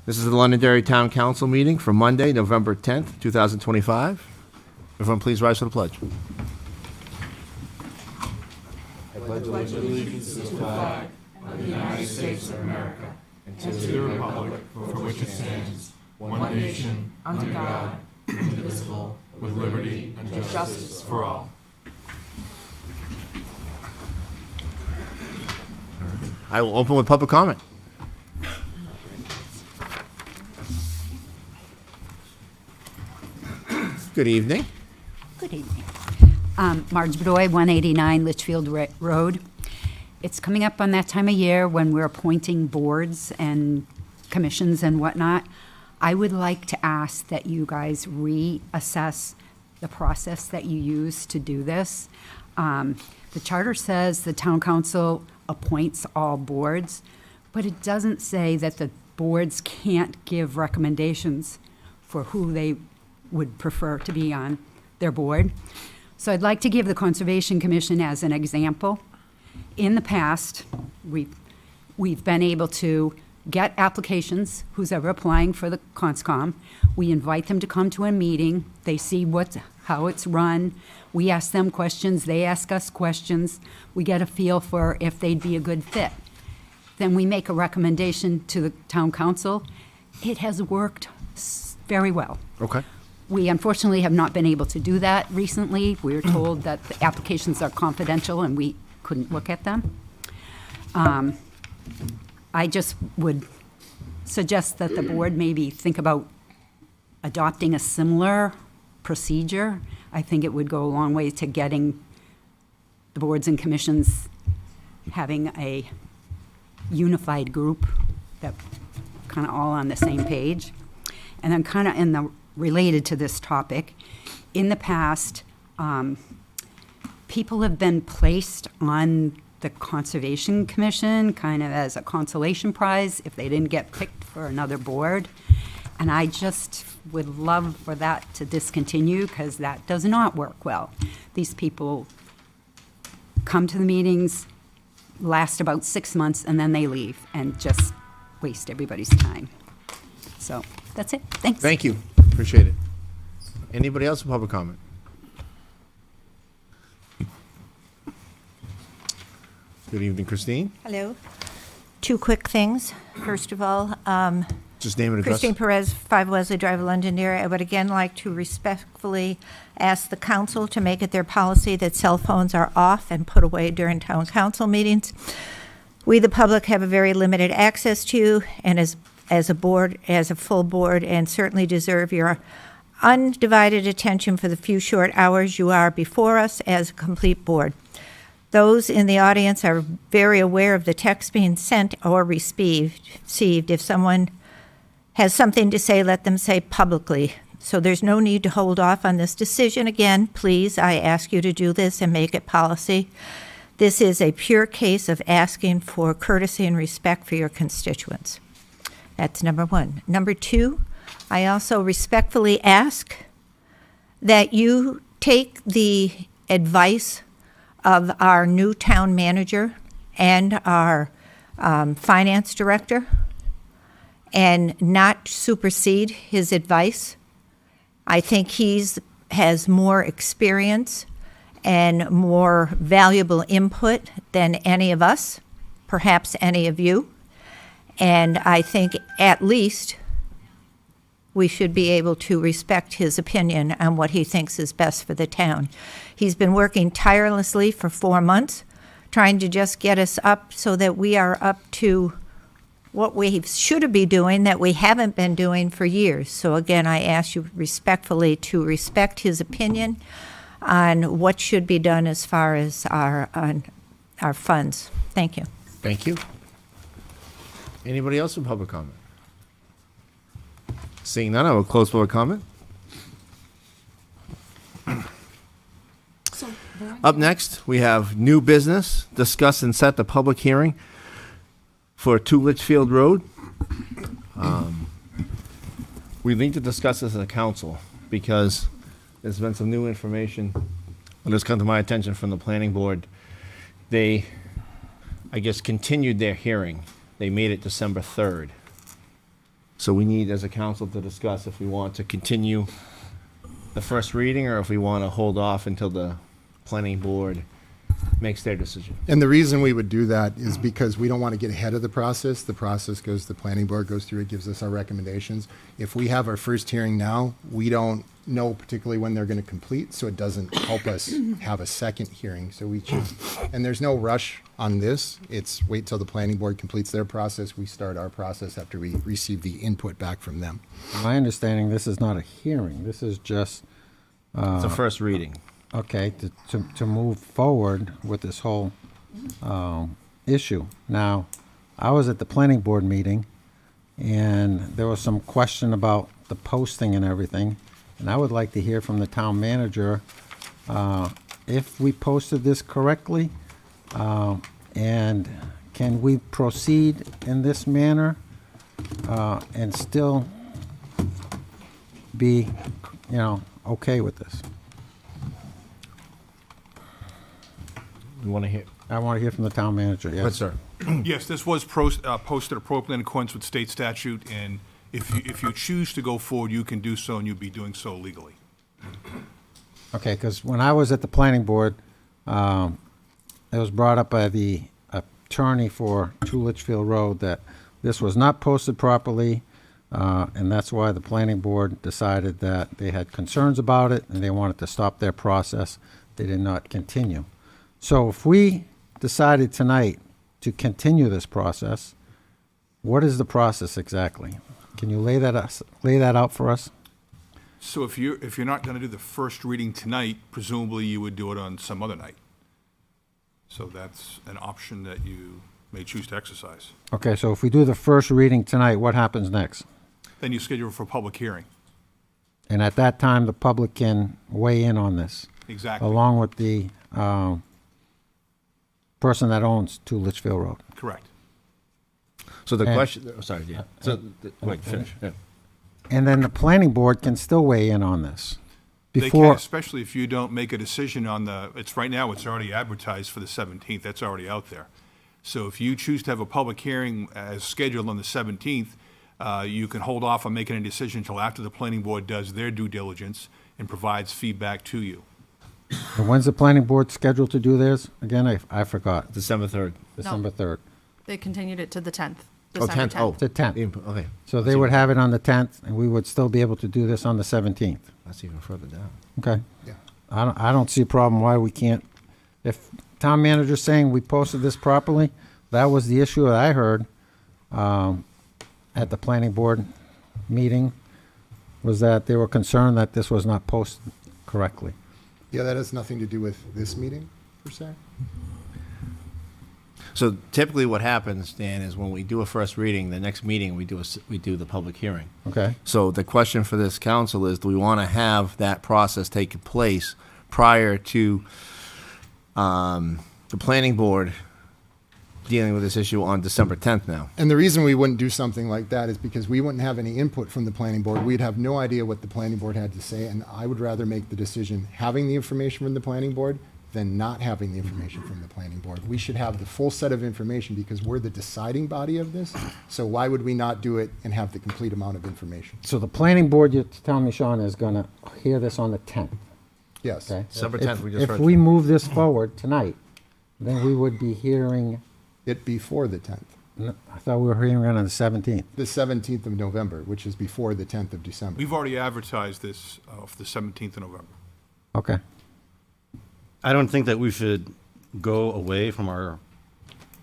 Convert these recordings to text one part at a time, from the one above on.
This is the Londonderry Town Council meeting for Monday, November 10th, 2025. Everyone please rise for the pledge. I will open with public comment. Good evening. Good evening. Marge Bedoy, 189 Litchfield Road. It's coming up on that time of year when we're appointing boards and commissions and whatnot. I would like to ask that you guys reassess the process that you use to do this. The charter says the town council appoints all boards, but it doesn't say that the boards can't give recommendations for who they would prefer to be on their board. So I'd like to give the Conservation Commission as an example. In the past, we've been able to get applications, who's ever applying for the CONSCOM. We invite them to come to a meeting. They see how it's run. We ask them questions. They ask us questions. We get a feel for if they'd be a good fit. Then we make a recommendation to the town council. It has worked very well. Okay. We unfortunately have not been able to do that recently. We were told that the applications are confidential and we couldn't look at them. I just would suggest that the board maybe think about adopting a similar procedure. I think it would go a long way to getting the boards and commissions having a unified group that kind of all on the same page. And then kind of related to this topic, in the past, people have been placed on the Conservation Commission kind of as a consolation prize if they didn't get picked for another board. And I just would love for that to discontinue because that does not work well. These people come to the meetings, last about 6 months, and then they leave and just waste everybody's time. So that's it. Thanks. Thank you. Appreciate it. Anybody else with public comment? Good evening, Christine. Hello. Two quick things. First of all, Just name and address. Christine Perez, 5 Wesley Drive, Londonderry. I would again like to respectfully ask the council to make it their policy that cell phones are off and put away during town council meetings. We, the public, have a very limited access to, and as a board, as a full board, and certainly deserve your undivided attention for the few short hours you are before us as a complete board. Those in the audience are very aware of the text being sent or received. If someone has something to say, let them say publicly. So there's no need to hold off on this decision. Again, please, I ask you to do this and make it policy. This is a pure case of asking for courtesy and respect for your constituents. That's number one. Number two, I also respectfully ask that you take the advice of our new town manager and our finance director and not supersede his advice. I think has more experience and more valuable input than any of us, perhaps any of you. And I think at least we should be able to respect his opinion on what he thinks is best for the town. He's been working tirelessly for 4 months, trying to just get us up so that we are up to what we should be doing that we haven't been doing for years. So again, I ask you respectfully to respect his opinion on what should be done as far as our funds. Thank you. Thank you. Anybody else with public comment? Seeing none, I will close public comment. Up next, we have new business. Discuss and set the public hearing for 2 Litchfield Road. We need to discuss this as a council because there's been some new information that has come to my attention from the planning board. They, I guess, continued their hearing. They made it December 3rd. So we need, as a council, to discuss if we want to continue the first reading or if we want to hold off until the planning board makes their decision. And the reason we would do that is because we don't want to get ahead of the process. The process goes, the planning board goes through it, gives us our recommendations. If we have our first hearing now, we don't know particularly when they're going to complete, so it doesn't help us have a second hearing. So we should, and there's no rush on this. It's wait till the planning board completes their process. We start our process after we receive the input back from them. My understanding, this is not a hearing. This is just, It's a first reading. okay, to move forward with this whole issue. Now, I was at the planning board meeting, and there was some question about the posting and everything. And I would like to hear from the town manager if we posted this correctly, and can we proceed in this manner and still be, okay with this? We want to hear. I want to hear from the town manager, yes. Yes, sir. Yes, this was posted appropriately in accordance with state statute, and if you choose to go forward, you can do so, and you'll be doing so legally. Okay, because when I was at the planning board, it was brought up by the attorney for 2 Litchfield Road that this was not posted properly, and that's why the planning board decided that they had concerns about it, and they wanted to stop their process. They did not continue. So if we decided tonight to continue this process, what is the process exactly? Can you lay that out for us? So if you're not going to do the first reading tonight, presumably you would do it on some other night. So that's an option that you may choose to exercise. Okay, so if we do the first reading tonight, what happens next? Then you schedule for a public hearing. And at that time, the public can weigh in on this, Exactly. along with the person that owns 2 Litchfield Road. Correct. So the And- question, sorry, yeah. So, wait, finish. Yeah. And then the planning board can still weigh in on this. They can, Before, especially if you don't make a decision on right now, it's already advertised for the 17th. That's already out there. So if you choose to have a public hearing as scheduled on the 17th, you can hold off on making a decision until after the planning board does their due diligence and provides feedback to you. and when's the planning board scheduled to do theirs? Again, I forgot. December 3rd. December 3rd. They continued it to the 10th. Oh, 10th. Oh, The 10th. Okay. So they would have it on the 10th, and we would still be able to do this on the 17th. That's even further down. Okay? Yeah. I don't see a problem why we can't, if town manager's saying we posted this properly, that was the issue that I heard at the planning board meeting, was that they were concerned that this was not posted correctly. Yeah, that has nothing to do with this meeting, per se. So typically what happens, Dan, is when we do a first reading, the next meeting, we do the public hearing. Okay? So the question for this council is, do we want to have that process take place prior to the planning board dealing with this issue on December 10th now? And the reason we wouldn't do something like that is because we wouldn't have any input from the planning board. We'd have no idea what the planning board had to say, and I would rather make the decision having the information from the planning board than not having the information from the planning board. We should have the full set of information because we're the deciding body of this. So why would we not do it and have the complete amount of information? So the planning board, you're telling me, Sean, is going to hear this on the 10th, Yes. okay? December If- 10th, we just If heard. we move this forward tonight, then we would be hearing, It before the 10th, I thought we were hearing it on the 17th. the 17th of November, which is before the 10th of December. We've already advertised this for the 17th of November. Okay. I don't think that we should go away from our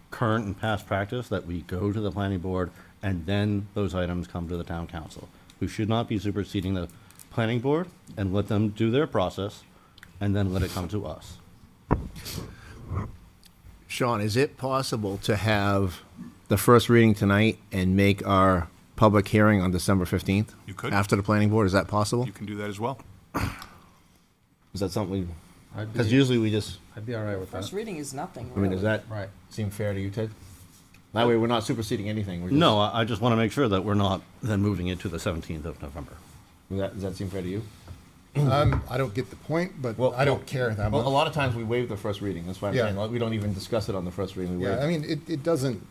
current and past practice, that we go to the planning board and then those items come to the town council. We should not be superseding the planning board and let them do their process and then let it come to us. Sean, is it possible to have the first reading tonight and make our public hearing on December 15th? You could. After the planning board, is that possible? You can do that as well. Is that something, I'd because be, usually we just, I'd be all right with First that. reading is nothing, I mean, does really. that Right. seem fair to you, Ted? That way, we're not superseding anything. We're just- No, I just want to make sure that we're not then moving it to the 17th of November. Does that seem fair to you? I don't get the point, but I don't care that Well, a much. lot of times we waive the first reading. That's why I'm Yeah. saying, like, we don't even discuss it on the first reading. We waive Yeah, I it. mean, it doesn't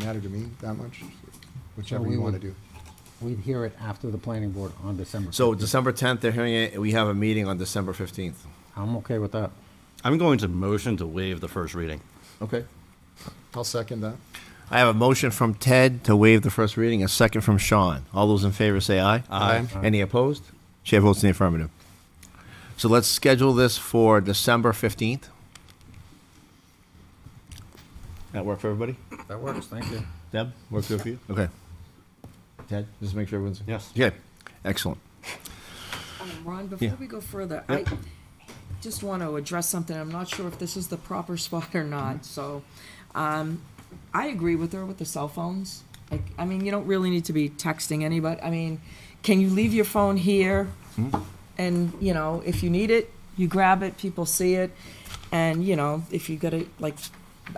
matter to me that much, whichever we you want to would- do. we'd hear it after the planning board on December 15th. So December 10th, they're hearing it, we have a meeting on December 15th. I'm okay with that. I'm going to motion to waive the first reading. Okay. I'll second that. I have a motion from Ted to waive the first reading, a second from Sean. All those in favor say aye. Aye. Any opposed? Chair votes in the affirmative. So let's schedule this for December 15th. That work for everybody? That works, thank you. Deb, work good for you? Okay. Ted, just make sure everyone's. Yes. Okay, excellent. Ron, Yeah. before we go further, Yep. I just want to address something. I'm not sure if this is the proper spot or not, so, I agree with her with the cell phones. Like, I mean, you don't really need to be texting anybody. I mean, can you leave your phone here? And, you know, if you need it, you grab it, people see it. And, you know, if you got like,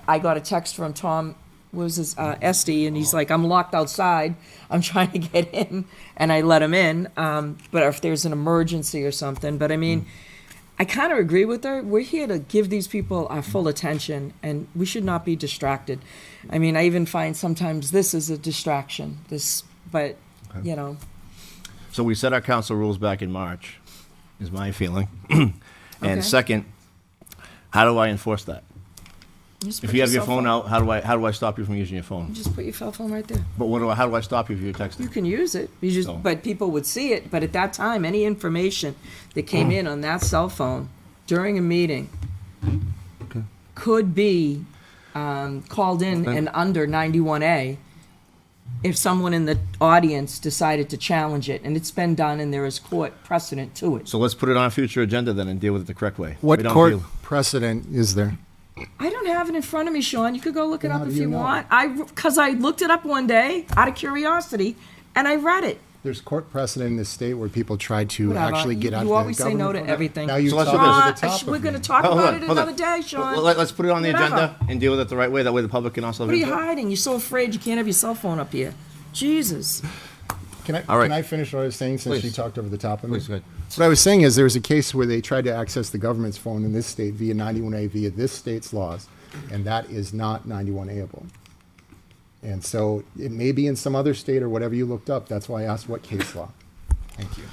I got a text from Tom, was his, Esty, and he's like, I'm locked outside, I'm trying to get in, and I let him in, but if there's an emergency or something, but I mean, I kind of agree with her, we're here to give these people our full attention, and we should not be distracted. I mean, I even find sometimes this is a distraction, but, you know, So we set our council rules back in March, is my feeling. Okay. And second, how do I enforce that? just If put you have your cell phone out, how do I stop you from using your phone? Just put your cell phone right there. But how do I stop you if you're You texting? can use it, you just, So- but people would see it, but at that time, any information that came in on that cell phone during a meeting could be, called in and under 91A if someone in the audience decided to challenge it, and it's been done and there is court precedent to it. So let's put it on a future agenda then and deal with it the correct way. What We don't court deal- precedent is there? I don't have it in front of me, Sean, you could go look it Then up how do if you you know? want. Because I looked it up one day out of curiosity, and I read it. There's court precedent in this state where people tried to Whatever. actually get You out of the always say no government to everything. Now you So let's talk do this. over Sean, the top we're of gonna me. talk Hold about on, it hold on. another day, Sean. Let's put it on the Whatever. agenda and deal with it the right way. That way the public can also. What are you input. hiding? You're so afraid you can't have your cell phone up here. Jesus. All right. Can I finish what I was saying since she Please. talked over the top of me? Please, go ahead. What I was saying is there was a case where they tried to access the government's phone in this state via 91A via this state's laws, and that is not 91A-able. And so it may be in some other state or whatever you looked up. That's why I asked what case law. Thank you.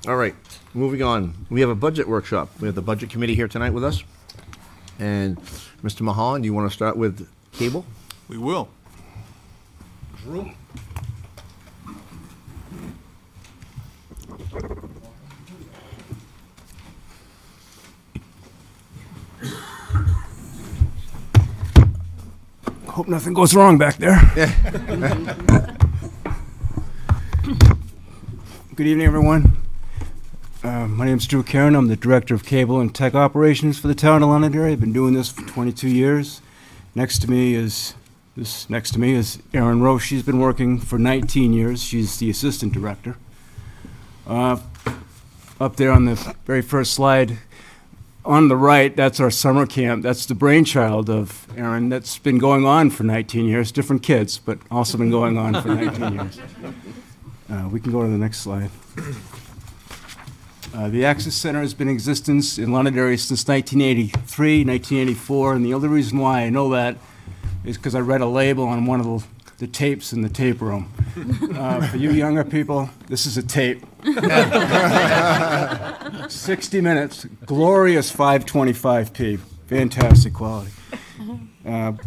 All right, moving on. We have a budget workshop. We have the budget committee here tonight with us. And Mr. Mahan, do you want to start with cable? We will. Hope nothing goes wrong back there. Good evening, everyone. My name's Drew Karen. I'm the Director of Cable and Tech Operations for the town of Londonderry. I've been doing this for 22 years. Next to me is Erin Rowe. She's been working for 19 years. She's the Assistant Director. Up there on the very first slide, on the right, that's our summer camp. That's the brainchild of Erin. That's been going on for 19 years. Different kids, but also been going on for 19 years. We can go to the next slide. The Access Center has been in existence in Londonderry since 1983, 1984, and the only reason why I know that is because I read a label on one of the tapes in the tape room. For you younger people, this is a tape. 60 minutes, glorious 525p, fantastic quality.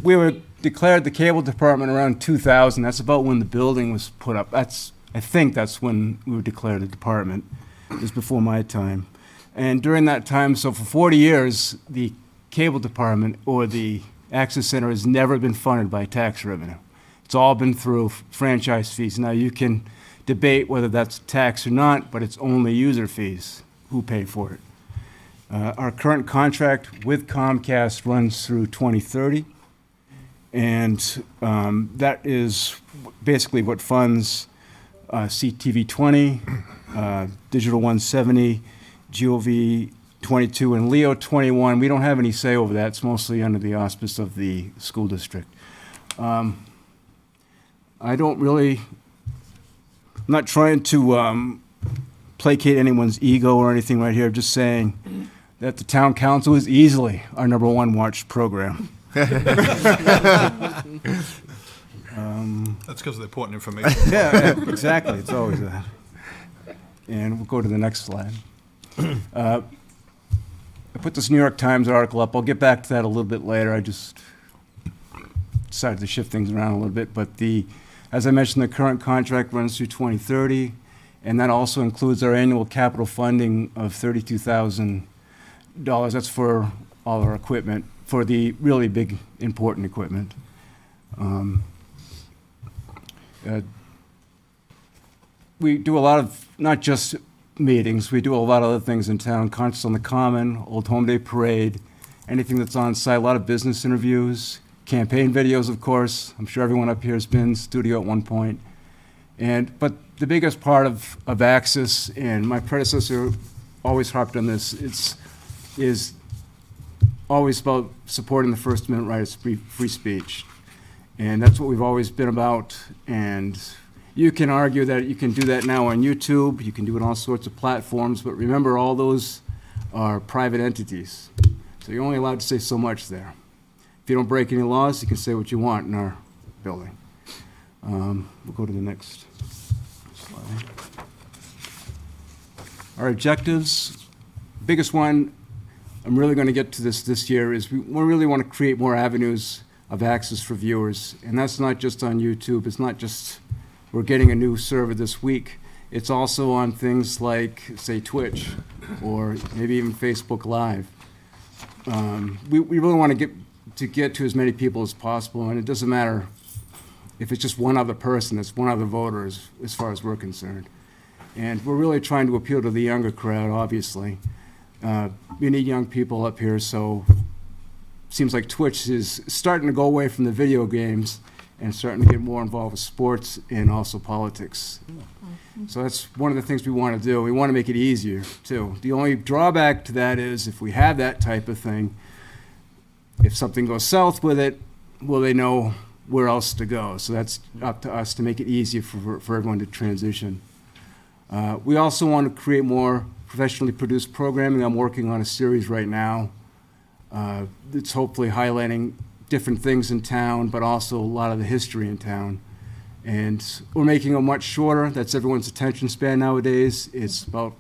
We were declared the cable department around 2000. That's about when the building was put up. I think that's when we were declared a department. It was before my time. And during that time, so for 40 years, the cable department or the Access Center has never been funded by tax revenue. It's all been through franchise fees. Now, you can debate whether that's tax or not, but it's only user fees who pay for it. Our current contract with Comcast runs through 2030, and that is basically what funds CTV 20, Digital 170, GOV 22, and Leo 21. We don't have any say over that. It's mostly under the auspice of the school district. I'm not trying to placate anyone's ego or anything right here. I'm just saying that the town council is easily our #1 watched program. That's because of the important information. Yeah, exactly. It's always that. And we'll go to the next slide. I put this New York Times article up. I'll get back to that a little bit later. I just decided to shift things around a little bit. But as I mentioned, the current contract runs through 2030, and that also includes our annual capital funding of $32,000. That's for all our equipment, for the really big, important equipment. We do a lot of, not just meetings, we do a lot of other things in town, Concerts on the Common, Old Home Day Parade, anything that's on site, a lot of business interviews, campaign videos, of course. I'm sure everyone up here has been in studio at one point. But the biggest part of Access, and my predecessor always harped on this, is always about supporting the First Amendment right of free speech. And that's what we've always been about. And you can argue that you can do that now on YouTube, you can do it on all sorts of platforms, but remember, all those are private entities. So you're only allowed to say so much there. If you don't break any laws, you can say what you want in our building. We'll go to the next slide. Our objectives, biggest one, I'm really going to get to this year, is we really want to create more avenues of access for viewers. And that's not just on YouTube. It's not just we're getting a new server this week. It's also on things like, say, Twitch, or maybe even Facebook Live. We really want to get to as many people as possible, and it doesn't matter if it's just one other person, it's one other voter as far as we're concerned. And we're really trying to appeal to the younger crowd, obviously. We need young people up here, so it seems like Twitch is starting to go away from the video games and starting to get more involved with sports and also politics. So that's one of the things we want to do. We want to make it easier, too. The only drawback to that is if we have that type of thing, if something goes south with it, will they know where else to go? So that's up to us to make it easier for everyone to transition. We also want to create more professionally produced programming. I'm working on a series right now that's hopefully highlighting different things in town, but also a lot of the history in town. And we're making them much shorter. That's everyone's attention span nowadays. It's about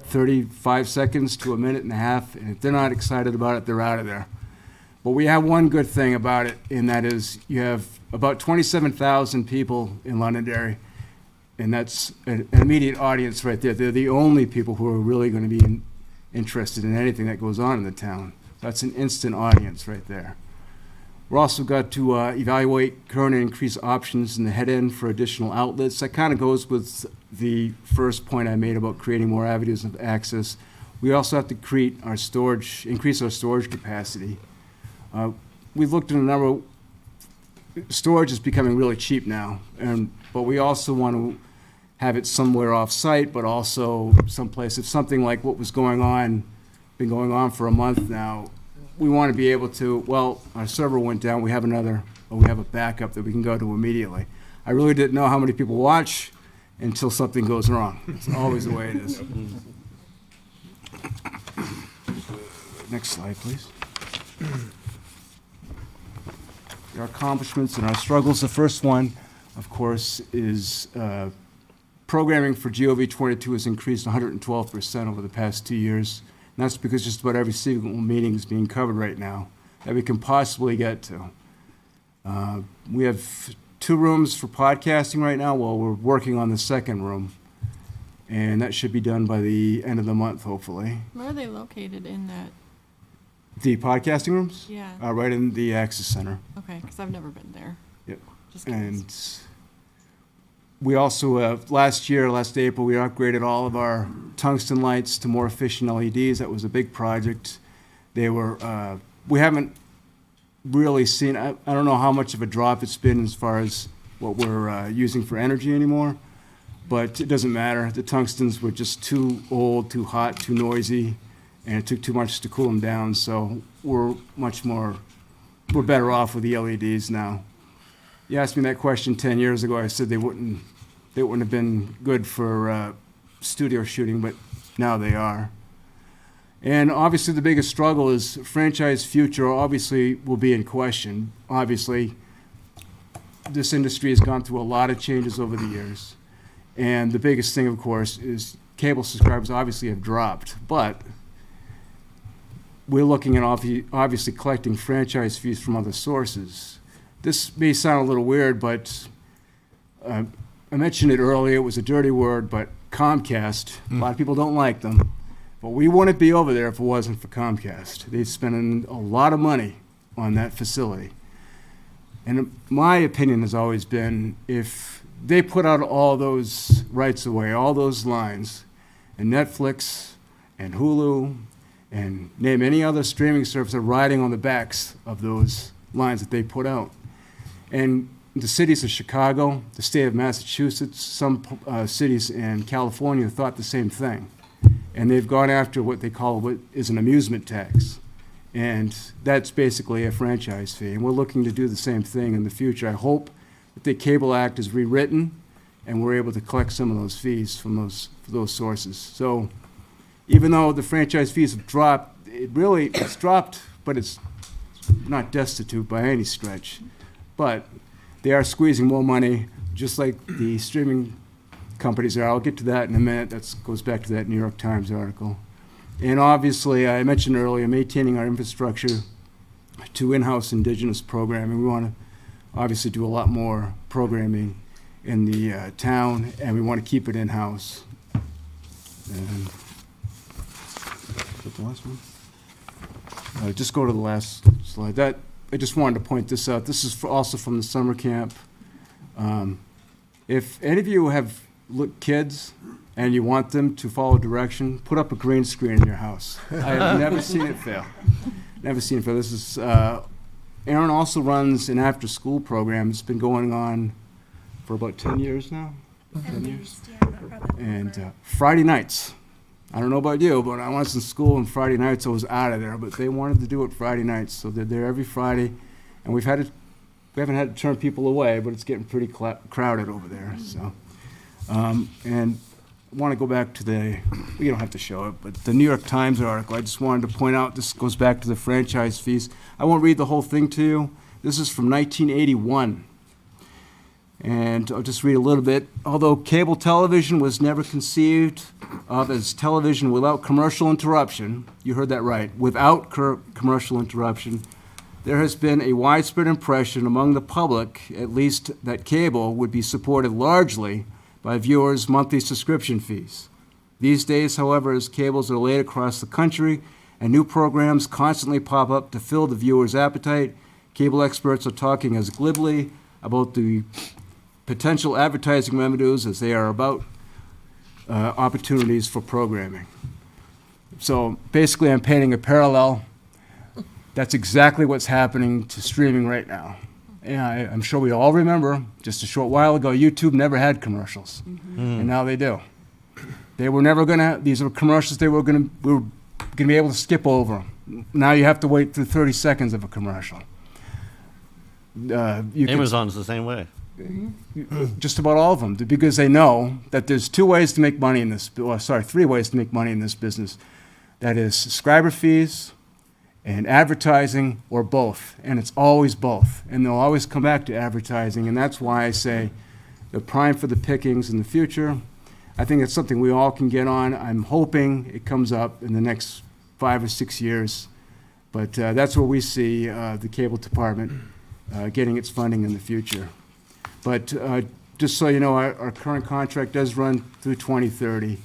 35 seconds to a minute and a half, and if they're not excited about it, they're out of there. But we have one good thing about it, and that is you have about 27,000 people in Londonderry, and that's an immediate audience right there. They're the only people who are really going to be interested in anything that goes on in the town. That's an instant audience right there. We're also got to evaluate current and increased options in the head end for additional outlets. That kind of goes with the first point I made about creating more avenues of access. We also have to increase our storage capacity. We've looked at a number of, storage is becoming really cheap now, but we also want to have it somewhere off-site, but also someplace, if something like what was been going on for a month now, we want to be able to, well, our server went down, we have a backup that we can go to immediately. I really didn't know how many people watch until something goes wrong. It's always the way it is. Next slide, please. Our accomplishments and our struggles. The first one, of course, is programming for GOV22 has increased 112% over the past 2 years. And that's because just about every single meeting is being covered right now that we can possibly get to. We have 2 rooms for podcasting right now while we're working on the second room. And that should be done by the end of the month, hopefully. Where are they located in that? The podcasting rooms? Yeah. Right in the Access Center. Okay, because I've never been there. Yep. Just curious. And we also, last April, we upgraded all of our tungsten lights to more efficient LEDs. That was a big project. We haven't really seen, I don't know how much of a drop it's been as far as what we're using for energy anymore, but it doesn't matter. The tungstens were just too old, too hot, too noisy, and it took too much to cool them down, so we're better off with the LEDs now. You asked me that question 10 years ago, I said they wouldn't have been good for studio shooting, but now they are. And obviously the biggest struggle is franchise future obviously will be in question. Obviously, this industry has gone through a lot of changes over the years. And the biggest thing, of course, is cable subscribers obviously have dropped, but we're looking at obviously collecting franchise fees from other sources. This may sound a little weird, but I mentioned it earlier, it was a dirty word, but Comcast, a lot of people don't like them, but we wouldn't be over there if it wasn't for Comcast. They've spent a lot of money on that facility. And my opinion has always been, if they put out all those rights away, all those lines, and Netflix and Hulu and name any other streaming service are riding on the backs of those lines that they put out. And the cities of Chicago, the state of Massachusetts, some cities in California thought the same thing. And they've gone after what they call what is an amusement tax. And that's basically a franchise fee. And we're looking to do the same thing in the future. I hope that the Cable Act is rewritten and we're able to collect some of those fees from those sources. So even though the franchise fees have dropped, it's dropped, but it's not destitute by any stretch. But they are squeezing more money, just like the streaming companies are. I'll get to that in a minute. That goes back to that New York Times article. And obviously, I mentioned earlier, maintaining our infrastructure to in-house indigenous programming. We want to obviously do a lot more programming in the town, and we want to keep it in-house. And is that the last one? Just go to the last slide. I just wanted to point this out. This is also from the summer camp. If any of you have kids and you want them to follow direction, put up a green screen in your house. I have never seen it fail. Never seen it fail. This is, Aaron also runs an after-school program. It's been going on for about 10 years now. 10 years. And Friday nights. I don't know about you, but I was in school on Friday nights, I was out of there. But they wanted to do it Friday nights, so they're there every Friday. And we haven't had to turn people away, but it's getting pretty crowded over there. So, and I want to go back to you don't have to show it, but the New York Times article. I just wanted to point out, this goes back to the franchise fees. I won't read the whole thing to you. This is from 1981. And I'll just read a little bit. Although cable television was never conceived of as television without commercial interruption, you heard that right, without commercial interruption, there has been a widespread impression among the public, at least, that cable would be supported largely by viewers' monthly subscription fees. These days, however, as cables are laid across the country and new programs constantly pop up to fill the viewer's appetite, cable experts are talking as glibly about the potential advertising revenues as they are about opportunities for programming. So basically, I'm painting a parallel. That's exactly what's happening to streaming right now. And I'm sure we all remember, just a short while ago, YouTube never had commercials, and now they do. They were never gonna. These are commercials we were gonna be able to skip over. Now you have to wait through 30 seconds of a commercial. Amazon's the same way. Just about all of them, because they know that there's 3 ways to make money in this business. That is subscriber fees and advertising, or both. And it's always both. And they'll always come back to advertising. And that's why I say they're prime for the pickings in the future. I think it's something we all can get on. I'm hoping it comes up in the next 5 or 6 years. But that's where we see the cable department getting its funding in the future. But just so you know, our current contract does run through 2030.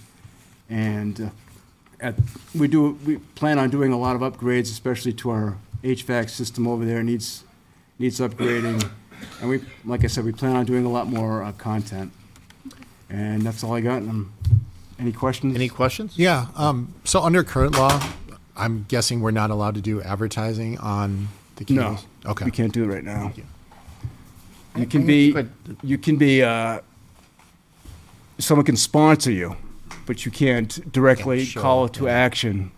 And we plan on doing a lot of upgrades, especially to our HVAC system over there. Needs upgrading, and like I said, we plan on doing a lot more content. And that's all I got. Any questions? Any questions? Yeah, so under current law, I'm guessing we're not allowed to do advertising on the No. cables? Okay. We can't do it right now. Thank you. You can be someone can sponsor you, but you can't directly Can't show, call it to yeah. action.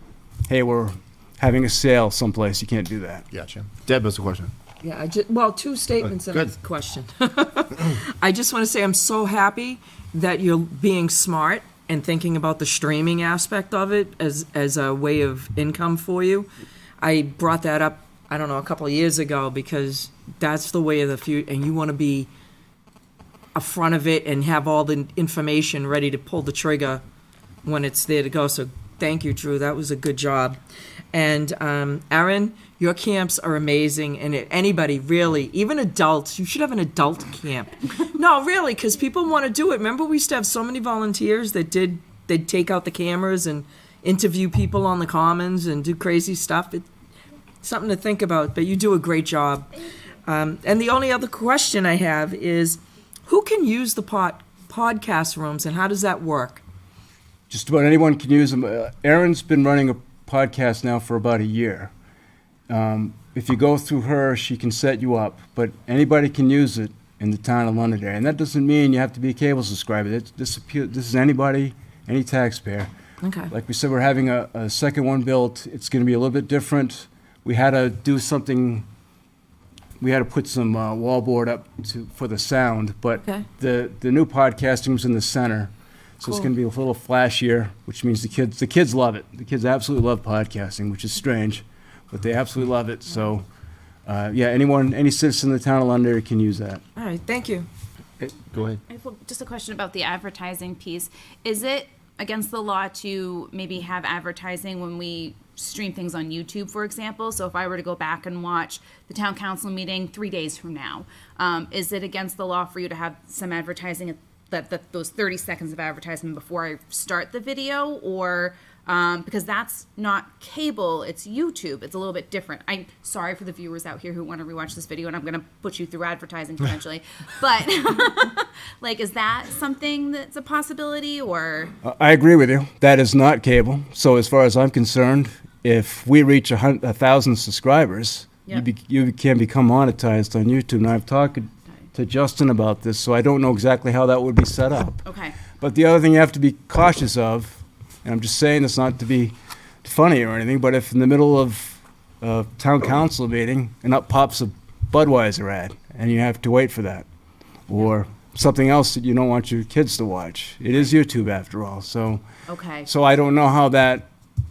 Hey, we're having a sale someplace. You can't do that. Gotcha. Deb has a question. Yeah, two statements and a good. question. I just want to say I'm so happy that you're being smart and thinking about the streaming aspect of it as a way of income for you. I brought that up I don't know, a couple of years ago, because that's the way of the future, and you want to be a front of it and have all the information ready to pull the trigger when it's there to go. So thank you, Drew. That was a good job. And Aaron, your camps are amazing. And anybody, really, even adults, you should have an adult camp. No, really, because people want to do it. Remember, we used to have so many volunteers that they'd take out the cameras and interview people on the commons and do crazy stuff. It's something to think about, but you do a great job. And the only other question I have is, who can use the podcast rooms, and how does that work? Just about anyone can use them. Erin's been running a podcast now for about a year. If you go through her, she can set you up, but anybody can use it in the town of Londonderry. And that doesn't mean you have to be a cable subscriber. This is anybody, any taxpayer. Okay. Like we said, we're having a second one built. It's going to be a little bit different. We had to do something. We had to put some wallboard up for the sound, but Okay. the new podcast room's in the center, so it's Cool. going to be a little flashier, which means the kids love it. The kids absolutely love podcasting, which is strange, but they absolutely love it. So, yeah, any citizen in the town of Londonderry can use that. All right, thank you. Go ahead. I have just a question about the advertising piece. Is it against the law to maybe have advertising when we stream things on YouTube, for example? So if I were to go back and watch the town council meeting 3 days from now, is it against the law for you to have some advertising, those 30 seconds of advertisement before I start the video? Or because that's not cable, it's YouTube. It's a little bit different. I'm sorry for the viewers out here who want to rewatch this video, and I'm going to put you through advertising potentially. But like, is that something that's a possibility, or? I agree with you. That is not cable. So as far as I'm concerned, if we reach 1,000 subscribers, Yep. you can become monetized on YouTube. And I've talked to Justin about this, so I don't know exactly how that would be set up. Okay. But the other thing you have to be cautious of, and I'm just saying this not to be funny or anything, but if in the middle of a town council meeting and up pops a Budweiser ad, and you have to wait for that, or something else that you don't want your kids to watch. It is YouTube after all, so Okay. so I don't know how that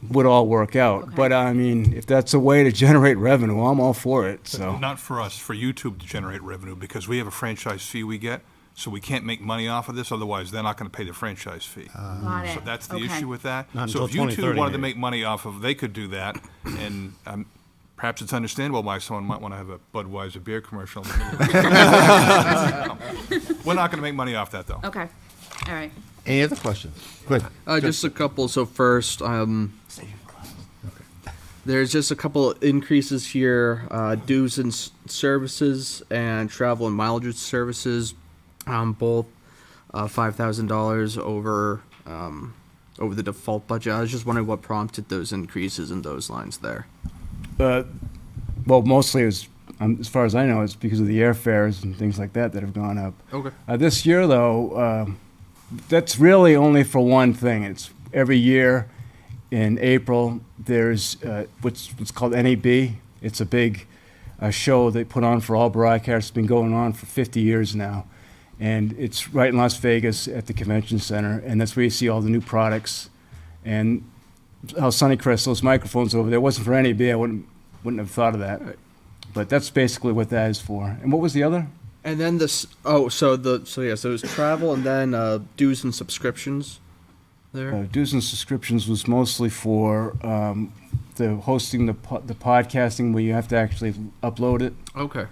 would all work out. Okay. But I mean, if that's a way to generate revenue, I'm all for it. So Not for us, for YouTube to generate revenue, because we have a franchise fee we get, so we can't make money off of this, otherwise they're not gonna pay the franchise fee. Got it. So that's the Okay. issue with that. Not So until if YouTube 2030 wanted to maybe. make money off of, they could do that, and perhaps it's understandable why someone might wanna have a Budweiser beer commercial. In the middle. We're not gonna make money off that, though. Okay. All right. Any other questions? Good. Just a couple. So first, there's just a couple increases here. Dues and services and travel and mileage services, both $5,000 over the default budget. I was just wondering what prompted those increases in those lines there. well, mostly it's as far as I know, it's because of the airfares and things like that have gone up. Okay. This year, though, that's really only for one thing. It's every year in April, there's what's called NAB. It's a big show they put on for all broadcasters. It's been going on for 50 years now. And it's right in Las Vegas at the convention center. And that's where you see all the new products. And how Sunnycrest, those microphones over there, wasn't for NAB, I wouldn't have thought of that. But that's basically what that is for. And what was the other? And then this. So it was travel and then dues and subscriptions. There. Dues and subscriptions was mostly for the hosting, the podcasting, where you have to actually upload it. Okay.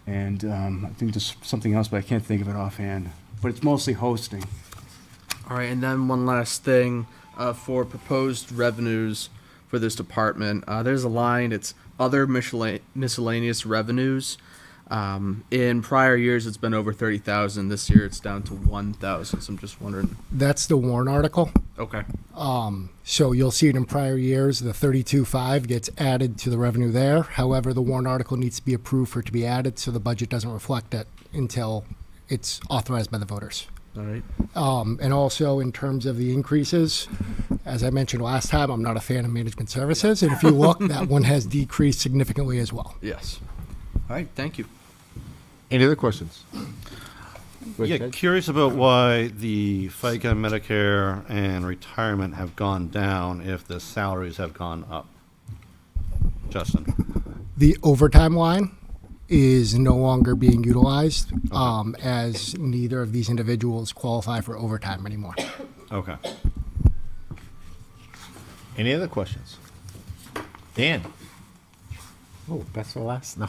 And I think there's something else, but I can't think of it offhand. But it's mostly hosting. All right, and then one last thing for proposed revenues for this department. There's a line. It's other miscellaneous revenues. In prior years, it's been over 30,000. This year, it's down to 1,000. So I'm just wondering. That's the warrant article. Okay. So you'll see it in prior years. The 32.5 gets added to the revenue there. However, the warrant article needs to be approved for it to be added, so the budget doesn't reflect it until it's authorized by the voters. All right. And also in terms of the increases, as I mentioned last time, I'm not a fan of management services. And if you look, that one has decreased significantly as well. Yes. All right. Thank you. Any other questions? Yeah, curious about why the FICA, Medicare, and retirement have gone down if the salaries have gone up. Justin? The overtime line is no longer being utilized, as neither of these individuals qualify for overtime anymore. Okay. Any other questions? Dan? Oh, best for last? No.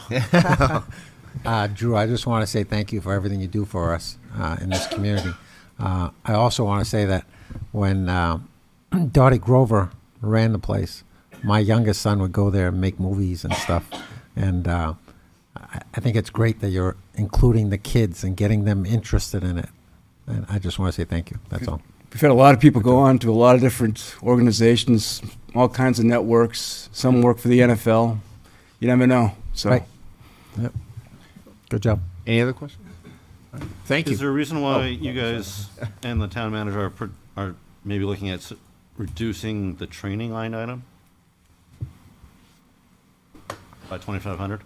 Drew, I just want to say thank you for everything you do for us in this community. I also want to say that when Dottie Grover ran the place, my youngest son would go there and make movies and stuff. And I think it's great that you're including the kids and getting them interested in it. And I just want to say thank you. That's all. We've had a lot of people go on to a lot of different organizations, all kinds of networks. Some work for the NFL. You never know. So, Right. Yep. Good job. Any other questions? All right. Thank you. Is there a reason why you guys and the town manager are maybe looking at reducing the training line item by 2,500?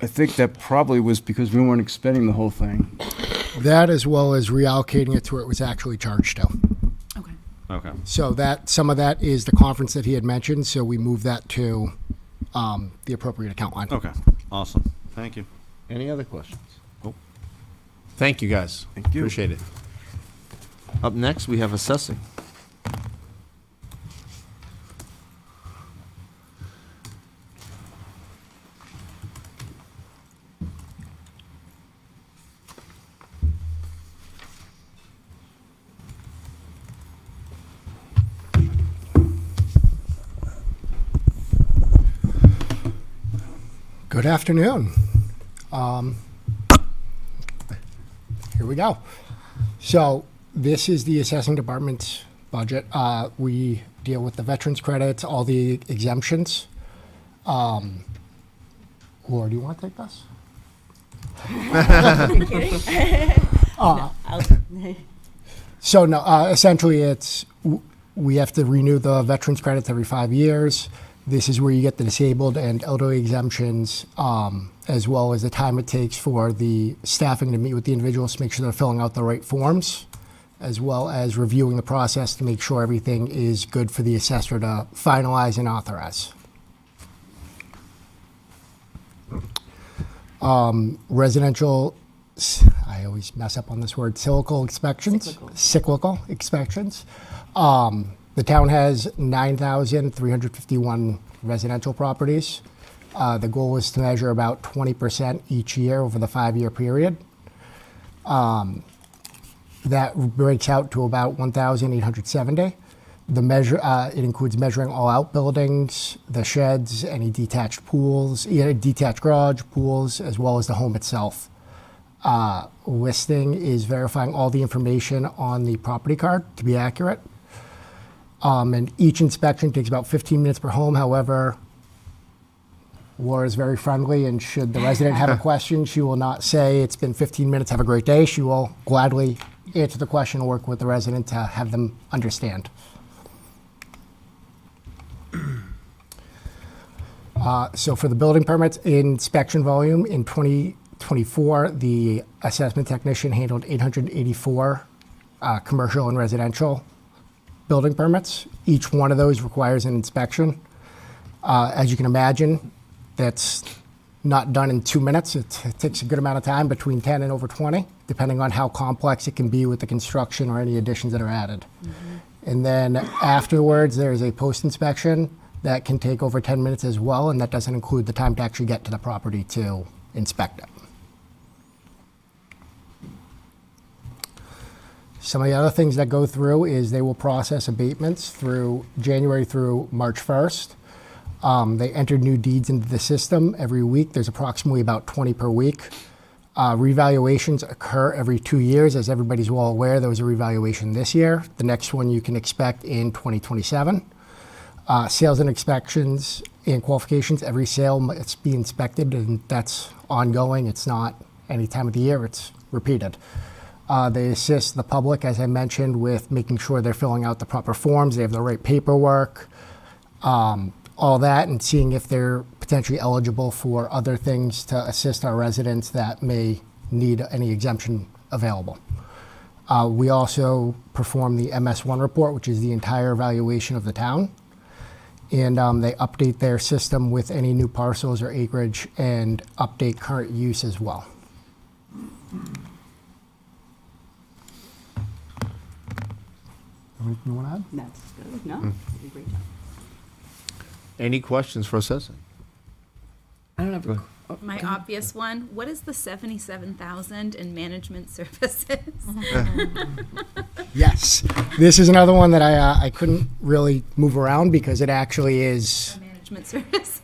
I think that probably was because we weren't expending the whole thing. That, as well as reallocating it to where it was actually charged to. Okay. Okay. So that, some of that is the conference that he had mentioned, so we moved that to the appropriate account line. Okay. Awesome. Thank you. Any other questions? Nope. Thank you, guys. Thank you. Appreciate it. Up next, we have assessing. Good afternoon. Here we go. So this is the assessing department's budget. We deal with the veterans credits, all the exemptions. Laura, do you want to take this? So no, essentially it's, we have to renew the veterans credits every 5 years. This is where you get the disabled and elderly exemptions, as well as the time it takes for the staffing to meet with the individuals to make sure they're filling out the right forms, as well as reviewing the process to make sure everything is good for the assessor to finalize and authorize. Residential, I always mess up on this word, cyclical inspections. Cyclical inspections. The town has 9,351 residential properties. The goal is to measure about 20% each year over the 5-year period. That breaks out to about 1,870. The measure, it includes measuring all outbuildings, the sheds, any detached pools, detached garage, pools, as well as the home itself. Listing is verifying all the information on the property card to be accurate. And each inspection takes about 15 minutes per home. However, Laura is very friendly, and should the resident have a question, she will not say, "It's been 15 minutes, have a great day." She will gladly answer the question and work with the resident to have them understand. So for the building permits, inspection volume in 2024, the assessment technician handled 884 commercial and residential building permits. Each one of those requires an inspection. As you can imagine, that's not done in 2 minutes. It takes a good amount of time, between 10 and over 20, depending on how complex it can be with the construction or any additions that are added. And then afterwards, there's a post-inspection that can take over 10 minutes as well, and that doesn't include the time to actually get to the property to inspect it. Some of the other things that go through is they will process abatements through January through March 1st. They enter new deeds into the system every week. There's approximately about 20 per week. Revaluations occur every 2 years. As everybody's well aware, there was a revaluation this year. The next one you can expect in 2027. Sales and inspections and qualifications, every sale must be inspected, and that's ongoing. It's not any time of the year, it's repeated. They assist the public, as I mentioned, with making sure they're filling out the proper forms, they have the right paperwork, all that, and seeing if they're potentially eligible for other things to assist our residents that may need any exemption available. We also perform the MS1 report, which is the entire evaluation of the town. And they update their system with any new parcels or acreage and update current use as well. Anything you want to add? That's good. No, you did a great job. Any questions for Assessing? I don't have Go a ahead. My obvious one, what is the 77,000 in management services? Yes. This is another one that I couldn't really move around because it actually is Management service.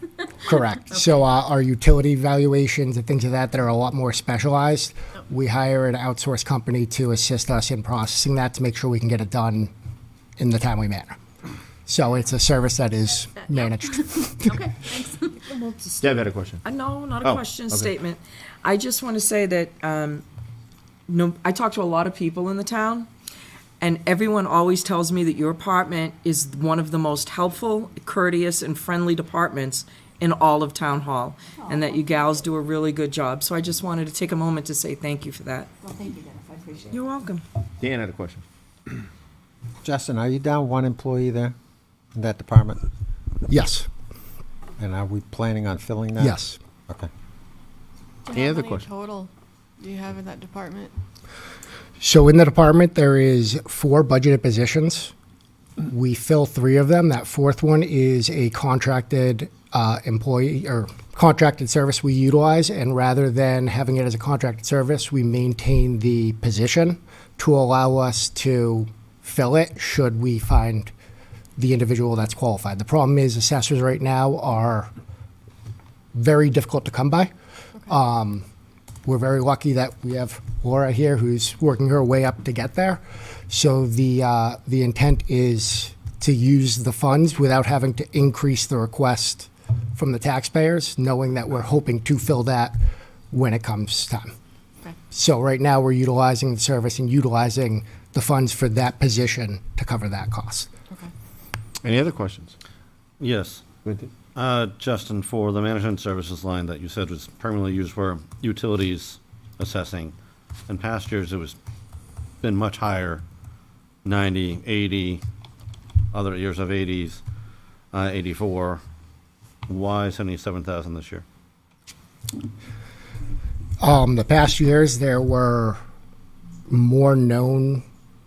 correct. So our utility valuations and things of that are a lot more specialized. We hire an outsourced company to assist us in processing that to make sure we can get it done in the timely manner. So it's a service that is managed. Okay, thanks. Deb had a question. No, not a Oh, question, okay. statement. I just want to say that, no, I talk to a lot of people in the town, and everyone always tells me that your department is one of the most helpful, courteous, and friendly departments in all of Town Hall, and that you gals do a really good job. So I just wanted to take a moment to say thank you for that. Well, thank you, Dennis. I appreciate it. You're welcome. Dan had a question. Justin, are you down one employee there in that department? Yes. And are we planning on filling that? Yes. Okay. Any How other many question? total do you have in that department? So in the department, there is 4 budgeted positions. We fill 3 of them. That 4th one is a contracted employee or contracted service we utilize. And rather than having it as a contracted service, we maintain the position to allow us to fill it should we find the individual that's qualified. The problem is assessors right now are very difficult to come by. We're very lucky that we have Laura here who's working her way up to get there. So the intent is to use the funds without having to increase the request from the taxpayers, knowing that we're hoping to fill that when it comes time. Okay. So right now we're utilizing the service and utilizing the funds for that position to cover that cost. Okay. Any other questions? Yes. Go ahead. Justin, for the management services line that you said was permanently used for utilities assessing, in past years it was been much higher, 90, 80, other years of 80s, 84. Why 77,000 this year? The past years, there were more known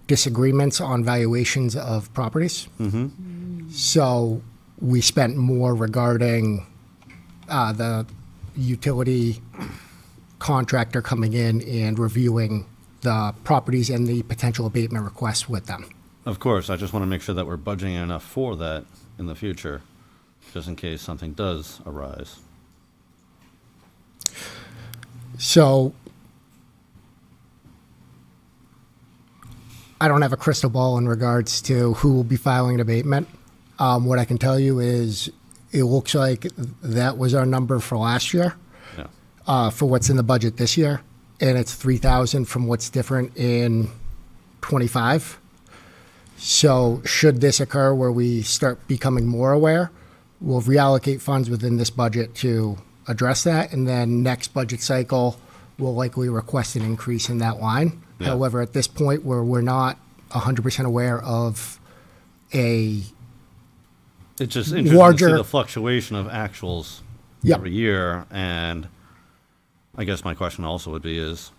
disagreements on valuations of properties. So we spent more regarding the utility contractor coming in and reviewing the properties and the potential abatement requests with them. Of course, I just want to make sure that we're budgeting enough for that in the future, just in case something does arise. So I don't have a crystal ball in regards to who will be filing an abatement. What I can tell you is it looks like that was our number for last year, Yeah. for what's in the budget this year, and it's 3,000 from what's different in 25. So should this occur where we start becoming more aware, we'll reallocate funds within this budget to address that, and then next budget cycle, we'll likely request an increase in that line. Yeah. However, at this point, where we're not 100% aware of a It's just interesting to larger- see the fluctuation of actuals Yep. every year, and I guess my question also would be is,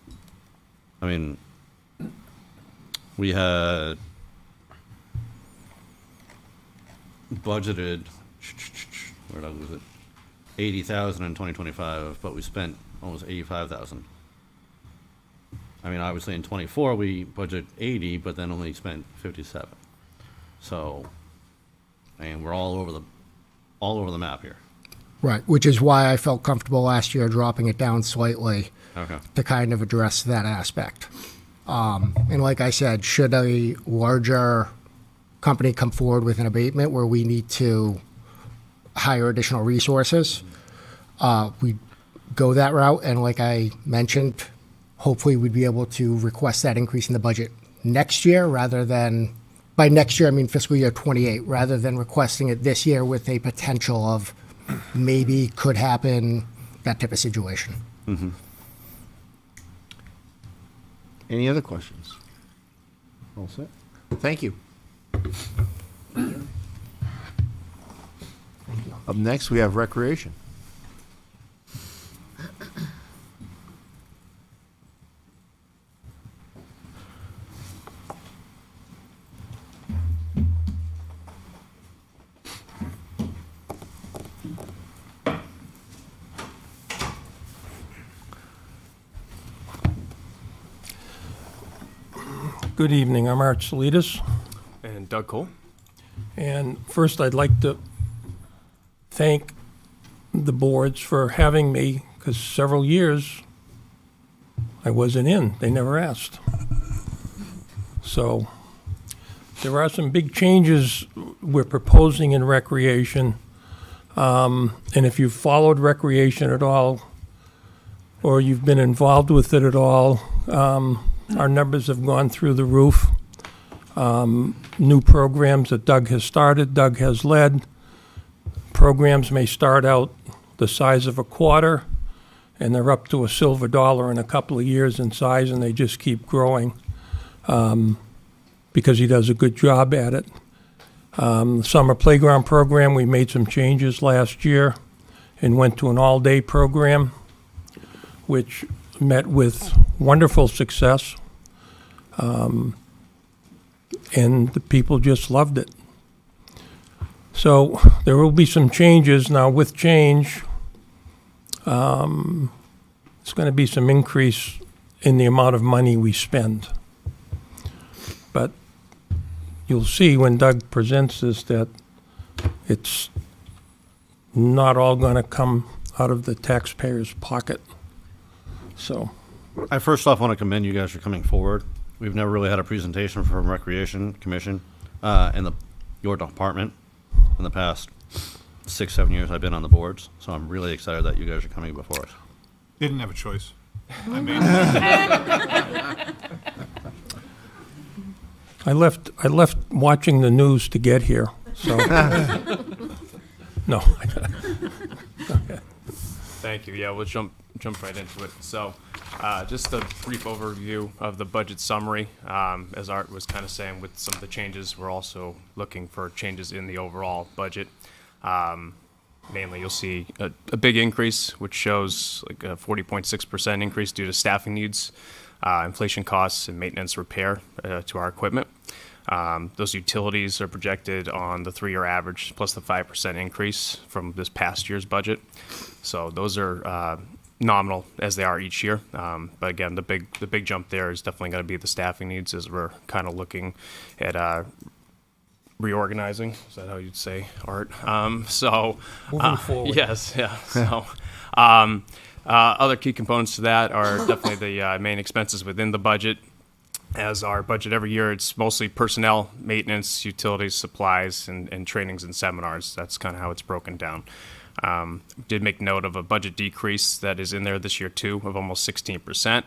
I mean, we had budgeted, where did I lose it? 80,000 in 2025, but we spent almost 85,000. I mean, obviously in 24 we budget 80, but then only spent 57. So, and we're all over the map here. right, which is why I felt comfortable last year dropping it down slightly Okay. to kind of address that aspect. And like I said, should a larger company come forward with an abatement where we need to hire additional resources, we go that route. And like I mentioned, hopefully we'd be able to request that increase in the budget next year rather than, by next year, I mean fiscal year 28, rather than requesting it this year with a potential of maybe could happen, that type of situation. Any other questions? All set. Thank you. Up next, we have recreation. Good evening, I'm Art Salidas, And Doug Cole. and first I'd like to thank the boards for having me, because several years I wasn't in, they never asked. So, there are some big changes we're proposing in recreation, and if you've followed recreation at all, or you've been involved with it at all, our numbers have gone through the roof. New programs that Doug has started, Doug has led. Programs may start out the size of a quarter, and they're up to a silver dollar in a couple of years in size, and they just keep growing because he does a good job at it. Summer playground program, we made some changes last year and went to an all-day program, which met with wonderful success, and the people just loved it. So there will be some changes. Now with change, it's going to be some increase in the amount of money we spend. But you'll see when Doug presents this that it's not all going to come out of the taxpayer's pocket. So, I first off want to commend you guys for coming forward. We've never really had a presentation from Recreation Commission in your department in the past 6-7 years I've been on the boards. So I'm really excited that you guys are coming before us. They didn't have a choice. I mean, I left watching the news to get here. So, no. Thank you. Yeah, we'll jump right into it. So, just a brief overview of the budget summary. As Art was kind of saying, with some of the changes, we're also looking for changes in the overall budget. Mainly, you'll see a big increase, which shows like a 40.6% increase due to staffing needs, inflation costs, and maintenance repair to our equipment. Those utilities are projected on the 3-year average, plus the 5% increase from this past year's budget. So those are nominal as they are each year. But again, the big jump there is definitely going to be the staffing needs, as we're kind of looking at reorganizing. Is that how you'd say, Art? Moving forward. Yes, yeah. So other key components to that are definitely the main expenses within the budget. As our budget every year, it's mostly personnel, maintenance, utilities, supplies, and trainings and seminars. That's kind of how it's broken down. Did make note of a budget decrease that is in there this year too, of almost 16%,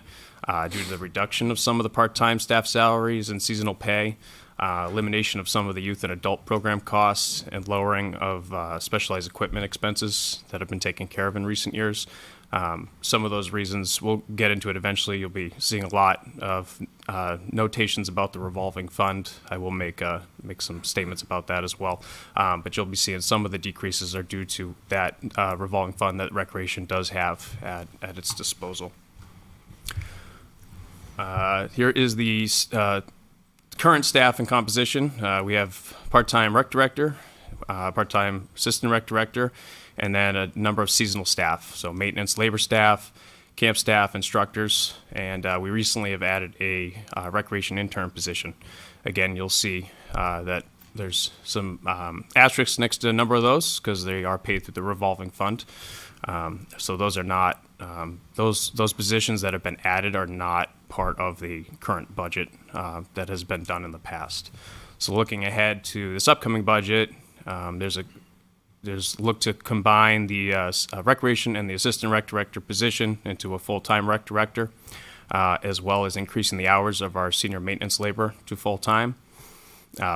due to the reduction of some of the part-time staff salaries and seasonal pay, elimination of some of the youth and adult program costs, and lowering of specialized equipment expenses that have been taken care of in recent years. Some of those reasons, we'll get into it eventually. You'll be seeing a lot of notations about the revolving fund. I will make some statements about that as well. But you'll be seeing some of the decreases are due to that revolving fund that Recreation does have at its disposal. Here is the current staff and composition. We have part-time rec director, part-time assistant rec director, and then a number of seasonal staff, so maintenance, labor staff, camp staff, instructors, and we recently have added a recreation intern position. Again, you'll see that there's some asterisks next to a number of those because they are paid through the revolving fund. So those are not, those positions that have been added are not part of the current budget that has been done in the past. So looking ahead to this upcoming budget, there's look to combine the recreation and the assistant rec director position into a full-time rec director, as well as increasing the hours of our senior maintenance labor to full-time.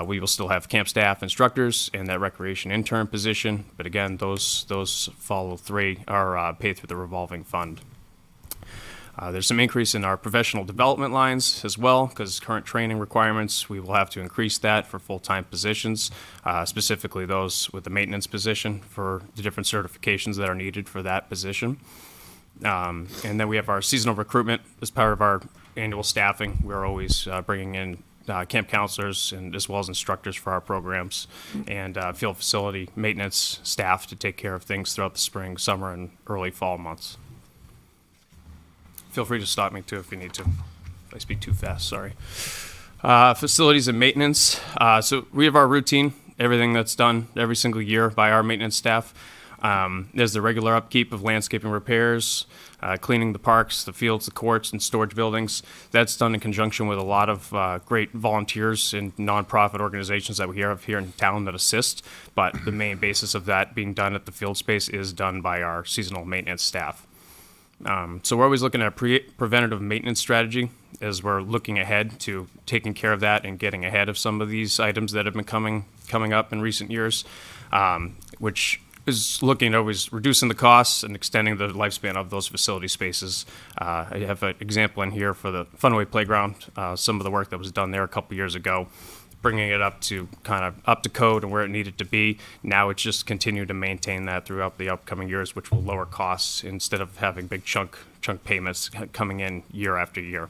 We will still have camp staff, instructors, and that recreation intern position, but again, those follow three are paid through the revolving fund. There's some increase in our professional development lines as well, because current training requirements, we will have to increase that for full-time positions, specifically those with the maintenance position for the different certifications that are needed for that position. And then we have our seasonal recruitment as part of our annual staffing. We're always bringing in camp counselors and as well as instructors for our programs and field facility maintenance staff to take care of things throughout the spring, summer, and early fall months. Feel free to stop me too if you need to. If I speak too fast, sorry. Facilities and maintenance. So we have our routine, everything that's done every single year by our maintenance staff. There's the regular upkeep of landscaping repairs, cleaning the parks, the fields, the courts, and storage buildings. That's done in conjunction with a lot of great volunteers and nonprofit organizations that we have here in town that assist. But the main basis of that being done at the field space is done by our seasonal maintenance staff. So we're always looking at a preventative maintenance strategy as we're looking ahead to taking care of that and getting ahead of some of these items that have been coming up in recent years, which is looking at always reducing the costs and extending the lifespan of those facility spaces. I have an example in here for the Funway Playground, some of the work that was done there a couple years ago, bringing it up to kind of up to code and where it needed to be. Now it's just continue to maintain that throughout the upcoming years, which will lower costs instead of having big chunk payments coming in year after year.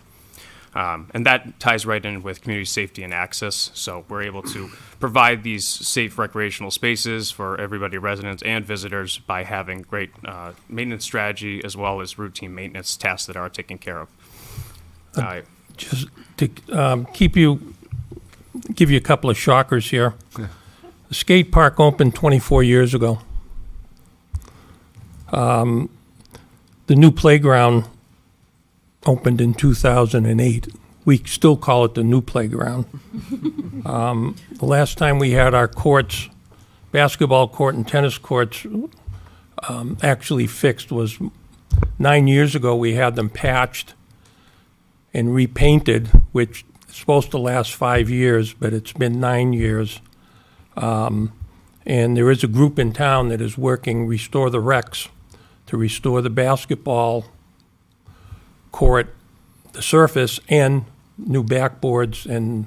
And that ties right in with community safety and access. So we're able to provide these safe recreational spaces for everybody, residents and visitors, by having great maintenance strategy as well as routine maintenance tasks that are taken care of. Just to give you a couple of shockers here. Yeah. The skate park opened 24 years ago. The new playground opened in 2008. We still call it the new playground. The last time we had our courts, basketball court and tennis courts, actually fixed was 9 years ago. We had them patched and repainted, which is supposed to last 5 years, but it's been 9 years. And there is a group in town that is working Restore the Recs to restore the basketball court, the surface, and new backboards, and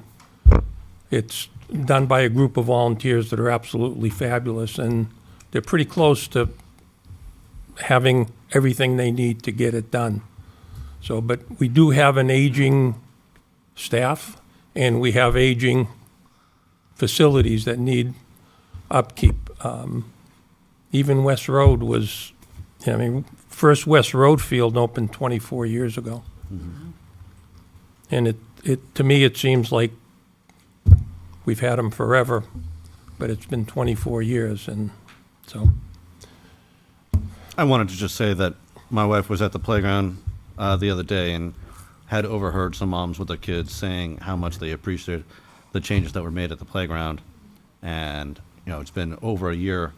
it's done by a group of volunteers that are absolutely fabulous, and they're pretty close to having everything they need to get it done. So, but we do have an aging staff, and we have aging facilities that need upkeep. Even West Road was, first West Road field opened 24 years ago. Mm-hmm. And it to me, it seems like we've had them forever, but it's been 24 years, and so. I wanted to just say that my wife was at the playground the other day and had overheard some moms with their kids saying how much they appreciated the changes that were made at the playground. And, it's been over a year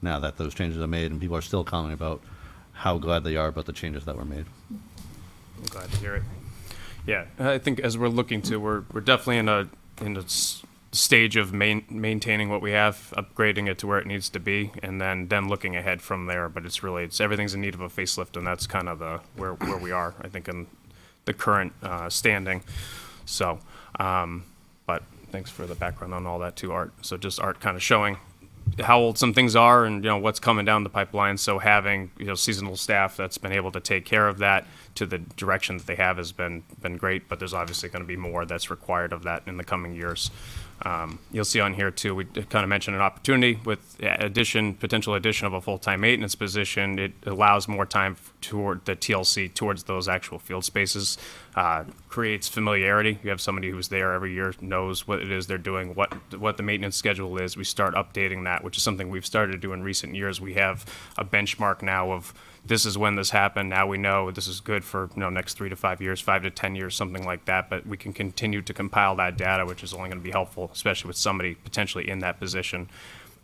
now that those changes are made, and people are still commenting about how glad they are about the changes that were made. I'm glad to hear it. Yeah, I think as we're looking to, we're definitely in a stage of maintaining what we have, upgrading it to where it needs to be, and then looking ahead from there. But it's everything's in need of a facelift, and that's kind of where we are, I think, in the current standing. So, but thanks for the background on all that too, Art. So just Art kind of showing how old some things are and what's coming down the pipeline. So having seasonal staff that's been able to take care of that to the direction that they have has been great. But there's obviously going to be more that's required of that in the coming years. You'll see on here too, we kind of mentioned an opportunity with potential addition of a full-time maintenance position. It allows more time toward the TLC towards those actual field spaces, creates familiarity. You have somebody who's there every year, knows what it is they're doing, what the maintenance schedule is. We start updating that, which is something we've started to do in recent years. We have a benchmark now of this is when this happened. Now we know this is good for next 3 to 5 years, 5 to 10 years, something like that. But we can continue to compile that data, which is only going to be helpful, especially with somebody potentially in that position.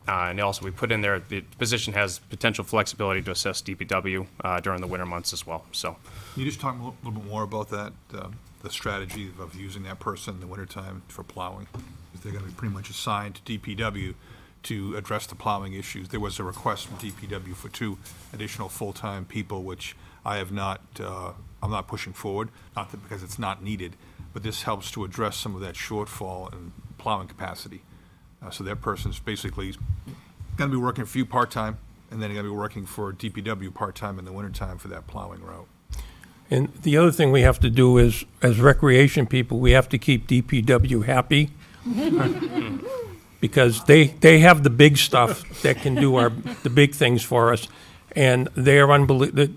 And also we put in there the position has potential flexibility to assess DPW during the winter months as well. So, can you just talk a little bit more about that, the strategy of using that person in the wintertime for plowing? If they're going to be pretty much assigned to DPW to address the plowing issues. There was a request from DPW for 2 additional full-time people, which I have not, I'm not pushing forward, not that because it's not needed, but this helps to address some of that shortfall in plowing capacity. So that person's basically going to be working for you part-time, and then going to be working for DPW part-time in the wintertime for that plowing route. And the other thing we have to do is, as recreation people, we have to keep DPW happy. Because they have the big stuff that can do the big things for us. And they are unbelievable.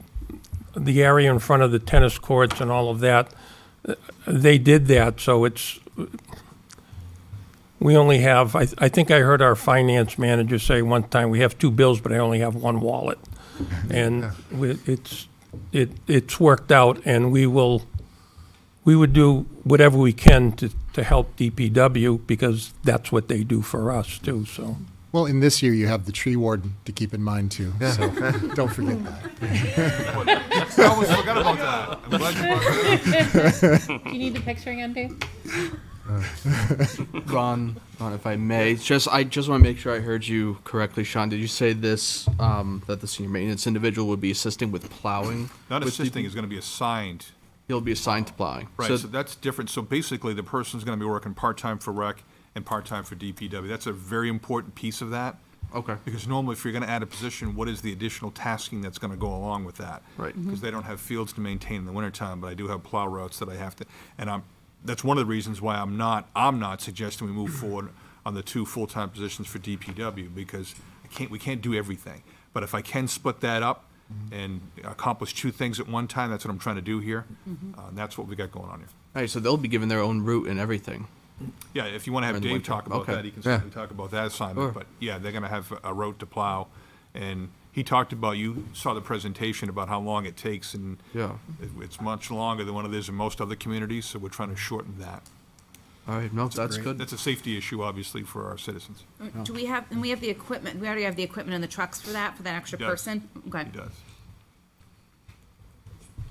The area in front of the tennis courts and all of that, they did that. So we only have, I think I heard our finance manager say one time, we have 2 bills, but I only have 1 wallet. And it's worked out, and we would do whatever we can to help DPW, because that's what they do for us too, so. Well, in this year, you have the tree warden to keep in mind too, so don't forget that. I almost forgot about that. I'm glad you brought that up. Do you need the picture again, Dave? Ron, if I may, I just want to make sure I heard you correctly, Sean. Did you say this, that the senior maintenance individual would be assisting with plowing? Not with assisting, is going to be assigned. He'll be assigned to plowing. Right, so that's different. So basically, the person's going to be working part-time for rec and part-time for DPW. That's a very important piece of that. Okay. Because normally, if you're going to add a position, what is the additional tasking that's going to go along with that? Right. Because they don't have fields to maintain in the wintertime, but I do have plow routes that I have to, and that's one of the reasons why I'm not suggesting we move forward on the 2 full-time positions for DPW, because we can't do everything. But if I can split that up and accomplish 2 things at one time, that's what I'm trying to do here. That's what we got going on here. All right, so they'll be given their own route and everything. Yeah, if you want to have In the Dave winter. talk about Okay. that, he can Yeah. certainly talk about that assignment. Sure. But yeah, they're going to have a road to plow. And he talked about, you saw the presentation about how long it takes, and Yeah. it's much longer than what it is in most other communities, so we're trying to shorten that. All right, no, that's good. That's a safety issue, obviously, for our citizens. Do we have, and we have the equipment, we already have the equipment and the trucks for that extra He does. person? Okay. He does.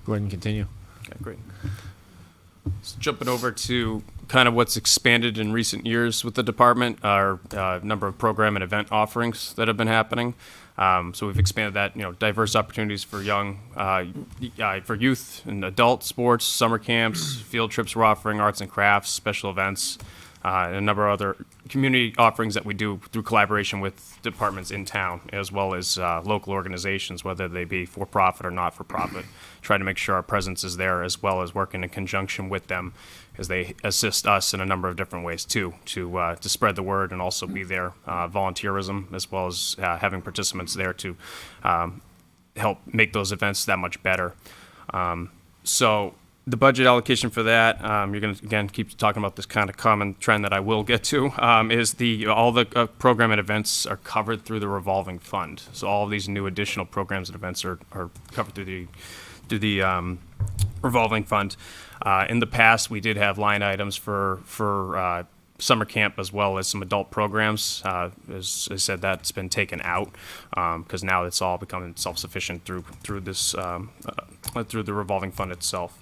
Go ahead and continue. Okay, great. So jumping over to kind of what's expanded in recent years with the department, our number of program and event offerings that have been happening. So we've expanded that, diverse opportunities for for youth and adult sports, summer camps, field trips we're offering, arts and crafts, special events, and a number of other community offerings that we do through collaboration with departments in town, as well as local organizations, whether they be for-profit or not-for-profit. Try to make sure our presence is there, as well as working in conjunction with them, as they assist us in a number of different ways too, to spread the word and also be there, volunteerism, as well as having participants there to help make those events that much better. So the budget allocation for that, you're going to, again, keep talking about this kind of common trend that I will get to, is all the program and events are covered through the revolving fund. So all of these new additional programs and events are covered through the revolving fund. In the past, we did have line items for summer camp as well as some adult programs. As I said, that's been taken out because now it's all becoming self-sufficient through this through the revolving fund itself.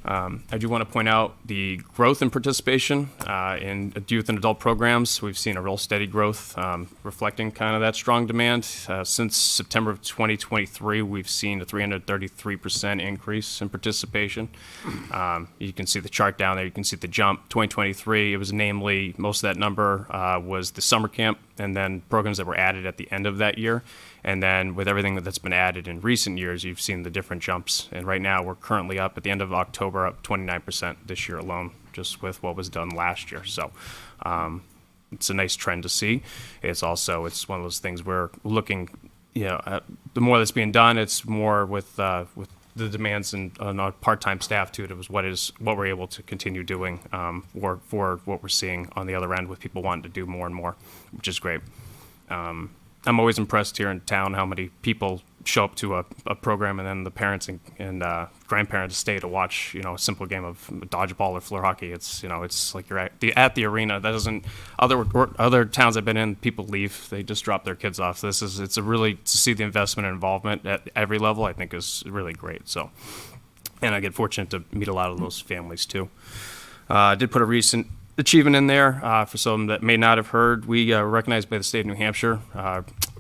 I do want to point out the growth in participation in youth and adult programs. We've seen a real steady growth, reflecting kind of that strong demand. Since September of 2023, we've seen a 333% increase in participation. You can see the chart down there. You can see the jump. 2023, it was namely, most of that number was the summer camp and then programs that were added at the end of that year. And then with everything that's been added in recent years, you've seen the different jumps. And right now, we're currently up at the end of October, up 29% this year alone, just with what was done last year. So it's a nice trend to see. It's one of those things we're looking, the more that's being done, it's more with the demands on our part-time staff too. It was what we're able to continue doing for what we're seeing on the other end with people wanting to do more and more, which is great. I'm always impressed here in town how many people show up to a program, and then the parents and grandparents stay to watch, a simple game of dodgeball or floor hockey. It's like you're at the arena. That doesn't other towns I've been in, people leave. They just drop their kids off. So to see the investment and involvement at every level, I think is really great. So, and I get fortunate to meet a lot of those families too. I did put a recent achievement in there for some that may not have heard. We are recognized by the state of New Hampshire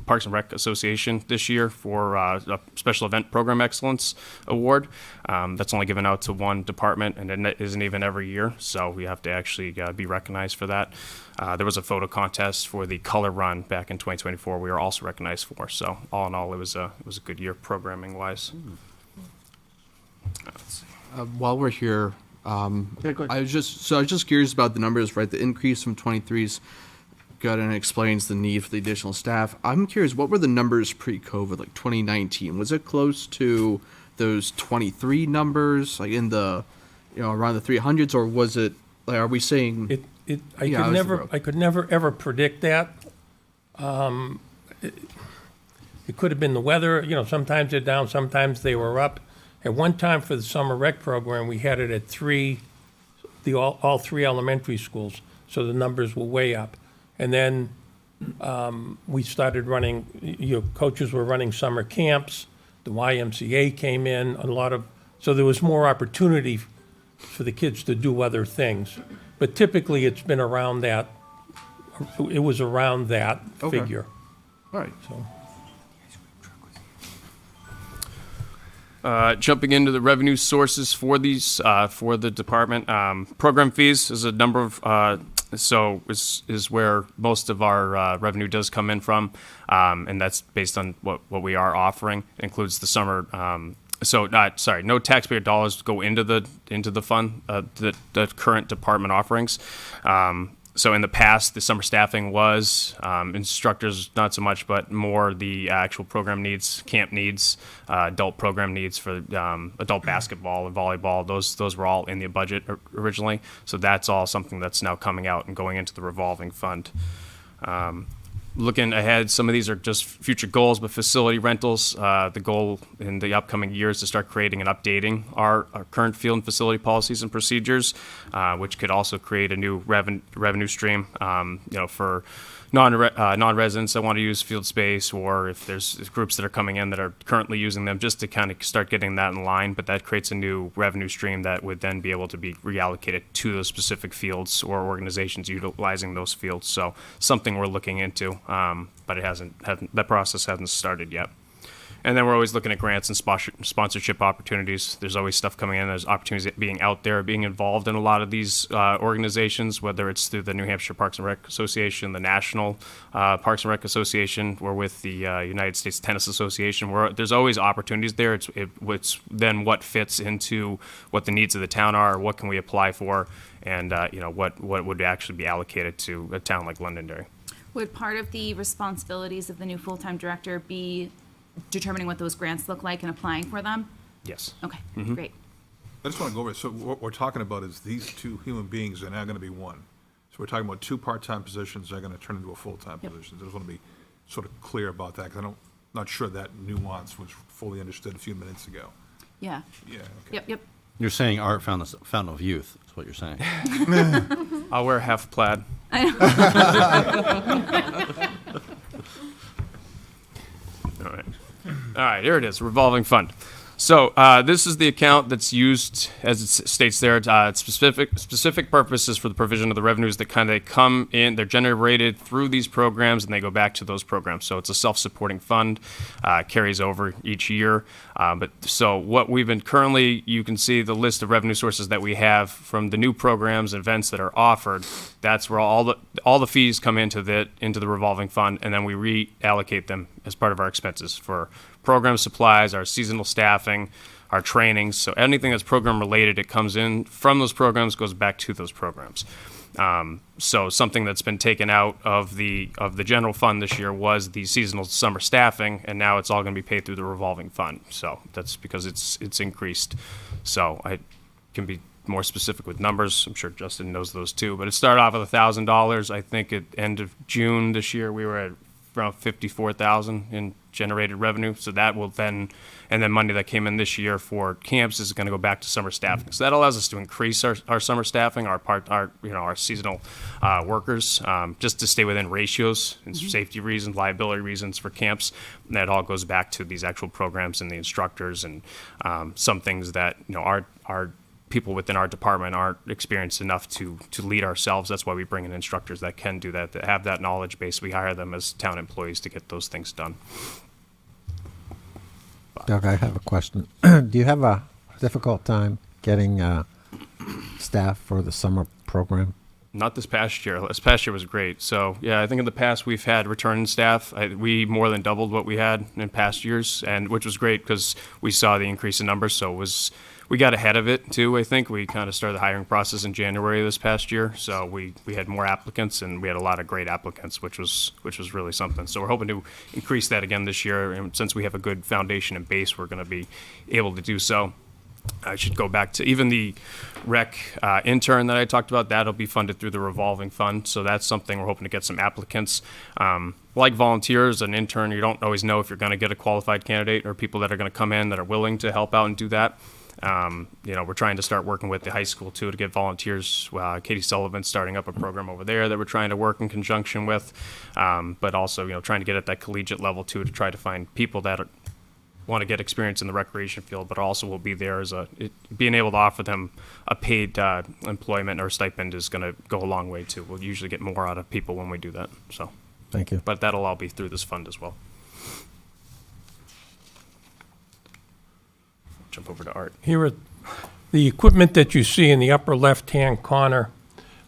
Parks and Rec Association this year for a Special Event Program Excellence Award. That's only given out to one department, and it isn't even every year, so we have to actually be recognized for that. There was a photo contest for the Color Run back in 2024 we were also recognized for, so all in all, it was a good year programming-wise. Let's see. While we're here, Yeah, go ahead. I was just curious about the numbers, right? The increase from 23's good and explains the need for the additional staff. I'm curious, what were the numbers pre-COVID, like 2019? Was it close to those 23 numbers, like in the, around the 300s, or was it, like, are we saying? I could never ever predict that. It could have been the weather. Sometimes they're down, sometimes they were up. At one time for the summer rec program, we had it at all three elementary schools, so the numbers were way up. And then we started running. Coaches were running summer camps. The YMCA came in. So there was more opportunity for the kids to do other things. But typically, it's been around that. It was around that Okay. figure. All right. So. Jumping into the revenue sources for these, for the department, program fees is a number of, is where most of our revenue does come in from, and that's based on what we are offering. It includes the summer. No taxpayer dollars go into the fund, the current department offerings. So in the past, the summer staffing was instructors, not so much, but more the actual program needs, camp needs, adult program needs for adult basketball and volleyball. Those were all in the budget originally. So that's all something that's now coming out and going into the revolving fund. Looking ahead, some of these are just future goals, but facility rentals, the goal in the upcoming years is to start creating and updating our current field and facility policies and procedures, which could also create a new revenue stream, for non-residents that want to use field space, or if there's groups that are coming in that are currently using them, just to kind of start getting that in line. But that creates a new revenue stream that would then be able to be reallocated to those specific fields or organizations utilizing those fields. So something we're looking into, but that process hasn't started yet. And then we're always looking at grants and sponsorship opportunities. There's always stuff coming in. There's opportunities being out there, being involved in a lot of these organizations, whether it's through the New Hampshire Parks and Rec Association, the National Parks and Rec Association, or with the United States Tennis Association. There's always opportunities there. It's then what fits into what the needs of the town are, what can we apply for, and what would actually be allocated to a town like Londonderry. Would part of the responsibilities of the new full-time director be determining what those grants look like and applying for them? Yes. Okay, Mhm. great. I just want to go over it. So what we're talking about is these two human beings are now going to be one. So we're talking about two part-time positions that are going to turn into a full-time position. I just want to be sort of clear about that, because I'm not sure that nuance was fully understood a few minutes ago. Yeah. Yeah, okay. Yep. You're saying art found the fountain of youth, is what you're saying. I'll wear half plaid. All right, here it is, revolving fund. So this is the account that's used, as it states there, its specific purposes for the provision of the revenues that kind of come in. They're generated through these programs, and they go back to those programs. So it's a self-supporting fund, carries over each year. So what we've been currently, you can see the list of revenue sources that we have from the new programs and events that are offered. That's where all the fees come into the revolving fund, and then we reallocate them as part of our expenses for program supplies, our seasonal staffing, our trainings. So anything that's program related, it comes in from those programs, goes back to those programs. So something that's been taken out of the general fund this year was the seasonal summer staffing, and now it's all going to be paid through the revolving fund. So that's because it's increased. So I can be more specific with numbers. I'm sure Justin knows those too. But it started off with $1,000. I think at end of June this year we were at around $54,000 in generated revenue. So that will then, and then money that came in this year for camps is going to go back to summer staffing. So that allows us to increase our summer staffing, our seasonal workers, just to stay within ratios and safety reasons, liability reasons for camps. And that all goes back to these actual programs and the instructors and some things that our people within our department aren't experienced enough to lead ourselves. That's why we bring in instructors that can do that have that knowledge base. We hire them as town employees to get those things done. Doug, I have a question. Do you have a difficult time getting staff for the summer program? Not this past year. This past year was great. So yeah, I think in the past we've had returning staff. We more than doubled what we had in past years, and which was great because we saw the increase in numbers. So we got ahead of it too. I think we kind of started the hiring process in January this past year. So we had more applicants, and we had a lot of great applicants, which was really something. So we're hoping to increase that again this year. And since we have a good foundation and base, we're going to be able to do so. I should go back to even the rec intern that I talked about. That'll be funded through the revolving fund. So that's something we're hoping to get some applicants. Like volunteers, an intern, you don't always know if you're going to get a qualified candidate or people that are going to come in that are willing to help out and do that. We're trying to start working with the high school too to get volunteers. Katie Sullivan's starting up a program over there that we're trying to work in conjunction with. But also, trying to get at that collegiate level too to try to find people that want to get experience in the recreation field, but also will be there as being able to offer them a paid employment or stipend is going to go a long way too. We'll usually get more out of people when we do that. So, thank you. But that'll all be through this fund as well. Jump over to Art. Here are the equipment that you see in the upper left-hand corner,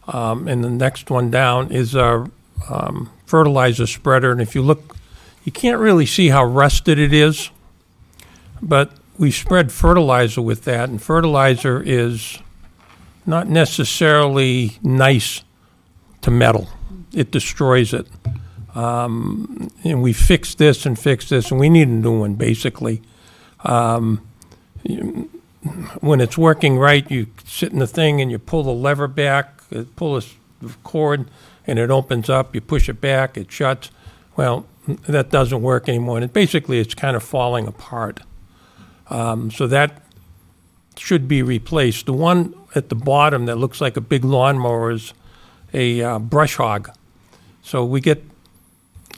and the next one down is our fertilizer spreader. And if you look, you can't really see how rusted it is, but we spread fertilizer with that, and fertilizer is not necessarily nice to metal. It destroys it. And we fixed this, and we need a new one, basically. When it's working right, you sit in the thing and you pull the lever back, pull the cord, and it opens up. You push it back, it shuts. Well, that doesn't work anymore. And it's kind of falling apart. So that should be replaced. The one at the bottom that looks like a big lawnmower is a brush hog. So we get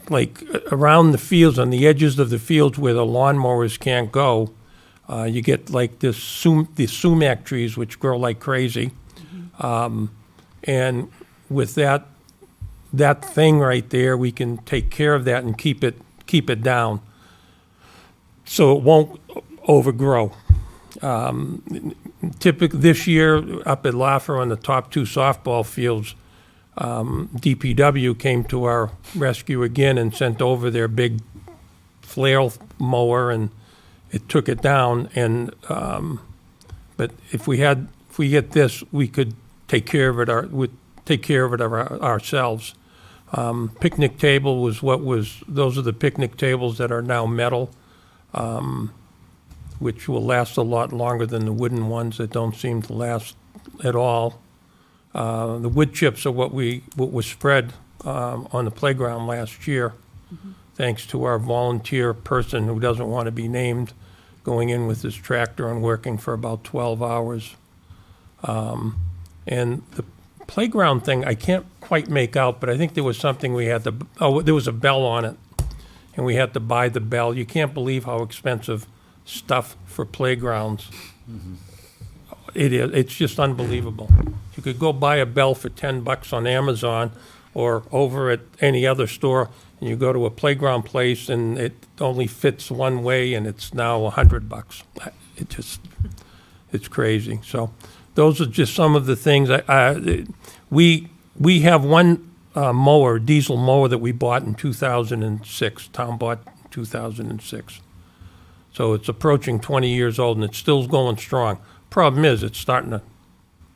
like around the fields, on the edges of the fields where the lawnmowers can't go, you get like the sumac trees, which grow like crazy. And with that thing right there, we can take care of that and keep it down so it won't overgrow. Typically this year up at Laffer on the top two softball fields, DPW came to our rescue again and sent over their big flail mower, and it took it down. And but if we get this, we could take care of it ourselves. Picnic table those are the picnic tables that are now metal, which will last a lot longer than the wooden ones that don't seem to last at all. The wood chips are what was spread on the playground last year, thanks to our volunteer person who doesn't want to be named, going in with his tractor and working for about 12 hours. And the playground thing, I can't quite make out, but I think there was something there was a bell on it, and we had to buy the bell. You can't believe how expensive stuff for playgrounds it is. It's just unbelievable. You could go buy a bell for $10 on Amazon or over at any other store, and you go to a playground place and it only fits one way, and it's now $100. It's crazy. So those are just some of the things. We have one mower, diesel mower, that we bought in 2006. Town bought in 2006. So it's approaching 20 years old, and it's still going strong. Problem is, it's starting to,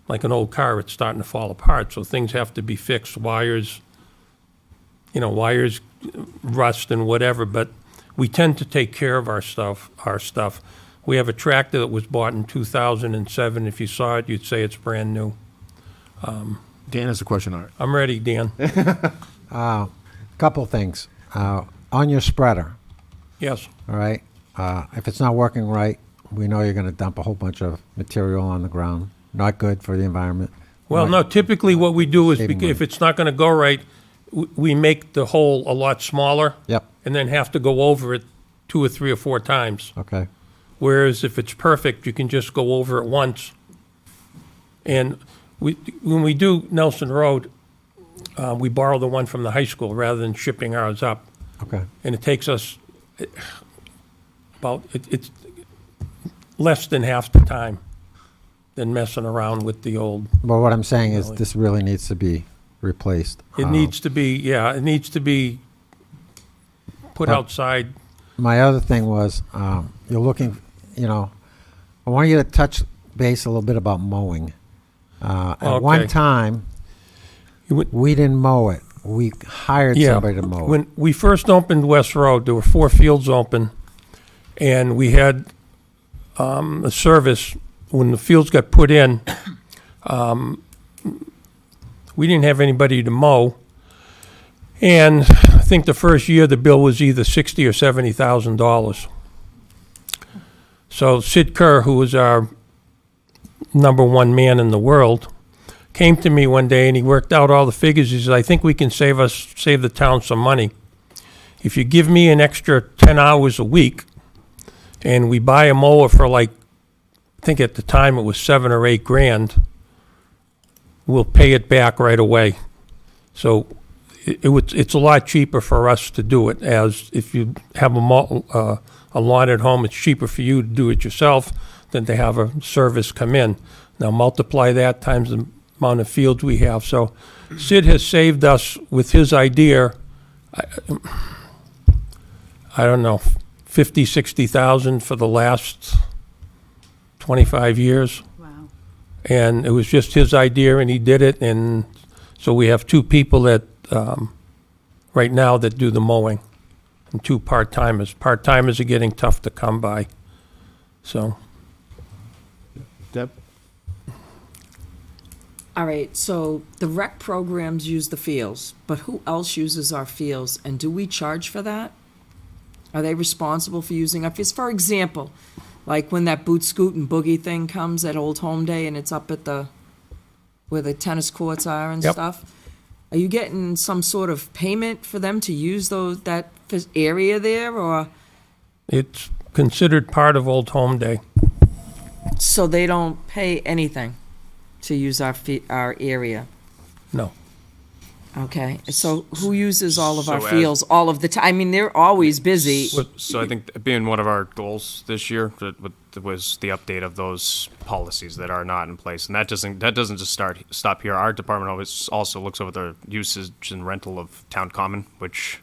like an old car, it's starting to fall apart. So things have to be fixed. Wires rust and whatever. But we tend to take care of our stuff. We have a tractor that was bought in 2007. If you saw it, you'd say it's brand new. Dan has a question, Art. I'm ready, Dan. Couple things. On your spreader, Yes. all right, if it's not working right, we know you're going to dump a whole bunch of material on the ground. Not good for the environment. Well, no, typically what we do is, Saving if money. it's not going to go right, we make the hole a lot smaller. Yep. And then have to go over it 2 or 3 or 4 times. Okay. Whereas if it's perfect, you can just go over it once And when we do Nelson Road, we borrow the one from the high school rather than shipping ours up. Okay. And it takes us it's less than half the time than messing around with the old. But what I'm saying is this really needs to be replaced. It needs to be, it needs to be put But- outside. My other thing was, you're looking, I want you to touch base a little bit about mowing. At one Okay. time, we didn't mow it. We hired somebody to mow it. When we first opened West Road, there were 4 fields open, and we had a service. When the fields got put in, we didn't have anybody to mow. And I think the first year the bill was either $60,000 or $70,000. So Sid Kerr, who was our #1 man in the world, came to me one day and he worked out all the figures. He said, I think we can save the town some money. If you give me an extra 10 hours a week and we buy a mower for I think at the time it was $7 or $8 grand, we'll pay it back right away. So it's a lot cheaper for us to do it, as if you have a lawn at home, it's cheaper for you to do it yourself than to have a service come in. Now multiply that times the amount of fields we have. So Sid has saved us with his idea, I don't know, 50, 60,000 for the last 25 years. Wow. And it was just his idea and he did it. And so we have 2 people that, right now that do the mowing and 2 part-timers. Part-timers are getting tough to come by. So. Deb? All right, so the rec programs use the fields, but who else uses our fields? And do we charge for that? Are they responsible for using our fields? For example, like when that boot scoot and boogie thing comes at Old Home Day and it's up at where the tennis courts are and Yep. stuff. Are you getting some sort of payment for them to use that area there, or It's considered part of Old Home Day. so they don't pay anything to use our area? No. Okay, so who uses all of our So as- fields all of the time? I mean, they're always busy. So I think being one of our goals this year was the update of those policies that are not in place, and that doesn't just stop here. Our department always also looks over the usage and rental of town common, which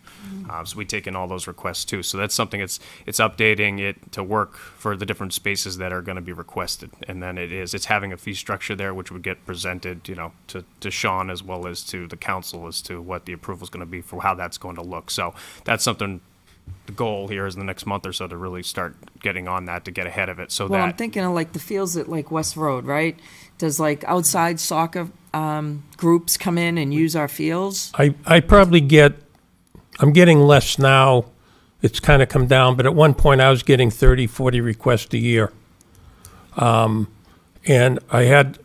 so we take in all those requests too. So that's something it's updating it to work for the different spaces that are going to be requested, and then it's having a fee structure there, which would get presented, to Sean as well as to the council as to what the approval is going to be for how that's going to look. So that's something. The goal here is in the next month or so to really start getting on that to get ahead of it. So Well, I'm that thinking of the fields at West Road, right? Does outside soccer groups come in and use our fields? I probably I'm getting less now. It's kind of come down, but at one point I was getting 30, 40 requests a year. And I had,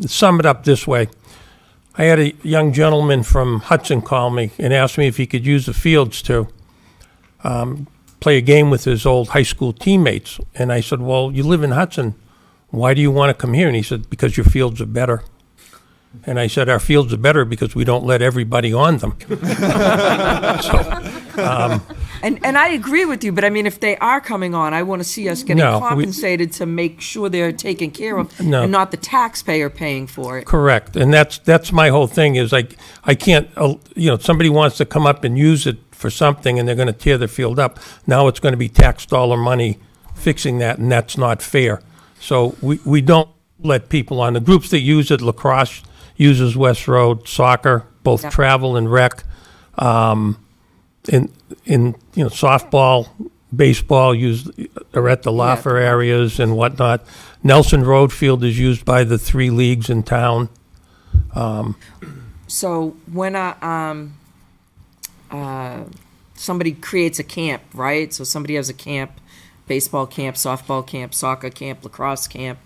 sum it up this way. I had a young gentleman from Hudson call me and ask me if he could use the fields to play a game with his old high school teammates. And I said, well, you live in Hudson. Why do you want to come here? And he said, because your fields are better. And I said, our fields are better because we don't let everybody on them. And I agree with you, but I mean, if they are coming on, I want to see us getting No, we- compensated to make sure they're taken care of, No. and not the taxpayer paying for it. Correct, and that's my whole thing is I can't, somebody wants to come up and use it for something and they're going to tear the field up. Now it's going to be tax dollar money fixing that, and that's not fair. So we don't let people on. The groups that use it, lacrosse uses West Road, soccer, both Yeah. travel and rec, in softball, baseball are at the Laffer areas and whatnot. Nelson Road Field is used by the 3 leagues in town. So when somebody creates a camp, right? So somebody has a camp, baseball camp, softball camp, soccer camp, lacrosse camp,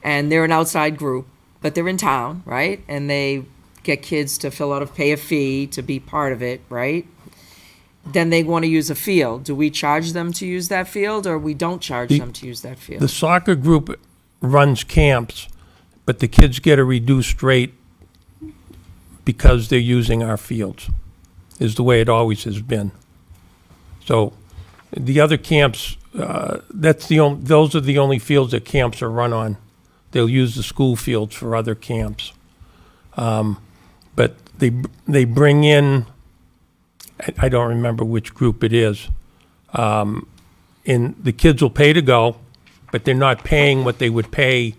and they're an outside group, but they're in town, right? And they get kids to pay a fee to be part of it, right? Then they want to use a field. Do we charge them to use that field, or we don't charge them to use that field? The soccer group runs camps, but the kids get a reduced rate because they're using our fields, is the way it always has been. So the other camps, those are the only fields that camps are run on. They'll use the school fields for other camps. But they bring in, I don't remember which group it is, and the kids will pay to go, but they're not paying what they would pay.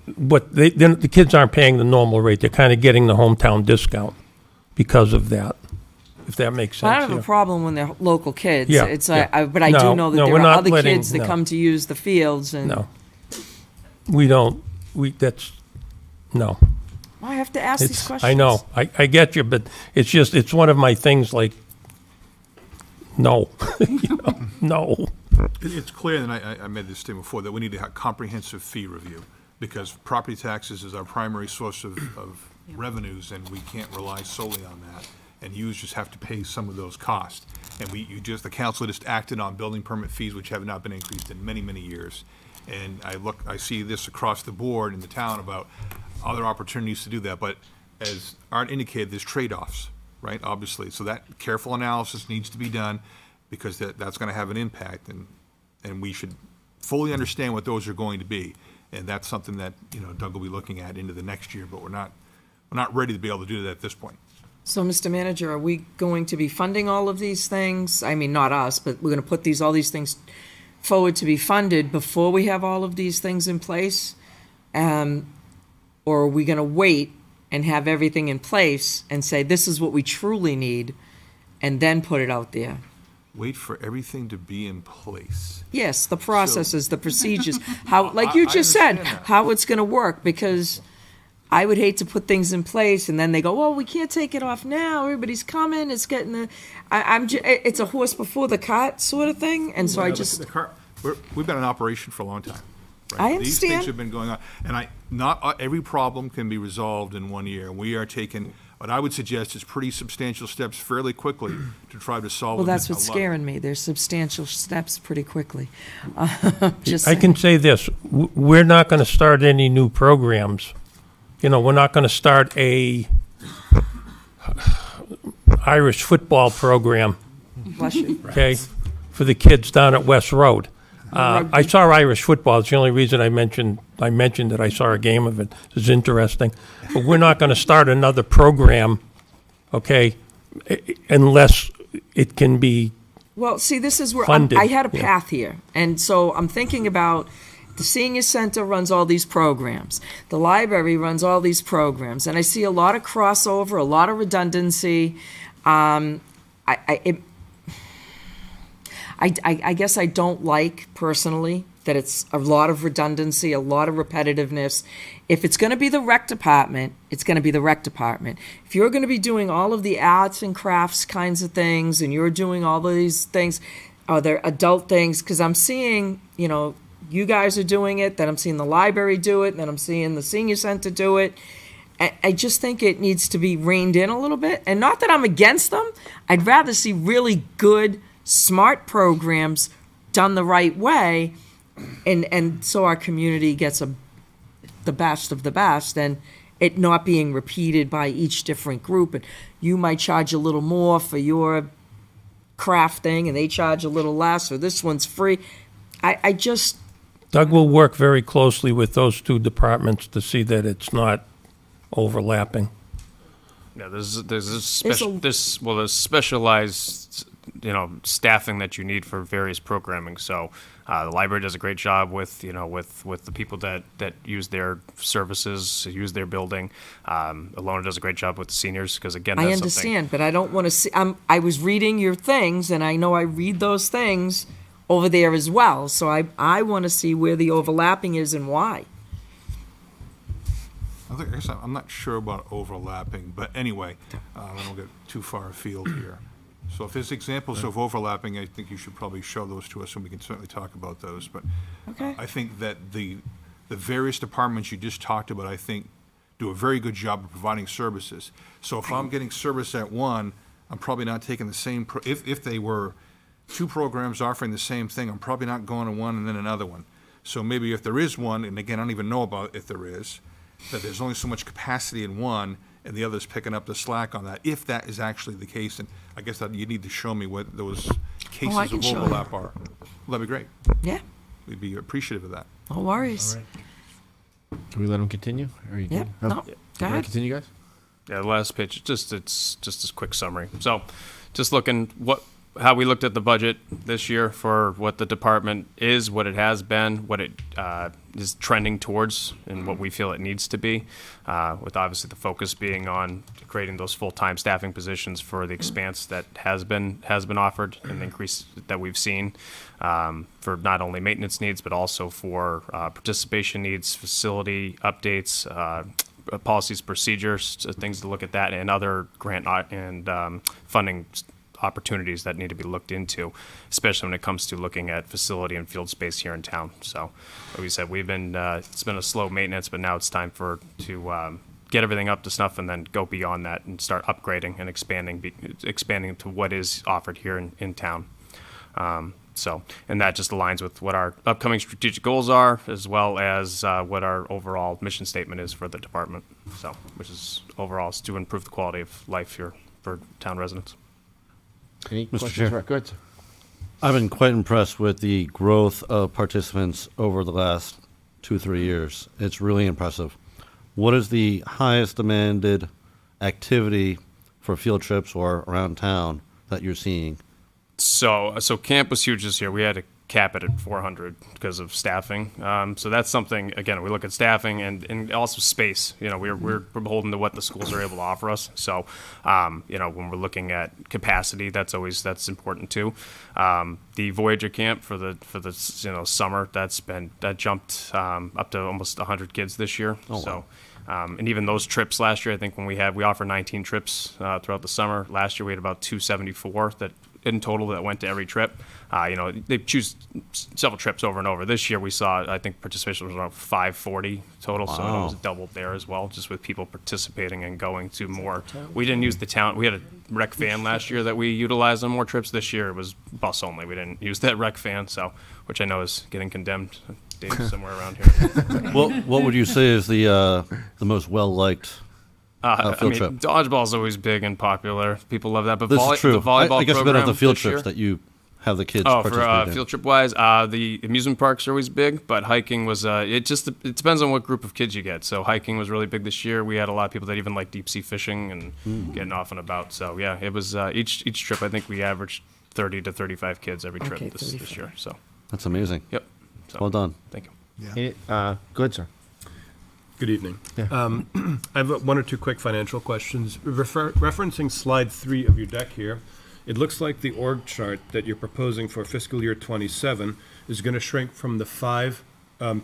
The kids aren't paying the normal rate. They're kind of getting the hometown discount because of that, if that makes sense. I don't have yeah. a problem when they're local kids. Yeah, It's yeah. but I No, do know that no, there we're are not other letting- kids that no. come to use the fields, and No, we don't. No. I have to ask these It's, questions. I know, I get you, but it's one of my things, like, no, You know, no. It's clear, and I made this statement before, that we need to have comprehensive fee review, because property taxes is our primary source of revenues, and we can't rely solely on that. And you just have to pay some of those costs. And the council just acted on building permit fees, which have not been increased in many, many years. And I see this across the board in the town about other opportunities to do that, but as Art indicated, there's trade-offs, right, obviously. So that careful analysis needs to be done, because that's gonna have an impact, and we should fully understand what those are going to be. And that's something that, Doug will be looking at into the next year, but we're not ready to be able to do that at this point. So, Mr. Manager, are we going to be funding all of these things? I mean, not us, but we're going to put all these things forward to be funded before we have all of these things in place? Or are we going to wait and have everything in place and say, this is what we truly need, and then put it out there? Wait for everything to be in place. Yes, the processes, the procedures, how, like you I just said, understand that. how it's gonna work, because I would hate to put things in place and then they go, well, we can't take it off now, everybody's coming, it's getting it's a horse before the cart sort of thing, and so I Well, just, We've been in operation for a long time. right? I These understand. things have been going on, and not every problem can be resolved in 1 year. We are taking, what I would suggest is pretty substantial steps fairly quickly to try to solve. well, that's a what's lot. scaring me, there's substantial steps pretty quickly. Just I saying. can say this, we're not going to start any new programs. We're not going to start a Irish football program, Bless you. okay, for the kids down at West Road. I saw Irish football. It's the only reason I mentioned that I saw a game of it. It's interesting. But we're not going to start another program, okay, unless it can be. Well, see, this is where Funded, I had a yeah. path here. And so I'm thinking about the senior center runs all these programs. The library runs all these programs. And I see a lot of crossover, a lot of redundancy. I guess I don't like personally that it's a lot of redundancy, a lot of repetitiveness. If it's going to be the rec department, it's going to be the rec department. If you're going to be doing all of the arts and crafts kinds of things, and you're doing all these things, they're adult things, because I'm seeing, you guys are doing it, then I'm seeing the library do it, then I'm seeing the senior center do it. I just think it needs to be reined in a little bit. And not that I'm against them. I'd rather see really good, smart programs done the right way, and so our community gets the best of the best, and it not being repeated by each different group. And you might charge a little more for your craft thing, and they charge a little less, or this one's free. I just... Doug will work very closely with those two departments to see that it's not overlapping. Yeah, there's a- specialized, staffing that you need for various programming. So the library does a great job with the people that use their services, use their building. Alona does a great job with the seniors, because again, that's I something- understand, but I don't want to see. I was reading your things, and I know I read those things over there as well. So I want to see where the overlapping is and why. I guess I'm not sure about overlapping, but anyway, I don't get too far afield here. So if there's examples of overlapping, I think you should probably show those to us, and we can certainly talk about those. But Okay. I think that the various departments you just talked about, I think, do a very good job of providing services. So if I'm getting service at one, I'm probably not taking the same, if they were two programs offering the same thing, I'm probably not going to one and then another one. So maybe if there is one, and again, I don't even know about if there is, that there's only so much capacity in one, and the other's picking up the slack on that, if that is actually the case, and I guess that you need to show me what those cases can of show you. overlap are. Well, that'd be great. Yeah, We'd be appreciative of that. no worries. Can we let him continue? Or are you Yeah, good? no, You go wanna ahead. Continue, guys? Yeah, the last page, it's just a quick summary. So, just looking how we looked at the budget this year for what the department is, what it has been, what it is trending towards, and what we feel it needs to be, with obviously the focus being on creating those full-time staffing positions for the expanse that has been offered and the increase that we've seen for not only maintenance needs, but also for participation needs, facility updates, policies, procedures, things to look at that, and other grant and funding opportunities that need to be looked into, especially when it comes to looking at facility and field space here in town. So, like we said, we've been it's been a slow maintenance, but now it's time to get everything up to snuff and then go beyond that and start upgrading and expanding to what is offered here in town. And that just aligns with what our upcoming strategic goals are, as well as what our overall mission statement is for the department. So, which is overall is to improve the quality of life here for town residents. Any Mr. questions? Chair. Right, go ahead, sir. I've been quite impressed with the growth of participants over the last 2-3 years. It's really impressive. What is the highest demanded activity for field trips or around town that you're seeing? So camp was huge this year. We had to cap it at 400 because of staffing. So that's something, again, we look at staffing and also space. You know, we're beholden to what the schools are able to offer us. So, you know, when we're looking at capacity, that's important too. The Voyager camp for the summer, that jumped up to almost 100 kids this year. Oh, wow. So. And even those trips last year, I think we offer 19 trips throughout the summer. Last year we had about 274 that in total that went to every trip. You know, they choose several trips over and over. This year we saw, I think participation was around 540 total, so it Wow. was doubled there as well, just with people participating and going to more. We didn't use the town. We had a rec van last year that we utilized on more trips. This year it was bus only. We didn't use that rec van, so which I know is getting condemned. Dave's somewhere around here. What would you say is the most well-liked field trip? Dodgeball is always big and popular. People love that. But This is true. the volleyball I guess program better the field this year- trips that you have the kids Oh, participate for in. field trip wise, the amusement parks are always big, but hiking was it depends on what group of kids you get. So hiking was really big this year. We had a lot of people that even like deep sea fishing and getting off and about. So yeah, it was each trip. I think we averaged 30 to 35 kids every trip this year. So That's amazing. yep. So, Well done. Thank you. Go ahead, sir. Good evening. Yeah. I have one or two quick financial questions. Referencing slide 3 of your deck here, it looks like the org chart that you're proposing for fiscal year 27 is going to shrink from the 5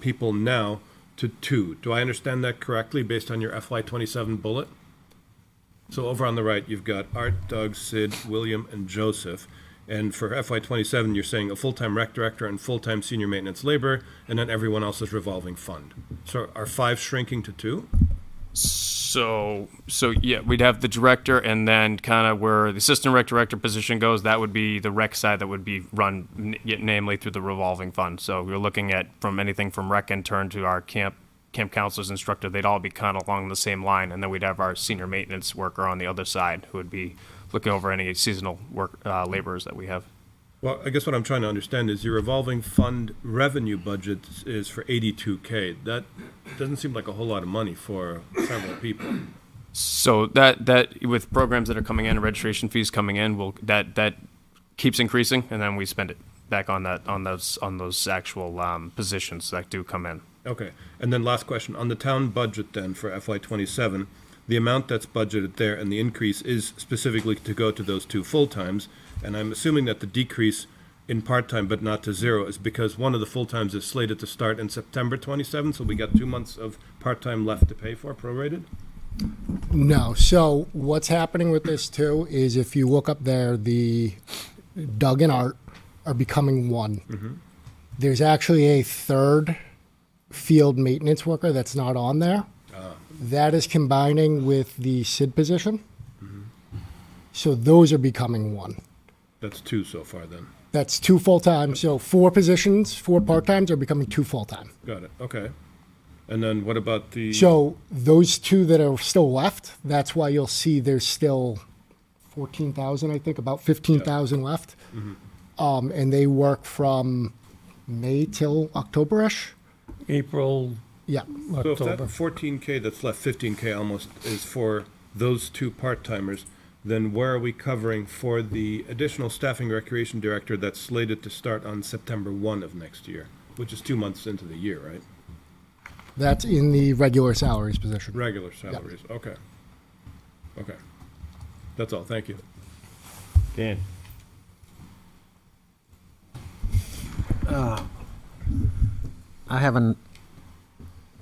people now to 2. Do I understand that correctly based on your FY27 bullet? So over on the right, you've got Art, Doug, Sid, William, and Joseph. And for FY27, you're saying a full-time rec director and full-time senior maintenance labor, and then everyone else is revolving fund. So are 5 shrinking to 2? So yeah, we'd have the director, and then kind of where the assistant rec director position goes, that would be the rec side that would be run, namely through the revolving fund. So we're looking at from anything from rec intern to our camp counselors, instructor, they'd all be kind of along the same line, and then we'd have our senior maintenance worker on the other side who would be looking over any seasonal work laborers that we have. Well, I guess what I'm trying to understand is your revolving fund revenue budget is for $82K. That doesn't seem like a whole lot of money for several people. So that with programs that are coming in, registration fees coming in, that keeps increasing, and then we spend it back on those actual positions that do come in. Okay. And then last question. On the town budget then for FY27, the amount that's budgeted there and the increase is specifically to go to those 2 full-times. And I'm assuming that the decrease in part-time but not to 0 is because one of the full-times is slated to start in September 27, so we got 2 months of part-time left to pay for, prorated? No. So what's happening with this too is if you look up there, the Doug and Art are becoming 1. Mm-hmm. There's actually a 3rd field maintenance worker that's not on there. That is combining with the SID position. Mm-hmm. So those are becoming 1. That's 2 so far then. That's 2 full-time, so 4 positions, 4 part-times are becoming 2 full-time. Got it, okay. And then what about the? So those 2 that are still left, that's why you'll see there's still 14,000, I think, about 15,000 left. And they work from May till October-ish. April, Yeah. So if that October. 14K that's left, 15K almost, is for those 2 part-timers, then where are we covering for the additional staffing recreation director that's slated to start on September 1 of next year, which is 2 months into the year, right? That's in the regular salaries position. Regular salaries, okay. Okay. That's all, thank you. Dan? I having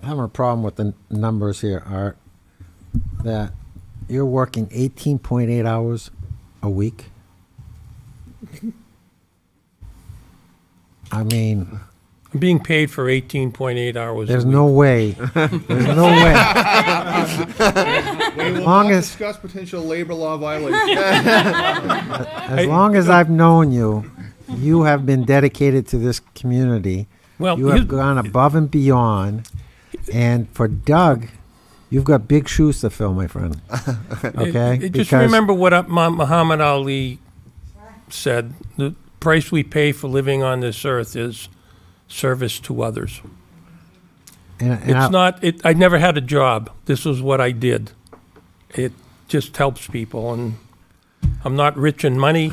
a problem with the numbers here, Art, that you're working 18.8 hours a week. I mean, I'm being paid for 18.8 hours. there's a no week. way. There's no way. We will long not as- discuss potential labor law violations. As long as I've known you, you have been dedicated to this community. Well, You have gone above and beyond. And for Doug, you've got big shoes to fill, my friend. Okay? Just Because- remember what Muhammad Ali said. The price we pay for living on this earth is service to others. I never had a job. This was what I did. It just helps people. And I'm not rich in money,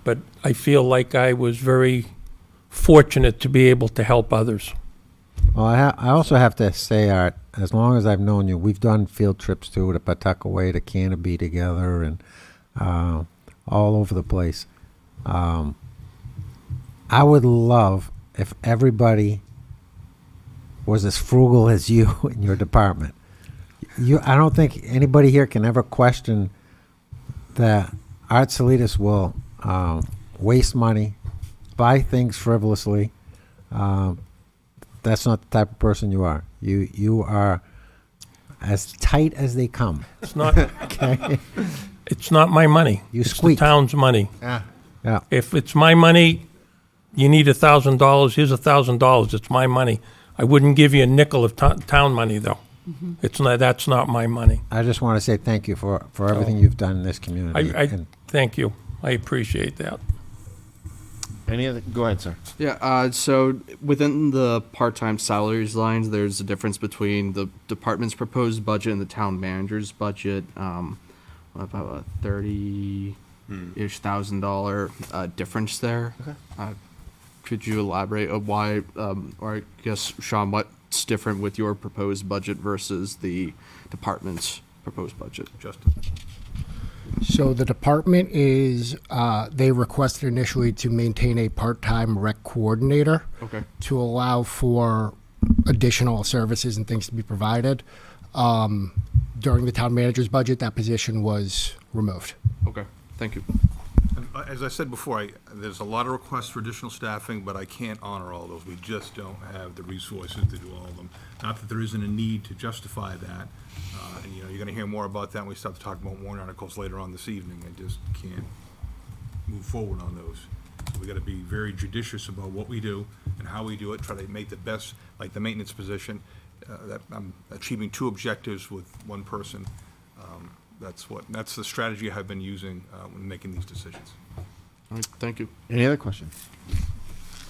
but I feel like I was very fortunate to be able to help others. Well, I also have to say, Art, as long as I've known you, we've done field trips to Pawtuckaway, to Canopy together, and all over the place. I would love if everybody was as frugal as you in your department. I don't think anybody here can ever question that Art Salidas will waste money, buy things frivolously. That's not the type of person you are. You are as tight as they come. It's not. Okay. It's not my money. You it's squeak. the town's money. Yeah. Yeah. If it's my money, you need $1,000. Here's $1,000. It's my money. I wouldn't give you a nickel of town money, though. It's not. That's not my money. I just want to say thank you for everything you've done in this community. And Thank you. I appreciate that. Any other, go ahead, sir. Yeah, so within the part-time salaries lines, there's a difference between the department's proposed budget and the town manager's budget. About a $30,000-ish difference there. Okay. Could you elaborate on why, or I guess, Sean, what's different with your proposed budget versus the department's proposed budget? Justin? So the department is, they requested initially to maintain a part-time rec coordinator. Okay. To allow for additional services and things to be provided. During the town manager's budget, that position was removed. Okay, thank you. As I said before, there's a lot of requests for additional staffing, but I can't honor all those. We just don't have the resources to do all of them. Not that there isn't a need to justify that. And, you're going to hear more about that when we start to talk about warrant articles later on this evening. I just can't move forward on those. So we got to be very judicious about what we do and how we do it, try to make the best, like the maintenance position, that I'm achieving 2 objectives with 1 person. That's the strategy I've been using when making these decisions. All right, thank you. Any other questions?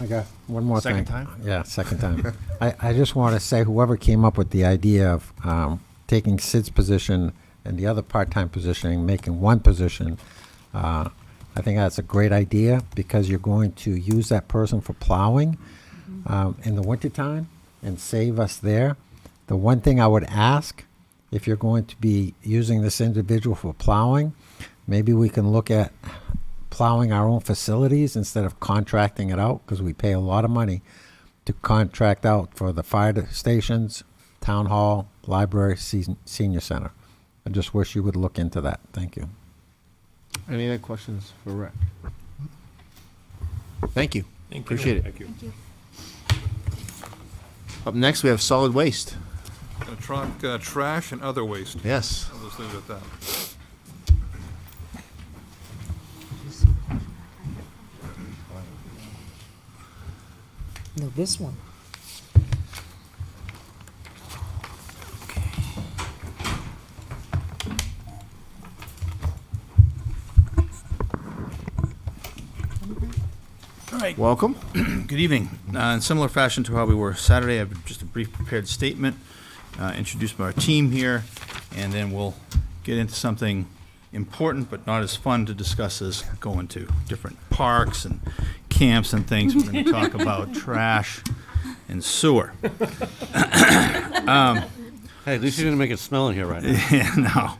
I got one more Second thing. time? Yeah, second time. I just want to say whoever came up with the idea of taking Sid's position and the other part-time position and making 1 position, I think that's a great idea because you're going to use that person for plowing in the wintertime and save us there. The one thing I would ask, if you're going to be using this individual for plowing, maybe we can look at plowing our own facilities instead of contracting it out, because we pay a lot of money to contract out for the fire stations, town hall, library, senior center. I just wish you would look into that. Thank you. Any other questions for Rick? Thank you. Thank you. Appreciate it. Thank you. Up next, we have solid waste. Trash and other waste. Yes. I'll just leave it at that. No, this one. All right. Welcome. Good evening. In similar fashion to how we were Saturday, I have just a brief prepared statement introduced by our team here, and then we'll get into something important but not as fun to discuss as going to different parks and camps and things. We're going to talk about trash and sewer. Hey, at least you didn't make it smell in here right now. Yeah, no.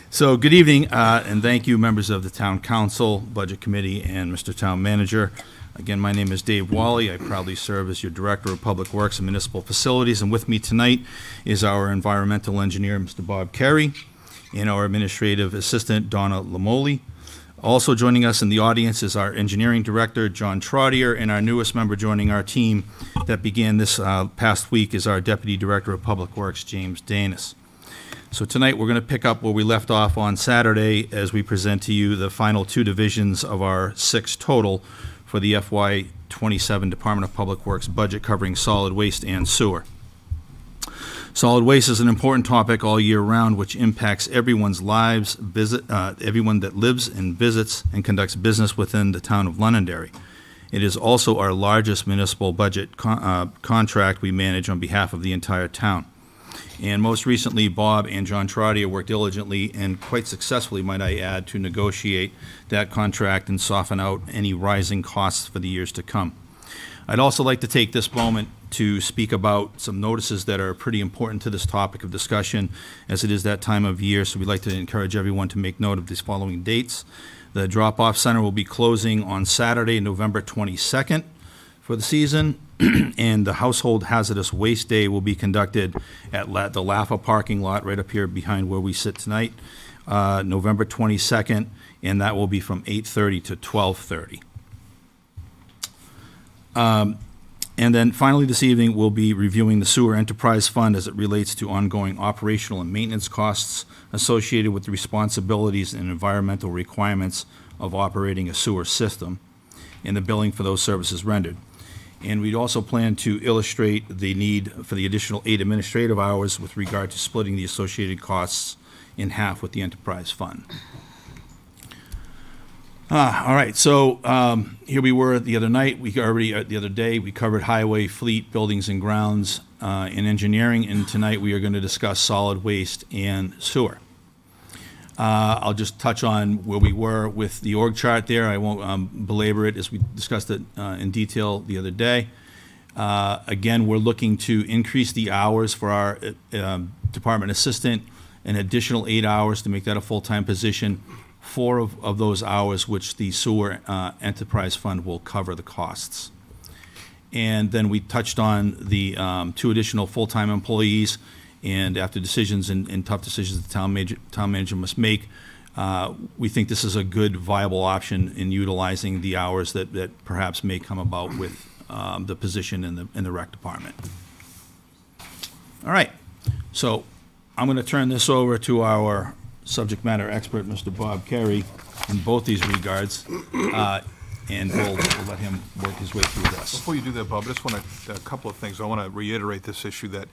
So, good evening, and thank you, members of the Town Council, Budget Committee, and Mr. Town Manager. Again, my name is Dave Wally. I proudly serve as your Director of Public Works and Municipal Facilities, and with me tonight is our Environmental Engineer, Mr. Bob Carey, and our Administrative Assistant, Donna Lamoli. Also joining us in the audience is our Engineering Director, John Trottier, and our newest member joining our team that began this past week is our Deputy Director of Public Works, James Danis. So tonight, we're going to pick up where we left off on Saturday as we present to you the final two divisions of our 6 total for the FY27 Department of Public Works budget covering solid waste and sewer. Solid waste is an important topic all year round, which impacts everyone's lives, everyone that lives and visits and conducts business within the town of Londonderry. It is also our largest municipal budget contract we manage on behalf of the entire town. And most recently, Bob and John Trottier worked diligently and quite successfully, might I add, to negotiate that contract and soften out any rising costs for the years to come. I'd also like to take this moment to speak about some notices that are pretty important to this topic of discussion, as it is that time of year, so we'd like to encourage everyone to make note of these following dates. The drop-off center will be closing on Saturday, November 22nd for the season, and the Household Hazardous Waste Day will be conducted at the Laffa parking lot right up here behind where we sit tonight, November 22nd, and that will be from 8:30 to 12:30. And then finally this evening, we'll be reviewing the Sewer Enterprise Fund as it relates to ongoing operational and maintenance costs associated with the responsibilities and environmental requirements of operating a sewer system and the billing for those services rendered. And we'd also plan to illustrate the need for the additional 8 administrative hours with regard to splitting the associated costs in half with the enterprise fund. All right, so here we were the other night. The other day, we covered highway, fleet, buildings and grounds, and engineering, and tonight we are going to discuss solid waste and sewer. I'll just touch on where we were with the org chart there. I won't belabor it as we discussed it in detail the other day. Again, we're looking to increase the hours for our department assistant, an additional 8 hours to make that a full-time position. 4 of those hours, which the sewer enterprise fund will cover the costs. And then we touched on the 2 additional full-time employees. And after decisions and tough decisions the town manager must make, we think this is a good, viable option in utilizing the hours that perhaps may come about with the position in the rec department. All right, so I'm going to turn this over to our subject matter expert, Mr. Bob Carey, in both these regards, and we'll let him work his way through this. Before you do that, Bob, I just want a couple of things. I want to reiterate this issue that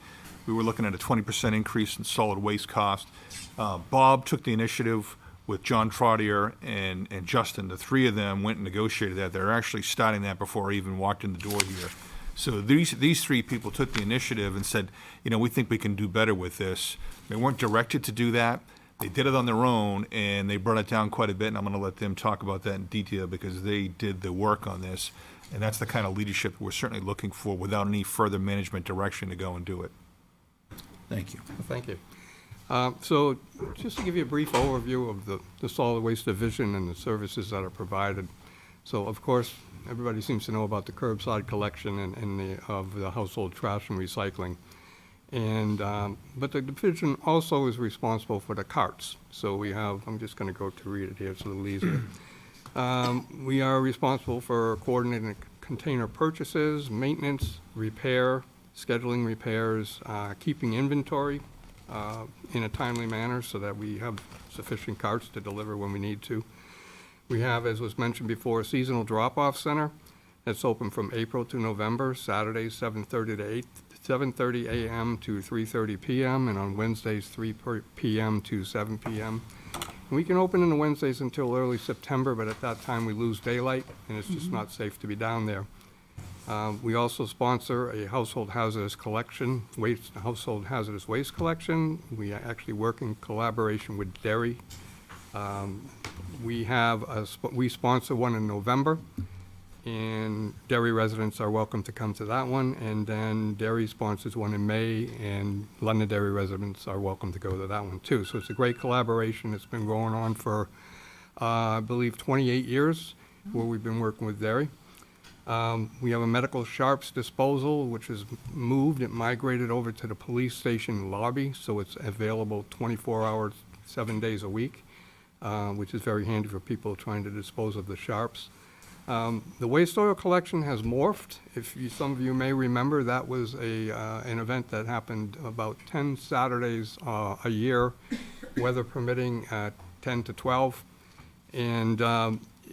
we were looking at a 20% increase in solid waste cost. Bob took the initiative with John Trottier and Justin. The 3 of them went and negotiated that. They're actually starting that before I even walked in the door here. So these 3 people took the initiative and said, we think we can do better with this. They weren't directed to do that. They did it on their own, and they brought it down quite a bit, and I'm going to let them talk about that in detail because they did the work on this, and that's the kind of leadership we're certainly looking for without any further management direction to go and do it. Thank you. Thank you. So just to give you a brief overview of the solid waste division and the services that are provided. So, of course, everybody seems to know about the curbside collection and of the household trash and recycling. And but the division also is responsible for the carts. So we have, I'm just going to go to read it here, it's a little easier. We are responsible for coordinating container purchases, maintenance, repair, scheduling repairs, keeping inventory in a timely manner so that we have sufficient carts to deliver when we need to. We have, as was mentioned before, a seasonal drop-off center. It's open from April to November, Saturdays 7:30 a.m. to 3:30 p.m., and on Wednesdays 3 p.m. to 7 p.m. We can open in the Wednesdays until early September, but at that time we lose daylight, and it's just not safe to be down there. We also sponsor a household hazardous waste collection. We actually work in collaboration with Derry. We sponsor one in November, and Derry residents are welcome to come to that one. And then Derry sponsors one in May, and Londonderry residents are welcome to go to that one too. So it's a great collaboration. It's been going on for, I believe, 28 years, where we've been working with Derry. We have a medical sharps disposal, which is moved. It migrated over to the police station lobby, so it's available 24 hours, 7 days a week, which is very handy for people trying to dispose of the sharps. The waste oil collection has morphed. Some of you may remember, that was an event that happened about 10 Saturdays a year, weather permitting, 10 to 12. And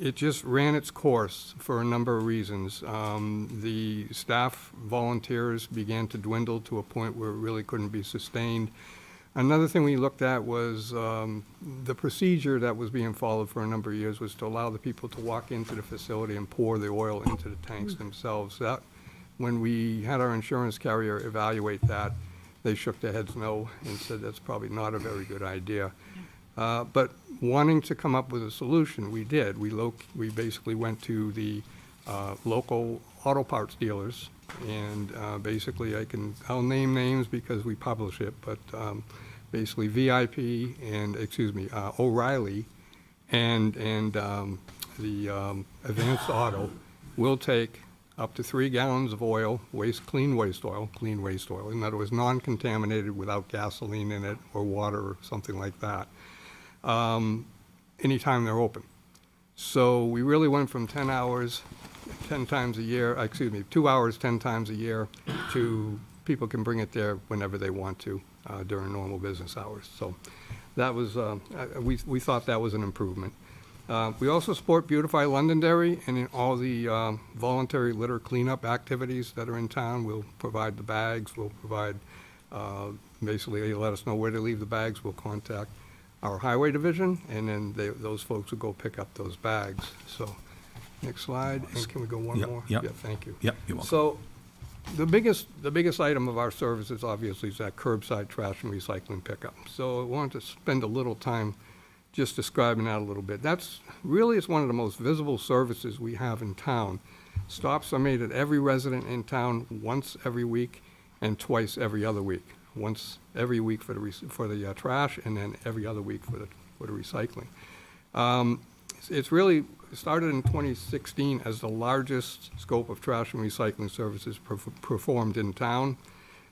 it just ran its course for a number of reasons. The staff volunteers began to dwindle to a point where it really couldn't be sustained. Another thing we looked at was the procedure that was being followed for a number of years was to allow the people to walk into the facility and pour the oil into the tanks themselves. That, when we had our insurance carrier evaluate that, they shook their heads no and said that's probably not a very good idea. But wanting to come up with a solution, we did. We basically went to the local auto parts dealers, and basically I'll name names because we publish it, but basically VIP and, O'Reilly and the Advanced Auto will take up to 3 gallons of oil, clean waste oil, in other words, non-contaminated without gasoline in it or water or something like that, anytime they're open. So we really went from 10 hours, 10 times a year, 2 hours, 10 times a year, to people can bring it there whenever they want to during normal business hours. So that was, we thought that was an improvement. We also support Beautify Londonderry, and in all the voluntary litter cleanup activities that are in town. We'll provide the bags, we'll provide, basically they let us know where to leave the bags, we'll contact our highway division, and then those folks will go pick up those bags. So, next slide, and can we go one more? Yep. Yeah, thank you. Yep, you're welcome. So, the biggest item of our services, obviously, is that curbside trash and recycling pickup. So I wanted to spend a little time just describing that a little bit. It's one of the most visible services we have in town. Stops are made at every resident in town once every week and twice every other week. Once every week for the trash, and then every other week for the recycling. It's really started in 2016 as the largest scope of trash and recycling services performed in town.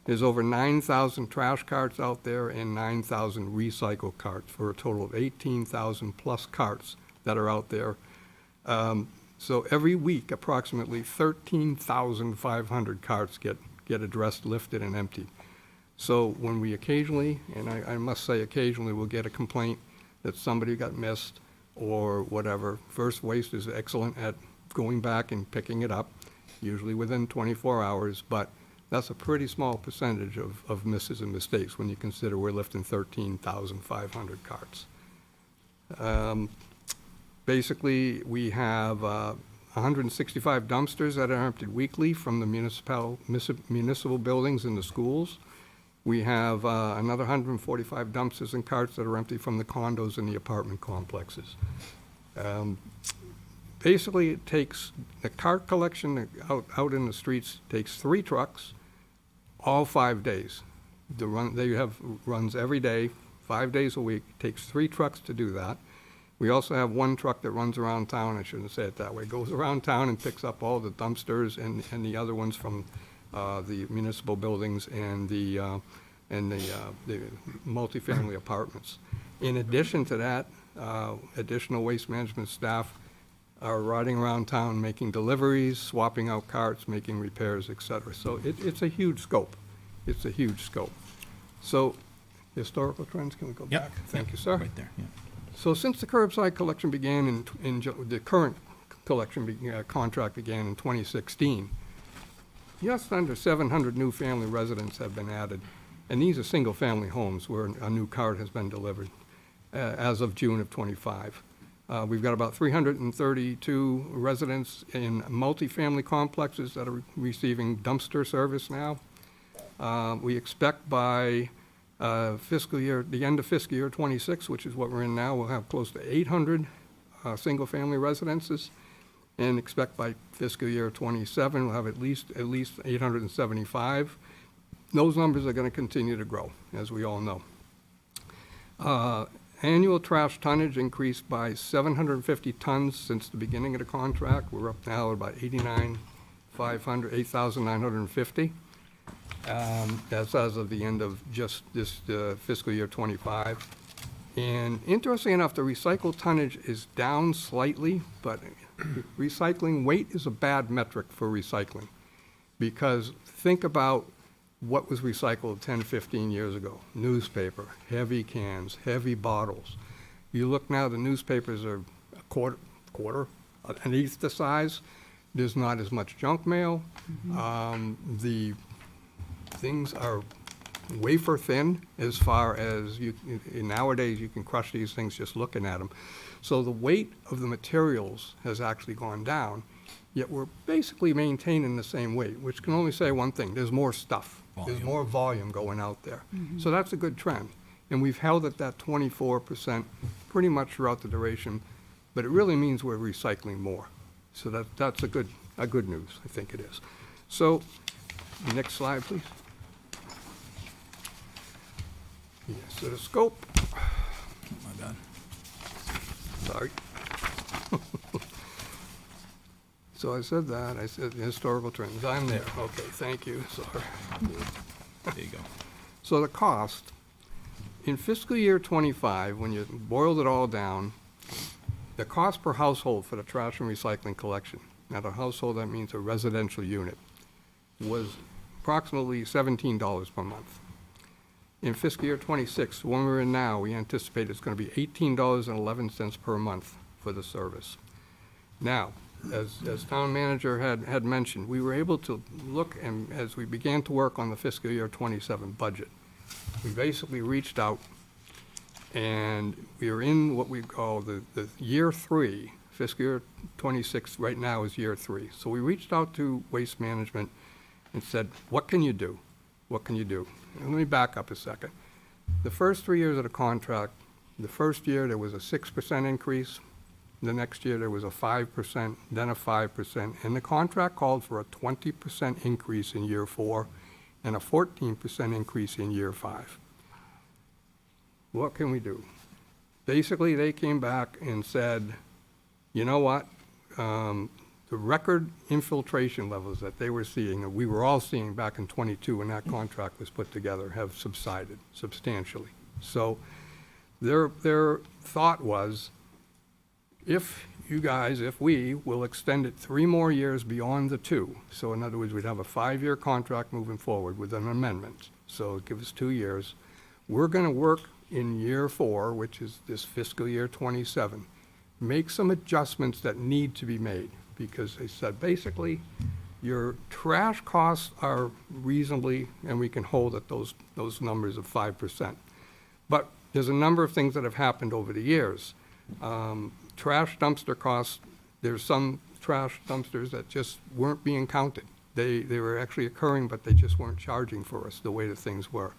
There's over 9,000 trash carts out there and 9,000 recycle carts, for a total of 18,000 plus carts that are out there. So every week, approximately 13,500 carts get addressed, lifted, and emptied. So when we occasionally, and I must say occasionally, we'll get a complaint that somebody got missed or whatever, First Waste is excellent at going back and picking it up, usually within 24 hours, but that's a pretty small percentage of misses and mistakes when you consider we're lifting 13,500 carts. Basically, we have 165 dumpsters that are emptied weekly from the municipal buildings and the schools. We have another 145 dumpsters and carts that are empty from the condos and the apartment complexes. Basically, it takes the cart collection out in the streets takes 3 trucks, all 5 days. They have runs every day, 5 days a week. It takes 3 trucks to do that. We also have 1 truck that runs around town. I shouldn't say it that way. Goes around town and picks up all the dumpsters and the other ones from the municipal buildings and the multifamily apartments. In addition to that, additional waste management staff are riding around town making deliveries, swapping out carts, making repairs, et cetera. So it's a huge scope. It's a huge scope. So historical trends, can we go back? Thank you, sir. Right there, yeah. So since the curbside collection began the current collection contract began in 2016. Just under 700 new family residents have been added, and these are single-family homes where a new card has been delivered as of June of '25. We've got about 332 residents in multifamily complexes that are receiving dumpster service now. We expect by the end of fiscal year '26, which is what we're in now, we'll have close to 800 single-family residences, and expect by fiscal year '27, we'll have at least 875. Those numbers are going to continue to grow, as we all know. Annual trash tonnage increased by 750 tons since the beginning of the contract. We're up now at about 8,950. That's as of the end of just this fiscal year '25. And interestingly enough, the recycled tonnage is down slightly, but recycling weight is a bad metric for recycling. Because think about what was recycled 10, 15 years ago. Newspaper, heavy cans, heavy bottles. You look now, the newspapers are a quarter, an eighth the size. There's not as much junk mail. The things are wafer thin as far as nowadays you can crush these things just looking at them. So the weight of the materials has actually gone down, yet we're basically maintaining the same weight, which can only say one thing: there's more stuff. There's more volume going out there. So that's a good trend. And we've held at that 24% pretty much throughout the duration, but it really means we're recycling more. So that's a good news, I think it is. So, next slide, please. Yes, so the scope. My bad. Sorry. So I said that, I said the historical trends. I'm there. Okay, thank you, sorry. There you go. So the cost, in fiscal year '25, when you boiled it all down, the cost per household for the trash and recycling collection, now the household, that means a residential unit, was approximately $17 per month. In fiscal year '26, one we're in now, we anticipate it's going to be $18.11 per month for the service. Now, as town manager had mentioned, we were able to look, and as we began to work on the fiscal year '27 budget, we basically reached out, and we are in what we call the year 3. Fiscal year '26 right now is year 3. So we reached out to Waste Management and said, what can you do? What can you do? And let me back up a second. The first 3 years of the contract, the first year there was a 6% increase. The next year there was a 5%, then a 5%, and the contract called for a 20% increase in year 4 and a 14% increase in year 5. What can we do? Basically, they came back and said, you know what? The record infiltration levels that they were seeing, that we were all seeing back in '22 when that contract was put together, have subsided substantially. So their thought was, if we will extend it 3 more years beyond the 2, so in other words, we'd have a 5-year contract moving forward with an amendment, so it gives us 2 years. We're going to work in year 4, which is this fiscal year '27, make some adjustments that need to be made, because they said, basically, your trash costs are reasonably, and we can hold at those numbers of 5%. But there's a number of things that have happened over the years. Trash dumpster costs, there's some trash dumpsters that just weren't being counted. They were actually occurring, but they just weren't charging for us the way that things were.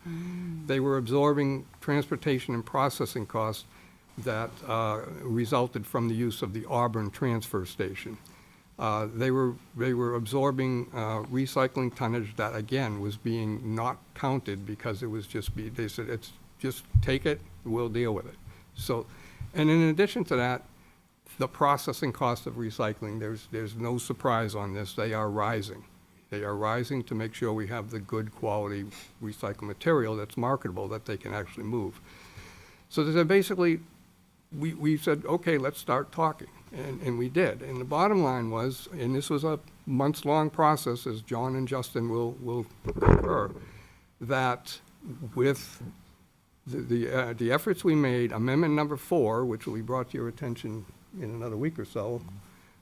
They were absorbing transportation and processing costs that resulted from the use of the Auburn transfer station. They were absorbing recycling tonnage that, again, was being not counted because it was they said, it's just take it, we'll deal with it. So, and in addition to that, the processing cost of recycling, there's no surprise on this, they are rising. They are rising to make sure we have the good quality recycled material that's marketable, that they can actually move. So they said, basically, we said, okay, let's start talking, and we did. And the bottom line was, and this was a months-long process, as John and Justin will concur, that with the efforts we made, amendment number 4, which will be brought to your attention in another week or so,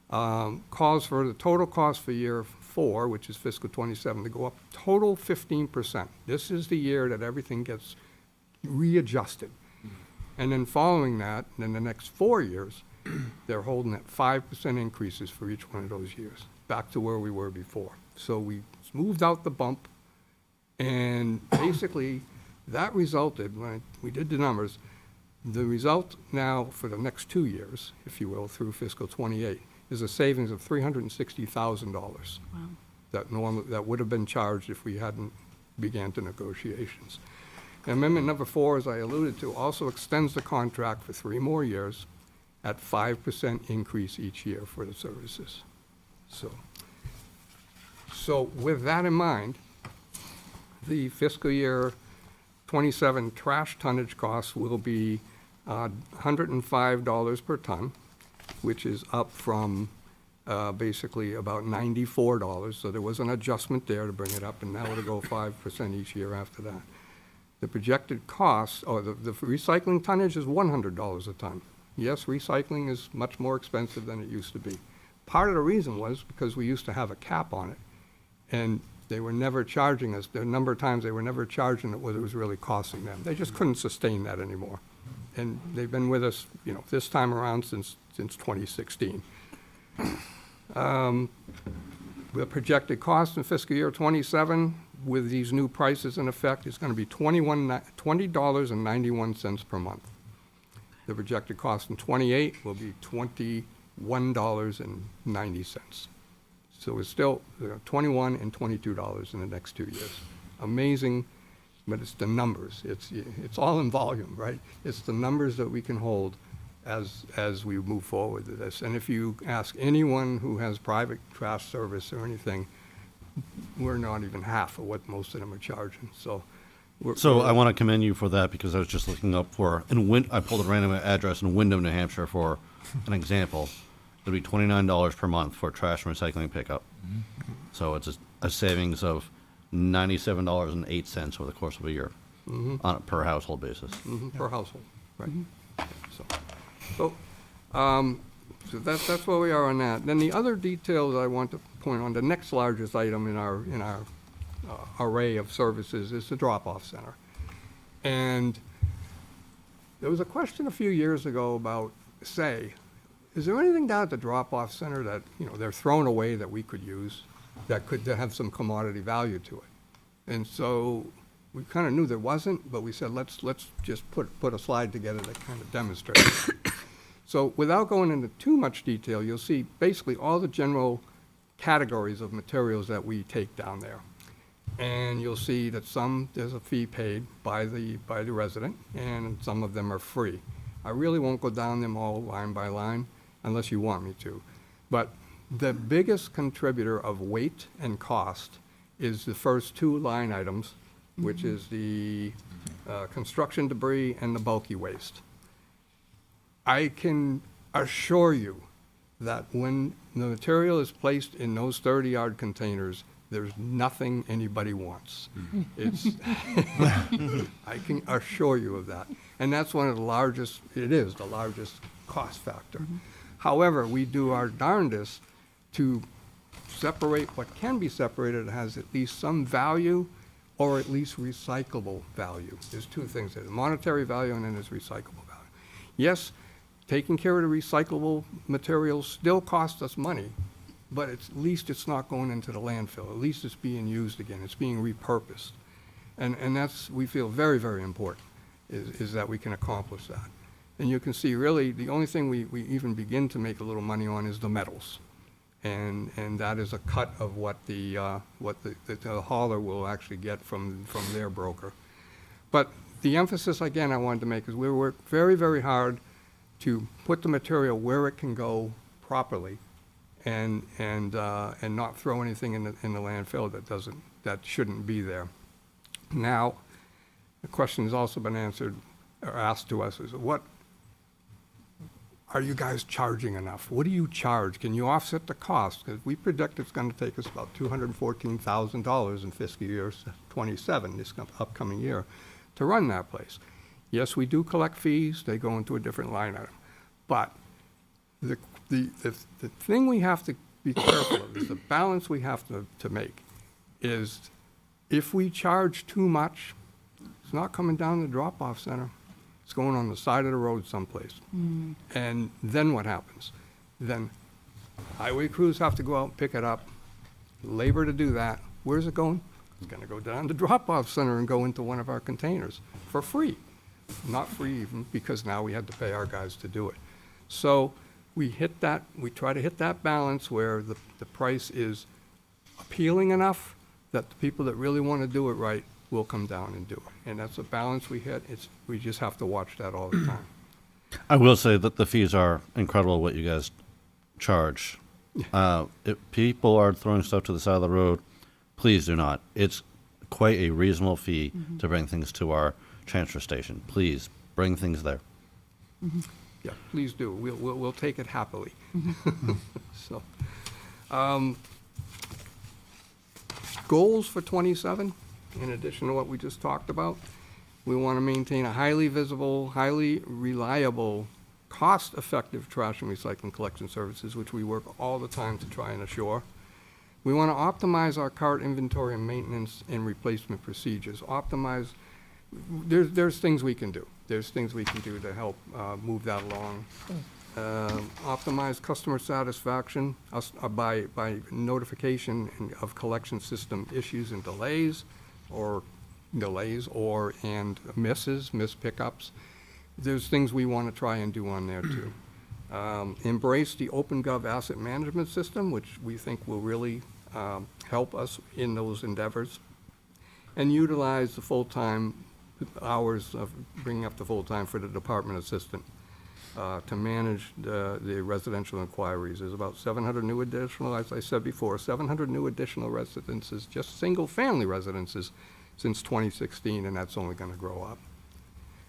calls for the total cost for year 4, which is fiscal '27, to go up total 15%. This is the year that everything gets readjusted. And then following that, in the next 4 years, they're holding at 5% increases for each one of those years, back to where we were before. So we smoothed out the bump, and basically, that resulted, when we did the numbers, the result now for the next 2 years, if you will, through fiscal '28, is a savings of $360,000. Wow. That would have been charged if we hadn't began the negotiations. And Amendment number 4, as I alluded to, also extends the contract for 3 more years at 5% increase each year for the services. So with that in mind, the fiscal year '27 trash tonnage costs will be $105 per ton, which is up from basically about $94. So there was an adjustment there to bring it up, and now it'll go 5% each year after that. The projected cost, or the recycling tonnage is $100 a ton. Yes, recycling is much more expensive than it used to be. Part of the reason was because we used to have a cap on it, and they were never charging us. The number of times they were never charging it what it was really costing them. They just couldn't sustain that anymore. And they've been with us, this time around since 2016. The projected cost in fiscal year '27 with these new prices in effect is going to be $20.91 per month. The projected cost in '28 will be $21.90. So it's still $21 and $22 in the next 2 years. Amazing, but it's the numbers. It's all in volume, right? It's the numbers that we can hold as we move forward with this. And if you ask anyone who has private trash service or anything, we're not even half of what most of them are charging. So I want to commend you for that, because I was just looking up for, I pulled a random address in Wyndham, New Hampshire for an example. It'll be $29 per month for trash and recycling pickup. So it's a savings of $97.08 over the course of a year on a per household basis. Per household, right. So that's where we are on that. Then the other details I want to point on, the next largest item in our array of services is the drop-off center. And there was a question a few years ago about, is there anything down at the drop-off center that, they're throwing away that we could use, that could have some commodity value to it? And so we kind of knew there wasn't, but we said, let's just put a slide together that kind of demonstrates it. So without going into too much detail, you'll see basically all the general categories of materials that we take down there. And you'll see that there's a fee paid by the resident, and some of them are free. I really won't go down them all line by line unless you want me to. But the biggest contributor of weight and cost is the first 2 line items, which is the construction debris and the bulky waste. I can assure you that when the material is placed in those 30-yard containers, there's nothing anybody wants. I can assure you of that. And that's one of the largest, it is the largest cost factor. However, we do our darndest to separate what can be separated that has at least some value, or at least recyclable value. There's 2 things there, monetary value and then there's recyclable value. Yes, taking care of the recyclable materials still costs us money, but at least it's not going into the landfill. At least it's being used again. It's being repurposed. And that's, we feel very, very important, is that we can accomplish that. And you can see really the only thing we even begin to make a little money on is the metals. And that is a cut of what the hauler will actually get from their broker. But the emphasis, again, I wanted to make is we work very, very hard to put the material where it can go properly, and not throw anything in the landfill that shouldn't be there. Now, the question has also been answered or asked to us is, what are you guys charging enough? What do you charge? Can you offset the cost? Because we predict it's going to take us about $214,000 in fiscal year '27, this upcoming year, to run that place. Yes, we do collect fees. They go into a different line item. But the the thing we have to be careful of is the balance we have to make is if we charge too much, it's not coming down the drop-off center. It's going on the side of the road someplace. And then what happens? Then highway crews have to go out and pick it up, labor to do that. Where's it going? It's going to go down the drop-off center and go into one of our containers for free. Not free even, because now we had to pay our guys to do it. So we try to hit that balance where the price is appealing enough that the people that really want to do it right will come down and do it. And that's a balance we hit. We just have to watch that all the time. I will say that the fees are incredible what you guys charge. If people are throwing stuff to the side of the road, please do not. It's quite a reasonable fee to bring things to our transfer station. Please bring things there. Yeah, please do. We'll take it happily. So, goals for 27, in addition to what we just talked about, we want to maintain a highly visible, highly reliable, cost-effective trash and recycling collection services, which we work all the time to try and assure. We want to optimize our cart inventory and maintenance and replacement procedures. There's things we can do. There's things we can do to help move that along. Optimize customer satisfaction by notification of collection system issues and delays and missed pickups. There's things we want to try and do on there too. Embrace the OpenGov asset management system, which we think will really help us in those endeavors. And utilize the full-time hours of bringing up the full-time for the department assistant to manage the residential inquiries. There's about 700 new additional, as I said before, 700 new additional residences, just single-family residences since 2016, and that's only going to grow up.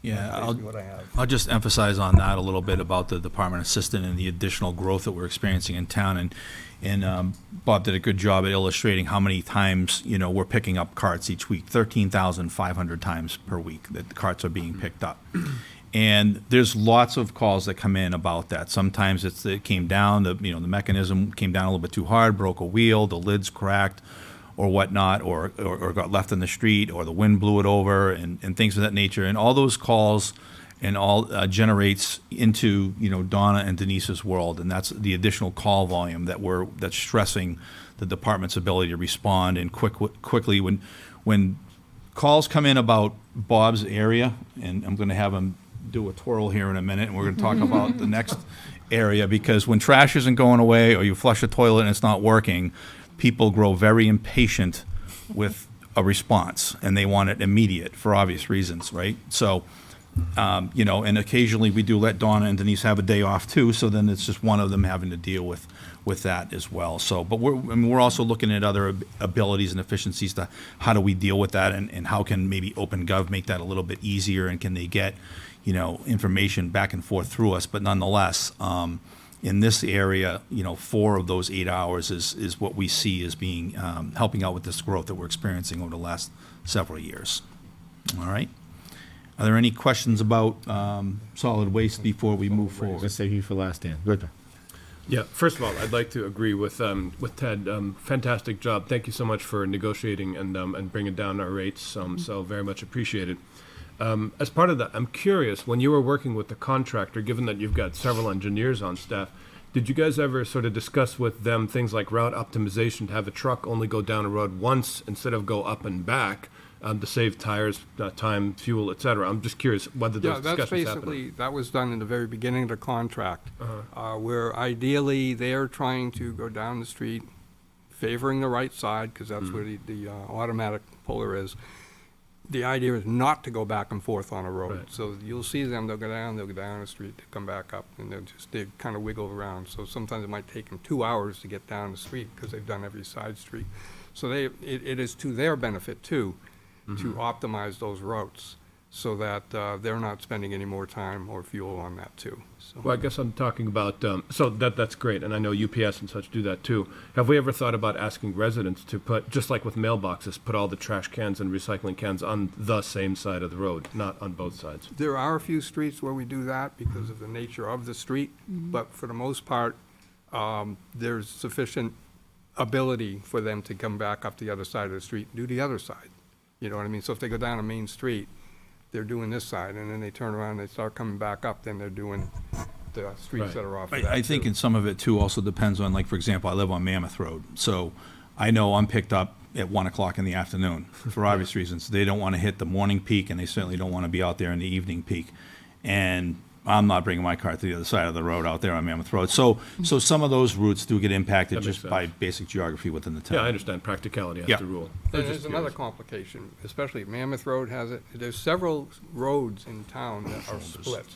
Yeah, That's basically what I have. I'll just emphasize on that a little bit about the department assistant and the additional growth that we're experiencing in town. And Bob did a good job at illustrating how many times, we're picking up carts each week, 13,500 times per week that the carts are being picked up. And there's lots of calls that come in about that. Sometimes it came down, the mechanism came down a little bit too hard, broke a wheel, the lid's cracked, or whatnot, or got left in the street, or the wind blew it over, and things of that nature. And all those calls and all generates into Donna and Denise's world, and that's the additional call volume that's stressing the department's ability to respond and quickly when calls come in about Bob's area, and I'm going to have him do a twirl here in a minute, and we're going to talk about the next area, because when trash isn't going away or you flush a toilet and it's not working, people grow very impatient with a response, and they want it immediate for obvious reasons, right? So, and occasionally we do let Donna and Denise have a day off too, so then it's just one of them having to deal with that as well. So, but we're also looking at other abilities and efficiencies to how do we deal with that, and how can maybe OpenGov make that a little bit easier, and can they get, information back and forth through us, but nonetheless, in this area, 4 of those 8 hours is what we see as being helping out with this growth that we're experiencing over the last several years. All right. Are there any questions about solid waste before we move forward? Let's save you for last, Dan. Good. Yeah, first of all, I'd like to agree with Ted. Fantastic job. Thank you so much for negotiating and bringing down our rates. So very much appreciated. As part of that, I'm curious, when you were working with the contractor, given that you've got several engineers on staff, did you guys ever sort of discuss with them things like route optimization, to have a truck only go down a road once instead of go up and back, to save tires, time, fuel, et cetera? I'm just curious whether those discussions happened. That was done in the very beginning of the contract, where ideally they're trying to go down the street, favoring the right side, because that's where the automatic puller is. The idea is not to go back and forth on a road. Right. So you'll see them, they'll go down the street, they come back up, and they kind of wiggle around. So sometimes it might take them 2 hours to get down the street because they've done every side street. So it is to their benefit too, to optimize those routes so that they're not spending any more time or fuel on that too. So. Well, I guess I'm talking about, so that's great, and I know UPS and such do that too. Have we ever thought about asking residents to put, just like with mailboxes, put all the trash cans and recycling cans on the same side of the road, not on both sides? There are a few streets where we do that because of the nature of the street, but for the most part, there's sufficient ability for them to come back up the other side of the street and do the other side. You know what I mean? So if they go down a main street, they're doing this side, and then they turn around, they start coming back up, then they're doing the streets that are off of that. I think too. in some of it too also depends on, like, for example, I live on Mammoth Road, so I know I'm picked up at 1 o'clock in the afternoon for obvious reasons. They don't want to hit the morning peak, and they certainly don't want to be out there in the evening peak. And I'm not bringing my car to the other side of the road out there on Mammoth Road. So some of those routes do get impacted That makes just by basic geography within the town. Yeah, I understand practicality has Yeah. to rule. And there's another complication, especially Mammoth Road has it. There's several roads in town that are split.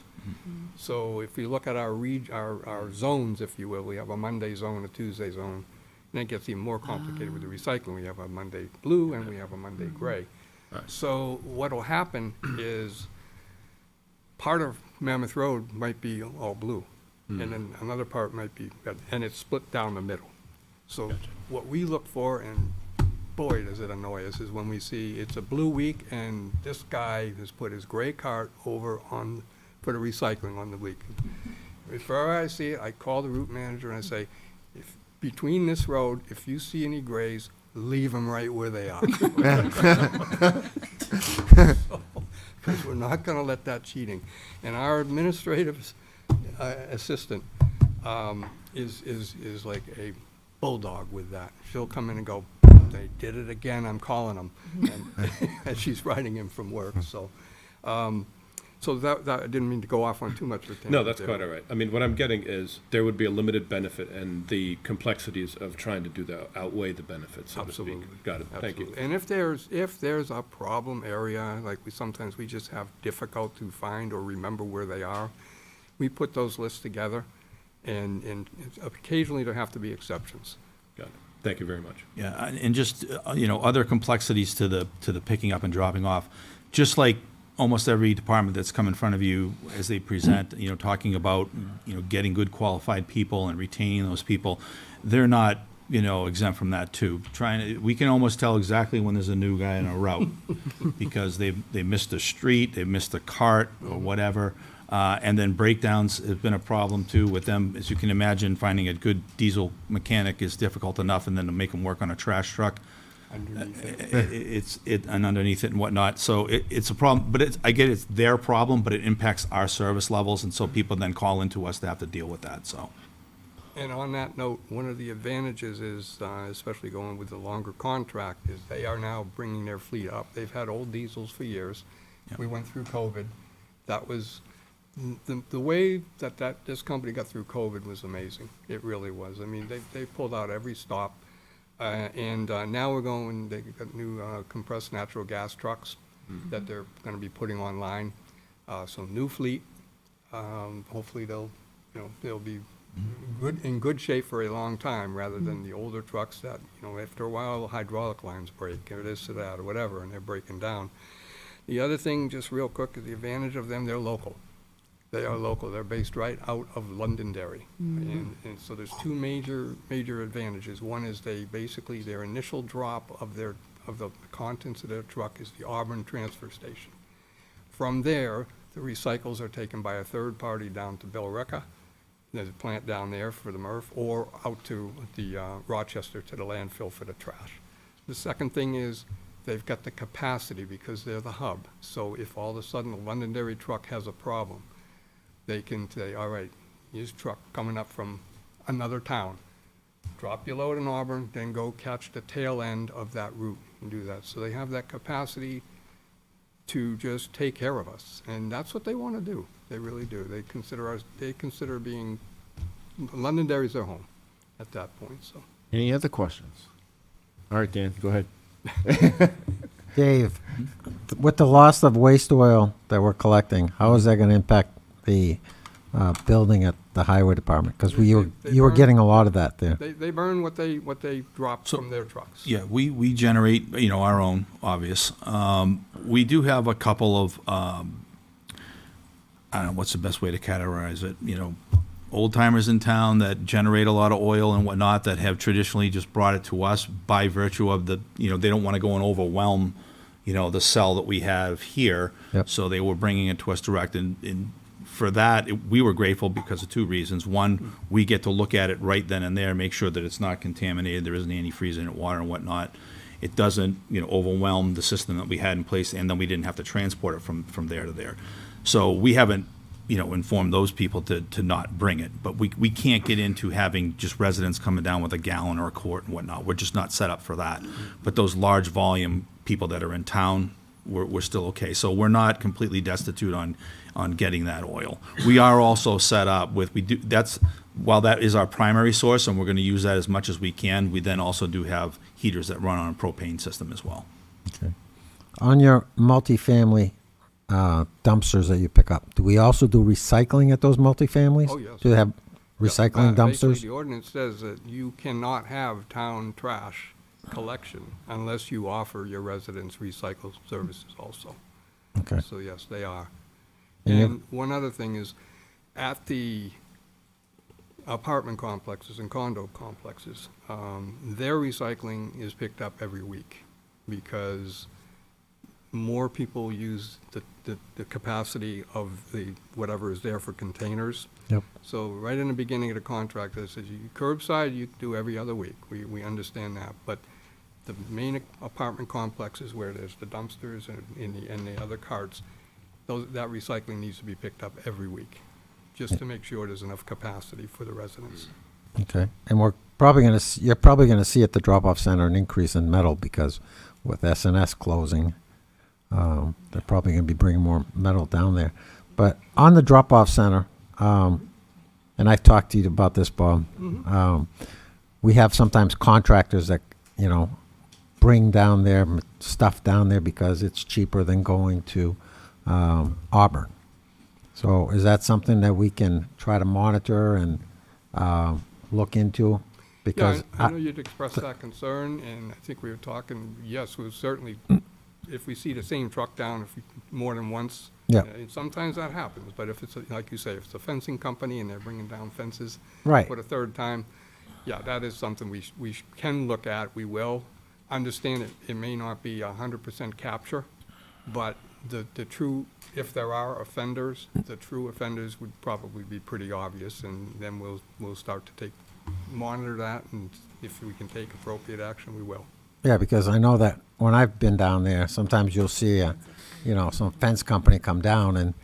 So if you look at our zones, if you will, we have a Monday zone, a Tuesday zone, and it gets even more complicated with the recycling. We have a Monday blue and we have a Monday gray. So what'll happen is part of Mammoth Road might be all blue, and then another part might be red, and it's split down the middle. So what we look for, and boy, does it annoy us, is when we see it's a blue week and this guy has put his gray cart over for the recycling on the week. Before I see it, I call the route manager and I say, if between this road, if you see any grays, leave them right where they are. Because we're not going to let that cheating. And our administrative assistant is like a bulldog with that. She'll come in and go, they did it again, I'm calling them. And she's writing him from work, so. So that, I didn't mean to go off on too much of a tangent. No, that's there. quite all right. I mean, what I'm getting is there would be a limited benefit, and the complexities of trying to do that outweigh the benefits, so to speak. Absolutely. Got it. Thank you. Absolutely. And if there's a problem area, like sometimes we just have difficult to find or remember where they are, we put those lists together, and occasionally there have to be exceptions. Got it. Thank you very much. Yeah, and just, other complexities to the picking up and dropping off, just like almost every department that's come in front of you as they present, talking about, getting good qualified people and retaining those people, they're not, exempt from that too. We can almost tell exactly when there's a new guy in a route because they missed a street, they missed a cart or whatever. And then breakdowns have been a problem too with them. As you can imagine, finding a good diesel mechanic is difficult enough, and then to make them work on a trash truck. Underneath it. And underneath it and whatnot. So it's a problem, but I get it's their problem, but it impacts our service levels, and so people then call into us to have to deal with that, so. And on that note, one of the advantages is, especially going with the longer contract, is they are now bringing their fleet up. They've had old diesels for years. Yep. We went through COVID. That was, the way that this company got through COVID was amazing. It really was. I mean, they pulled out every stop. And now they got new compressed natural gas trucks that they're going to be putting online. So new fleet. Hopefully they'll be in good shape for a long time, rather than the older trucks that, after a while, the hydraulic lines break, or this or that, or whatever, and they're breaking down. The other thing, just real quick, is the advantage of them, they're local. They are local. They're based right out of Londonderry. And so there's two major advantages. One is their initial drop of the contents of their truck is the Auburn transfer station. From there, the recycles are taken by a third party down to Billerica. There's a plant down there for the MRF, or out to the Rochester to the landfill for the trash. The second thing is they've got the capacity because they're the hub. So if all of a sudden the Londonderry truck has a problem, they can say, all right, here's a truck coming up from another town. Drop your load in Auburn, then go catch the tail end of that route and do that. So they have that capacity to just take care of us. And that's what they want to do. They really do. They consider being, Londonderry's their home at that point, so. Any other questions? All right, Dan, go ahead. Dave, with the loss of waste oil that we're collecting, how is that going to impact the building at the highway department? Because you were getting a lot of that there. They burn what they drop from their trucks. Yeah, we generate, our own, obvious. We do have a couple of, I don't know, what's the best way to categorize it? Old timers in town that generate a lot of oil and whatnot that have traditionally just brought it to us by virtue of they don't want to go and overwhelm, the cell that we have here. Yep. So they were bringing it to us direct. And for that, we were grateful because of two reasons. One, we get to look at it right then and there, make sure that it's not contaminated, there isn't antifreeze in it, water and whatnot. It doesn't, overwhelm the system that we had in place, and then we didn't have to transport it from there to there. So we haven't, informed those people to not bring it. But we can't get into having just residents coming down with a gallon or a quart and whatnot. We're just not set up for that. But those large volume people that are in town, we're still okay. So we're not completely destitute on getting that oil. We are also set up with, while that is our primary source and we're going to use that as much as we can, we then also do have heaters that run on a propane system as well. Okay. On your multifamily dumpsters that you pick up, do we also do recycling at those multifamilies? Oh, yes. Do they have recycling Basically, dumpsters? the ordinance says that you cannot have town trash collection unless you offer your residents recycle services also. Okay. So yes, they are. And you- And one other thing is, at the apartment complexes and condo complexes, their recycling is picked up every week because more people use the capacity of the, whatever is there for containers. Yep. So right in the beginning of the contract, it says curbside, you do every other week. We understand that. But the main apartment complexes where there's the dumpsters and the other carts, that recycling needs to be picked up every week, just to make sure there's enough capacity for the residents. Okay. And you're probably going to see at the drop-off center an increase in metal because with S&S closing, they're probably going to be bringing more metal down there. But on the drop-off center, and I've talked to you about this, Bob, we have sometimes contractors that, bring down their stuff down there because it's cheaper than going to Auburn. So is that something that we can try to monitor and look into? Because Yeah, I know you'd expressed that concern, and I think we were talking, yes, we'll certainly, if we see the same truck down more than once, Yeah. Sometimes that happens, but if it's, like you say, if it's a fencing company and they're bringing down fences Right. for the third time, yeah, that is something we can look at, we will. Understand it may not be 100% capture, but the true, if there are offenders, the true offenders would probably be pretty obvious, and then we'll start to monitor that, and if we can take appropriate action, we will. Yeah, because I know that when I've been down there, sometimes you'll see some fence company come down and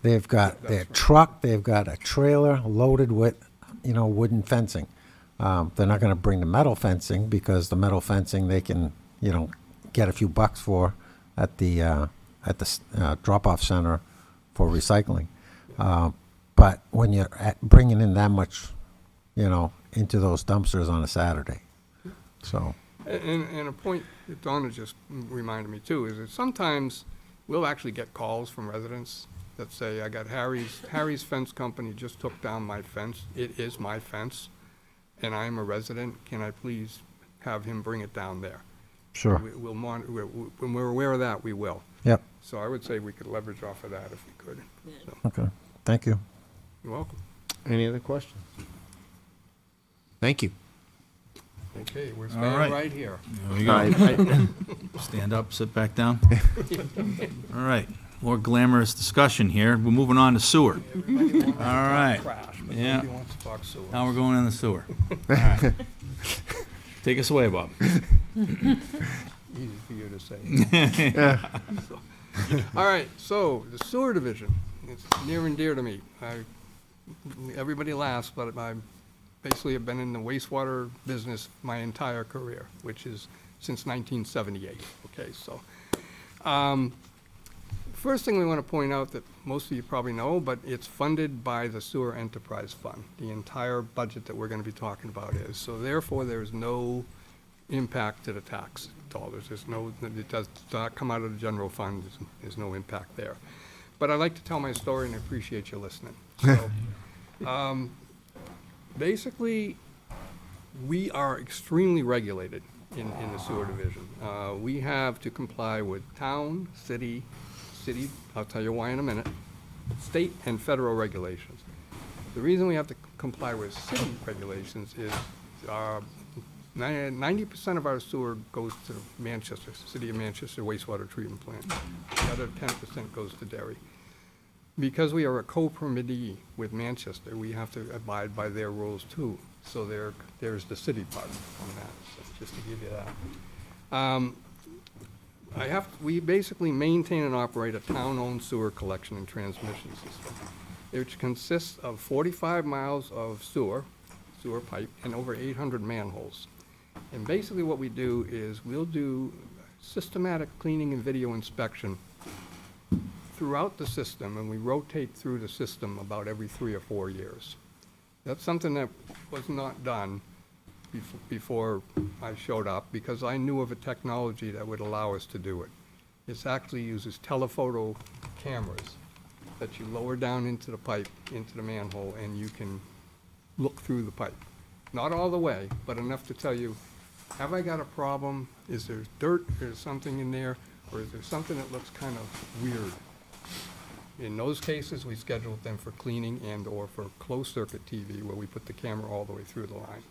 they've got their truck, they've got a trailer loaded with, wooden fencing. They're not going to bring the metal fencing because the metal fencing they can, get a few bucks for at the drop-off center for recycling. But when you're bringing in that much, into those dumpsters on a Saturday, so. And a point that Donna just reminded me too, is that sometimes we'll actually get calls from residents that say, I got Harry's Fence Company just took down my fence. It is my fence, and I'm a resident. Can I please have him bring it down there? Sure. We'll monitor, when we're aware of that, we will. Yep. So I would say we could leverage off of that if we could. So, Okay. Thank you. you're welcome. Any other questions? Thank you. Okay, we're All staying right. right here. There we go. Stand up, sit back down. All right, more glamorous discussion here. We're moving on to sewer. All right. Yeah. Nobody wants to talk sewer. Now we're going in the sewer. All right. Take us away, Bob. Easy for you to say. All right, so the sewer division, it's near and dear to me. Everybody laughs, but I basically have been in the wastewater business my entire career, which is since 1978. Okay, so first thing we want to point out that most of you probably know, but it's funded by the Sewer Enterprise Fund. The entire budget that we're going to be talking about is. So therefore, there's no impact to the tax dollars. It does not come out of the general fund. There's no impact there. But I'd like to tell my story, and I appreciate you listening. So, basically, we are extremely regulated in the sewer division. We have to comply with town, city, I'll tell you why in a minute, state and federal regulations. The reason we have to comply with city regulations is 90% of our sewer goes to Manchester, City of Manchester wastewater treatment plant. The other 10% goes to Derry. because we are a co-permittee with Manchester, we have to abide by their rules too. So there's the city part on that, so just to give you that. We basically maintain and operate a town-owned sewer collection and transmission system, which consists of 45 miles of sewer pipe, and over 800 manholes. And basically what we do is we'll do systematic cleaning and video inspection throughout the system, and we rotate through the system about every 3 or 4 years. That's something that was not done before I showed up, because I knew of a technology that would allow us to do it. It actually uses telephoto cameras that you lower down into the pipe, into the manhole, and you can look through the pipe. Not all the way, but enough to tell you, have I got a problem? Is there dirt, is something in there, or is there something that looks kind of weird? In those cases, we schedule them for cleaning and/or for closed-circuit TV, where we put the camera all the way through the line.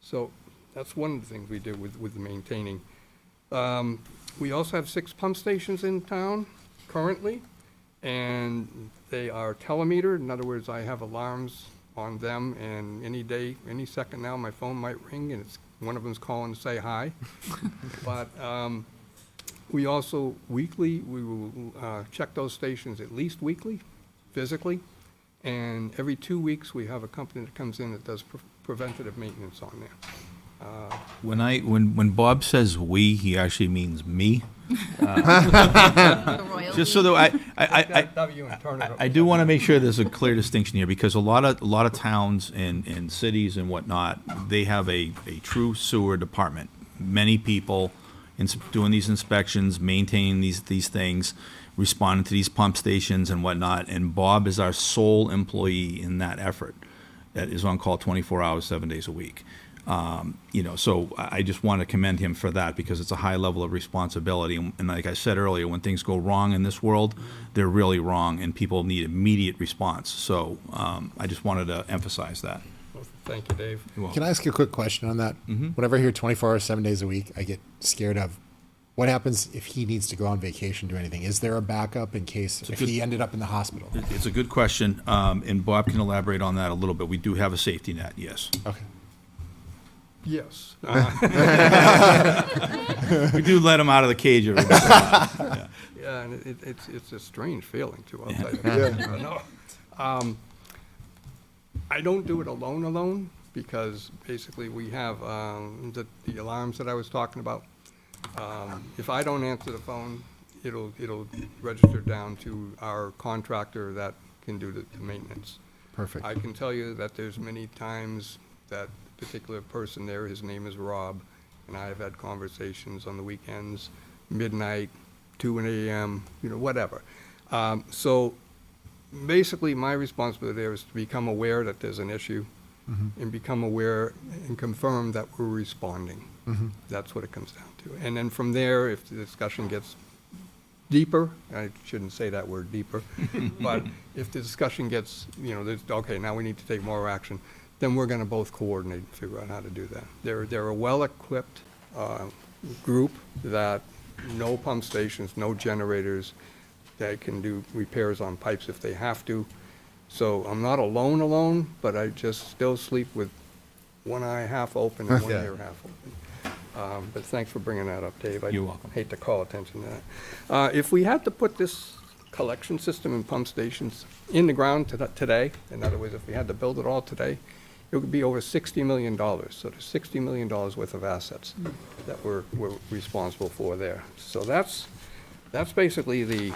So that's one of the things we do with the maintaining. We also have 6 pump stations in town currently, and they are telemetered. In other words, I have alarms on them, and any day, any second now, my phone might ring, and one of them's calling to say hi. But we also we will check those stations at least weekly, physically, and every 2 weeks we have a company that comes in that does preventative maintenance on there. When Bob says "we," he actually means me. Just so that I do want to make sure there's a clear distinction here, because a lot of towns and cities and whatnot, they have a true sewer department. Many people doing these inspections, maintaining these things, responding to these pump stations and whatnot. And Bob is our sole employee in that effort. That is on call 24 hours, 7 days a week. So I just want to commend him for that, because it's a high level of responsibility. And like I said earlier, when things go wrong in this world, they're really wrong, and people need immediate response. So I just wanted to emphasize that. Well, thank you, Dave. Can I ask you a quick question on that? Mm-hmm. Whenever I hear 24 hours, 7 days a week, I get scared of what happens if he needs to go on vacation, do anything. Is there a backup in case if he ended up in the hospital? It's a good question, and Bob can elaborate on that a little bit. We do have a safety net, yes. Okay. Yes. We do let him out of the cage every once in a while. Yeah, and it's a strange feeling too, I'll tell you. Yeah. I don't do it alone, because basically we have the alarms that I was talking about. If I don't answer the phone, it'll register down to our contractor that can do the maintenance. Perfect. I can tell you that there's many times that particular person there, his name is Rob, and I have had conversations on the weekends, midnight, 2 a.m., whatever. So basically my responsibility there is to become aware that there's an issue, and become aware and confirm that we're responding. That's what it comes down to. And then from there, if the discussion gets deeper, I shouldn't say that word deeper, but if the discussion gets, okay, now we need to take more action, then we're going to both coordinate and figure out how to do that. They're a well-equipped group that no pump stations, no generators, that can do repairs on pipes if they have to. So I'm not alone, but I just still sleep with one eye half open and one ear half open. But thanks for bringing that up, Dave. You're welcome. I hate to call attention to that. If we had to put this collection system and pump stations in the ground today, in other words, if we had to build it all today, it would be over $60 million. So there's $60 million worth of assets that we're responsible for there. So that's basically the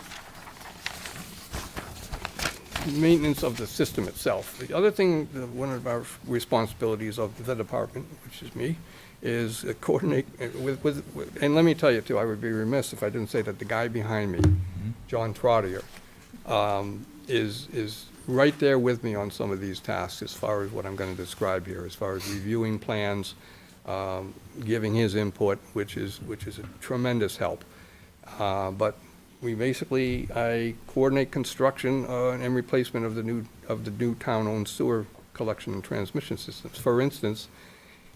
maintenance of the system itself. The other thing, one of our responsibilities of the department, which is me, is coordinate with and let me tell you too, I would be remiss if I didn't say that the guy behind me, John Trottier, is right there with me on some of these tasks as far as what I'm going to describe here, as far as reviewing plans, giving his input, which is a tremendous help. But I coordinate construction and replacement of the new town-owned sewer collection and transmission systems. For instance,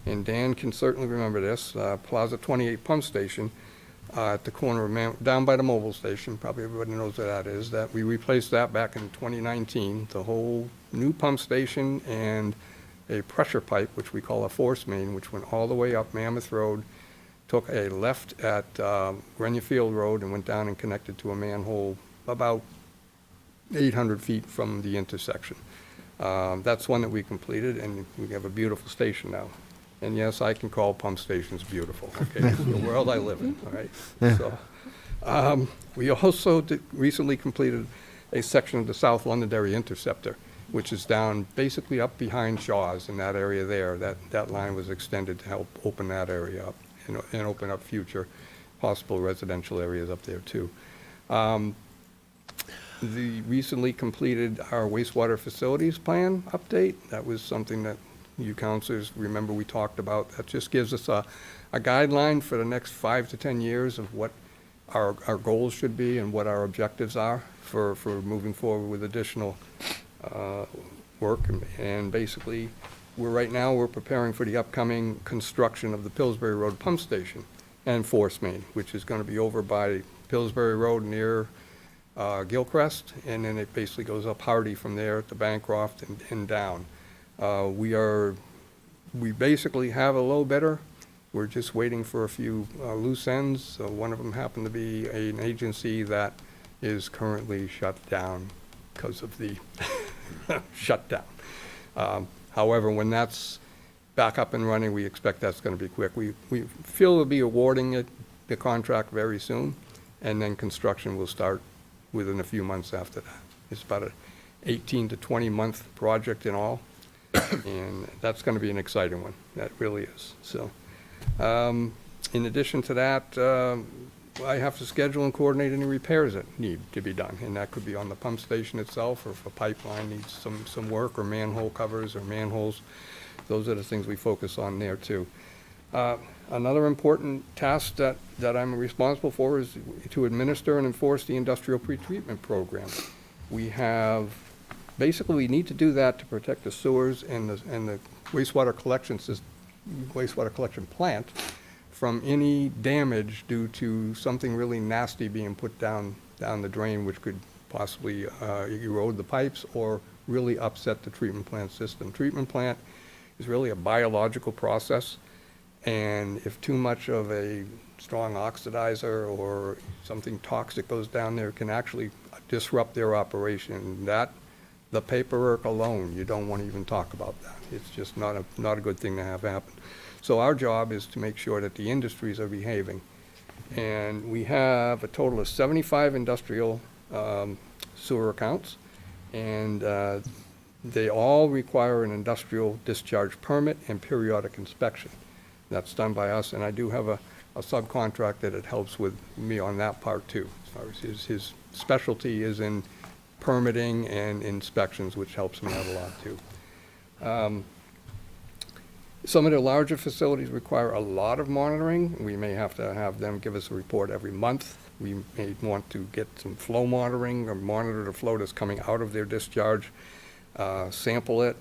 and Dan can certainly remember this, Plaza 28 pump station, at the corner of down by the mobile station, probably everybody knows where that is, that we replaced that back in 2019, the whole new pump station and a pressure pipe, which we call a force main, which went all the way up Mammoth Road, took a left at Grenier Field Road and went down and connected to a manhole about 800 feet from the intersection. That's one that we completed, and we have a beautiful station now. And yes, I can call pump stations beautiful, okay? This is the world I live in, all right? So, we also recently completed a section of the South Londonderry Interceptor, which is down basically up behind Shaw's in that area there. That line was extended to help open that area up and open up future possible residential areas up there too. The recently completed our wastewater facilities plan update. That was something that you counselors remember we talked about. That just gives us a guideline for the next 5 to 10 years of what our goals should be and what our objectives are for moving forward with additional work. And basically, right now we're preparing for the upcoming construction of the Pillsbury Road pump station and force main, which is going to be over by Pillsbury Road near Gilcrest, and then it basically goes up Hardy from there to Bancroft and down. We basically have a low bidder. We're just waiting for a few loose ends. One of them happened to be an agency that is currently shut down because of the shutdown. However, when that's back up and running, we expect that's going to be quick. We feel we'll be awarding the contract very soon, and then construction will start within a few months after that. It's about an 18 to 20 month project in all, and that's going to be an exciting one. That really is. So, in addition to that, I have to schedule and coordinate any repairs that need to be done, and that could be on the pump station itself, or if a pipeline needs some work, or manhole covers or manholes. Those are the things we focus on there too. Another important task that I'm responsible for is to administer and enforce the industrial pretreatment program. We need to do that to protect the sewers and the wastewater collection plant from any damage due to something really nasty being put down the drain, which could possibly erode the pipes or really upset the treatment plant system. Treatment plant is really a biological process, and if too much of a strong oxidizer or something toxic goes down there, it can actually disrupt their operation. The paperwork alone, you don't want to even talk about that. It's just not a good thing to have happen. So our job is to make sure that the industries are behaving. And we have a total of 75 industrial sewer accounts, and they all require an industrial discharge permit and periodic inspection. That's done by us, and I do have a subcontractor that helps with me on that part too. As far as his specialty is in permitting and inspections, which helps me out a lot too. Some of the larger facilities require a lot of monitoring. We may have to have them give us a report every month. We may want to get some flow monitoring or monitor the flow that's coming out of their discharge, sample it.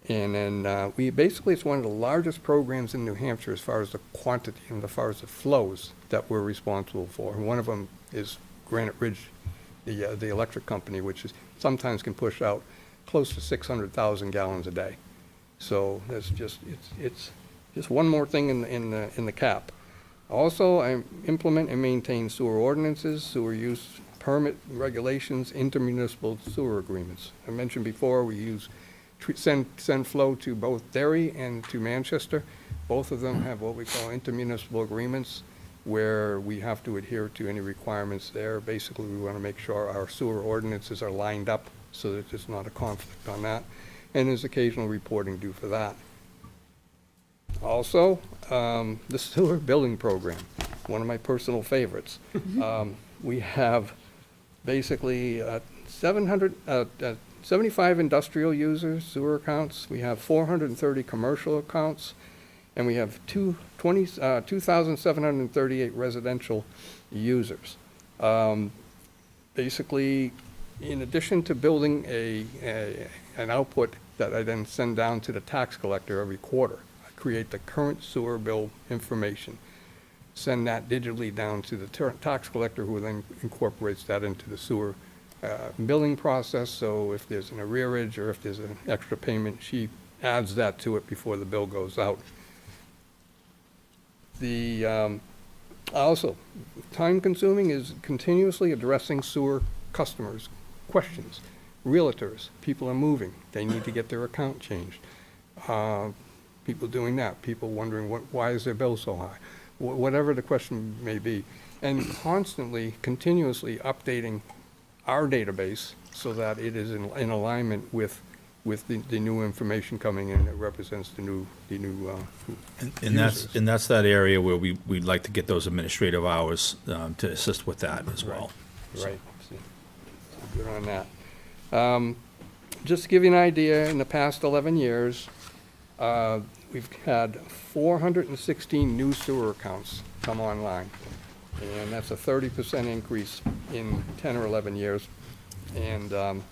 And then it's one of the largest programs in New Hampshire as far as the quantity and as far as the flows that we're responsible for. And one of them is Granite Ridge, the electric company, which sometimes can push out close to 600,000 gallons a day. So that's it's just one more thing in the cap. Also, I implement and maintain sewer ordinances, sewer use permit regulations, intermunicipal sewer agreements. I mentioned before we send flow to both Derry and to Manchester. Both of them have what we call intermunicipal agreements, where we have to adhere to any requirements there. Basically, we want to make sure our sewer ordinances are lined up so that there's not a conflict on that. And there's occasional reporting due for that. Also, the sewer billing program, one of my personal favorites. We have basically 75 industrial users, sewer accounts. We have 430 commercial accounts, and we have 2,738 residential users. Basically, in addition to building an output that I then send down to the tax collector every quarter, I create the current sewer bill information. send that digitally down to the tax collector, who then incorporates that into the sewer billing process. So if there's an arrearage or if there's an extra payment, she adds that to it before the bill goes out. Also, time-consuming is continuously addressing sewer customers' questions. Realtors, people are moving, they need to get their account changed. People doing that, people wondering why is their bill so high? Whatever the question may be. And constantly, continuously updating our database so that it is in alignment with the new information coming in that represents the new users. And that's that area where we'd like to get those administrative hours to assist with that as well. Right. So good on that. Just to give you an idea, in the past 11 years, we've had 416 new sewer accounts come online. And that's a 30% increase in 10 or 11 years. And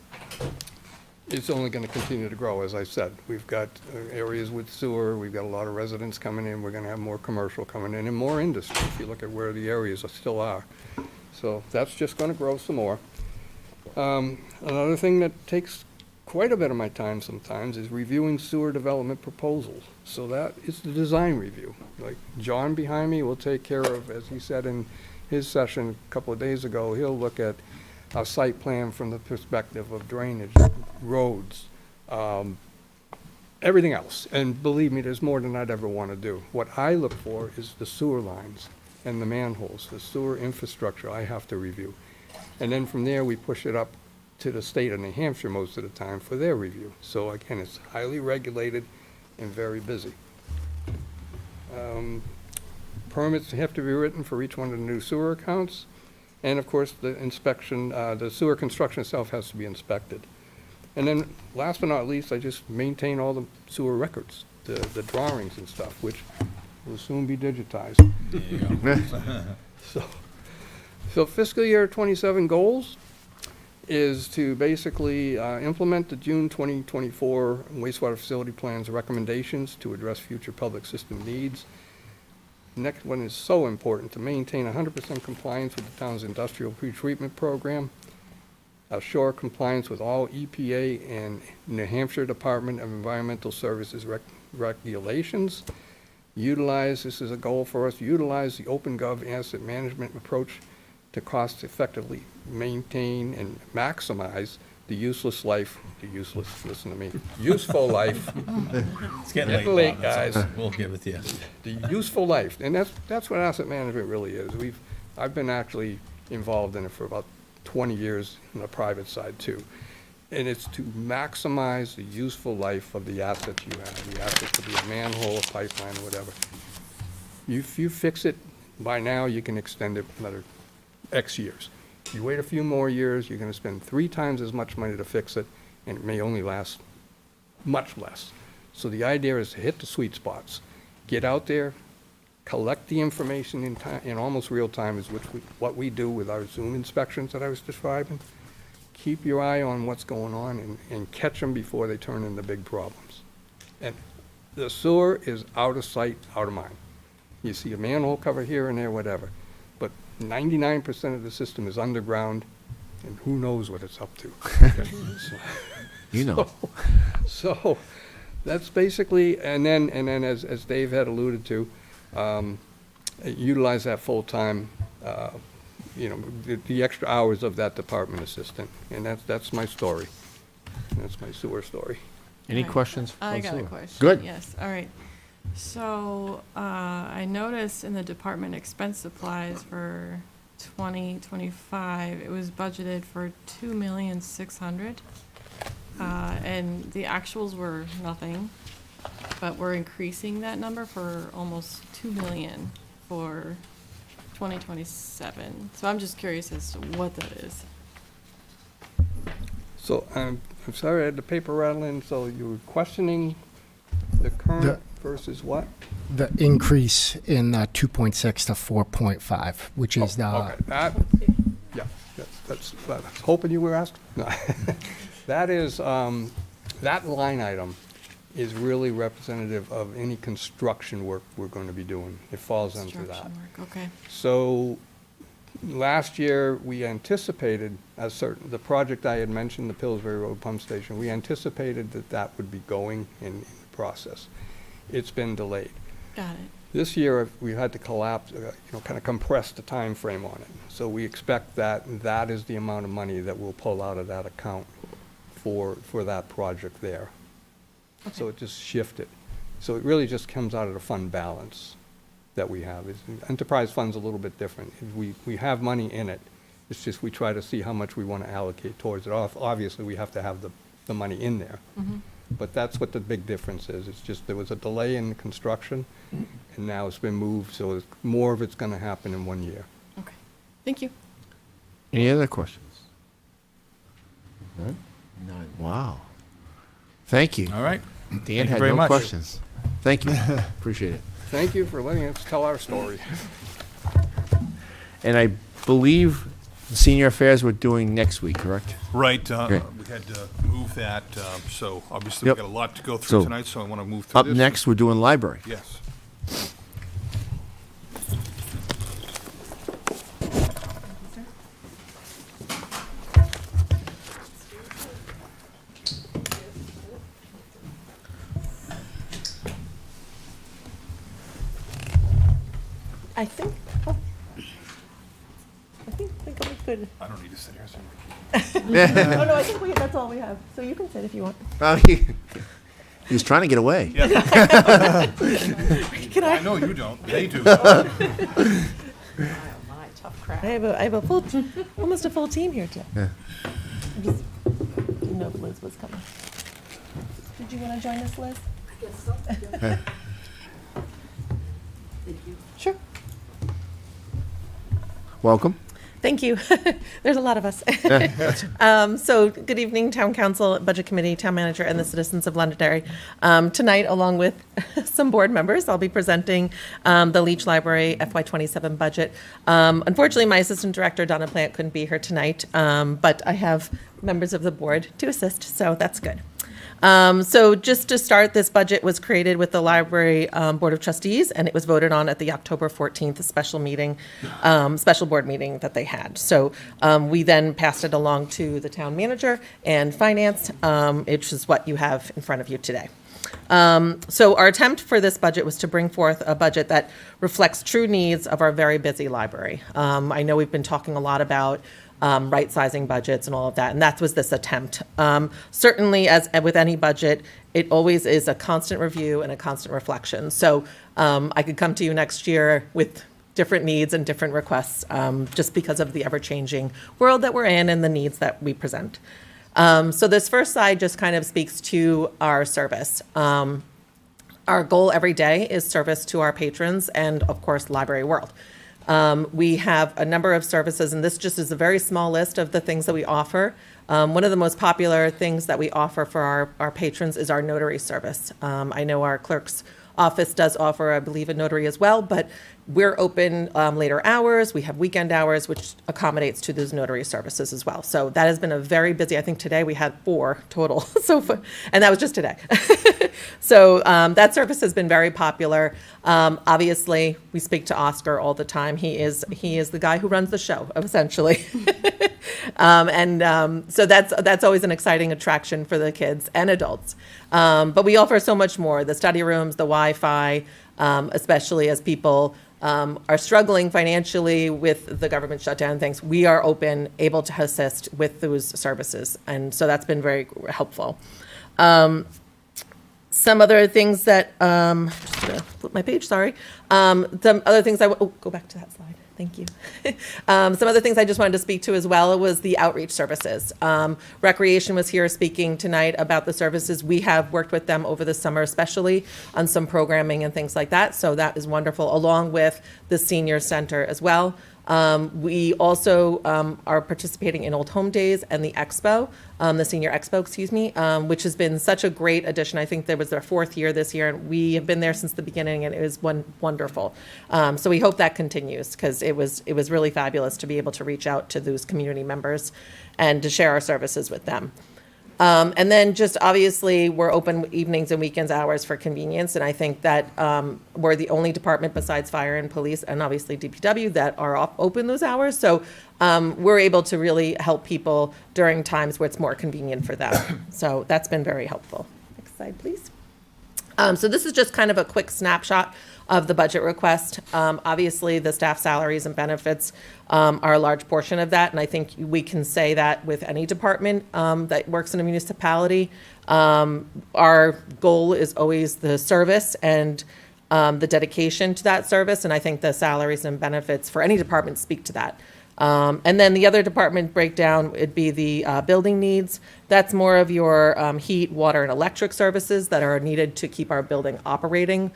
it's only going to continue to grow, as I said. We've got areas with sewer, we've got a lot of residents coming in, we're going to have more commercial coming in, and more industry, if you look at where the areas still are. So that's just going to grow some more. Another thing that takes quite a bit of my time sometimes is reviewing sewer development proposals. So that is the design review. Like John behind me will take care of, as he said in his session a couple of days ago, he'll look at a site plan from the perspective of drainage, roads, everything else. And believe me, there's more than I'd ever want to do. What I look for is the sewer lines and the manholes, the sewer infrastructure I have to review. And then from there, we push it up to the state of New Hampshire most of the time for their review. So again, it's highly regulated and very busy. Permits have to be written for each one of the new sewer accounts. And of course, the inspection, the sewer construction itself has to be inspected. And then last but not least, I just maintain all the sewer records, the drawings and stuff, which will soon be digitized. There you go. So fiscal year 27 goals is to basically implement the June 2024 wastewater facility plan's recommendations to address future public system needs. Next one is so important, to maintain 100% compliance with the town's industrial pretreatment program, assure compliance with all EPA and New Hampshire Department of Environmental Services regulations, utilize, this is a goal for us, utilize the OpenGov asset management approach to cost effectively maintain and maximize the useful life, useful life. It's getting late, Bob. Guys. We'll give it to you. The useful life, and that's what asset management really is. I've been actually involved in it for about 20 years on the private side too. And it's to maximize the useful life of the assets you have. The asset could be a manhole, a pipeline, whatever. If you fix it, by now you can extend it another X years. If you wait a few more years, you're going to spend 3 times as much money to fix it, and it may only last much less. So the idea is to hit the sweet spots. Get out there, collect the information in time, in almost real time, is what we do with our Zoom inspections that I was describing. Keep your eye on what's going on and catch them before they turn into big problems. And the sewer is out of sight, out of mind. You see a manhole cover here and there, whatever. But 99% of the system is underground, and who knows what it's up to. You know. So that's basically, and then as Dave had alluded to, utilize that full-time, the extra hours of that department assistant. And that's my story. That's my sewer story. Any Right. questions? I on got a sewer? question. Good. Yes, all right. So, I noticed in the department expense supplies for 2025, it was budgeted for 2,600,000. And the actuals were nothing, but we're increasing that number for almost 2 million for 2027. So I'm just curious as to what that is. So I'm sorry, I had the paper rattling. So you were questioning the current versus what? The increase in 2.6 to 4.5, which is the. Okay, that's I was hoping you were asking. No. That is, that line item is really representative of any construction work we're going to be doing. It falls into that. Construction work, okay. So last year, we anticipated the project I had mentioned, the Pillsbury Road Pump Station, we anticipated that that would be going in the process. It's been delayed. Got it. This year, we had to collapse, kind of compress the time frame on it. So we expect that that is the amount of money that we'll pull out of that account for that project there. So it just shifted. So it really just comes out of the fund balance that we have. Enterprise fund's a little bit different. We have money in it. It's just we try to see how much we want to allocate towards it. Obviously, we have to have the money in there. Mm-hmm. But that's what the big difference is. It's just there was a delay in construction, and now it's been moved, so more of it's going to happen in 1 year. Okay. Thank you. Any other questions? None? Wow. Thank you. All right. Dan Thank you had very no much. questions. Thank you. Appreciate it. Thank you for letting us tell our story. And I believe Senior Affairs we're doing next week, correct? Right, Great. we had to move that, so obviously Yep. we've got a lot to go through So, tonight, so I want to move through Up this. next, we're doing library. Yes. I think it'll be good. I don't need to sit here, so Oh, no, I think that's all we have. So you can sit if you want. Oh, he was trying to get away. Can I know you don't. They do. My tough crowd. I have a full, almost a full team here today. Yeah. I just didn't know if Liz was coming. Did you want to join us, Liz? I guess so. Hey. Sure. Welcome. Thank you. There's a lot of us. Yeah, that's- So, good evening, Town Council, Budget Committee, Town Manager, and the citizens of Londonderry. Tonight, along with some board members, I'll be presenting the Leach Library FY27 budget. Unfortunately, my Assistant Director, Donna Plant, couldn't be here tonight, but I have members of the board to assist, so that's good. So just to start, this budget was created with the Library Board of Trustees, and it was voted on at the October 14th special meeting, special board meeting that they had. So we then passed it along to the town manager and finance, which is what you have in front of you today. So our attempt for this budget was to bring forth a budget that reflects true needs of our very busy library. I know we've been talking a lot about right-sizing budgets and all of that, and that was this attempt. Certainly, as with any budget, it always is a constant review and a constant reflection. So I could come to you next year with different needs and different requests, just because of the ever-changing world that we're in and the needs that we present. So this first slide just kind of speaks to our service. Our goal every day is service to our patrons and, of course, library world. We have a number of services, and this just is a very small list of the things that we offer. One of the most popular things that we offer for our patrons is our notary service. I know our clerk's office does offer, I believe, a notary as well, but we're open later hours. We have weekend hours, which accommodates to those notary services as well. So that has been a very busy, I think today we had 4 total, and that was just today. So that service has been very popular. Obviously, we speak to Oscar all the time. He is the guy who runs the show, essentially. So that's always an exciting attraction for the kids and adults. But we offer so much more, the study rooms, the Wi-Fi, especially as people are struggling financially with the government shutdown and things. We are open, able to assist with those services. And so that's been very helpful. Some other things that, just gonna flip my page, sorry. Some other things go back to that slide. Thank you. Some other things I just wanted to speak to as well was the outreach services. Recreation was here speaking tonight about the services. We have worked with them over the summer, especially on some programming and things like that. So that is wonderful, along with the senior center as well. We also are participating in Old Home Days and the Expo, the Senior Expo, excuse me, which has been such a great addition. I think there was their 4th year this year, and we have been there since the beginning, and it was wonderful. So we hope that continues, because it was really fabulous to be able to reach out to those community members and to share our services with them. And then just obviously, we're open evenings and weekends hours for convenience. And I think that we're the only department besides fire and police and obviously DPW that are open those hours. So we're able to really help people during times where it's more convenient for them. So that's been very helpful. Next slide, please. So this is just kind of a quick snapshot of the budget request. Obviously, the staff salaries and benefits are a large portion of that, and I think we can say that with any department that works in a municipality. Our goal is always the service and the dedication to that service, and I think the salaries and benefits for any department speak to that. And then the other department breakdown would be the building needs. That's more of your heat, water, and electric services that are needed to keep our building operating,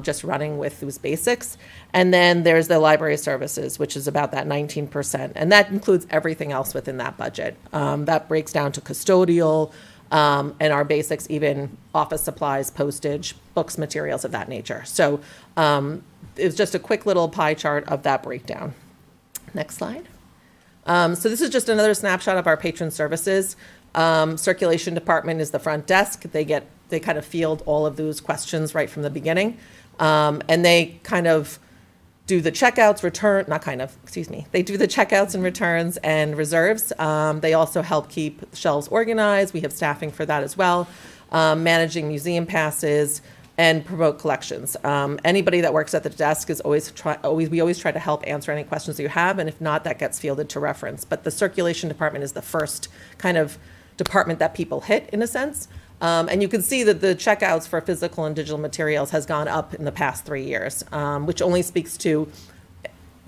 just running with those basics. And then there's the library services, which is about that 19%. And that includes everything else within that budget. That breaks down to custodial and our basics, even office supplies, postage, books, materials of that nature. So it's just a quick little pie chart of that breakdown. Next slide. So this is just another snapshot of our patron services. Circulation department is the front desk. They kind of field all of those questions right from the beginning. And they kind of do the checkouts, they do the checkouts and returns and reserves. They also help keep shelves organized. We have staffing for that as well. Managing museum passes and promote collections. Anybody that works at the desk is we always try to help answer any questions that you have, and if not, that gets fielded to reference. But the circulation department is the first kind of department that people hit, in a sense. And you can see that the checkouts for physical and digital materials has gone up in the past 3 years, which only speaks to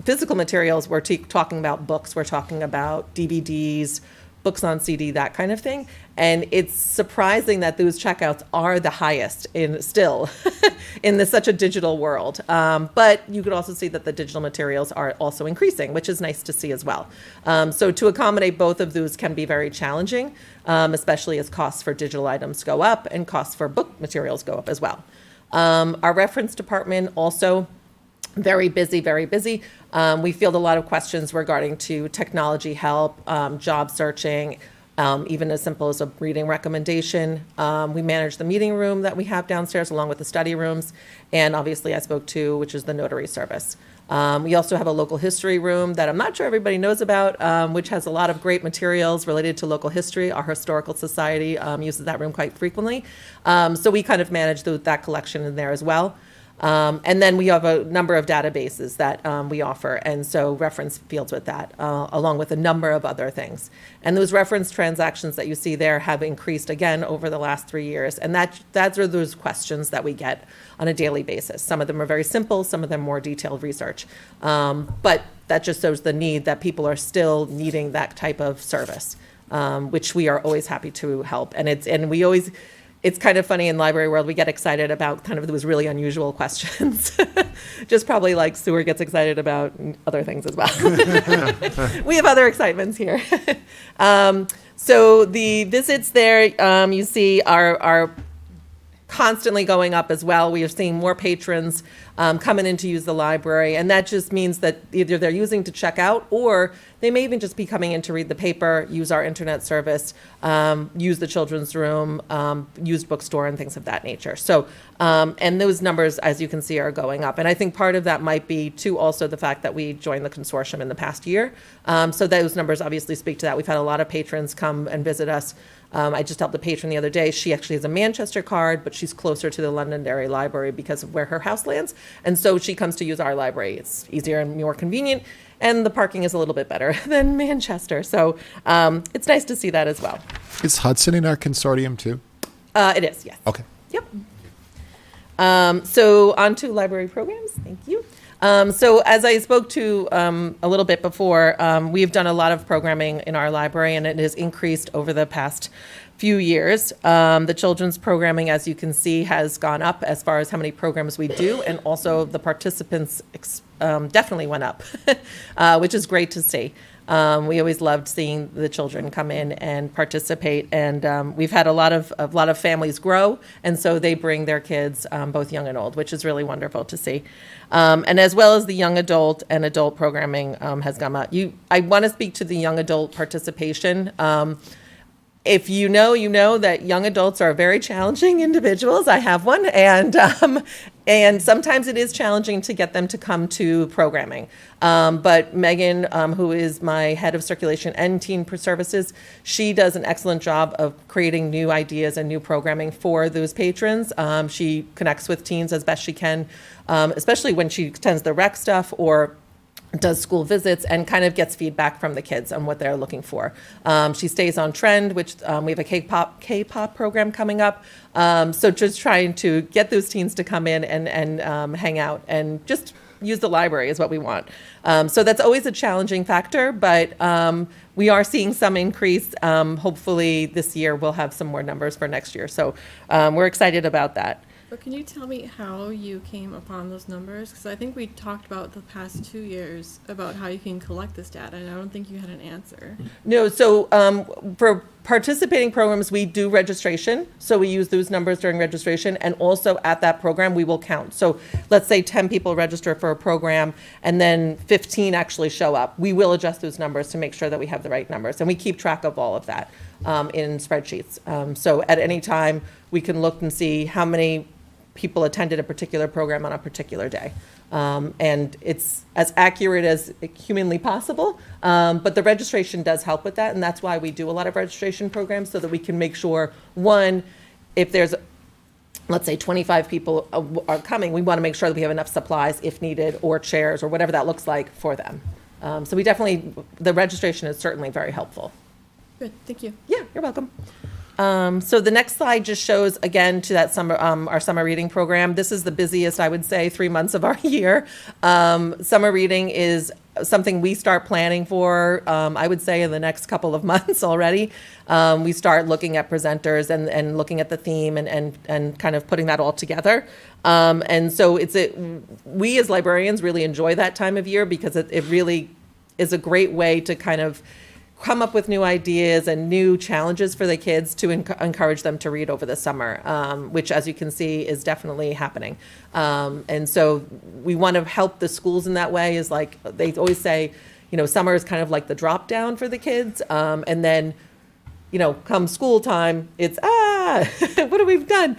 physical materials. We're talking about books, we're talking about DVDs, books on CD, that kind of thing. And it's surprising that those checkouts are the highest in such a digital world. But you could also see that the digital materials are also increasing, which is nice to see as well. So to accommodate both of those can be very challenging, especially as costs for digital items go up and costs for book materials go up as well. Our reference department also very busy, very busy. We field a lot of questions regarding to technology help, job searching, even as simple as a reading recommendation. We manage the meeting room that we have downstairs along with the study rooms. And obviously I spoke to, which is the notary service. We also have a local history room that I'm not sure everybody knows about, which has a lot of great materials related to local history. Our historical society uses that room quite frequently. So we kind of manage that collection in there as well. And then we have a number of databases that we offer, and so reference fields with that, along with a number of other things. And those reference transactions that you see there have increased again over the last 3 years, and that's those questions that we get on a daily basis. Some of them are very simple, some of them more detailed research, but that just shows the need that people are still needing that type of service, which we are always happy to help. It's kind of funny in library world, we get excited about kind of those really unusual questions. Just probably like Stuart gets excited about other things as well. We have other excitements here. So the visits there, you see are constantly going up as well. We are seeing more patrons coming in to use the library, and that just means that either they're using to check out, or they may even just be coming in to read the paper, use our internet service, use the children's room, used bookstore, and things of that nature. So, and those numbers, as you can see, are going up. And I think part of that might be, too, also the fact that we joined the consortium in the past year. So those numbers obviously speak to that. We've had a lot of patrons come and visit us. I just helped a patron the other day. She actually has a Manchester card, but she's closer to the Londonderry Library because of where her house lands. And so she comes to use our library. It's easier and more convenient, and the parking is a little bit better than Manchester. So it's nice to see that as well. Is Hudson in our consortium too? It is, yes. Okay. Yep. So on to library programs. Thank you. So as I spoke to a little bit before, we've done a lot of programming in our library, and it has increased over the past few years. The children's programming, as you can see, has gone up as far as how many programs we do, and also the participants definitely went up, which is great to see. We always loved seeing the children come in and participate, and we've had a lot of families grow, and so they bring their kids, both young and old, which is really wonderful to see. And as well as the young adult and adult programming has gone up. I want to speak to the young adult participation. if you know that young adults are very challenging individuals. I have one, and sometimes it is challenging to get them to come to programming. But Megan, who is my head of circulation and teen services, she does an excellent job of creating new ideas and new programming for those patrons. She connects with teens as best she can, especially when she attends the rec stuff or does school visits and kind of gets feedback from the kids on what they're looking for. She stays on trend, which we have a K-pop program coming up. So just trying to get those teens to come in and hang out and just use the library is what we want. So that's always a challenging factor, but we are seeing some increase. Hopefully this year we'll have some more numbers for next year. So we're excited about that. But can you tell me how you came upon those numbers? Because I think we talked about the past 2 years about how you can collect this data, and I don't think you had an answer. No, so for participating programs, we do registration. So we use those numbers during registration, and also at that program, we will count. So let's say 10 people register for a program, and then 15 actually show up. We will adjust those numbers to make sure that we have the right numbers, and we keep track of all of that in spreadsheets. So at any time, we can look and see how many people attended a particular program on a particular day. And it's as accurate as humanly possible, but the registration does help with that, and that's why we do a lot of registration programs, so that we can make sure, one, if there's, let's say 25 people are coming, we want to make sure that we have enough supplies if needed, or chairs, or whatever that looks like for them. So we definitely, the registration is certainly very helpful. Good, thank you. Yeah, you're welcome. So the next slide just shows, again, to that summer, our summer reading program. This is the busiest, I would say, 3 months of our year. Summer reading is something we start planning for, I would say, in the next couple of months already. We start looking at presenters and looking at the theme and kind of putting that all together. And so we as librarians really enjoy that time of year, because it really is a great way to kind of come up with new ideas and new challenges for the kids to encourage them to read over the summer, which, as you can see, is definitely happening. And so we want to help the schools in that way. Is like they always say, summer is kind of like the drop down for the kids. And then, come school time, it's, what have we done?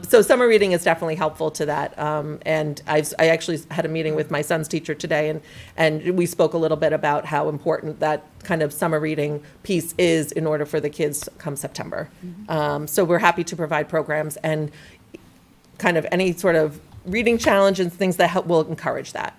So summer reading is definitely helpful to that. And I actually had a meeting with my son's teacher today, and we spoke a little bit about how important that kind of summer reading piece is in order for the kids come September. So we're happy to provide programs and kind of any sort of reading challenge and things that will encourage that.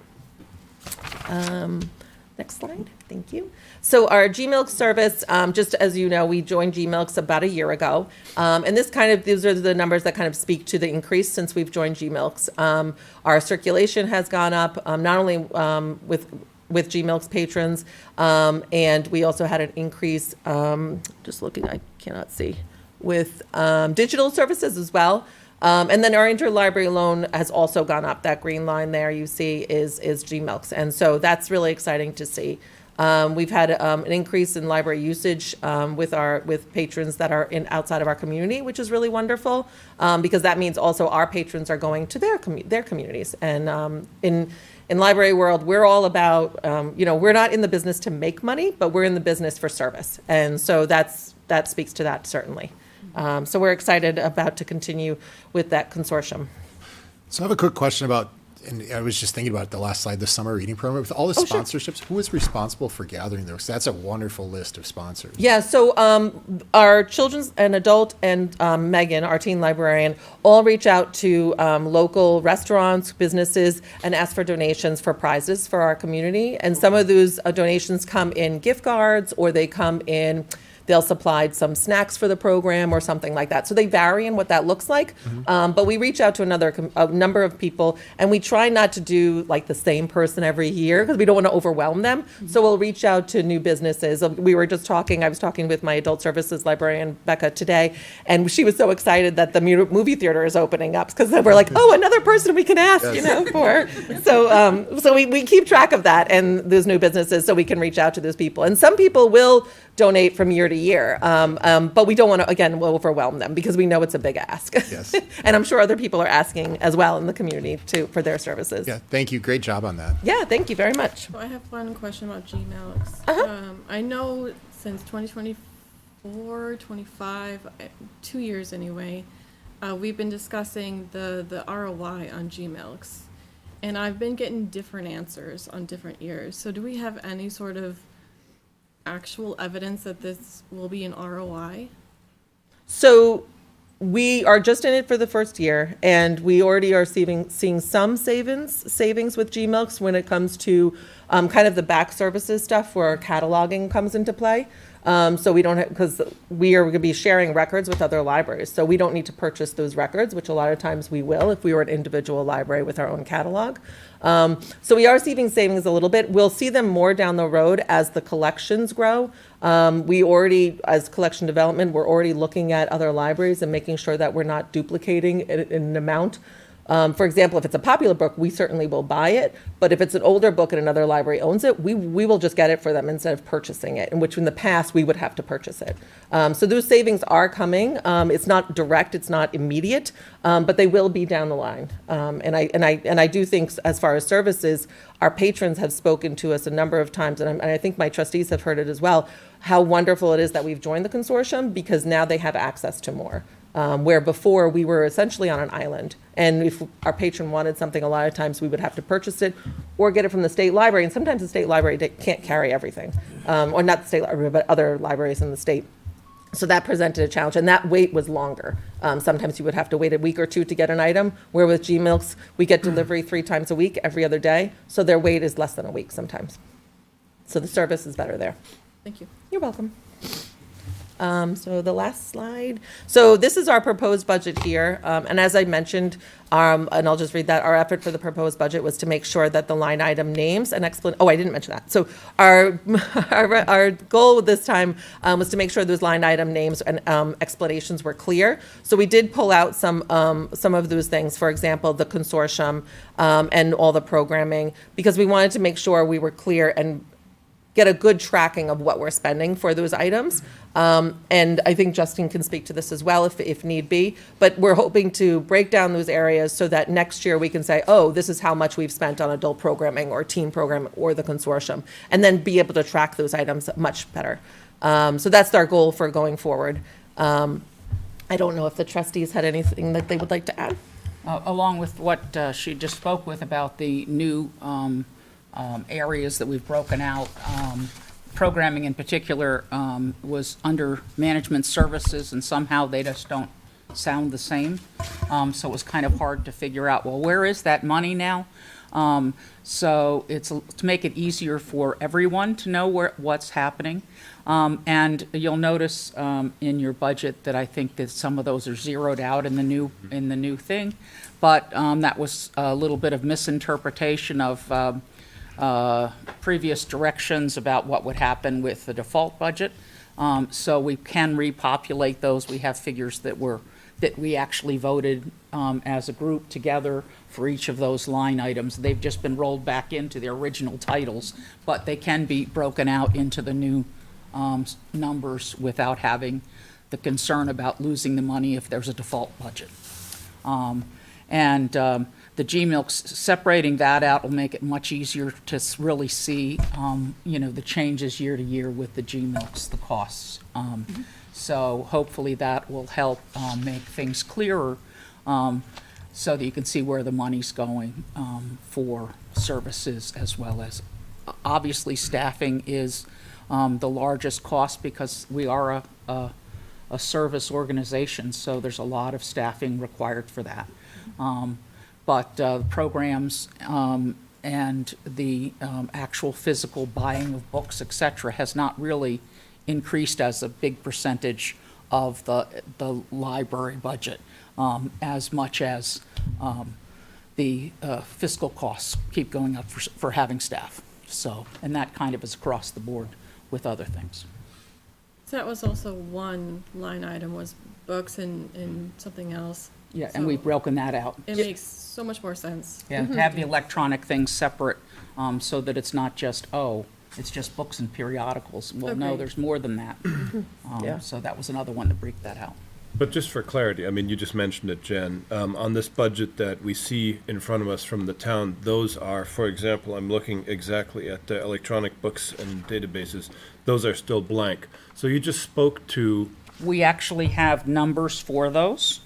Next slide, thank you. So our GMILK service, just as you know, we joined GMILKs about a year ago. And these are the numbers that kind of speak to the increase since we've joined GMILKs. Our circulation has gone up, not only with GMILKs patrons, and we also had an increase, just looking, I cannot see, with digital services as well. And then our interlibrary loan has also gone up. That green line there you see is GMILKs. And so that's really exciting to see. We've had an increase in library usage with patrons that are outside of our community, which is really wonderful, because that means also our patrons are going to their communities. And in library world, we're all about, we're not in the business to make money, but we're in the business for service. And so that speaks to that, certainly. So we're excited about to continue with that consortium. So I have a quick question about, and I was just thinking about the last slide, the summer reading program. With all the sponsorships, who is responsible for gathering those? That's a wonderful list of sponsors. Yeah, so our children's and adult and Megan, our teen librarian, all reach out to local restaurants, businesses, and ask for donations for prizes for our community. And some of those donations come in gift cards, or they come in, they'll supply some snacks for the program or something like that. So they vary in what that looks like. But we reach out to a number of people, and we try not to do like the same person every year, because we don't want to overwhelm them. So we'll reach out to new businesses. I was talking with my adult services librarian, Becca, today, and she was so excited that the movie theater is opening up, because we're like, another person we can ask, for. So we keep track of that and those new businesses, so we can reach out to those people. And some people will donate from year to year. But we don't want to, again, overwhelm them, because we know it's a big ask. Yes. And I'm sure other people are asking as well in the community for their services. Yeah, thank you. Great job on that. Yeah, thank you very much. So I have one question about GMILKs. I know since 2020, 24, 25, 2 years anyway, we've been discussing the ROI on GMilks. And I've been getting different answers on different years. So do we have any sort of actual evidence that this will be an ROI? So we are just in it for the first year, and we already are seeing some savings with GMilks when it comes to kind of the back services stuff where cataloging comes into play. So we don't have, because we are going to be sharing records with other libraries. So we don't need to purchase those records, which a lot of times we will if we were an individual library with our own catalog. So we are seeing savings a little bit. We'll see them more down the road as the collections grow. We already, as collection development, we're already looking at other libraries and making sure that we're not duplicating in an amount. For example, if it's a popular book, we certainly will buy it. But if it's an older book and another library owns it, we will just get it for them instead of purchasing it, in which in the past we would have to purchase it. So those savings are coming. It's not direct, it's not immediate, but they will be down the line. And I do think, as far as services, our patrons have spoken to us a number of times, and I think my trustees have heard it as well, how wonderful it is that we've joined the consortium because now they have access to more. Where before we were essentially on an island. And if our patron wanted something, a lot of times we would have to purchase it or get it from the state library. And sometimes the state library can't carry everything, or not the state library, but other libraries in the state. So that presented a challenge, and that wait was longer. Sometimes you would have to wait a week or two to get an item, where with GMilks, we get delivery 3 times a week, every other day. So their wait is less than a week sometimes. So the service is better there. Thank you. You're welcome. So the last slide. So this is our proposed budget here. And as I mentioned, and I'll just read that, our effort for the proposed budget was to make sure that the line item names and oh, I didn't mention that. So our goal this time was to make sure those line item names and explanations were clear. So we did pull out some of those things, for example, the consortium and all the programming, because we wanted to make sure we were clear and get a good tracking of what we're spending for those items. And I think Justin can speak to this as well if need be. But we're hoping to break down those areas so that next year we can say, oh, this is how much we've spent on adult programming or teen programming or the consortium, and then be able to track those items much better. So that's our goal for going forward. I don't know if the trustees had anything that they would like to add. Along with what she just spoke with about the new areas that we've broken out. Programming in particular was under management services, and somehow they just don't sound the same. So it was kind of hard to figure out, well, where is that money now? So it's to make it easier for everyone to know what's happening. And you'll notice in your budget that I think that some of those are zeroed out in the new thing. But that was a little bit of misinterpretation of previous directions about what would happen with the default budget. So we can repopulate those. We have figures that we actually voted as a group together for each of those line items. They've just been rolled back into their original titles, but they can be broken out into the new numbers without having the concern about losing the money if there's a default budget. The GMilks, separating that out will make it much easier to really see, the changes year to year with the GMilks, the costs. So hopefully that will help make things clearer so that you can see where the money's going for services, as well as, obviously, staffing is the largest cost because we are a service organization, so there's a lot of staffing required for that. But programs and the actual physical buying of books, et cetera, has not really increased as a big percentage of the library budget, as much as the fiscal costs keep going up for having staff. So, and that kind of is across the board with other things. So that was also one line item, was books and something else. Yeah, and we've broken that out. It makes so much more sense. Yeah, to have the electronic things separate so that it's not just, it's just books and periodicals. Well, no, Okay. there's more than that. Yeah. So that was another one to break that out. But just for clarity, I mean, you just mentioned it, Jen. On this budget that we see in front of us from the town, those are, for example, I'm looking exactly at the electronic books and databases. Those are still blank. So you just spoke to, We actually have numbers for those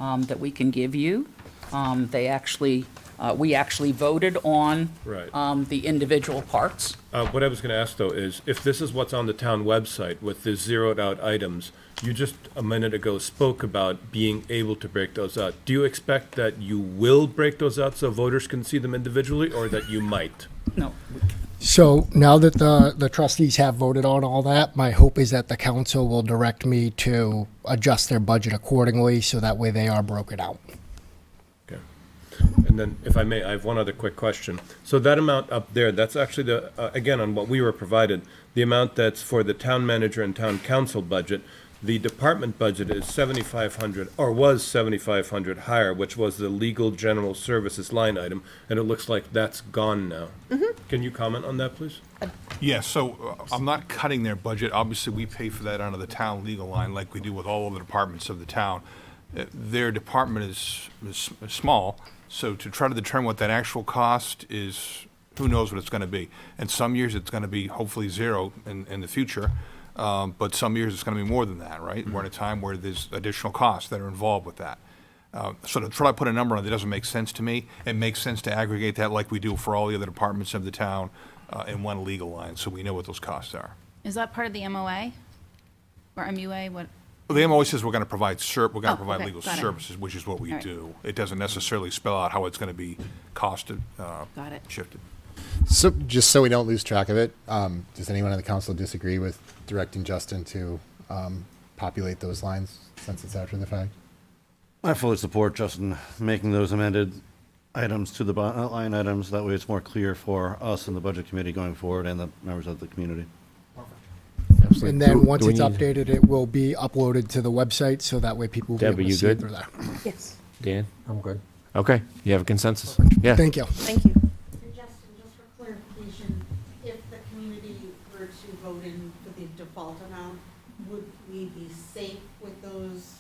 that we can give you. We actually voted on Right. the individual parts. what I was going to ask though is, if this is what's on the town website with the zeroed out items, you just a minute ago spoke about being able to break those out. Do you expect that you will break those out so voters can see them individually, or that you might? No, So now that the trustees have voted on all that, my hope is that the council will direct me to adjust their budget accordingly, so that way they are broken out. Okay. And then, if I may, I have one other quick question. So that amount up there, that's actually the, again, on what we were provided, the amount that's for the town manager and town council budget. The department budget is 7,500, or was 7,500 higher, which was the legal general services line item, and it looks like that's gone now. Can you comment on that, please? Yeah, so I'm not cutting their budget. Obviously, we pay for that out of the town legal line like we do with all of the departments of the town. Their department is small, so to try to determine what that actual cost is, who knows what it's going to be. And some years, it's going to be hopefully zero in the future. But some years it's going to be more than that, right? We're in a time where there's additional costs that are involved with that. So to try to put a number on it doesn't make sense to me. It makes sense to aggregate that like we do for all the other departments of the town in one legal line, so we know what those costs are. Is that part of the MOA? Or MUA, what? Well, the MOA says we're going to provide okay, legal got it. services, which is what we All right. do. It doesn't necessarily spell out how it's going to be costed, Got it. shifted. So just so we don't lose track of it, does anyone on the council disagree with directing Justin to populate those lines since it's after the fact? I fully support Justin making those amended items to the line items. That way it's more clear for us and the budget committee going forward and the members of the community. And then once it's updated, it will be uploaded to the website, so that way people will be Deb, able are to you see it good? through there. Yes. Dan? I'm good. Okay, you have a consensus? Yeah. Thank you. Thank you. And Justin, just for clarification, if the community were to vote in for the default amount, would we be safe with those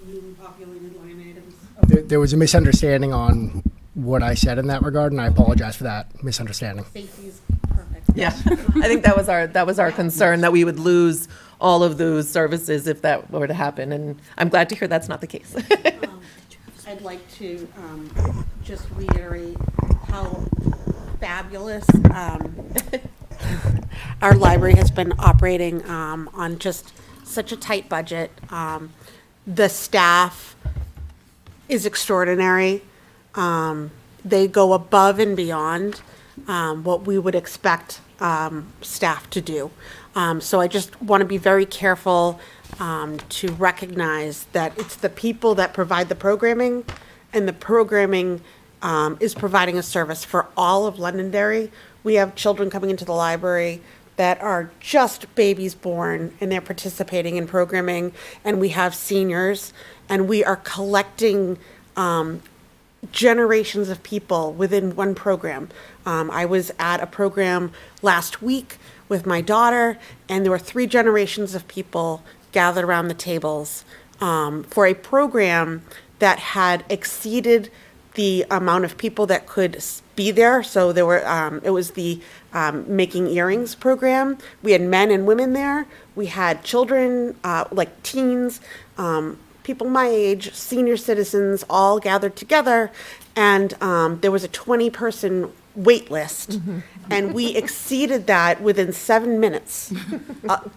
newly populated line items? There was a misunderstanding on what I said in that regard, and I apologize for that misunderstanding. Safety's perfect. Yeah, I think that was our concern, that we would lose all of those services if that were to happen, and I'm glad to hear that's not the case. I'd like to just reiterate how fabulous our library has been operating on just such a tight budget. The staff is extraordinary. They go above and beyond what we would expect staff to do. So I just want to be very careful to recognize that it's the people that provide the programming, and the programming is providing a service for all of Londonderry. We have children coming into the library that are just babies born, and they're participating in programming, and we have seniors, and we are collecting generations of people within one program. I was at a program last week with my daughter, and there were 3 generations of people gathered around the tables for a program that had exceeded the amount of people that could be there. So there were, it was the Making Earrings program. We had men and women there. We had children, like teens, people my age, senior citizens, all gathered together. And there was a 20-person wait list. And we exceeded that within 7 minutes.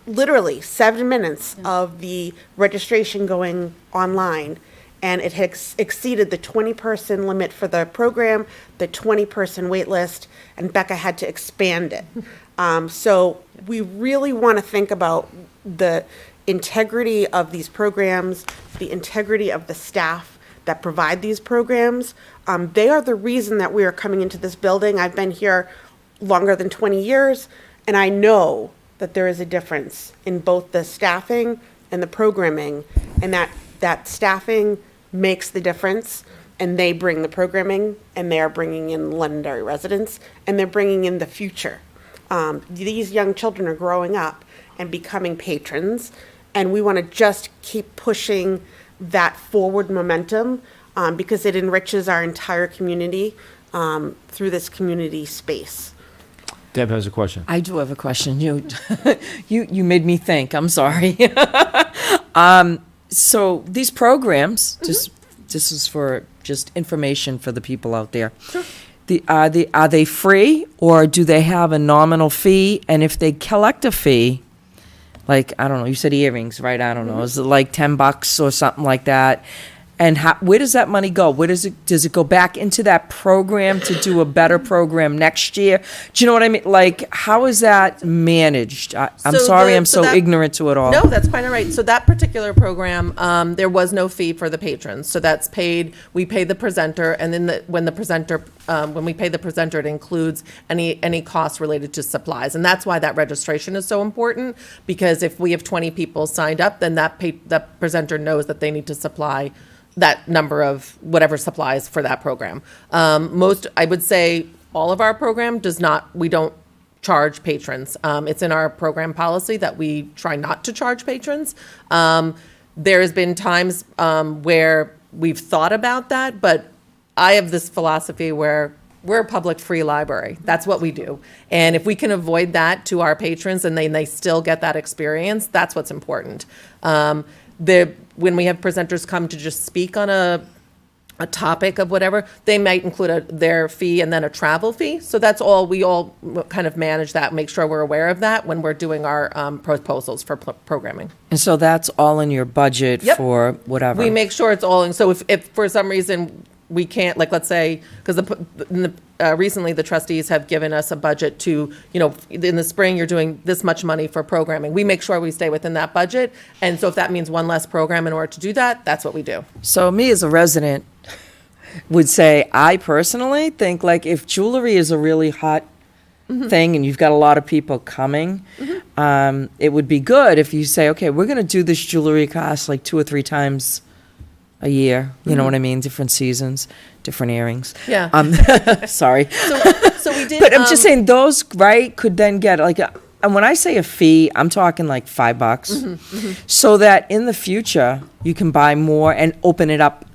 Literally 7 minutes of the registration going online. And it had exceeded the 20-person limit for the program, the 20-person wait list, and Becca had to expand it. So we really want to think about the integrity of these programs, the integrity of the staff that provide these programs. They are the reason that we are coming into this building. I've been here longer than 20 years, and I know that there is a difference in both the staffing and the programming, and that staffing makes the difference, and they bring the programming, and they are bringing in Londonderry residents, and they're bringing in the future. These young children are growing up and becoming patrons, And we want to just keep pushing that forward momentum because it enriches our entire community through this community space. Deb has a question. I do have a question. You made me think. I'm sorry. So these programs, this is for just information for the people out there. Sure. Are they free, or do they have a nominal fee? And if they collect a fee, like, I don't know, you said earrings, right? I don't know. Is it like $10 or something like that? And where does that money go? Does it go back into that program to do a better program next year? Do you know what I mean? Like, how is that managed? I'm So sorry, the- I'm so so that- ignorant to it all. No, that's quite all right. So that particular program, there was no fee for the patrons. So that's paid, we pay the presenter, and then when we pay the presenter, it includes any costs related to supplies. And that's why that registration is so important, because if we have 20 people signed up, then that presenter knows that they need to supply that number of whatever supplies for that program. I would say all of our program we don't charge patrons. It's in our program policy that we try not to charge patrons. There has been times where we've thought about that, but I have this philosophy where we're a public free library. That's what we do. And if we can avoid that to our patrons and they still get that experience, that's what's important. When we have presenters come to just speak on a topic of whatever, they might include their fee and then a travel fee. So that's all, we all kind of manage that, make sure we're aware of that when we're doing our proposals for programming. And so that's all in your budget Yep. for whatever. We make sure it's all in. So if for some reason we can't, like, let's say, because recently the trustees have given us a budget to, in the spring, you're doing this much money for programming. We make sure we stay within that budget. And so if that means one less program in order to do that, that's what we do. So me as a resident would say, I personally think, like, if jewelry is a really hot thing and you've got a lot of people coming, it would be good if you say, okay, we're going to do this jewelry class like 2 or 3 times a year. You know what I mean? Different seasons, different earrings. Yeah. Sorry. So we did. But I'm just saying those, right, could then get like and when I say a fee, I'm talking like $5, so that in the future you can buy more and open it up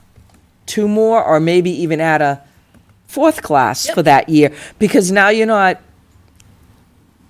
to more, or maybe even add a 4th class for that year, because now you're not.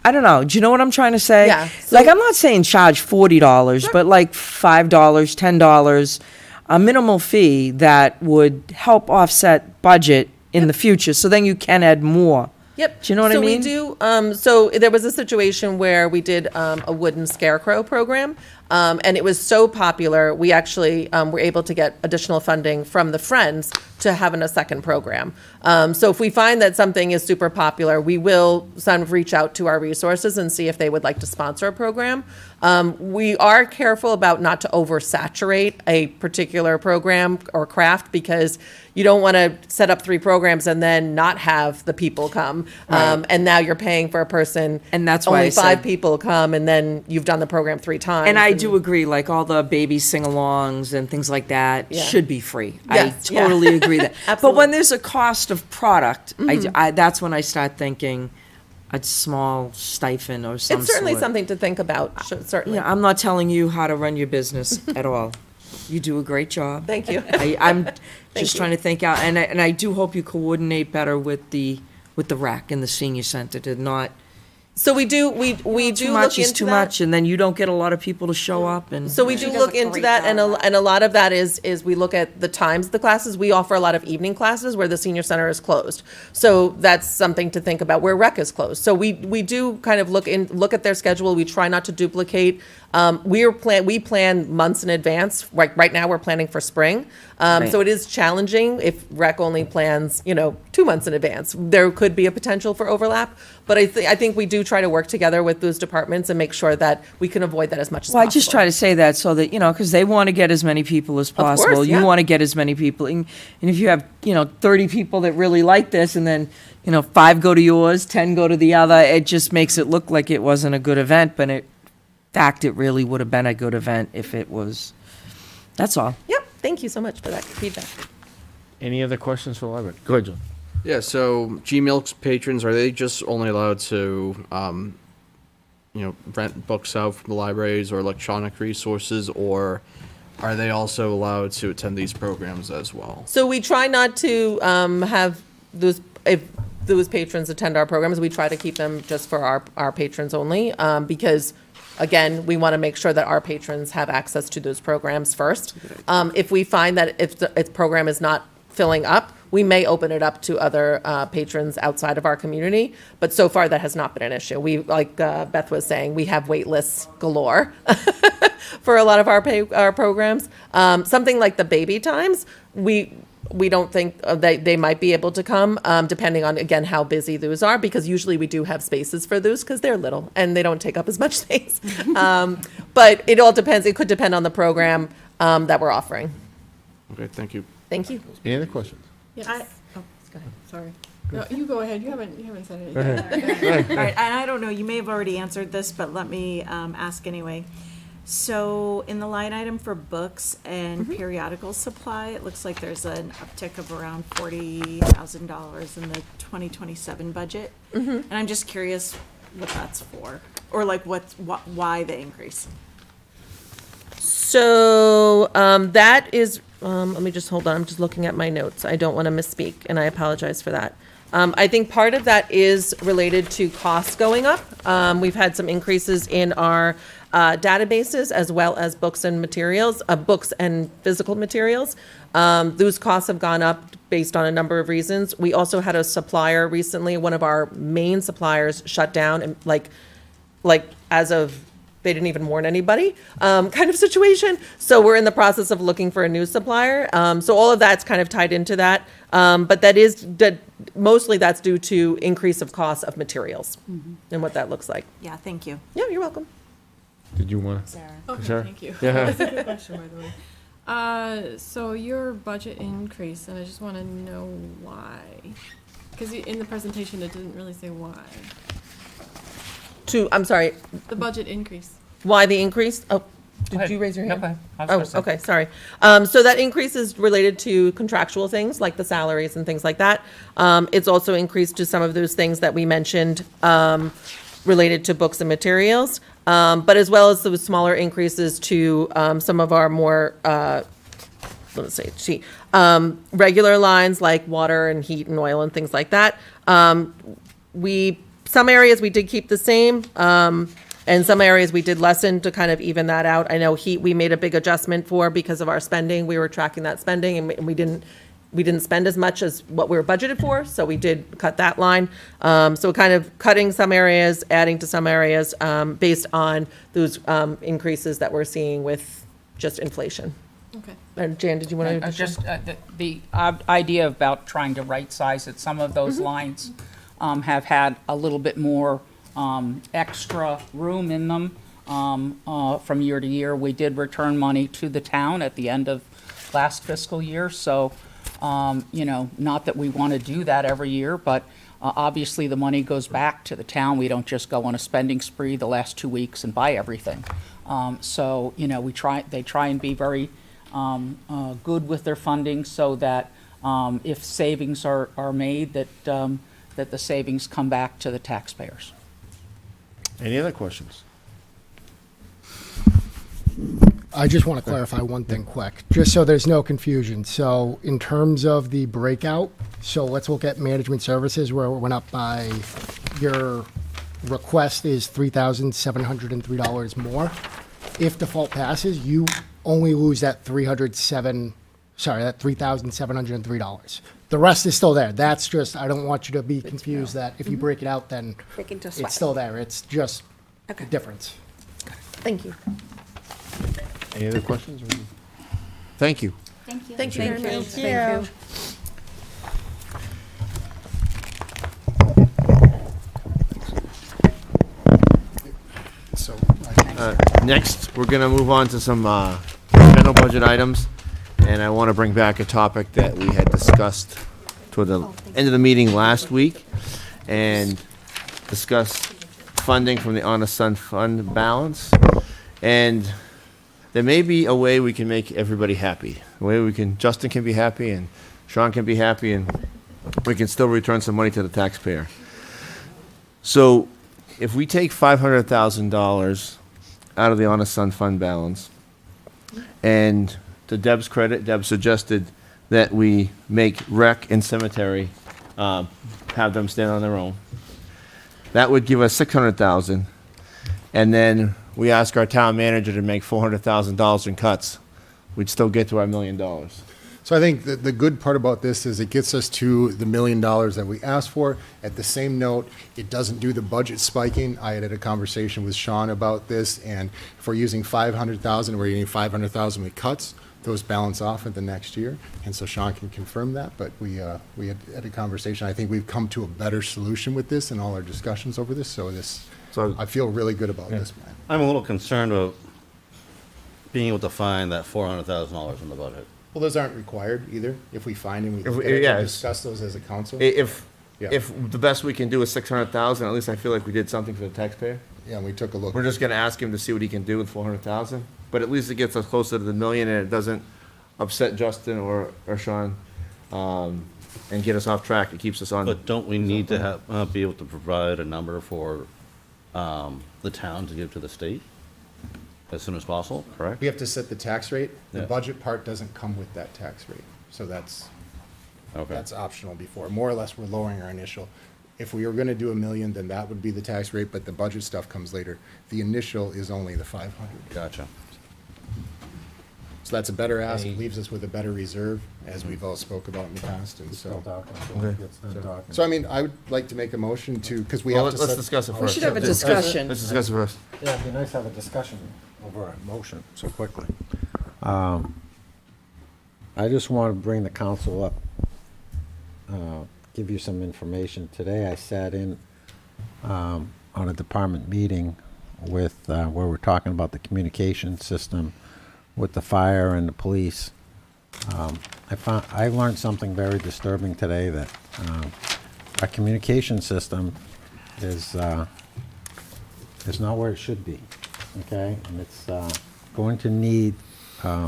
I don't know. Do you know what I'm trying to say? Yeah. Like, I'm not saying charge $40, but like $5, $10, a minimal fee that would help offset budget in the future. So then you can add more. Yep. Do you know what I mean? So we do. So there was a situation where we did a wooden scarecrow program, and it was so popular, we actually were able to get additional funding from the Friends to have a second program. So if we find that something is super popular, we will sort of reach out to our resources and see if they would like to sponsor a program. We are careful about not to oversaturate a particular program or craft, because you don't want to set up 3 programs and then not have the people come. Right. And now you're paying for a person. And that's why only I said- 5 people come, and then you've done the program 3 times. And I do agree, like all the baby sing-alongs and things like that Yeah. should be free. Yes, I yeah. totally agree that. But Absolutely. when there's a cost of product, that's when I start thinking a small stipend or some It's certainly sort. something to think about, certainly. Yeah, I'm not telling you how to run your business at all. You do a great job. Thank you. I'm just you. trying to think out, and I do hope you coordinate better with the rec and the senior center to not. So we do do Too look much is into too that. much, and then you don't get a lot of people to show up. And So we do look into that, and a lot of that is we look at the times of the classes. We offer a lot of evening classes where the senior center is closed. So that's something to think about, where rec is closed. So we do kind of look at their schedule. We try not to duplicate. We plan months in advance. Right now we're planning for spring. Right. So it is challenging if rec only plans, 2 months in advance. There could be a potential for overlap, but I think we do try to work together with those departments and make sure that we can avoid that as much as Well, I possible. just try to say that so that, because they want to get as many people as possible. course, You yeah. want to get as many people. And if you have, 30 people that really like this, and then, 5 go to yours, 10 go to the other, it just makes it look like it wasn't a good event, but in fact, it really would have been a good event if it was. That's all. Yep. Thank you so much for that feedback. Any other questions for the library? Go ahead, John. Yeah, so G-Milk's patrons, are they just only allowed to rent books out from the libraries or electronic resources, or are they also allowed to attend these programs as well? So we try not to have if those patrons attend our programs, we try to keep them just for our patrons only, because, again, we want to make sure that our patrons have access to those programs first. If we find that if the program is not filling up, we may open it up to other patrons outside of our community, but so far that has not been an issue. We, like Beth was saying, we have wait lists galore for a lot of our programs. Something like the baby times, we don't think they might be able to come, depending on, again, how busy those are, because usually we do have spaces for those because they're little and they don't take up as much space. But it all depends. It could depend on the program that we're offering. Okay, thank you. Thank you. Any other questions? Yes. Go ahead. Sorry. No, you go ahead. You haven't said anything. All right, and I don't know, you may have already answered this, but let me ask anyway. So in the line item for books and periodical supply, it looks like there's an uptick of around $40,000 in the 2027 budget. And I'm just curious what that's for, or like why the increase? So that is, let me just hold on. I'm just looking at my notes. I don't want to misspeak, and I apologize for that. I think part of that is related to costs going up. We've had some increases in our databases as well as books and materials, books and physical materials. Those costs have gone up based on a number of reasons. We also had a supplier recently, one of our main suppliers shut down, and like as of, they didn't even warn anybody, kind of situation. So we're in the process of looking for a new supplier. So all of that's kind of tied into that. But mostly that's due to increase of cost of materials and what that looks like. Yeah, thank you. Yeah, you're welcome. Did you want to? Sarah. Okay, Sarah? thank you. Yeah. That's a good question, by the way. So your budget increase, and I just want to know why. Because in the presentation, it didn't really say why. I'm sorry, The budget increase. why the increase? Oh, did ahead. you raise your No, hand? go ahead. I was gonna say. Okay, sorry. So that increase is related to contractual things like the salaries and things like that. It's also increased to some of those things that we mentioned related to books and materials, but as well as those smaller increases to some of our more, regular lines like water and heat and oil and things like that. Some areas we did keep the same, and some areas we did lessen to kind of even that out. I know heat, we made a big adjustment for because of our spending. We were tracking that spending, and we didn't spend as much as what we were budgeted for, so we did cut that line. So kind of cutting some areas, adding to some areas, based on those increases that we're seeing with just inflation. Okay. And Jan, did you want to? Just the idea about trying to right-size it, some of those lines have had a little bit more extra room in them from year to year. We did return money to the town at the end of last fiscal year, so, not that we want to do that every year, but obviously the money goes back to the town. We don't just go on a spending spree the last 2 weeks and buy everything. So, they try and be very good with their funding so that if savings are made, that the savings come back to the taxpayers. Any other questions? I just want to clarify one thing quick, just so there's no confusion. So in terms of the breakout, so let's look at management services where it went up by, your request is $3,703 more. If default passes, you only lose that $3,703. The rest is still there. That's just, I don't want you to be confused that if you break it out, then Break into it's sweat. still there. It's just Okay. a difference. Thank you. Any other questions? Thank you. Thank you. Thank you very much. Thank you. So, Next, we're going to move on to some general budget items, and I want to bring back a topic that we had discussed toward the end of the meeting last week, and discuss funding from the Honest Son Fund balance. And there may be a way we can make everybody happy. A way Justin can be happy, and Sean can be happy, and we can still return some money to the taxpayer. So if we take $500,000 out of the honest sun fund balance, and to Deb's credit, Deb suggested that we make rec and cemetery, have them stand on their own. That would give us 600,000, and then we ask our town manager to make $400,000 in cuts. We'd still get to our $1 million. So I think that the good part about this is it gets us to the $1 million that we asked for. At the same note, it doesn't do the budget spiking. I had a conversation with Sean about this, and if we're using 500,000, we're getting 500,000 with cuts, those balance off at the next year. And so Sean can confirm that, but we had a conversation. I think we've come to a better solution with this in all our discussions over this, so I feel really good about this plan. I'm a little concerned about being able to find that $400,000 in the budget. Well, those aren't required either, if we find and we If we- can yeah, discuss those as a council. If Yeah. the best we can do is 600,000, at least I feel like we did something for the taxpayer. Yeah, we took a look. We're just gonna ask him to see what he can do with 400,000, but at least it gets us closer to the million, and it doesn't upset Justin or Sean, and get us off track. It keeps us on. But don't we need to have, be able to provide a number for the town to give to the state as soon as possible, correct? We have to set the tax rate. The Yeah. budget part doesn't come with that tax rate. So that's optional before. More or less, we're lowering our initial. If we were gonna do $1 million, then that would be the tax rate, but the budget stuff comes later. The initial is only the 500. Gotcha. So that's a better ask. It leaves us with a better reserve, as we've all spoke about in the past, and so. So I mean, I would like to make a motion to, because we Well, have to let's set- discuss it We first. should have a discussion. Let's discuss it first. Yeah, it'd be nice to have a discussion over a motion so quickly. I just want to bring the council up, give you some information. Today, I sat in on a department meeting with, where we're talking about the communication system with the fire and the police. I learned something very disturbing today, that our communication system is not where it should be, okay? And it's going to need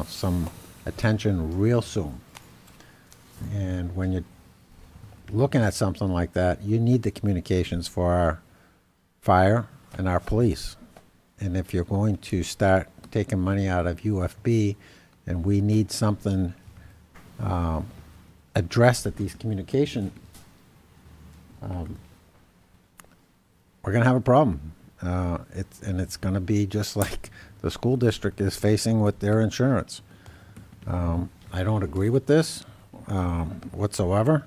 some attention real soon. And when you're looking at something like that, you need the communications for our fire and our police. And if you're going to start taking money out of UFB, and we need something addressed at these communication, we're going to have a problem. It's going to be just like the school district is facing with their insurance. I don't agree with this whatsoever.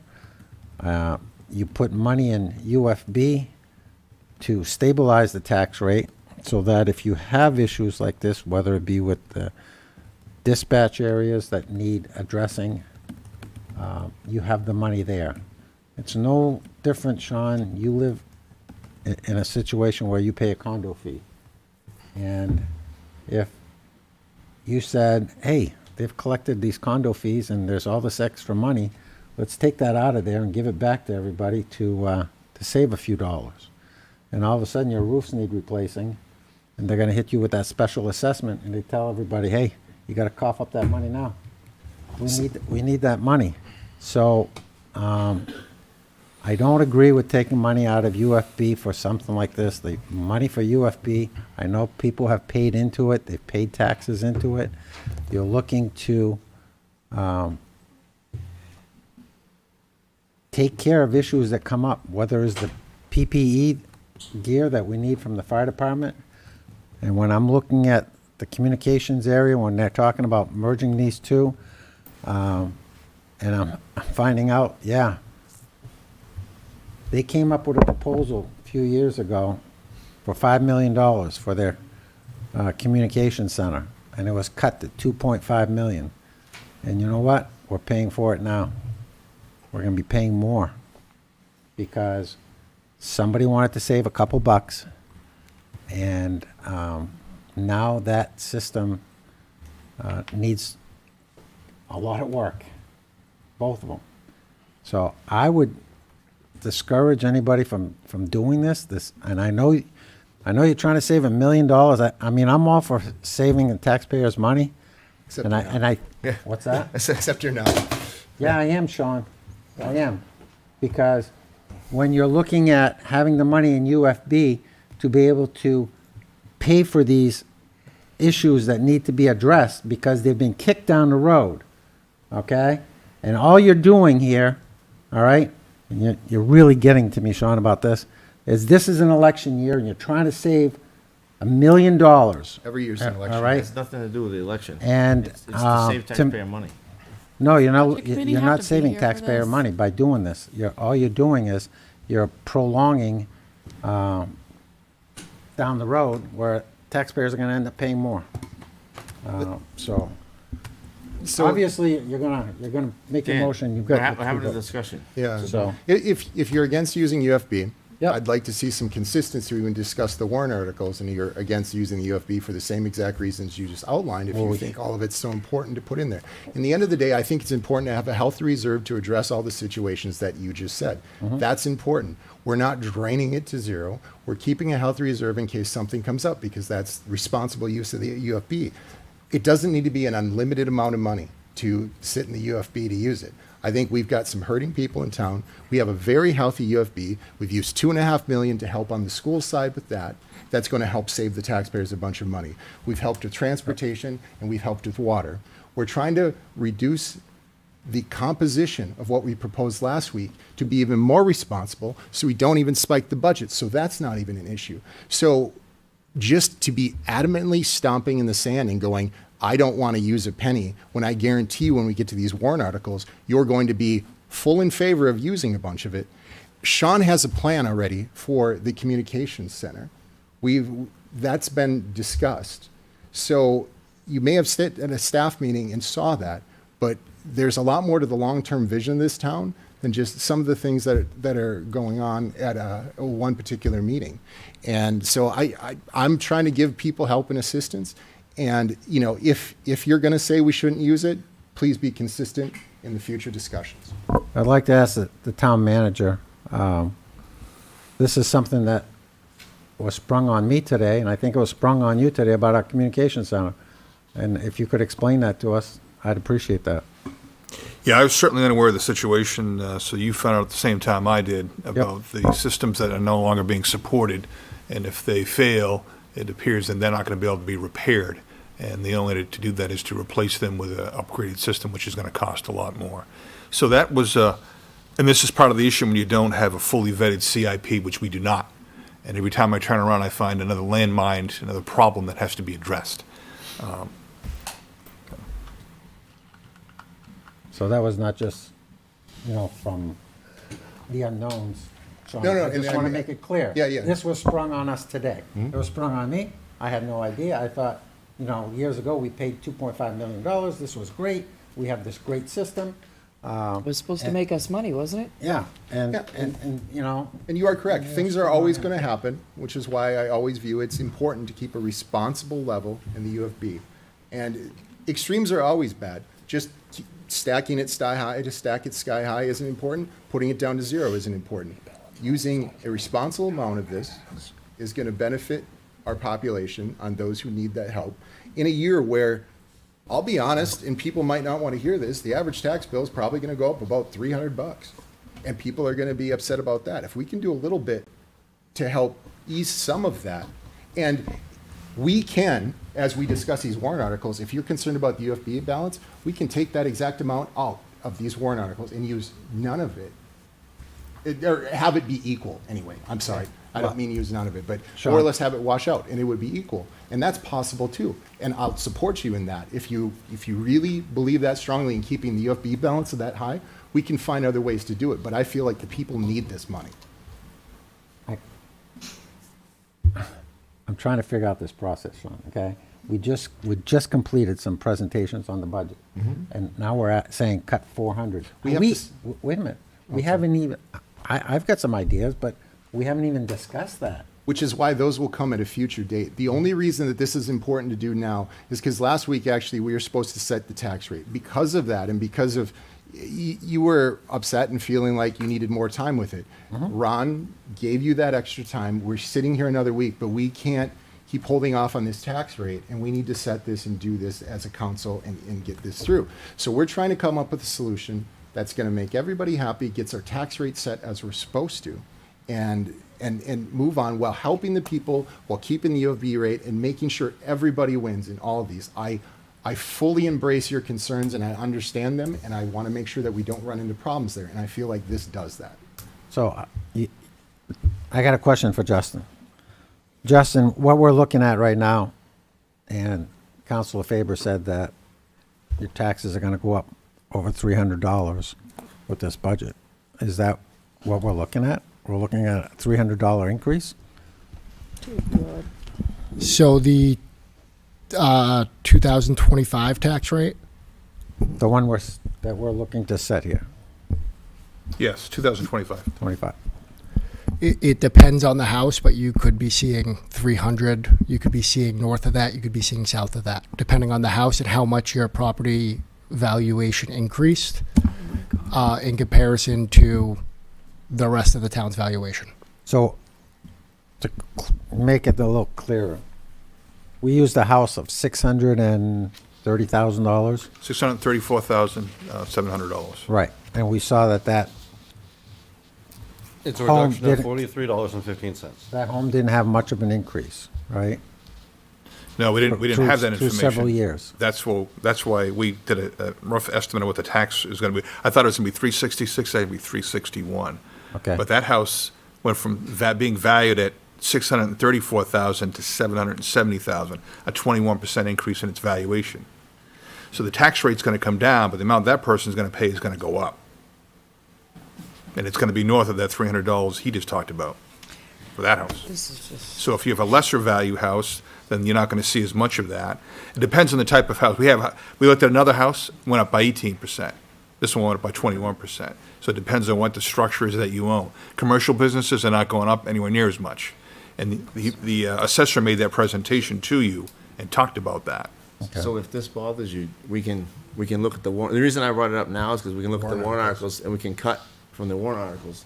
You put money in UFB to stabilize the tax rate, so that if you have issues like this, whether it be with the dispatch areas that need addressing, you have the money there. It's no different, Sean. You live in a situation where you pay a condo fee. And if you said, hey, they've collected these condo fees and there's all this extra money, let's take that out of there and give it back to everybody to save a few dollars. And all of a sudden your roofs need replacing, and they're going to hit you with that special assessment, and they tell everybody, hey, you got to cough up that money now. We need that money. So I don't agree with taking money out of UFB for something like this. The money for UFB, I know people have paid into it. They've paid taxes into it. You're looking to take care of issues that come up, whether it's the PPE gear that we need from the fire department. And when I'm looking at the communications area, when they're talking about merging these two, and I'm finding out, yeah, they came up with a proposal a few years ago for $5 million for their communication center, and it was cut to $2.5 million. And you know what? We're paying for it now. We're going to be paying more because somebody wanted to save a couple bucks, and now that system needs a lot of work, both of them. So I would discourage anybody from doing this. And I know you're trying to save $1 million. I mean, I'm all for saving the taxpayers' money. Except What's that? Except you're not. Yeah, I am, Sean. I am. Because when you're looking at having the money in UFB to be able to pay for these issues that need to be addressed because they've been kicked down the road, okay? And all you're doing here, all right, and you're really getting to me, Sean, about this, is this is an election year and you're trying to save $1 million. Every year's an election. All It right? has nothing to do with the election. And, It's to save Tim- taxpayer money. No, you're not, Budget committee you're have not to be saving here for taxpayer this. money by doing this. All you're doing is you're prolonging down the road where taxpayers are gonna end up paying more. So, obviously, you're gonna make a Dan, motion, you've we're got. we're having a discussion. Yeah. So- If you're against using UFB, Yep. I'd like to see some consistency when we discuss the warrant articles, and you're against using the UFB for the same exact reasons you just outlined, if you think all of it's so important to put in there. In the end of the day, I think it's important to have a healthy reserve to address all the situations that you just said. That's important. We're not draining it to zero. We're keeping a healthy reserve in case something comes up, because that's responsible use of the UFB. It doesn't need to be an unlimited amount of money to sit in the UFB to use it. I think we've got some hurting people in town. We have a very healthy UFB. We've used $2.5 million to help on the school side with that. That's going to help save the taxpayers a bunch of money. We've helped with transportation and we've helped with water. We're trying to reduce the composition of what we proposed last week to be even more responsible, so we don't even spike the budget. So that's not even an issue. So just to be adamantly stomping in the sand and going, I don't want to use a penny, when I guarantee when we get to these warrant articles, you're going to be full in favor of using a bunch of it. Sean has a plan already for the communications center. That's been discussed. So you may have sat at a staff meeting and saw that, but there's a lot more to the long-term vision of this town than just some of the things that are going on at one particular meeting. And so I'm trying to give people help and assistance. And, you know, if you're going to say we shouldn't use it, please be consistent in the future discussions. I'd like to ask the town manager, this is something that was sprung on me today, and I think it was sprung on you today about our communication center. And if you could explain that to us, I'd appreciate that. Yeah, I was certainly unaware of the situation, so you found out at the same time I did about the systems that are no longer being supported. And if they fail, it appears that they're not going to be able to be repaired. And the only way to do that is to replace them with an upgraded system, which is going to cost a lot more. So that was, and this is part of the issue when you don't have a fully vetted CIP, which we do not. And every time I turn around, I find another landmine, another problem that has to be addressed. So that was not just, from the unknowns. Sean. No, I just want to make it clear. Yeah, yeah. This was sprung on us today. It was sprung on me. I had no idea. I thought, years ago, we paid $2.5 million. This was great. We have this great system. It was supposed to make us money, wasn't it? Yeah, and you are correct. Things are always going to happen, which is why I always view it's important to keep a responsible level in the UFB. And extremes are always bad. Just stacking it sky high to stack it sky high isn't important. Putting it down to zero isn't important. Using a responsible amount of this is going to benefit our population on those who need that help in a year where, I'll be honest, and people might not want to hear this, the average tax bill is probably going to go up about $300, and people are going to be upset about that. If we can do a little bit to help ease some of that, and we can, as we discuss these warrant articles, if you're concerned about the UFB balance, we can take that exact amount out of these warrant articles and use none of it, or have it be equal anyway. I'm sorry. I don't mean use none of it, but more or less have it wash out, and it would be equal. And that's possible too. And I'll support you in that. If you really believe that strongly in keeping the UFB balance that high, we can find other ways to do it. But I feel like the people need this money. I'm trying to figure out this process, Sean, okay? We just completed some presentations on the budget, and now we're saying cut 400. Wait a minute. We haven't even, I've got some ideas, but we haven't even discussed that. Which is why those will come at a future date. The only reason that this is important to do now is because last week, actually, we were supposed to set the tax rate. Because of that, and because of, you were upset and feeling like you needed more time with it. Ron gave you that extra time. We're sitting here another week, but we can't keep holding off on this tax rate, and we need to set this and do this as a council and get this through. So we're trying to come up with a solution that's going to make everybody happy, gets our tax rate set as we're supposed to, and move on while helping the people, while keeping the UFB rate and making sure everybody wins in all of these. I fully embrace your concerns and I understand them, and I want to make sure that we don't run into problems there. And I feel like this does that. So I got a question for Justin. Justin, what we're looking at right now, and Councilor Faber said that your taxes are going to go up over $300 with this budget. Is that what we're looking at? We're looking at a $300 increase? So the 2025 tax rate? The one that we're looking to set here, Yes, 2025. 25. It depends on the house, but you could be seeing 300. You could be seeing north of that. You could be seeing south of that, depending on the house and how much your property valuation increased in comparison to the rest of the town's valuation. So to make it a little clearer, we used a house of $630,000. $634,700. Right, and we saw that It's a home reduction of didn't- $43.15. that home didn't have much of an increase, right? No, we didn't Through- have that through information. several years. That's why we did a rough estimate of what the tax is going to be. I thought it was going to be 366, it'd be 361. Okay. But that house went from being valued at 634,000 to 770,000, a 21% increase in its valuation. So the tax rate's going to come down, but the amount that person's going to pay is going to go up. And it's going to be north of that $300 he just talked about for that house. So if you have a lesser value house, then you're not going to see as much of that. It depends on the type of house. We looked at another house, went up by 18%. This one went up by 21%. So it depends on what the structure is that you own. Commercial businesses are not going up anywhere near as much. And the assessor made that presentation to you and talked about that. So if this bothers you, we can look at the warrant. The reason I brought it up now is because we can look at the warrant articles and we can cut from the warrant articles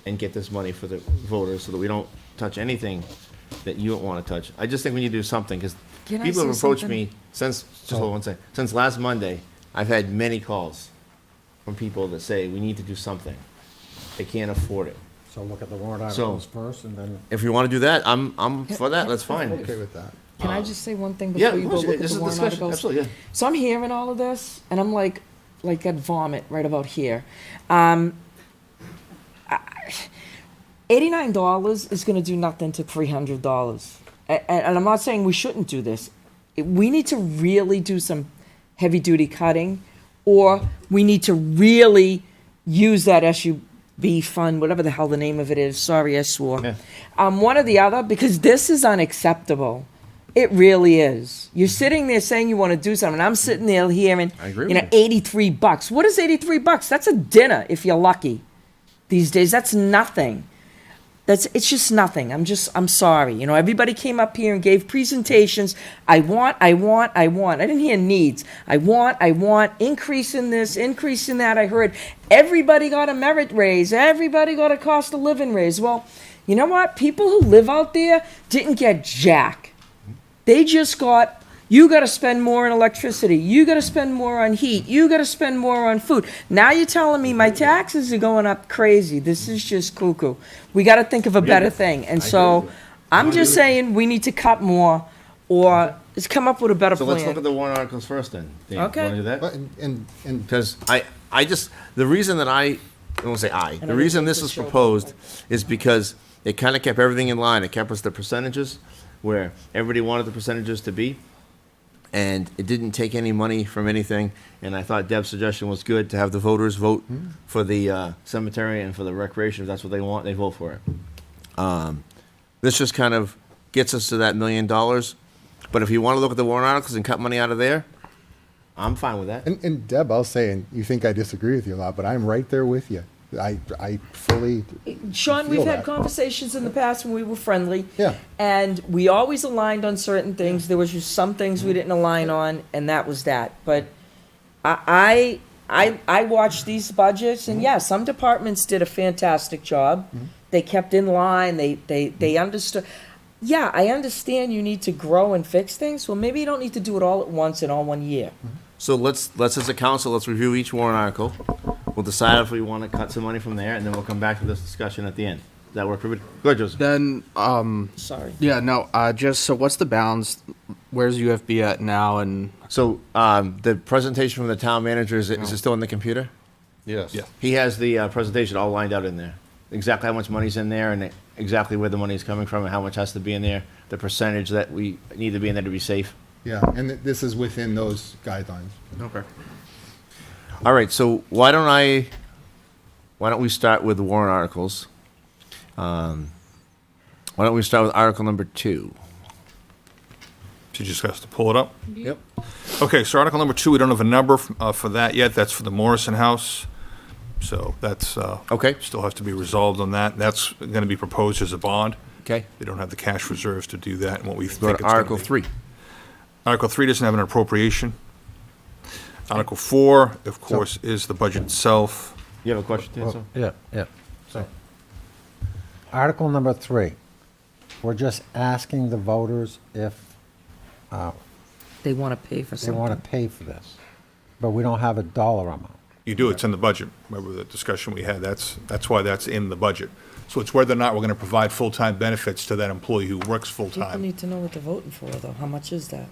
and get this money for the voters so that we don't touch anything that you don't want to touch. I just think we need to do something because Can I people have say approached something? me since, just hold on one second, since last Monday, I've had many calls from people that say, we need to do something. They can't afford it. So look at the warrant So- articles first and then. If you want to do that, I'm for that, that's fine. Okay with that. Can I just say one thing Yeah, before of you go course, look at this the is warrant discussion, articles? absolutely, yeah. So I'm hearing all of this, and I'm like at vomit right about here. $89 is going to do nothing to $300. And I'm not saying we shouldn't do this. We need to really do some heavy-duty cutting, or we need to really use that SUB fund, whatever the hell the name of it is. Sorry, I swore. One or the other, because this is unacceptable. It really is. You're sitting there saying you want to do something. I'm sitting there hearing, I agree you know, with $83. What is $83? That's a dinner if you're lucky. These days, that's nothing. It's just nothing. I'm sorry. You know, everybody came up here and gave presentations. I want. I didn't hear needs. I want, increase in this, increase in that. I heard everybody got a merit raise. Everybody got a cost of living raise. Well, you know what? People who live out there didn't get jack. They just got, you got to spend more on electricity. You got to spend more on heat. You got to spend more on food. Now you're telling me my taxes are going up crazy. This is just cuckoo. We got to think of a better thing. And so I'm just saying we need to cut more or let's come up with a better So plan. let's look at the warrant articles first then. Dave. Okay. Want to do that? But, and Because I just, the reason that I won't say the reason this was proposed is because it kind of kept everything in line. It kept us the percentages where everybody wanted the percentages to be. And it didn't take any money from anything. And I thought Deb's suggestion was good to have the voters vote for the cemetery and for the recreation. If that's what they want, they vote for it. This just kind of gets us to that $1 million. But if you want to look at the warrant articles and cut money out of there, I'm fine with that. And Deb, I'll say, and you think I disagree with you a lot, but I'm right there with you. I fully Sean, feel we've had that. conversations in the past when we were friendly. Yeah. And we always aligned on certain things. There was just some things we didn't align on, and that was that. But I watched these budgets, and yeah, some departments did a fantastic job. They kept in line. They understood. Yeah, I understand you need to grow and fix things. Well, maybe you don't need to do it all at once and all 1 year. So let's as a council, let's review each warrant article. We'll decide if we want to cut some money from there, and then we'll come back to this discussion at the end. that work for everybody? Go ahead, Joseph. Then, Sorry. yeah, no, just, so what's the balance? Where's UFB at now, and? So, the presentation from the town manager, is it still in the computer? Yes. Yeah. He has the presentation all lined out in there. Exactly how much money's in there and exactly where the money's coming from and how much has to be in there, the percentage that we need to be in there to be safe. Yeah, and this is within those guidelines. Okay. All right, so why don't we start with the warrant articles? Why don't we start with Article number 2? She just has to pull it up. Yep. Okay, so Article number 2, we don't have a number for that yet. That's for the Morrison House. So that's, Okay. still has to be resolved on that. That's going to be proposed as a bond. Okay. They don't have the cash reserves to do that and what we think Go it's to going to Article be. 3. Article 3 doesn't have an appropriation. Article 4, of course, is the budget itself. You have a question, Tanso? Yeah. So, Article number 3, we're just asking the voters if They want to pay for they something. want to pay for this, but we don't have a dollar amount. You do, it's in the budget. Remember the discussion we had? That's why that's in the budget. So it's whether or not we're going to provide full-time benefits to that employee who works People full-time. need to know what they're voting for, though. How much is that?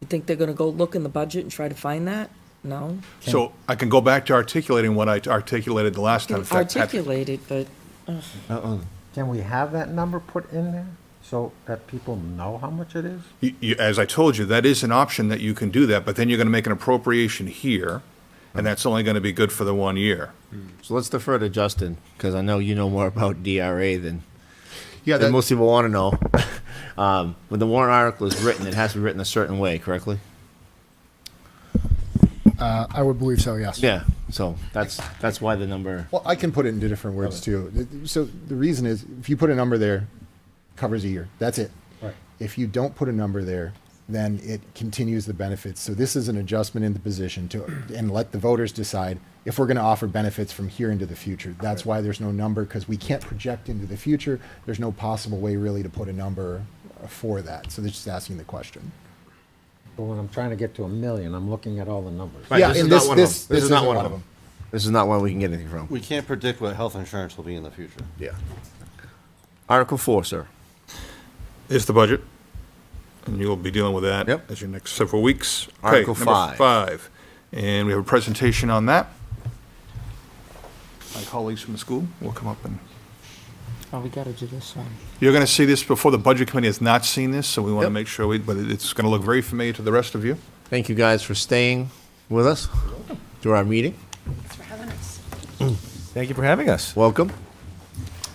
You think they're gonna go look in the budget and try to find that? No? So I can go back to articulating what I articulated the last time. In fact, Patrick- Articulate it, but, Can we have that number put in there so that people know how much it is? As I told you, that is an option that you can do that, but then you're going to make an appropriation here, and that's only going to be good for the 1 year. So let's defer to Justin, because I know you know more about DRA than Yeah, than most people want to know. When the warrant article is written, it has to be written a certain way, correctly? I would believe so, yes. Yeah, so that's why the number, Well, I can put it into different words too. So the reason is, if you put a number there, covers a year. That's it. Right. If you don't put a number there, then it continues the benefits. So this is an adjustment in the position and let the voters decide if we're going to offer benefits from here into the future. That's why there's no number, because we can't project into the future. There's no possible way really to put a number for that. So they're just asking the question. But when I'm trying to get to $1 million, I'm looking at all the numbers. right, Yeah, this is and not this- one of this- them. This is this not isn't one one of of them. This is not one we can get anything from. We can't predict what health insurance will be in the future. Yeah. Article 4, sir. Is the budget, and you'll be dealing with that Yep. as your next several weeks. Okay, Article number 5. 5, and we have a presentation on that. My colleagues from the school will come up and, oh, we gotta do this one. you're going to see this before. The Budget Committee has not seen this, so we want to Yep. make sure, but it's going to look very familiar to the rest of you. Thank you guys for staying with us through our meeting. Thank you for having us. Welcome.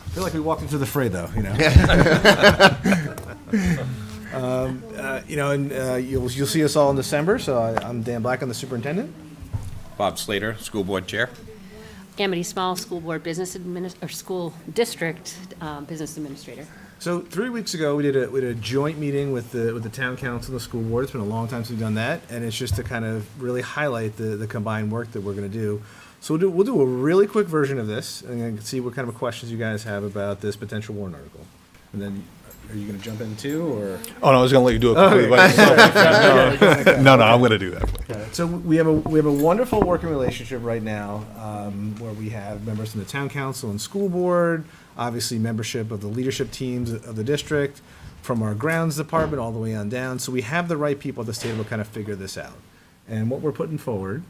I feel like we walked into the fray, though. You'll see us all in December. So I'm Dan Black, I'm the superintendent. Bob Slater, School Board Chair. Amity Small, School Board Business or School District Business Administrator. So 3 weeks ago, we did a joint meeting with the town council and the school board. It's been a long time since we've done that, and it's just to kind of really highlight the combined work that we're going to do. So we'll do a really quick version of this, and then see what kind of questions you guys have about this potential warrant article. And then, are you going to jump in too, or? Oh, no, I was going to let you do it quickly by yourself. No, I'm going to do that. Okay. So we have a wonderful working relationship right now, where we have members from the town council and school board, obviously membership of the leadership teams of the district, from our grounds department all the way on down. So we have the right people at this table to kind of figure this out. And what we're putting forward.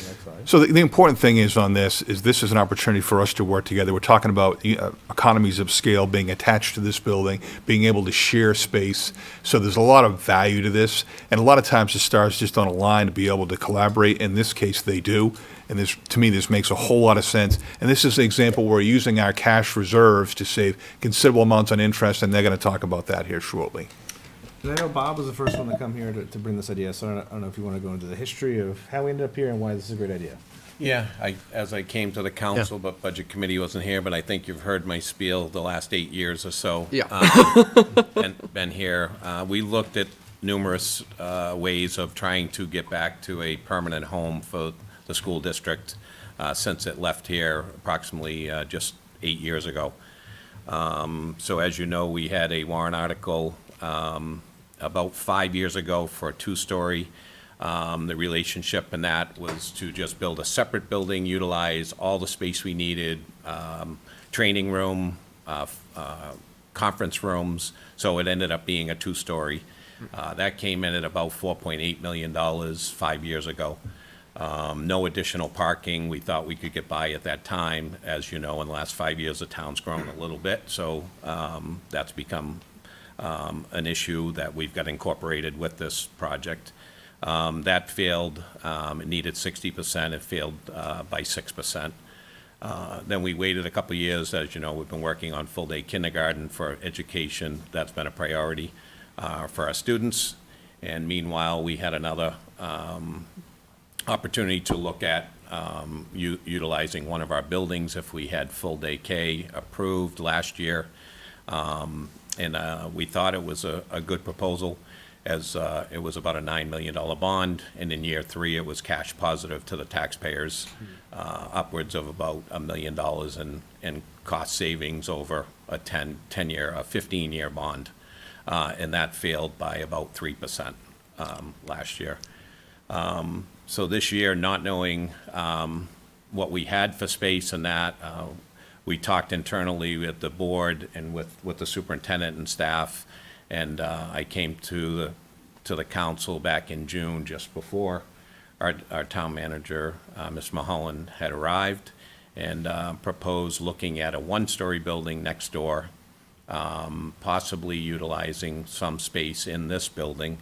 Next slide. So the important thing is on this is an opportunity for us to work together. We're talking about economies of scale being attached to this building, being able to share space. So there's a lot of value to this, and a lot of times the stars just don't align to be able to collaborate. In this case, they do, and to me, this makes a whole lot of sense. And this is an example where we're using our cash reserves to save considerable amounts on interest, and they're going to talk about that here shortly. And I know Bob was the first one to come here to bring this idea, so I don't know if you want to go into the history of how we ended up here and why this is a great idea. Yeah, as I came to the council, but Budget Committee wasn't here, but I think you've heard my spiel the last 8 years or so. Yeah. Been here. We looked at numerous ways of trying to get back to a permanent home for the school district since it left here approximately just 8 years ago. So as you know, we had a warrant article about 5 years ago for a two-story. The relationship in that was to just build a separate building, utilize all the space we needed, training room, conference rooms, so it ended up being a two-story. That came in at about $4.8 million 5 years ago. No additional parking. We thought we could get by at that time. As you know, in the last 5 years, the town's grown a little bit, so that's become an issue that we've got incorporated with this project. That failed. It needed 60%. It failed by 6%. Then we waited a couple of years. As you know, we've been working on full-day kindergarten for education. That's been a priority for our students. And meanwhile, we had another opportunity to look at utilizing one of our buildings if we had full-day K approved last year. And we thought it was a good proposal, as it was about a $9 million bond, and in year 3 it was cash positive to the taxpayers, upwards of about $1 million in cost savings over a 15-year bond, and that failed by about 3% last year. So this year, not knowing what we had for space and that, we talked internally with the board and with the superintendent and staff, and I came to the council back in June, just before our town manager, Ms. Mulholland, had arrived, and proposed looking at a one-story building next door, possibly utilizing some space in this building,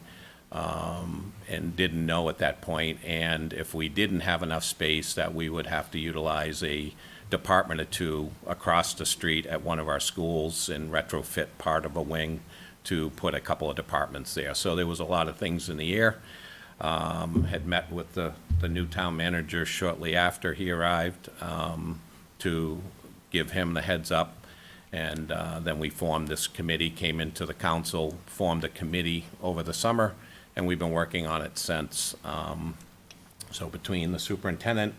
and didn't know at that point. And if we didn't have enough space, that we would have to utilize a department or two across the street at one of our schools and retrofit part of a wing to put a couple of departments there. So there was a lot of things in the air. Had met with the new town manager shortly after he arrived to give him the heads up. And then we formed this committee, came into the council, formed a committee over the summer, and we've been working on it since. So between the superintendent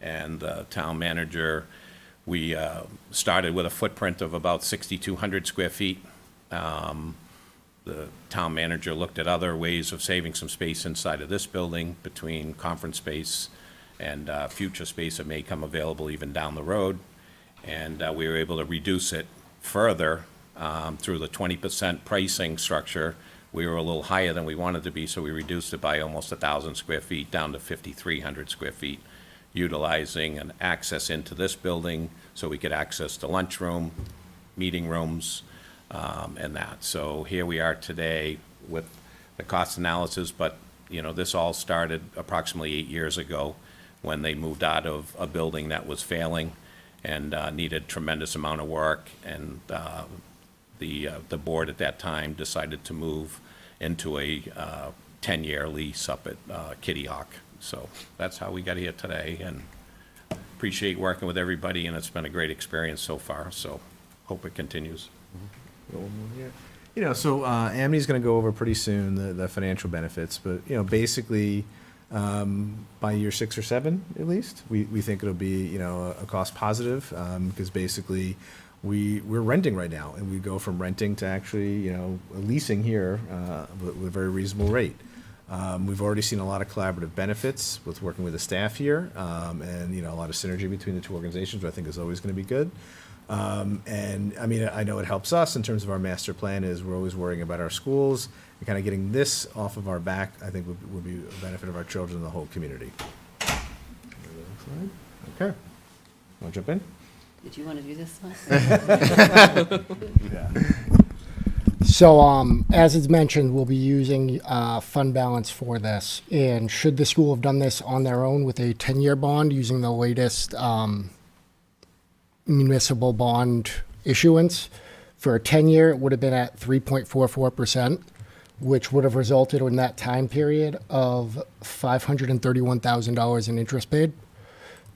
and the town manager, we started with a footprint of about 6,200 square feet. The town manager looked at other ways of saving some space inside of this building, between conference space and future space that may come available even down the road. And we were able to reduce it further through the 20% pricing structure. We were a little higher than we wanted to be, so we reduced it by almost 1,000 square feet down to 5,300 square feet, utilizing an access into this building so we could access the lunchroom, meeting rooms, and that. So here we are today with the cost analysis, but you know, this all started approximately 8 years ago when they moved out of a building that was failing and needed tremendous amount of work, and the board at that time decided to move into a 10-year lease up at Kitty Hawk. So that's how we got here today, and appreciate working with everybody, and it's been a great experience so far, so hope it continues. You know, so Amy's going to go over pretty soon the financial benefits, but you know, basically, by year 6 or 7 at least, we think it'll be, you know, a cost positive, because basically we're renting right now, and we go from renting to actually, you know, leasing here with a very reasonable rate. We've already seen a lot of collaborative benefits with working with the staff here, and you know, a lot of synergy between the two organizations, which I think is always going to be good. And I mean, I know it helps us in terms of our master plan, is we're always worrying about our schools, and kind of getting this off of our back, I think would be a benefit of our children and the whole community. Okay. Want to jump in? Did you want to do this one? Yeah. So, as it's mentioned, we'll be using fund balance for this. And should the school have done this on their own with a 10-year bond using the latest municipal bond issuance, for a 10-year, it would have been at 3.44%, which would have resulted in that time period of $531,000 in interest paid.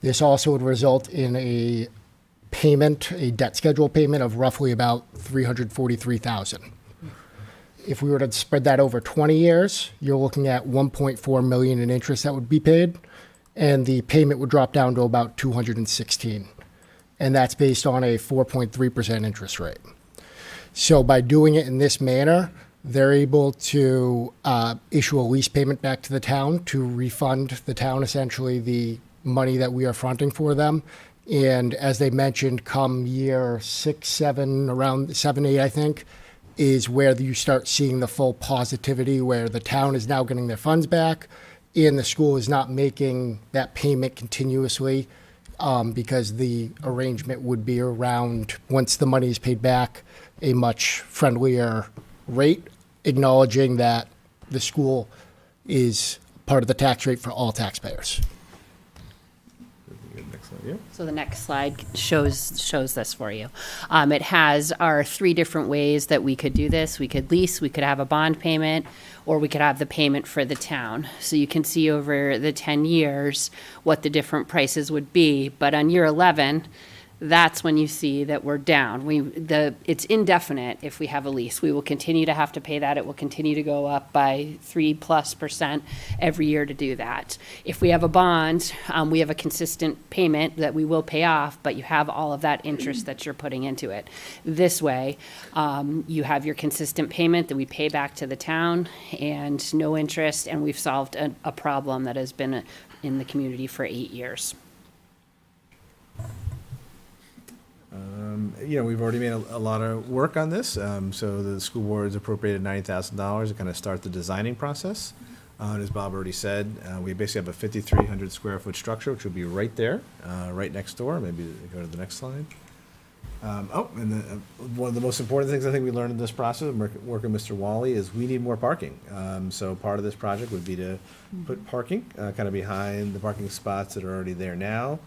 This also would result in a payment, a debt schedule payment of roughly about $343,000. If we were to spread that over 20 years, you're looking at $1.4 million in interest that would be paid, and the payment would drop down to about $216,000. And that's based on a 4.3% interest rate. So by doing it in this manner, they're able to issue a lease payment back to the town to refund the town essentially the money that we are fronting for them, And as they mentioned, come year 6, 7, around 7, 8, I think, is where you start seeing the full positivity, where the town is now getting their funds back and the school is not making that payment continuously, because the arrangement would be around, once the money is paid back, a much friendlier rate, acknowledging that the school is part of the tax rate for all taxpayers. Next slide, yeah. So the next slide shows this for you. It has our 3 different ways that we could do this. We could lease, we could have a bond payment, or we could have the payment for the town. So you can see over the 10 years what the different prices would be. But on year 11, that's when you see that we're down. It's indefinite if we have a lease. We will continue to have to pay that. It will continue to go up by 3+% every year to do that. If we have a bond, we have a consistent payment that we will pay off, but you have all of that interest that you're putting into it. This way, you have your consistent payment that we pay back to the town and no interest, and we've solved a problem that has been in the community for 8 years. We've already made a lot of work on this. So the school board has appropriated $90,000 to kind of start the designing process. And as Bob already said, we basically have a 5,300 square foot structure, which will be right there, right next door. Maybe go to the next slide. One of the most important things I think we learned in this process of working with Mr. Wally is we need more parking. So part of this project would be to put parking kind of behind the parking spots that are already there now.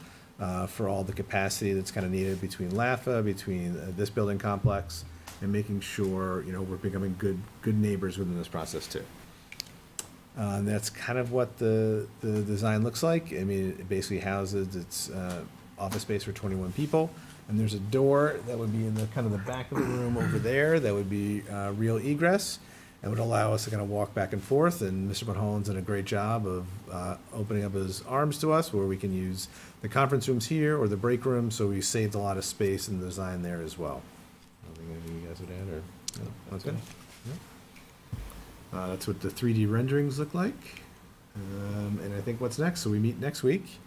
For all the capacity that's kind of needed between LAFA, between this building complex, and making sure, we're becoming good neighbors within this process too. And that's kind of what the design looks like. I mean, it basically houses its office space for 21 people. And there's a door that would be in the kind of the back of the room over there that would be real egress. It would allow us to kind of walk back and forth, and Mr. Mulholland's done a great job of opening up his arms to us, where we can use the conference rooms here or the break room, so we saved a lot of space in the design there as well. Anything you guys would add, or no? Okay. Yeah. That's what the 3D renderings look like, and I think what's next. So we meet next week.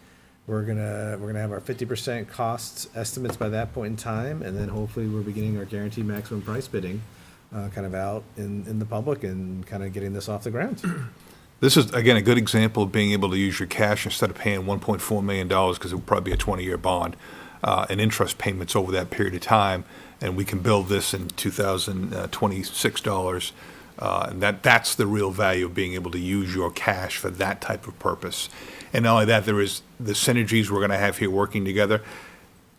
We're gonna have our 50% costs estimates by that point in time, and then hopefully we're beginning our guaranteed maximum price bidding. Kind of out in the public and kind of getting this off the ground. This is, again, a good example of being able to use your cash instead of paying $1.4 million, because it would probably be a 20-year bond, and interest payments over that period of time. And we can build this in 2026 dollars. And that's the real value of being able to use your cash for that type of purpose. And not only that, there is the synergies we're going to have here working together.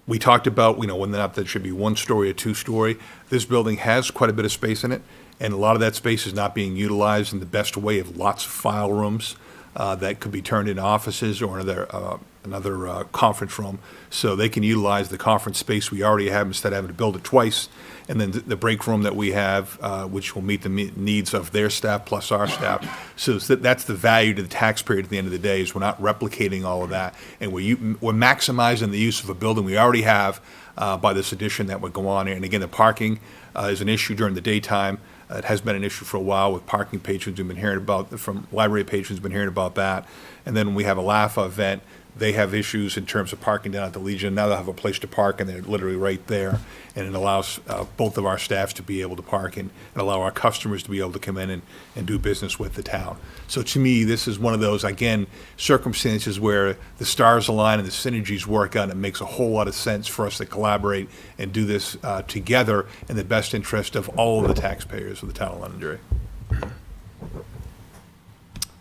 We talked about, whether or not that should be 1-story or 2-story. This building has quite a bit of space in it, and a lot of that space is not being utilized in the best way, of lots of file rooms that could be turned into offices or another conference room. So they can utilize the conference space we already have instead of having to build it twice. And then the break room that we have, which will meet the needs of their staff plus our staff. So that's the value to the taxpayer at the end of the day, is we're not replicating all of that. And we're maximizing the use of a building we already have by this addition that would go on here. And again, the parking is an issue during the daytime. It has been an issue for a while with parking patrons. We've been hearing about, from library patrons, been hearing about that. And then when we have a LAFA event, they have issues in terms of parking down at the Legion. Now they'll have a place to park, and they're literally right there. And it allows both of our staffs to be able to park and allow our customers to be able to come in and do business with the town. So to me, this is one of those, again, circumstances where the stars align and the synergies work out, and it makes a whole lot of sense for us to collaborate and do this together in the best interest of all of the taxpayers of the town of Londonderry.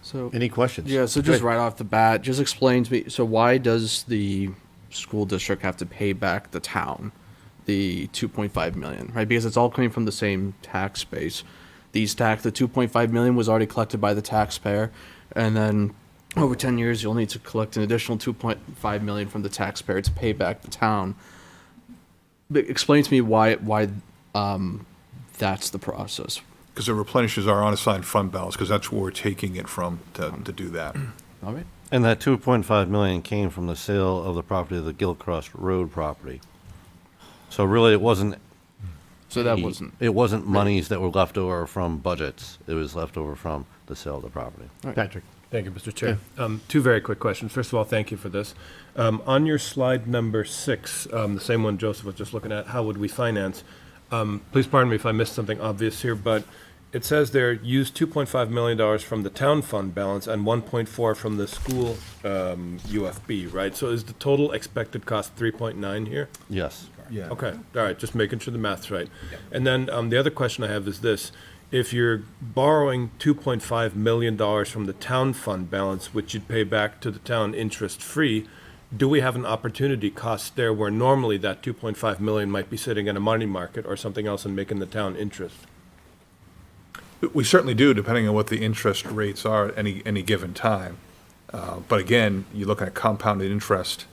So, any questions? Yeah, so just right off the bat, just explain to me, so why does the school district have to pay back the town the $2.5 million, right? Because it's all coming from the same tax base. The $2.5 million was already collected by the taxpayer, and then over 10 years, you'll need to collect an additional $2.5 million from the taxpayer to pay back the town. But explain to me why that's the process. Because it replenishes our unassigned fund balance, because that's where we're taking it from to do that. All right. And that $2.5 million came from the sale of the property of the Gilcross Road property. So really, it wasn't. So that It wasn't monies that were left over from budgets. It was left over from the sale of the property. Right. Patrick. Thank you, Mr. Chair. Two very quick questions. First of all, thank you for this. On your slide number 6, the same one Joseph was just looking at, how would we finance? Please pardon me if I missed something obvious here, but it says there, use $2.5 million from the town fund balance and 1.4 from the school UFB, right? So is the total expected cost 3.9 here? Yes. Yeah. Okay, all right, just making sure the math's right. And then the other question I have is this. If you're borrowing $2.5 million from the town fund balance, which you'd pay back to the town interest-free, do we have an opportunity cost there where normally that $2.5 million might be sitting in a money market or something else and making the town interest? We certainly do, depending on what the interest rates are at any given time. But again, you look at compounded interest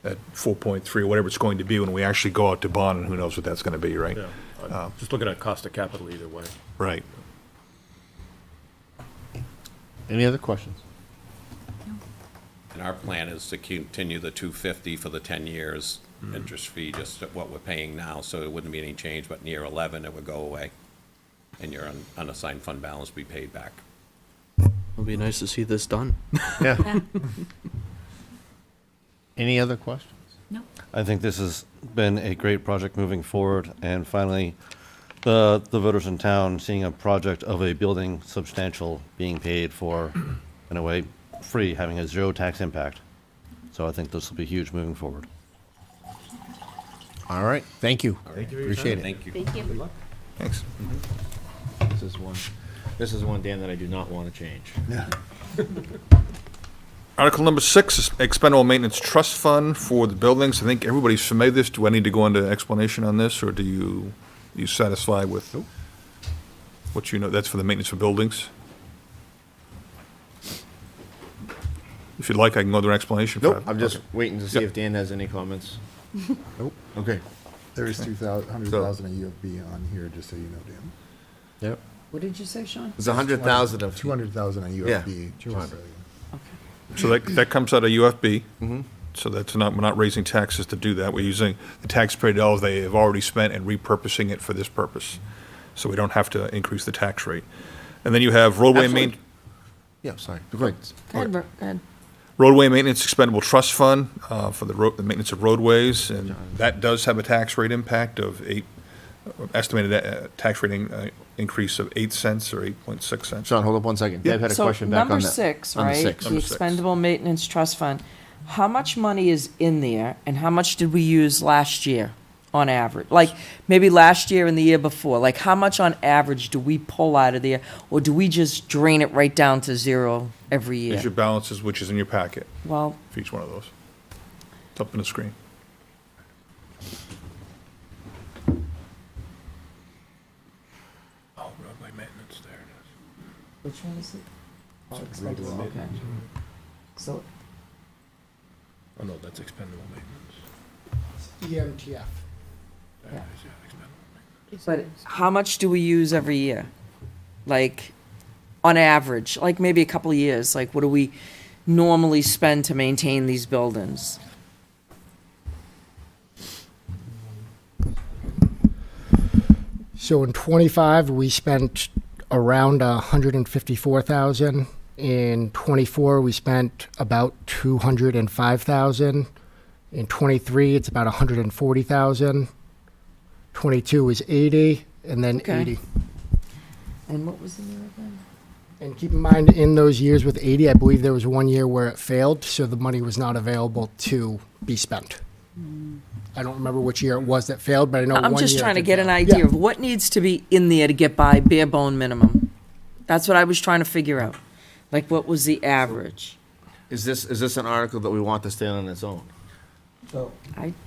at 4.3, or whatever it's going to be when we actually go out to bond, and who knows what that's going to be, right? Yeah, just looking at cost of capital either way. Right. Any other questions? And our plan is to continue the 250 for the 10 years interest fee, just at what we're paying now, so it wouldn't be any change, but in year 11, it would go away. And your unassigned fund balance be paid back. It'll be nice to see this done. Yeah. Any other questions? I think this has been a great project moving forward, and finally, the voters in town seeing a project of a building substantial being paid for, in a way, free, having a zero tax impact. So I think this will be huge moving forward. All right, thank you. Thank you for your Appreciate time. it. Thank you. Thank you. Good luck. Thanks. This is one, Dan, that I do not want to change. Article number 6 is expendable maintenance trust fund for the buildings. I think everybody's familiar with this. Do I need to go into explanation on this, or do you satisfied with what you know? That's for the maintenance of buildings. If you'd like, I can go to an explanation. Nope, I'm just waiting to see if Dan has any comments. Nope. Okay. There is 100,000 of UFB on here, just so you know, Dan. Yep. What did you say, Sean? There's 100,000 of. 200,000 on Yeah, UFB. 200. So that comes out of UFB. Mhm. So that's not, we're not raising taxes to do that. We're using the taxpayer dollars they have already spent and repurposing it for this purpose. So we don't have to increase the tax rate. And then you have roadway Absolutely. Yeah, sorry. Go ahead. Go ahead, Go ahead. Roadway Maintenance Expendable Trust Fund for the maintenance of roadways, and that does have a tax rate impact of estimated tax rate increase of 8 cents or 8.6 cents. Sean, hold up one second. Deb had a So question back on that. number 6, on the right? six. The expendable maintenance trust fund. How much money is in there, and how much did we use last year on average? Like, maybe last year and the year before, like, how much on average do we pull out of there, or do we just drain it right down to zero every year? There's your balances, which is in your packet Well, for each one of those. It's up on the screen. Oh, roadway maintenance, there it is. which one is it? Oh, expendable, okay. So, Oh, no, that's expendable maintenance. EMTF. There it is, yeah, expendable maintenance. but how much do we use every year? Like, on average, like maybe a couple of years, like what do we normally spend to maintain these buildings? So in 25, we spent around 154,000. In 24, we spent about 205,000. In 23, it's about 140,000. 22 is 80, and then Okay. 80. And what was the year again? And keep in mind, in those years with 80, I believe there was one year where it failed, so the money was not available to be spent. I don't remember which year it was that failed, but I know I'm one just year trying to it get an failed. idea Yeah. of what needs to be in there to get by bare bone minimum. That's what I was trying to figure out. Like, what was the average? Is this an article that we want to stand on its own?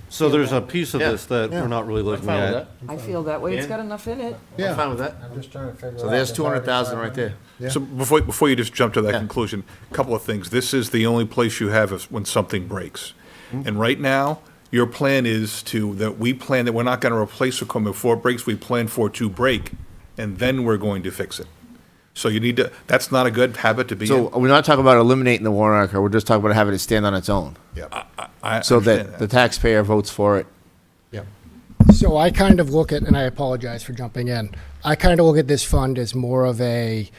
So there's a piece of Yeah. this that Yeah. we're not really looking fine with at. that. I feel that way. It's Dan? got enough in it. I'm fine with that. I'm just trying to figure out. So there's if already 200,000 right there. So before you just jump to that Yeah. conclusion, a couple of things. This is the only place you have when something breaks. Mm-hmm. And right now, your plan is that we're not going to replace equipment before it breaks. We plan for it to break, and then we're going to fix it. So you need to, that's not a good habit to be So in. we're not talking about eliminating the warrant article, we're just talking about having it stand on its own. I So understand that the taxpayer votes for it. So I kind of look at, and I apologize for jumping in, I kind of look at this fund as more of a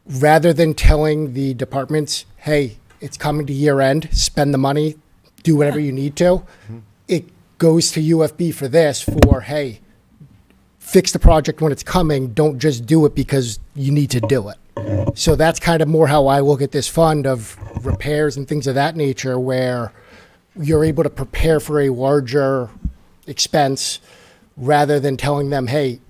rather than telling the departments, hey, it's coming to year end, spend the money, do whatever you need to, it goes to UFB for this, for, hey, fix the project when it's coming, don't just do it because you need to do it. So that's kind of more how I look at this fund of repairs and things of that nature, where you're able to prepare for a larger expense rather than telling them, hey,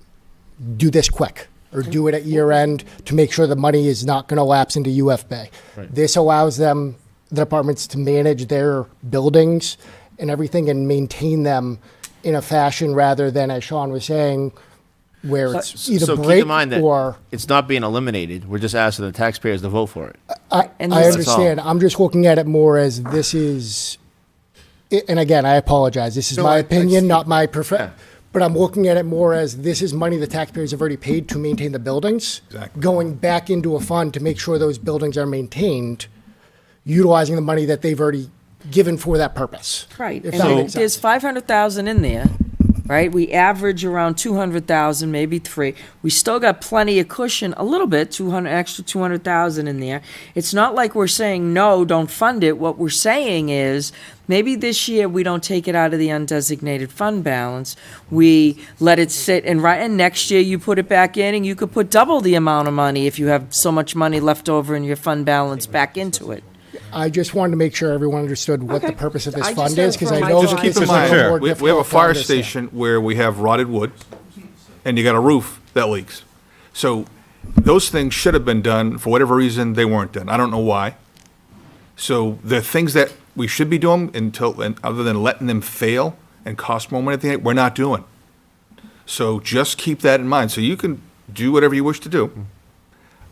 do this quick or do it at year end to make sure the money is not going to lapse into UFB. Right. This allows them, the departments, to manage their buildings and everything and maintain them in a fashion rather than, as Sean was saying, where it's either So keep break in mind that or. it's not being eliminated. We're just asking the taxpayers to vote for it. I And I this- understand. I'm just looking at it more as this is, and again, I apologize. This is No, my I opinion, see. not my but I'm looking at it more as this is money the taxpayers have already paid to maintain the buildings, Exactly. going back into a fund to make sure those buildings are maintained, utilizing the money that they've already given for that purpose. Right, If and that there- makes there's sense. 500,000 in there, right? We average around 200,000, maybe 3. We still got plenty of cushion, a little bit, 200,000 in there. It's not like we're saying, no, don't fund it. What we're saying is, maybe this year we don't take it out of the undesignated fund balance. We let it sit and next year you put it back in and you could put double the amount of money if you have so much money left over in your fund balance back into it. I just wanted to make sure everyone understood what the Okay. purpose of this I just fund heard is, because from I my know Just that keep this Keep is in a little mind, more we have a difficult to fire understand. station where we have rotted wood, and you got a roof that leaks. So those things should have been done. For whatever reason, they weren't done. I don't know why. So the things that we should be doing and other than letting them fail and cost more money, we're not doing. So just keep that in mind. So you can do whatever you wish to do,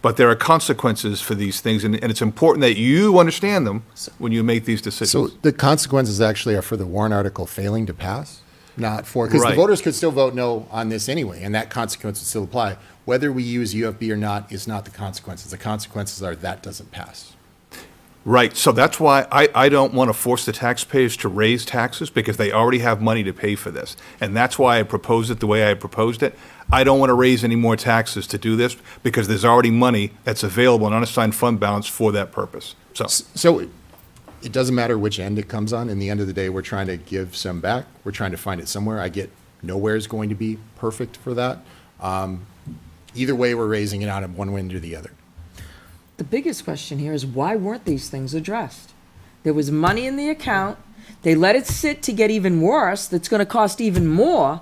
but there are consequences for these things, and it's important that you understand them when you make these So decisions. the consequences actually are for the warrant article failing to pass, not for, because the Right. voters could still vote no on this anyway, and that consequence would still apply. Whether we use UFB or not is not the consequences. The consequences are that doesn't pass. Right, so that's why I don't want to force the taxpayers to raise taxes, because they already have money to pay for this. And that's why I proposed it the way I proposed it. I don't want to raise any more taxes to do this, because there's already money that's available in unassigned fund balance for that purpose. So it doesn't matter which end it comes on. In the end of the day, we're trying to give some back. We're trying to find it somewhere. I get nowhere is going to be perfect for that. Either way, we're raising it out of one end or the other. The biggest question here is, why weren't these things addressed? There was money in the account. They let it sit to get even worse. That's going to cost even more.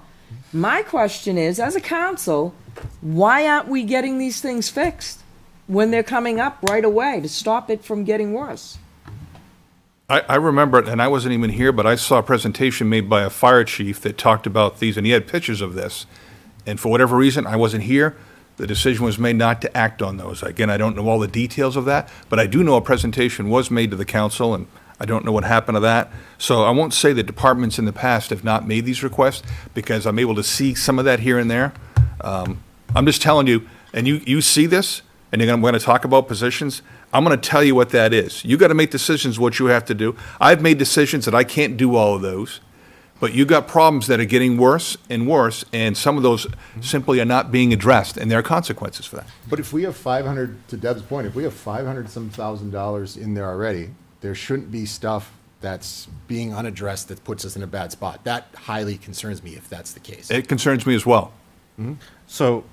My question is, as a council, why aren't we getting these things fixed when they're coming up right away to stop it from getting worse? I remember it, and I wasn't even here, but I saw a presentation made by a fire chief that talked about these, and he had pictures of this. And for whatever reason, I wasn't here. The decision was made not to act on those. Again, I don't know all the details of that, but I do know a presentation was made to the council, and I don't know what happened to that. So I won't say that departments in the past have not made these requests, because I'm able to see some of that here and there. I'm just telling you, and you see this, and we're going to talk about positions. I'm going to tell you what that is. You got to make decisions what you have to do. I've made decisions that I can't do all of those. But you got problems that are getting worse and worse, and some of those simply are not being addressed, and there are consequences for that. But if we have 500, to Deb's point, if we have 500 some $1,000 in there already, there shouldn't be stuff that's being unaddressed that puts us in a bad spot. That highly concerns me if that's the case. It concerns me as well. So,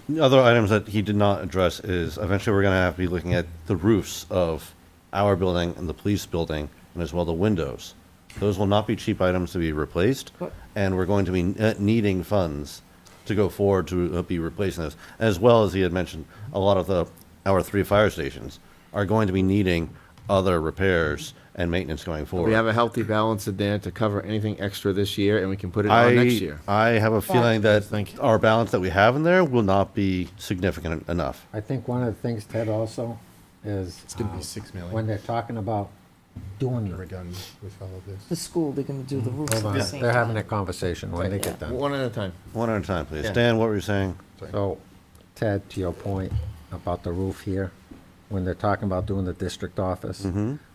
the other items that he did not address is eventually we're going to have to be looking at the roofs of our building and the police building, and as well the windows. Those will not be cheap items to be replaced, and we're going to be needing funds to go forward to be replacing this. As well as he had mentioned, a lot of our 3 fire stations are going to be needing other repairs and maintenance going forward. We have a healthy balance in there to cover anything extra this year, and we can put it on next year. I have a feeling that our balance that we have in there will not be significant enough. I think one of the things, Ted, also is. It's going to be $6 million. When they're talking about doing We're done with all of this. The school, they're going to do the roofs Hold at on, the same they're having time. a conversation when they get done. One at a time. One at a time, please. Yeah. Dan, what were you saying? So, Ted, to your point about the roof here, when they're talking about doing the district office,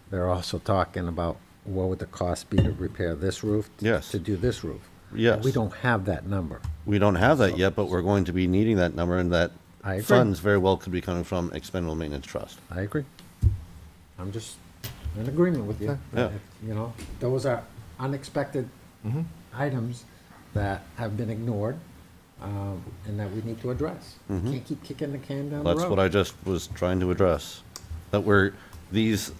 they're also talking about what would the cost be to repair this roof? Yes. To do this roof? Yes. We don't have that number. We don't have that yet, but we're going to be needing that number, and that I agree. funds very well could be coming from expendable maintenance trust. I agree. I'm just in agreement with you. Yeah. You know, those are unexpected items that have been ignored, and that we need to address. Can't keep kicking the can down the road. That's what I just was trying to address. That these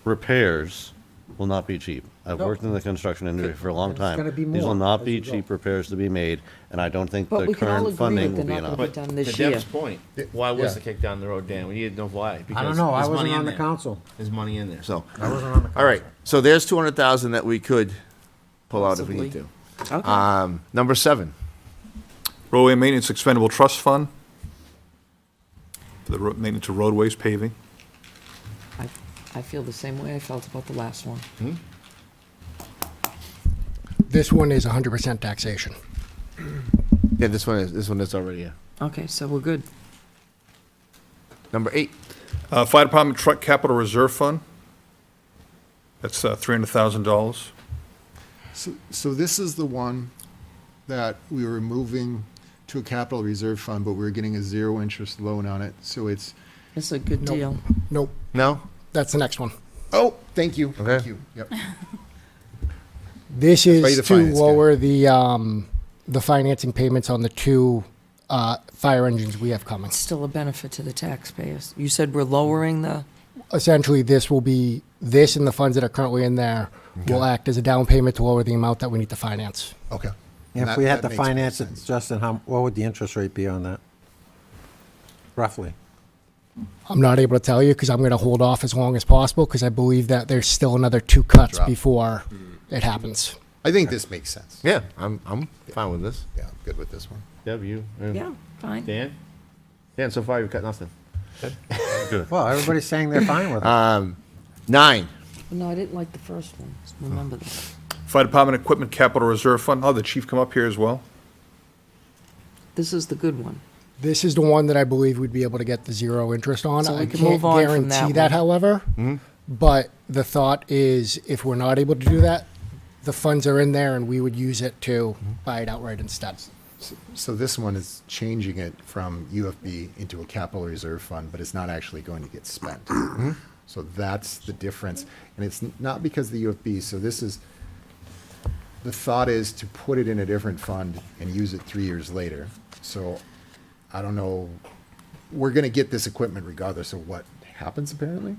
repairs will not be cheap. I've No. worked in the construction industry for a long It's time. gonna be These will more not as be you go. cheap repairs to be made, and I don't think But the we can all current agree funding that will be they're not enough. gonna be done this To year. Deb's point, why was Yeah. the kick down the road, Dan? We need to know why. I don't Because know, I there's wasn't money in on the there. council. There's money in there, so. I wasn't on the council. All right, so there's 200,000 that we could pull out if we need Possibly. to. Okay. Number 7. Roadway Maintenance Expendable Trust Fund for the maintenance of roadways paving. I feel the same way I felt about the last one. This one is 100% taxation. Yeah, this one is already, yeah. Okay, so we're good. Number 8. Fire Department Truck Capital Reserve Fund. That's $300,000. So this is the one that we were moving to a capital reserve fund, but we were getting a zero interest loan on it, so it's, It's a good Nope. deal. Nope, No? that's the next one. oh, thank you, Okay. thank you, yep. This Right, is the to finance guy. lower the financing payments on the 2 fire engines we have coming. It's still a benefit to the taxpayers. You said we're lowering the, Essentially, this and the funds that are currently in there will act as a down payment to lower the amount that we need to finance. Okay. If That- we had that to makes more finance it, sense. Justin, what would the interest rate be on that? Roughly. I'm not able to tell you because I'm going to hold off as long as possible because I believe that there's still another 2 cuts Drop. before it happens. I think this makes sense. Yeah, I'm fine with this. Yeah, I'm good with this one. Deb, you? yeah, fine. Dan? Dan, so far you've cut nothing. Good. Well, everybody's saying they're fine with it. 9. No, I didn't like the first one. Remember that. Fire Department Equipment Capital Reserve Fund. Oh, the chief come up here as well. This is the good one. This is the one that I believe we'd be able to get the zero interest on. So we I can can't move on from guarantee that that, one. however. But the thought is if we're not able to do that, the funds are in there and we would use it to buy it outright instead. So this one is changing it from UFB into a capital reserve fund, but it's not actually going to get spent. So that's the difference. And it's not because of the UFB, so this is, the thought is to put it in a different fund and use it 3 years later. So I don't know, we're gonna get this equipment regardless of what happens apparently.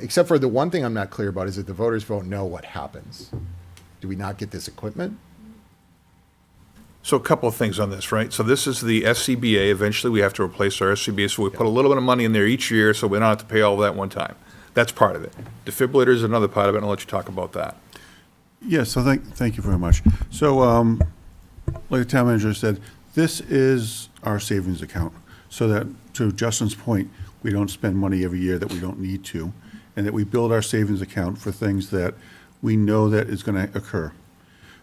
Except for the one thing I'm not clear about is if the voters vote no, what happens? Do we not get this equipment? So a couple of things on this, right? So this is the SCBA. Eventually, we have to replace our SCBA, so we put a little bit of money in there each year, so we don't have to pay all of that one time. That's part of it. Defibrillator is another part of it, and I'll let you talk about that. Yes, so thank you very much. So, like the town manager said, this is our savings account, so that, to Justin's point, we don't spend money every year that we don't need to, and that we build our savings account for things that we know that is gonna occur.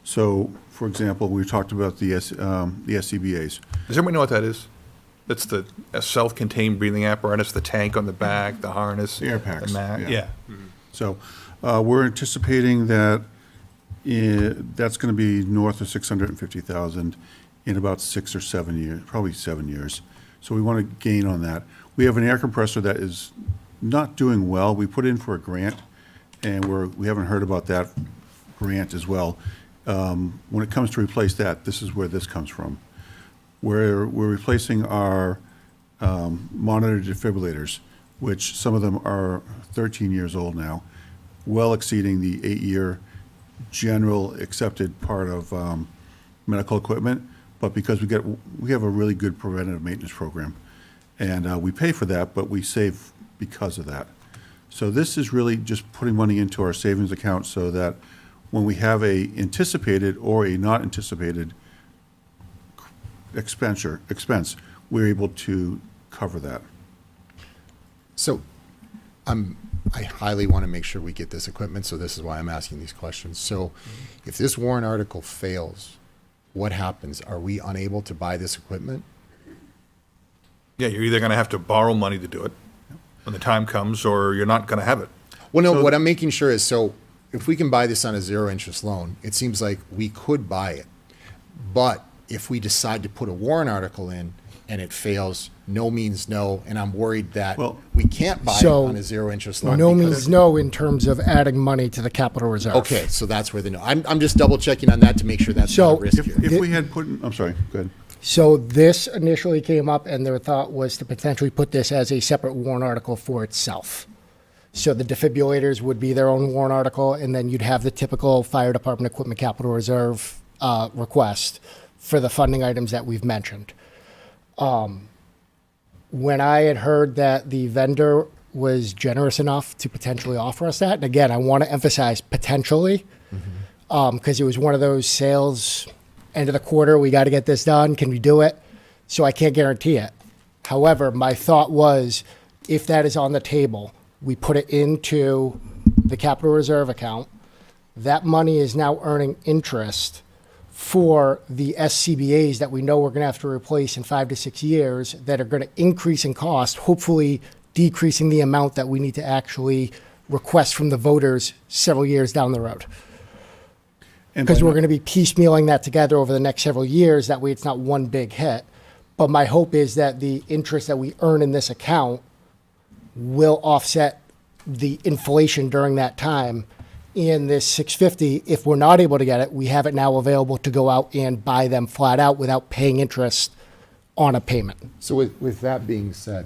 So, for example, we talked about the SCBA's. Does everybody know what that is? That's the a self-contained breathing apparatus, the tank on the back, the harness. The air packs. The mat. Yeah. So, we're anticipating that that's gonna be north of 650,000 in about 6 or 7 years, probably 7 years. So we wanna gain on that. We have an air compressor that is not doing well. We put in for a grant, and we haven't heard about that grant as well. When it comes to replace that, this is where this comes from. We're replacing our monitor defibrillators, which some of them are 13 years old now, well exceeding the 8-year general accepted part of medical equipment. But because we have a really good preventative maintenance program, and we pay for that, but we save because of that. So this is really just putting money into our savings account so that when we have a anticipated or a not anticipated expense, we're able to cover that. So I highly want to make sure we get this equipment, so this is why I'm asking these questions. So if this warrant article fails, what happens? Are we unable to buy this equipment? Yeah, you're either gonna have to borrow money to do it when the time comes, or you're not gonna have it. Well, no, what I'm making sure is, so if we can buy this on a zero interest loan, it seems like we could buy it. But if we decide to put a warrant article in and it fails, no means no, and I'm worried that Well- we can't buy it So, on a zero interest loan. No because- means no in terms of adding money to the capital reserve. Okay, so that's where the no, I'm just double checking on that to make sure that's not a So- risk here. If we had put, I'm sorry, go ahead. So this initially came up, and their thought was to potentially put this as a separate warrant article for itself. So the defibrillators would be their own warrant article, and then you'd have the typical fire department equipment capital reserve request for the funding items that we've mentioned. When I had heard that the vendor was generous enough to potentially offer us that, and again, I want to emphasize potentially, because it was one of those sales, end of the quarter, we got to get this done, can we do it? So I can't guarantee it. However, my thought was, if that is on the table, we put it into the capital reserve account. That money is now earning interest for the SCBA's that we know we're going to have to replace in 5 to 6 years that are going to increase in cost, hopefully decreasing the amount that we need to actually request from the voters several years down the road. And Because by we're not- going to be piecemealing that together over the next several years. That way it's not one big hit. But my hope is that the interest that we earn in this account will offset the inflation during that time. In this 650, if we're not able to get it, we have it now available to go out and buy them flat out without paying interest on a payment. So with that being said,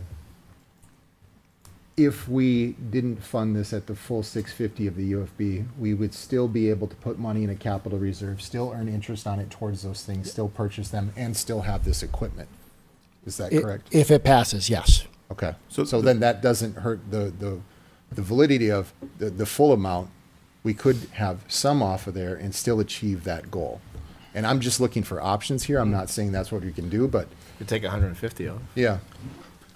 if we didn't fund this at the full 650 of the UFB, we would still be able to put money in a capital reserve, still earn interest on it towards those things, still purchase them, and still have this equipment. Is that correct? If it passes, yes. Okay, so then that doesn't hurt the validity of the full amount. We could have some off of there and still achieve that goal. And I'm just looking for options here. I'm not saying that's what we can do, but You take 150 off. yeah.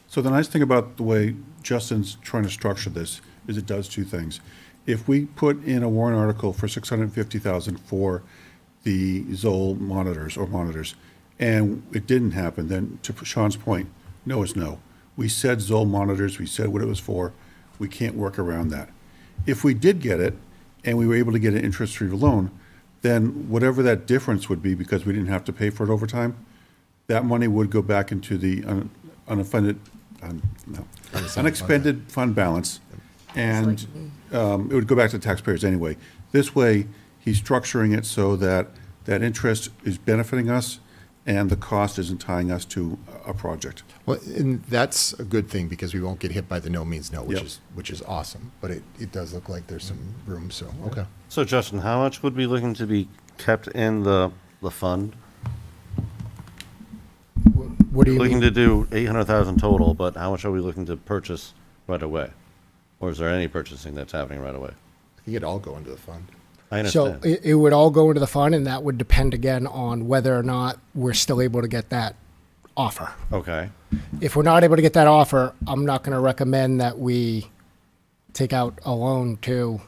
So the nice thing about the way Justin's trying to structure this is it does two things. If we put in a warrant article for 650,000 for the Zoll monitors, and it didn't happen, then to Sean's point, no is no. We said Zoll monitors, we said what it was for, we can't work around that. If we did get it, and we were able to get an interest-free loan, then whatever that difference would be, because we didn't have to pay for it over time, that money would go back into the unexpended fund balance, and it would go back to taxpayers anyway. This way, he's structuring it so that that interest is benefiting us, and the cost isn't tying us to a project. Well, and that's a good thing because we won't get hit by the no means no, Yep. which is awesome. But it does look like there's some room, so, okay. So Justin, how much would be looking to be kept in the fund? What do you Looking mean? to do 800,000 total, but how much are we looking to purchase right away? Or is there any purchasing that's happening right away? I think it'd all go into the fund. I So understand. it would all go into the fund, and that would depend again on whether or not we're still able to get that offer. Okay. If we're not able to get that offer, I'm not going to recommend that we take out a loan to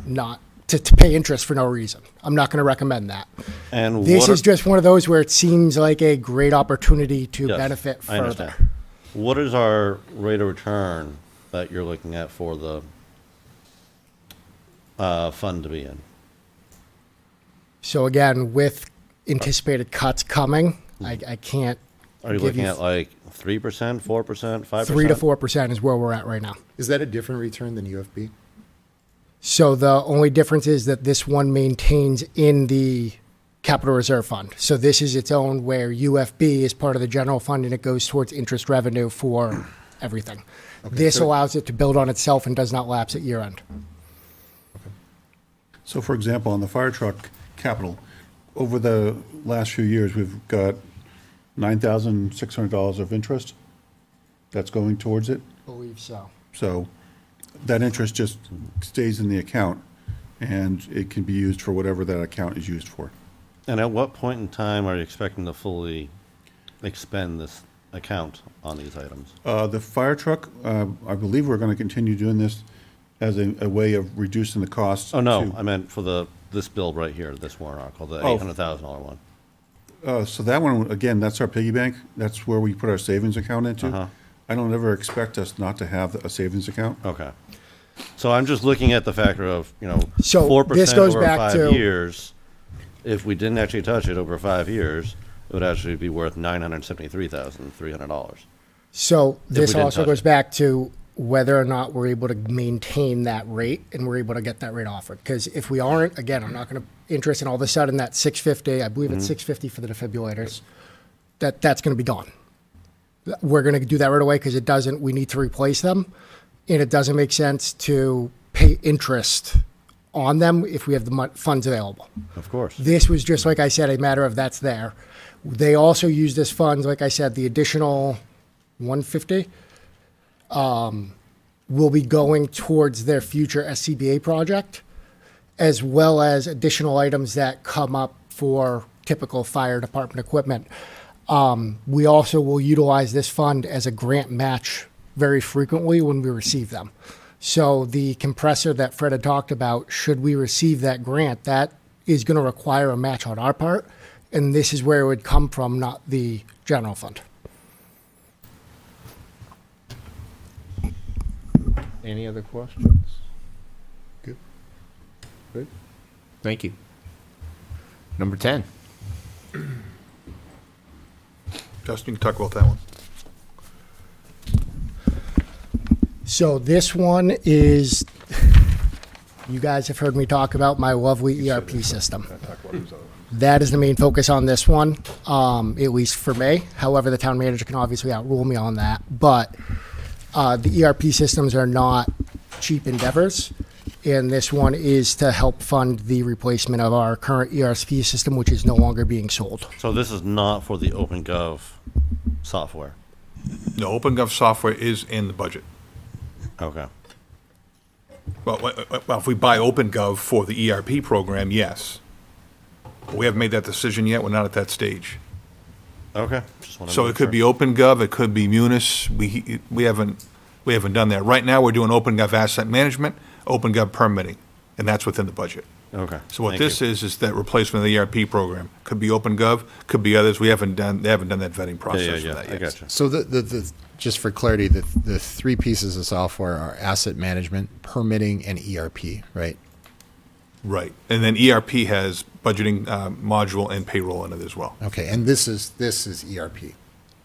not to pay interest for no reason. I'm not going to recommend that. And This what is are- just one of those where it seems like a great opportunity to Yes, benefit I understand. further. What is our rate of return that you're looking at for the fund to be in? So again, with anticipated cuts coming, I can't. Are you give looking at like 3%, 4%, 5%? 3 to 4% is where we're at right now. Is that a different return than UFB? So the only difference is that this one maintains in the capital reserve fund. So this is its own, where UFB is part of the general fund and it goes towards interest revenue for everything. This so- allows it to build on itself and does not lapse at year end. So for example, on the fire truck capital, over the last few years, we've got $9,600 of interest that's going towards it. Believe so. So that interest just stays in the account, and it can be used for whatever that account is used for. And at what point in time are you expecting to fully expend this account on these items? The fire truck, I believe we're going to continue doing this as a way of reducing the cost. Oh, no, to- I meant for this bill right here, this warrant article, the Oh. $800,000 one. So that one, again, that's our piggy bank. That's where we put our savings account Uh-huh. into. I don't ever expect us not to have a savings account. Okay. So I'm just looking at the factor of, So 4% this goes over back 5 to- years. If we didn't actually touch it over 5 years, it would actually be worth $973,300. So we this didn't also touch goes it. back to whether or not we're able to maintain that rate and we're able to get that rate offered. Because if we aren't, again, I'm not going to interest in all of a sudden that 650, I believe it's 650 for the defibrillators, that's going to be gone. We're going to do that right away because it doesn't, we need to replace them. And it doesn't make sense to pay interest on them if we have the funds available. Of course. This was just, like I said, a matter of that's there. They also use this fund, like I said, the additional 150 will be going towards their future SCBA project, as well as additional items that come up for typical fire department equipment. We also will utilize this fund as a grant match very frequently when we receive them. So the compressor that Fred had talked about, should we receive that grant, that is going to require a match on our part, and this is where it would come from, not the general fund. Any other questions? Good. Good. Thank you. Number 10. Justin, you can talk about that one. So this one is, you guys have heard me talk about my lovely ERP system. That is the main focus on this one, at least for me. However, the town manager can obviously outrule me on that. But the ERP systems are not cheap endeavors. And this one is to help fund the replacement of our current ERP system, which is no longer being sold. So this is not for the OpenGov software? No, OpenGov software is in the budget. Okay. Well, if we buy OpenGov for the ERP program, yes. But we haven't made that decision yet. We're not at that stage. Okay. Just wanna So make it could sure. be OpenGov, it could be Munis. We haven't done that. Right now, we're doing OpenGov asset management, OpenGov permitting, and that's within the budget. Okay. So what Thank this you. is that replacement of the ERP program. Could be OpenGov, could be others. They haven't done that vetting process for that yet. I gotcha. So the just for clarity, the three pieces of software are asset management, permitting, and ERP, right? Right. And then ERP has budgeting module and payroll in it as well. Okay, and this is ERP.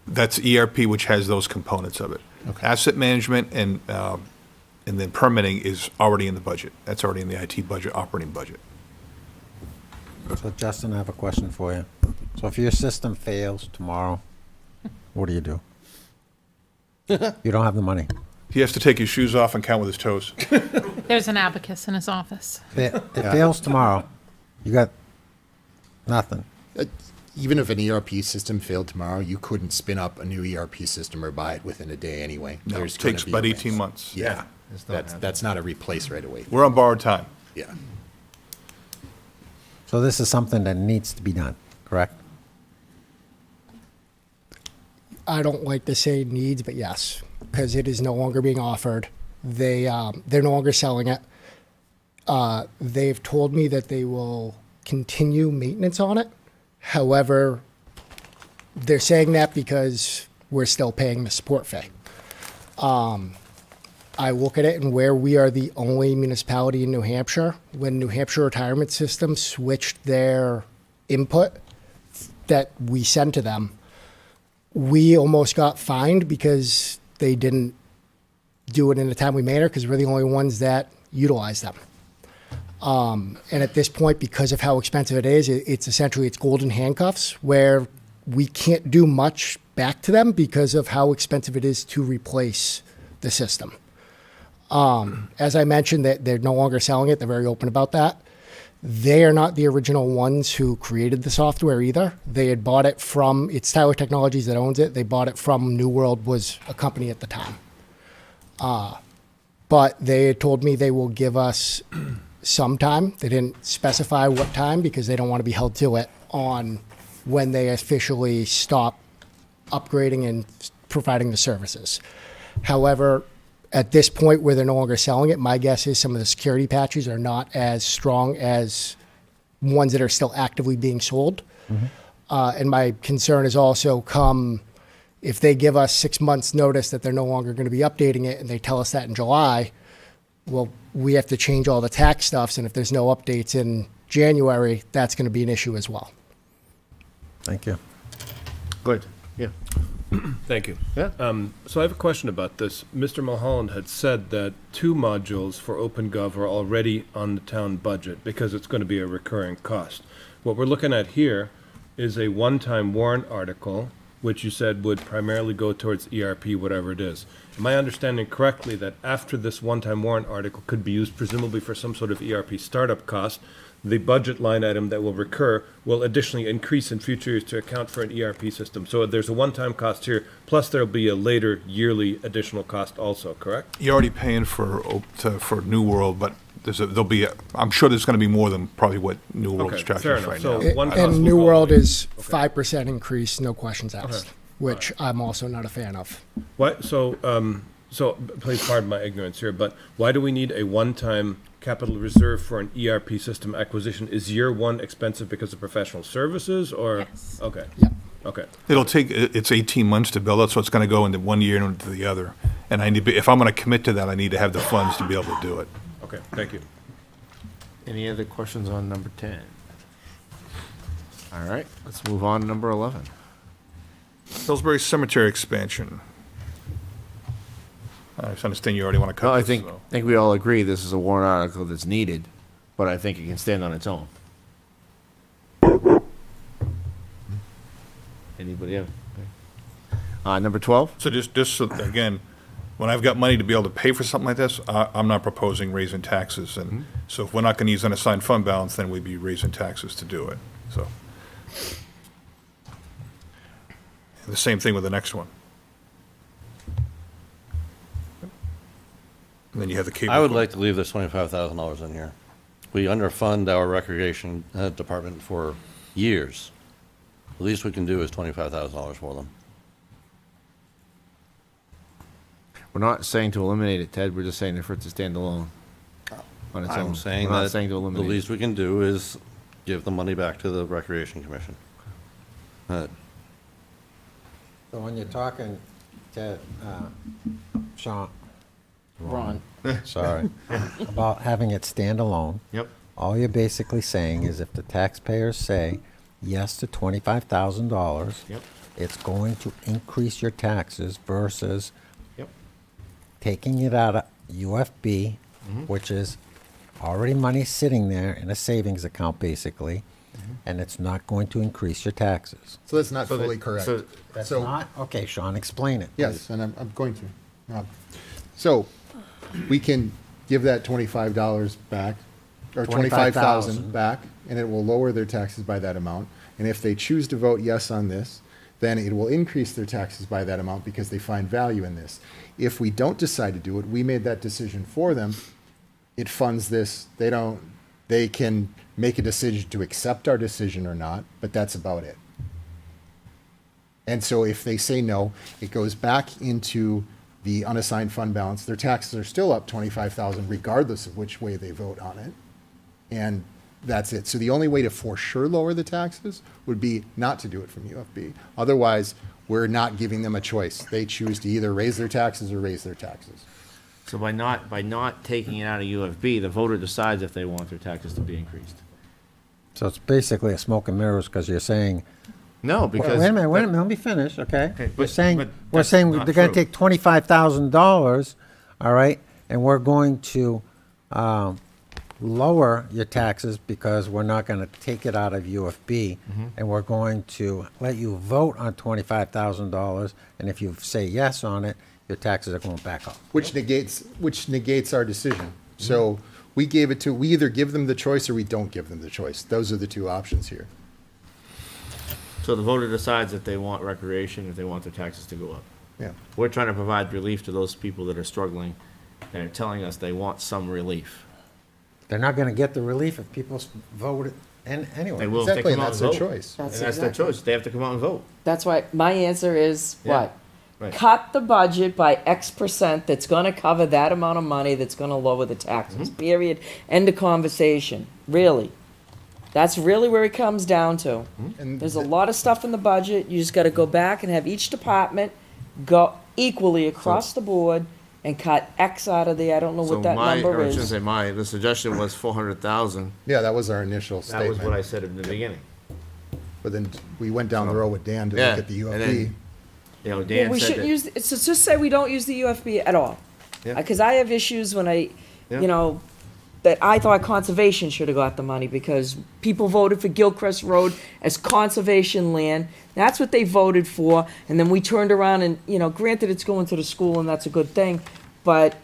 That's ERP, which has those components of it. Okay. Asset management and then permitting is already in the budget. That's already in the IT budget, operating budget. So Justin, I have a question for you. So if your system fails tomorrow, what do you do? You don't have the money. He has to take his shoes off and count with his toes. There's an abacus in his office. It fails tomorrow. You got nothing. Even if an ERP system failed tomorrow, you couldn't spin up a new ERP system or buy it within a day anyway. No, There's it takes gonna be about a 18 ways. months. Yeah, it's not that's not a replace right away. We're on borrowed time. Yeah. So this is something that needs to be done, correct? I don't like to say needs, but yes, because it is no longer being offered. They're no longer selling it. They've told me that they will continue maintenance on it. However, they're saying that because we're still paying the support fee. I look at it and where we are the only municipality in New Hampshire, when New Hampshire Retirement System switched their input that we sent to them, we almost got fined because they didn't do it in a timely manner because we're the only ones that utilize them. And at this point, because of how expensive it is, it's essentially it's golden handcuffs where we can't do much back to them because of how expensive it is to replace the system. As I mentioned, that they're no longer selling it. They're very open about that. They are not the original ones who created the software either. They had bought it from, it's Tyler Technologies that owns it. They bought it from New World, was a company at the time. But they had told me they will give us some time. They didn't specify what time because they don't want to be held to it on when they officially stop upgrading and providing the services. However, at this point where they're no longer selling it, my guess is some of the security patches are not as strong as ones that are still actively being sold. And my concern is also if they give us 6 months notice that they're no longer going to be updating it and they tell us that in July, well, we have to change all the tax stuffs. And if there's no updates in January, that's going to be an issue as well. Thank you. Good, yeah. Thank you. Yeah. So I have a question about this. Mr. Mulholland had said that 2 modules for OpenGov are already on the town budget because it's going to be a recurring cost. What we're looking at here is a one-time warrant article, which you said would primarily go towards ERP, whatever it is. Am I understanding correctly that after this one-time warrant article could be used presumably for some sort of ERP startup cost, the budget line item that will recur will additionally increase in future years to account for an ERP system? So there's a one-time cost here, plus there'll be a later yearly additional cost also, correct? You're already paying for New World, but I'm sure there's going to be more than probably what New World is Okay, charging fair us enough. right So now. one cost And will New go World away. is 5% increase, no questions asked, which I'm also not a fan of. What, so please pardon my ignorance here, but why do we need a one-time capital reserve for an ERP system acquisition? Is year one expensive because of professional services, or? Yes. Okay. Yeah. Okay. It's 18 months to build it, so it's going to go into one year and into the other. And if I'm going to commit to that, I need to have the funds to be able to do it. Okay, thank you. Any other questions on number 10? All right, let's move on to number 11. Pillsbury Cemetery expansion. I understand you already want to cut Well, I this, think, so. we all agree this is a warrant article that's needed, but I think it can stand on its own. Anybody else? Number 12? So just so, again, when I've got money to be able to pay for something like this, I'm not proposing raising taxes. And so if we're not going to use unassigned fund balance, then we'd be raising taxes to do it, so. The same thing with the next one. And then you have the cable. I would like to leave this $25,000 in here. We underfund our recreation department for years. The least we can do is $25,000 for them. We're not saying to eliminate it, Ted, we're just saying for it to stand alone on its own. I'm saying We're not that saying to the eliminate it. least we can do is give the money back to the Recreation Commission. So when you're talking to, Sean, Ron. sorry, about having it stand alone. Yep. All you're basically saying is if the taxpayers say yes to $25,000, Yep. it's going to increase your taxes versus Yep. taking it out of UFB, which is already money sitting there in a savings account, basically, and it's not going to increase your taxes. So that's not So fully that- correct. so- That's So- not? Okay, Sean, explain it. Yes, and I'm going to. So we can give that $25 back, or 25,000 back, and it will lower their taxes by that amount. And if they choose to vote yes on this, then it will increase their taxes by that amount because they find value in this. If we don't decide to do it, we made that decision for them. It funds this. They can make a decision to accept our decision or not, but that's about it. And so if they say no, it goes back into the unassigned fund balance. Their taxes are still up 25,000 regardless of which way they vote on it. And that's it. So the only way to for sure lower the taxes would be not to do it from UFB. Otherwise, we're not giving them a choice. They choose to either raise their taxes or raise their taxes. So by not taking it out of UFB, the voter decides if they want their taxes to be increased. So it's basically a smoke and mirrors because you're saying. No, because. Wait a minute, let me finish, okay? Okay, We're but saying that's they're not gonna true. take $25,000, all right? And we're going to, lower your taxes because we're not gonna take it out of UFB. And we're going to let you vote on $25,000, and if you say yes on it, your taxes are going back up. Which negates our decision. So we either give them the choice or we don't give them the choice. Those are the two options here. So the voter decides if they want recreation, if they want their taxes to go up. Yeah. We're trying to provide relief to those people that are struggling and are telling us they want some relief. They're not gonna get the relief if people vote it anyway. They will if they Exactly, come and out that's and their vote. choice. And That's that's their exactly. choice. They have to come out and vote. That's why my answer is Yeah. what? Right. Cut the budget by X% that's gonna cover that amount of money that's gonna lower the taxes, period. End of conversation, really. That's really where it comes down to. And There's a lot of stuff in the budget, you just gotta go back and have each department go equally across the board and cut X out of there, I don't know So what that I number was gonna is. say the suggestion was 400,000. Yeah, that was our initial That statement. was what I said in the beginning. But then we went down the road with Dan to Yeah, look at the and UFB. then, you know, Well, Dan we said shouldn't that. use, so just say we don't use the UFB at all. Yeah. Because I have issues when Yeah. you know, that I thought conservation should have got the money because people voted for Gilchrist Road as conservation land. That's what they voted for, and then we turned around and, you know, granted it's going to the school and that's a good thing, but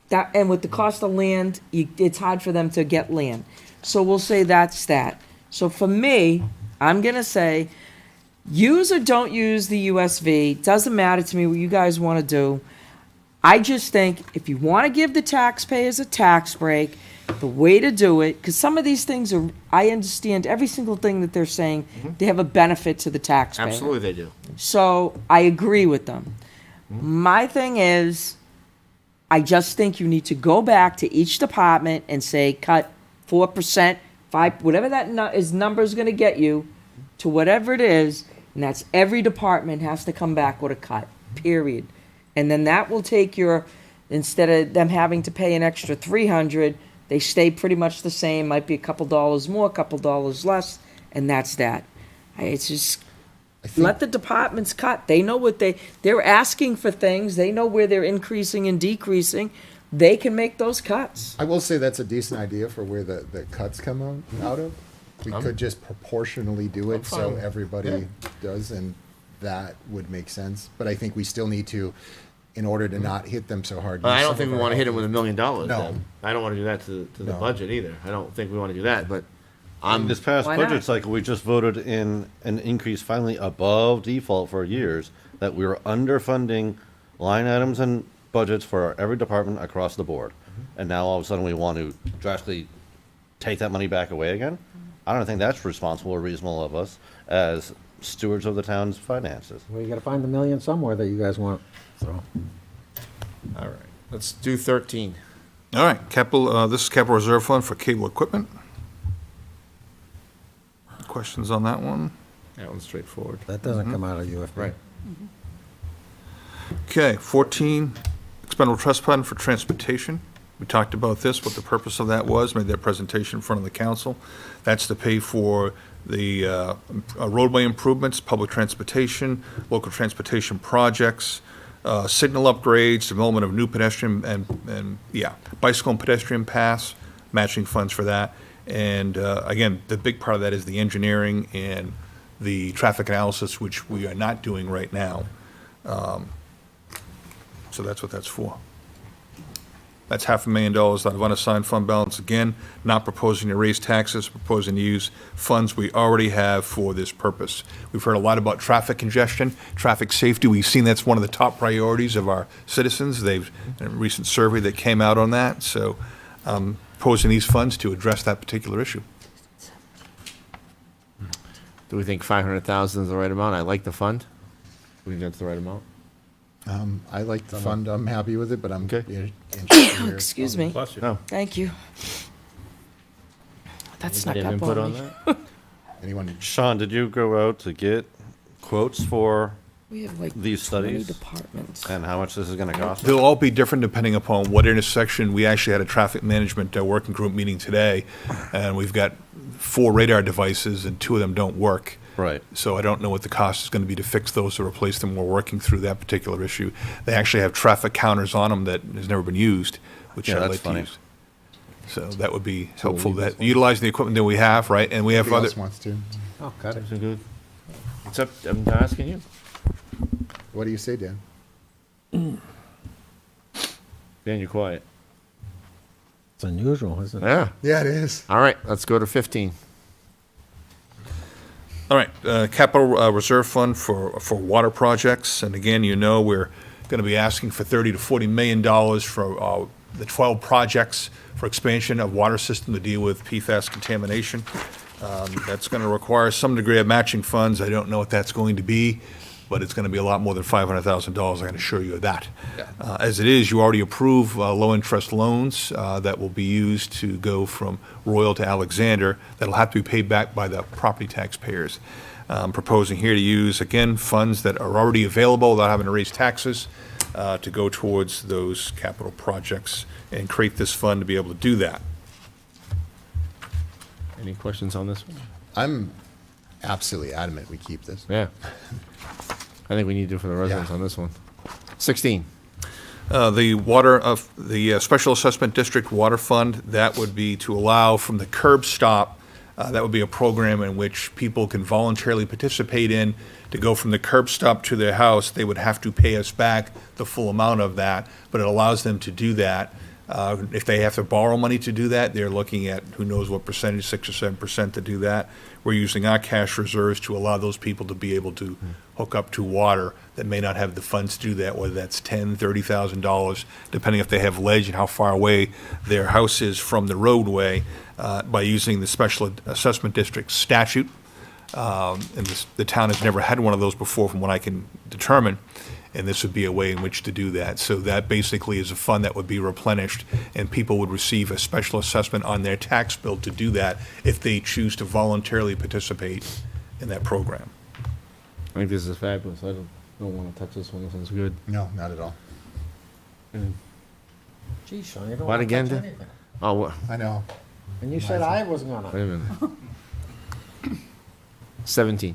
that, and with the cost of land, it's hard for them to get land. So we'll say that's that. So for me, I'm gonna say, use or don't use the USV, doesn't matter to me what you guys wanna do. I just think if you want to give the taxpayers a tax break, the way to do it, because some of these things are, I understand every single thing that they're saying, they have a benefit to the taxpayer. Absolutely they do. So I agree with them. My thing is, I just think you need to go back to each department and say, cut 4%, 5, whatever that number's going to get you, to whatever it is, and that's every department has to come back with a cut, period. And then that will take your, instead of them having to pay an extra 300, they stay pretty much the same, might be a couple dollars more, a couple dollars less, and that's that. It's just, let the departments cut. They know what they're asking for things, they know where they're increasing and decreasing, they can make those cuts. I will say that's a decent idea for where the cuts come out of. We could just proportionally do it so everybody does, and that would make sense. But I think we still need to, in order to not hit them so hard. I use don't some think of we our want to hit them healthy- with $1 million. No. then. I don't want to do that to the No. budget either. I don't think we want to do that, but In this past Why not? budget cycle, we just voted in an increase finally above default for years, that we were underfunding line items and budgets for every department across the board. And now all of a sudden we want to drastically take that money back away again? I don't think that's responsible or reasonable of us as stewards of the town's finances. Well, you gotta find the million somewhere that you guys want, so. all right. Let's do 13. All right, capital, this is capital reserve fund for cable equipment. Questions on that one? That one's straightforward. That doesn't come out of UFB. Right. Okay, 14, expendable trust fund for transportation. We talked about this, what the purpose of that was, made that presentation in front of the council. That's to pay for the roadway improvements, public transportation, local transportation projects, signal upgrades, development of new pedestrian bicycle and pedestrian paths, matching funds for that. And again, the big part of that is the engineering and the traffic analysis, which we are not doing right now. So that's what that's for. That's $500,000 out of unassigned fund balance. Again, not proposing to raise taxes, proposing to use funds we already have for this purpose. We've heard a lot about traffic congestion, traffic safety. We've seen that's one of the top priorities of our citizens. They've, in a recent survey that came out on that, so proposing these funds to address that particular issue. Do we think 500,000 is the right amount? I like the fund. Do we think that's the right amount? I like the fund, I'm happy with it, but I'm Okay. interested in your- Excuse me. Bless you. No. Thank you. That snuck Any up input on on me. that? Anyone? Sean, did you go out to get quotes for We have like these 20 studies departments. and how much this is gonna cost? They'll all be different depending upon what intersection. We actually had a traffic management working group meeting today, and we've got 4 radar devices, and 2 of them don't work. Right. So I don't know what the cost is going to be to fix those or replace them. We're working through that particular issue. They actually have traffic counters on them that has never been used, which Yeah, I'd that's like funny. to use. So that would be helpful, that utilizing the equipment that we have, right? And we have Anybody other, else wants to? Oh, got it. It's up, I'm asking you. What do you say, Dan? Dan, you're quiet. It's unusual, isn't it? Yeah. Yeah, it is. All right, let's go to 15. all right, capital reserve fund for water projects. And again, you know, we're going to be asking for $30 to $40 million for the 12 projects for expansion of water system to deal with PFAS contamination. That's going to require some degree of matching funds. I don't know what that's going to be, but it's going to be a lot more than $500,000, I can assure you of that. As it is, you already approve low-interest loans that will be used to go from Royal to Alexander. That'll have to be paid back by the property taxpayers. Proposing here to use, again, funds that are already available without having to raise taxes to go towards those capital projects and create this fund to be able to do that. Any questions on this one? I'm absolutely adamant we keep this. Yeah. I think we need to do for the residents on this one. 16. The water of the Special Assessment District Water Fund, that would be to allow from the curb stop, that would be a program in which people can voluntarily participate in to go from the curb stop to their house. They would have to pay us back the full amount of that, but it allows them to do that. If they have to borrow money to do that, they're looking at who knows what percentage, 6 or 7% to do that. We're using our cash reserves to allow those people to be able to hook up to water that may not have the funds to do that, whether that's $10,000, $30,000, depending if they have ledge and how far away their house is from the roadway, by using the Special Assessment District statute. The town has never had one of those before, from what I can determine. And this would be a way in which to do that. So that basically is a fund that would be replenished, and people would receive a special assessment on their tax bill to do that if they choose to voluntarily participate in that program. I think this is fabulous. I don't want to touch this one. This one's good. No, not at all. Geez, Sean, you don't What want to again? touch anything. Oh, what? I know. And you said I wasn't gonna. Wait a minute. 17.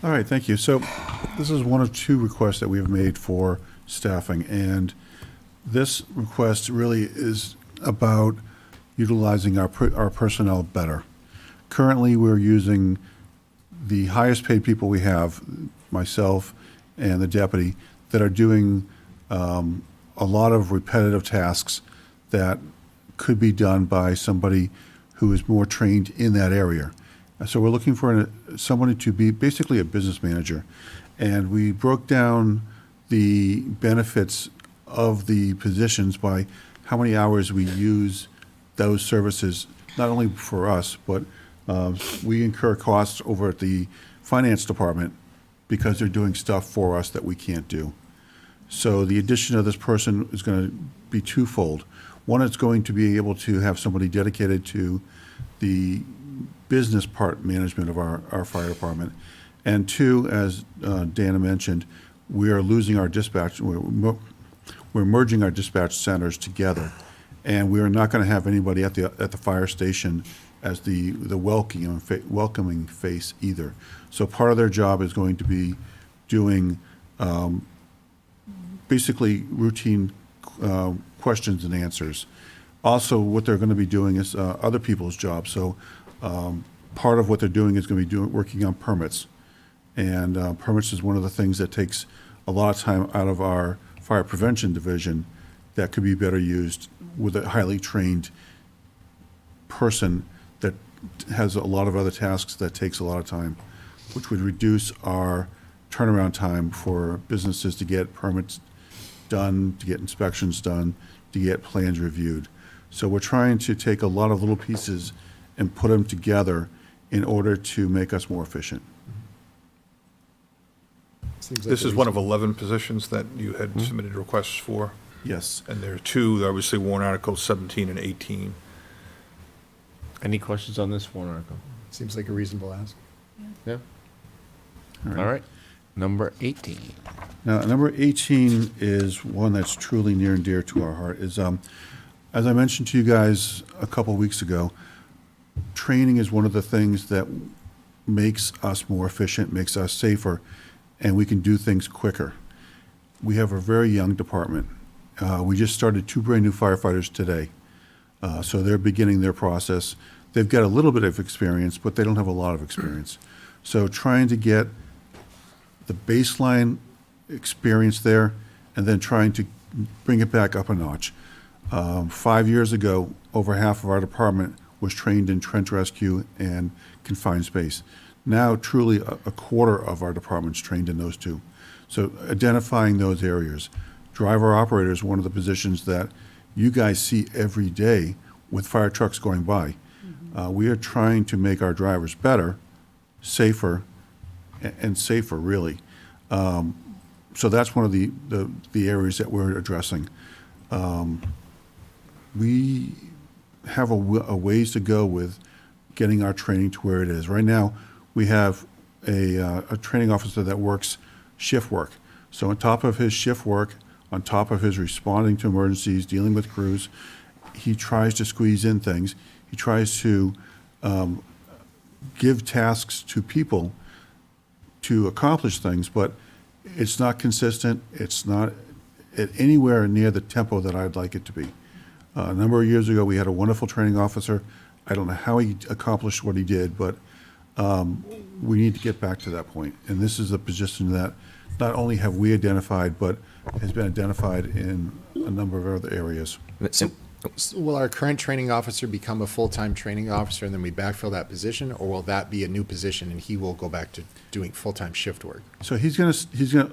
All right, thank you. So this is one of two requests that we have made for staffing, and this request really is about utilizing our personnel better. Currently, we're using the highest paid people we have, myself and the deputy, that are doing a lot of repetitive tasks that could be done by somebody who is more trained in that area. So we're looking for somebody to be basically a business manager. And we broke down the benefits of the positions by how many hours we use those services, not only for us, but we incur costs over at the finance department because they're doing stuff for us that we can't do. So the addition of this person is going to be twofold. One, it's going to be able to have somebody dedicated to the business part management of our fire department. And two, as Dana mentioned, we are losing our dispatch. We're merging our dispatch centers together, and we are not going to have anybody at the fire station as the welcoming face either. So part of their job is going to be doing basically routine questions and answers. Also, what they're going to be doing is other people's jobs. So part of what they're doing is going to be working on permits. And permits is one of the things that takes a lot of time out of our fire prevention division that could be better used with a highly trained person that has a lot of other tasks that takes a lot of time, which would reduce our turnaround time for businesses to get permits done, to get inspections done, to get plans reviewed. So we're trying to take a lot of little pieces and put them together in order to make us more efficient. This is one of 11 positions that you had submitted requests for? Yes. And there are two, obviously, warrant articles 17 and 18. Any questions on this warrant article? Seems like a reasonable ask. Yeah. All right. Number 18. Now, number 18 is one that's truly near and dear to our heart. As I mentioned to you guys a couple weeks ago, training is one of the things that makes us more efficient, makes us safer, and we can do things quicker. We have a very young department. We just started 2 brand new firefighters today. So they're beginning their process. They've got a little bit of experience, but they don't have a lot of experience. So trying to get the baseline experience there and then trying to bring it back up a notch. 5 years ago, over half of our department was trained in trench rescue and confined space. Now, truly, a quarter of our department's trained in those two. So identifying those areas. Driver operator is one of the positions that you guys see every day with fire trucks going by. We are trying to make our drivers better, safer, and safer, really. So that's one of the areas that we're addressing. We have a ways to go with getting our training to where it is. Right now, we have a training officer that works shift work. So on top of his shift work, on top of his responding to emergencies, dealing with crews, he tries to squeeze in things. He tries to give tasks to people to accomplish things, but it's not consistent. It's not at anywhere near the tempo that I'd like it to be. A number of years ago, we had a wonderful training officer. I don't know how he accomplished what he did, but we need to get back to that point. And this is a position that not only have we identified, but has been identified in a number of other areas. Will our current training officer become a full-time training officer and then we backfill that position, or will that be a new position and he will go back to doing full-time shift work? So he's gonna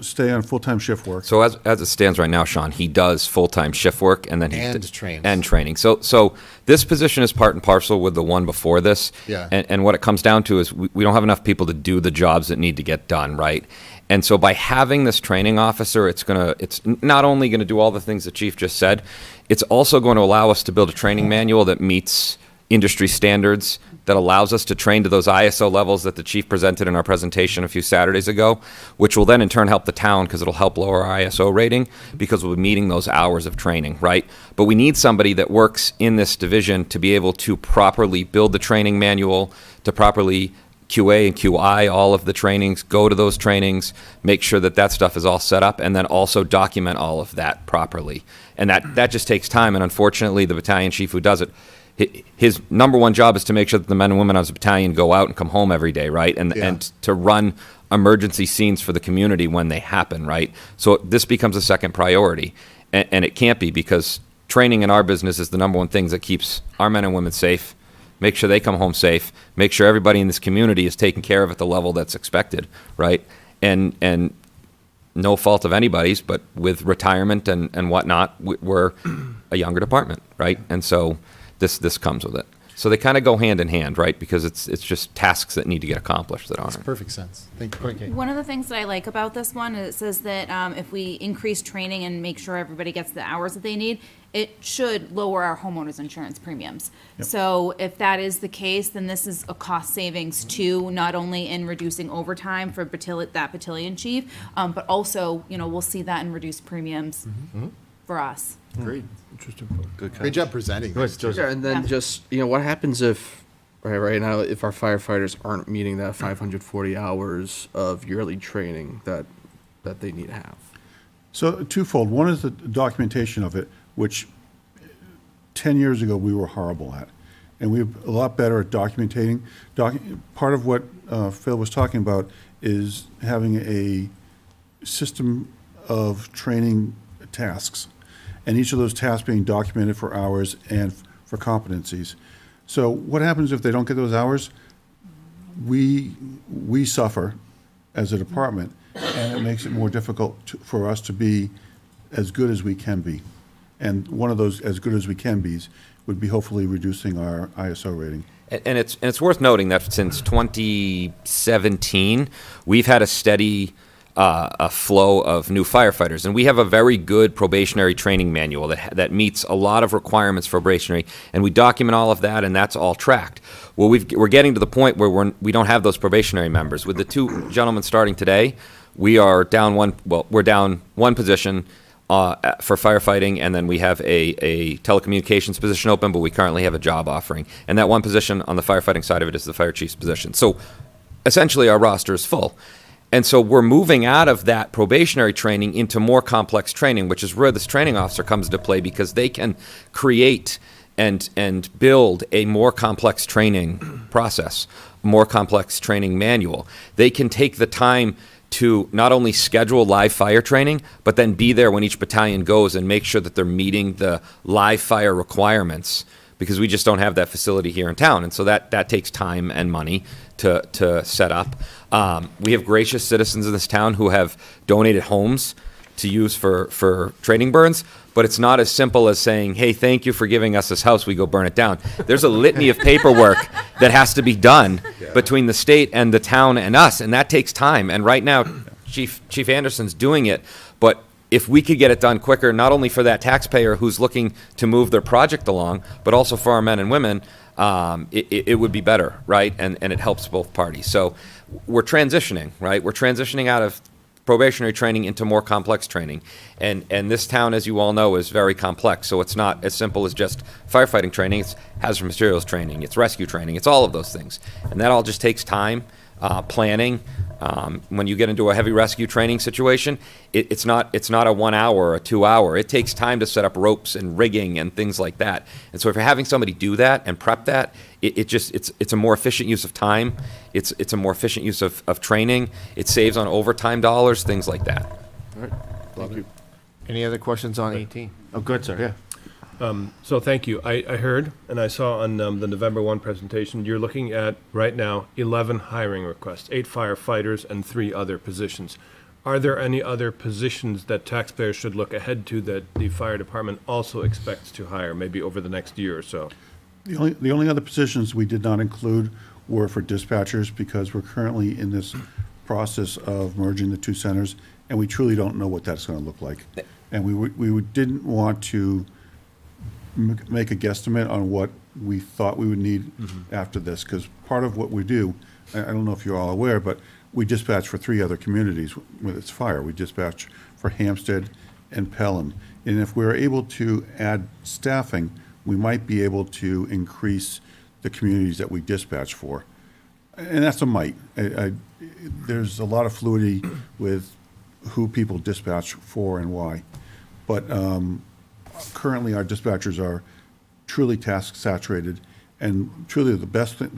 stay on full-time shift work. So as it stands right now, Sean, he does full-time shift work and then trains. And training. So this position is part and parcel with the one before this. Yeah. And what it comes down to is we don't have enough people to do the jobs that need to get done, right? And so by having this training officer, it's not only gonna do all the things the chief just said, it's also going to allow us to build a training manual that meets industry standards, that allows us to train to those ISO levels that the chief presented in our presentation a few Saturdays ago, which will then in turn help the town because it'll help lower our ISO rating because we'll be meeting those hours of training, right? But we need somebody that works in this division to be able to properly build the training manual, to properly QA and QI all of the trainings, go to those trainings, make sure that that stuff is all set up, and then also document all of that properly. And that just takes time, and unfortunately, the battalion chief who does it, his number one job is to make sure that the men and women of his battalion go out and come home every day, right? And to run emergency scenes for the community when they happen, right? So this becomes a second priority, and it can't be, because training in our business is the number one thing that keeps our men and women safe, make sure they come home safe, make sure everybody in this community is taken care of at the level that's expected, right? And no fault of anybody's, but with retirement and whatnot, we're a younger department, right? And so this comes with it. So they kind of go hand in hand, right? Because it's just tasks that need to get accomplished that aren't. Makes perfect sense. Thank you. One of the things that I like about this one is it says that if we increase training and make sure everybody gets the hours that they need, it should lower our homeowners insurance premiums. Yep. So if that is the case, then this is a cost savings too, not only in reducing overtime for that battalion chief, but also, we'll see that in reduced premiums for us. Great. Interesting. Good Great job presenting. this, too. Yeah, and then just, what happens if, right now, if our firefighters aren't meeting that 540 hours of yearly training that they need to have? So twofold. One is the documentation of it, which 10 years ago we were horrible at. And we're a lot better at documenting. Part of what Phil was talking about is having a system of training tasks, and each of those tasks being documented for hours and for competencies. So what happens if they don't get those hours? We suffer as a department, and it makes it more difficult for us to be as good as we can be. And one of those as good as we can be's would be hopefully reducing our ISO rating. And it's worth noting that since 2017, we've had a steady a flow of new firefighters, and we have a very good probationary training manual that meets a lot of requirements for probationary, and we document all of that, and that's all tracked. Well, we're getting to the point where we don't have those probationary members. With the two gentlemen starting today, we are down we're down one position for firefighting, and then we have a telecommunications position open, but we currently have a job offering, and that one position on the firefighting side of it is the fire chief's position. So essentially our roster is full. And so we're moving out of that probationary training into more complex training, which is where this training officer comes into play, because they can create and build a more complex training process, more complex training manual. They can take the time to not only schedule live fire training, but then be there when each battalion goes and make sure that they're meeting the live fire requirements, because we just don't have that facility here in town. And so that takes time and money to set up. We have gracious citizens in this town who have donated homes to use for training burns, but it's not as simple as saying, hey, thank you for giving us this house, we go burn it down. There's a litany of paperwork that has to be done between the state and the town and us, and that takes time. And right now, Chief Anderson's doing it, but if we could get it done quicker, not only for that taxpayer who's looking to move their project along, but also for our men and women, it would be better, right? And it helps both parties. So we're transitioning, right? We're transitioning out of probationary training into more complex training. And this town, as you all know, is very complex. So it's not as simple as just firefighting training. It's hazard materials training. It's rescue training. It's all of those things. And that all just takes time, planning. When you get into a heavy rescue training situation, it's not a 1 hour or a 2 hour. It takes time to set up ropes and rigging and things like that. And so if you're having somebody do that and prep that, it's a more efficient use of time. It's a more efficient use of training. It saves on overtime dollars, things like that. All right, thank you. Any other questions on 18? Oh, good, sir, yeah. So thank you. I heard and I saw on the November 1 presentation, you're looking at, right now, 11 hiring requests, 8 firefighters and 3 other positions. Are there any other positions that taxpayers should look ahead to that the fire department also expects to hire, maybe over the next year or so? The only other positions we did not include were for dispatchers, because we're currently in this process of merging the 2 centers, and we truly don't know what that's going to look like. And we didn't want to make a guesstimate on what we thought we would need after this, because part of what we do, I don't know if you're all aware, but we dispatch for 3 other communities with its fire. We dispatch for Hampstead and Pelham. And if we're able to add staffing, we might be able to increase the communities that we dispatch for. And that's a might. There's a lot of fluidity with who people dispatch for and why. But currently, our dispatchers are truly task saturated, and truly the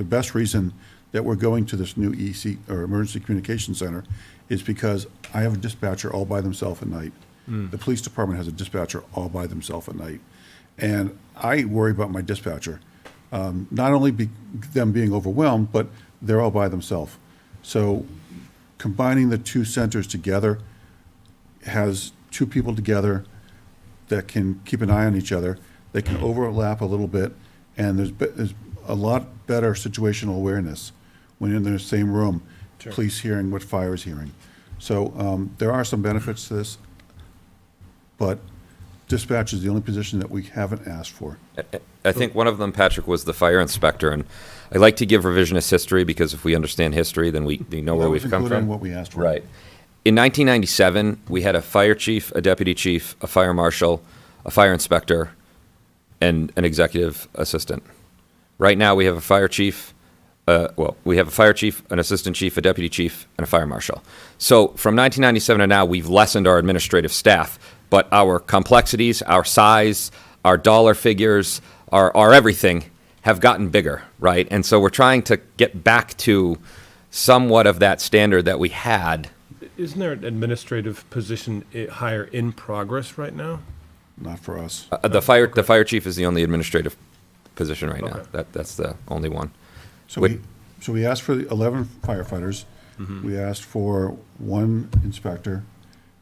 best reason that we're going to this new EC, or Emergency Communication Center, is because I have a dispatcher all by themselves at night. The police department has a dispatcher all by themselves at night. And I worry about my dispatcher, not only them being overwhelmed, but they're all by themselves. So combining the 2 centers together has 2 people together that can keep an eye on each other. They can overlap a little bit, and there's a lot better situational awareness when you're in the same room, police hearing what fire is hearing. So there are some benefits to this, but dispatch is the only position that we haven't asked for. I think one of them, Patrick, was the fire inspector, and I like to give revisionist history, because if we understand history, then we know where we've come Including from. what we asked for. Right. In 1997, we had a fire chief, a deputy chief, a fire marshal, a fire inspector, and an executive assistant. Right now, we have a fire chief, we have a fire chief, an assistant chief, a deputy chief, and a fire marshal. So from 1997 to now, we've lessened our administrative staff, but our complexities, our size, our dollar figures, our everything have gotten bigger, right? And so we're trying to get back to somewhat of that standard that we had. Isn't there an administrative position hire in progress right now? Not for us. The fire chief is the only administrative position right now. That's the only one. So we asked for 11 firefighters. We asked for 1 inspector.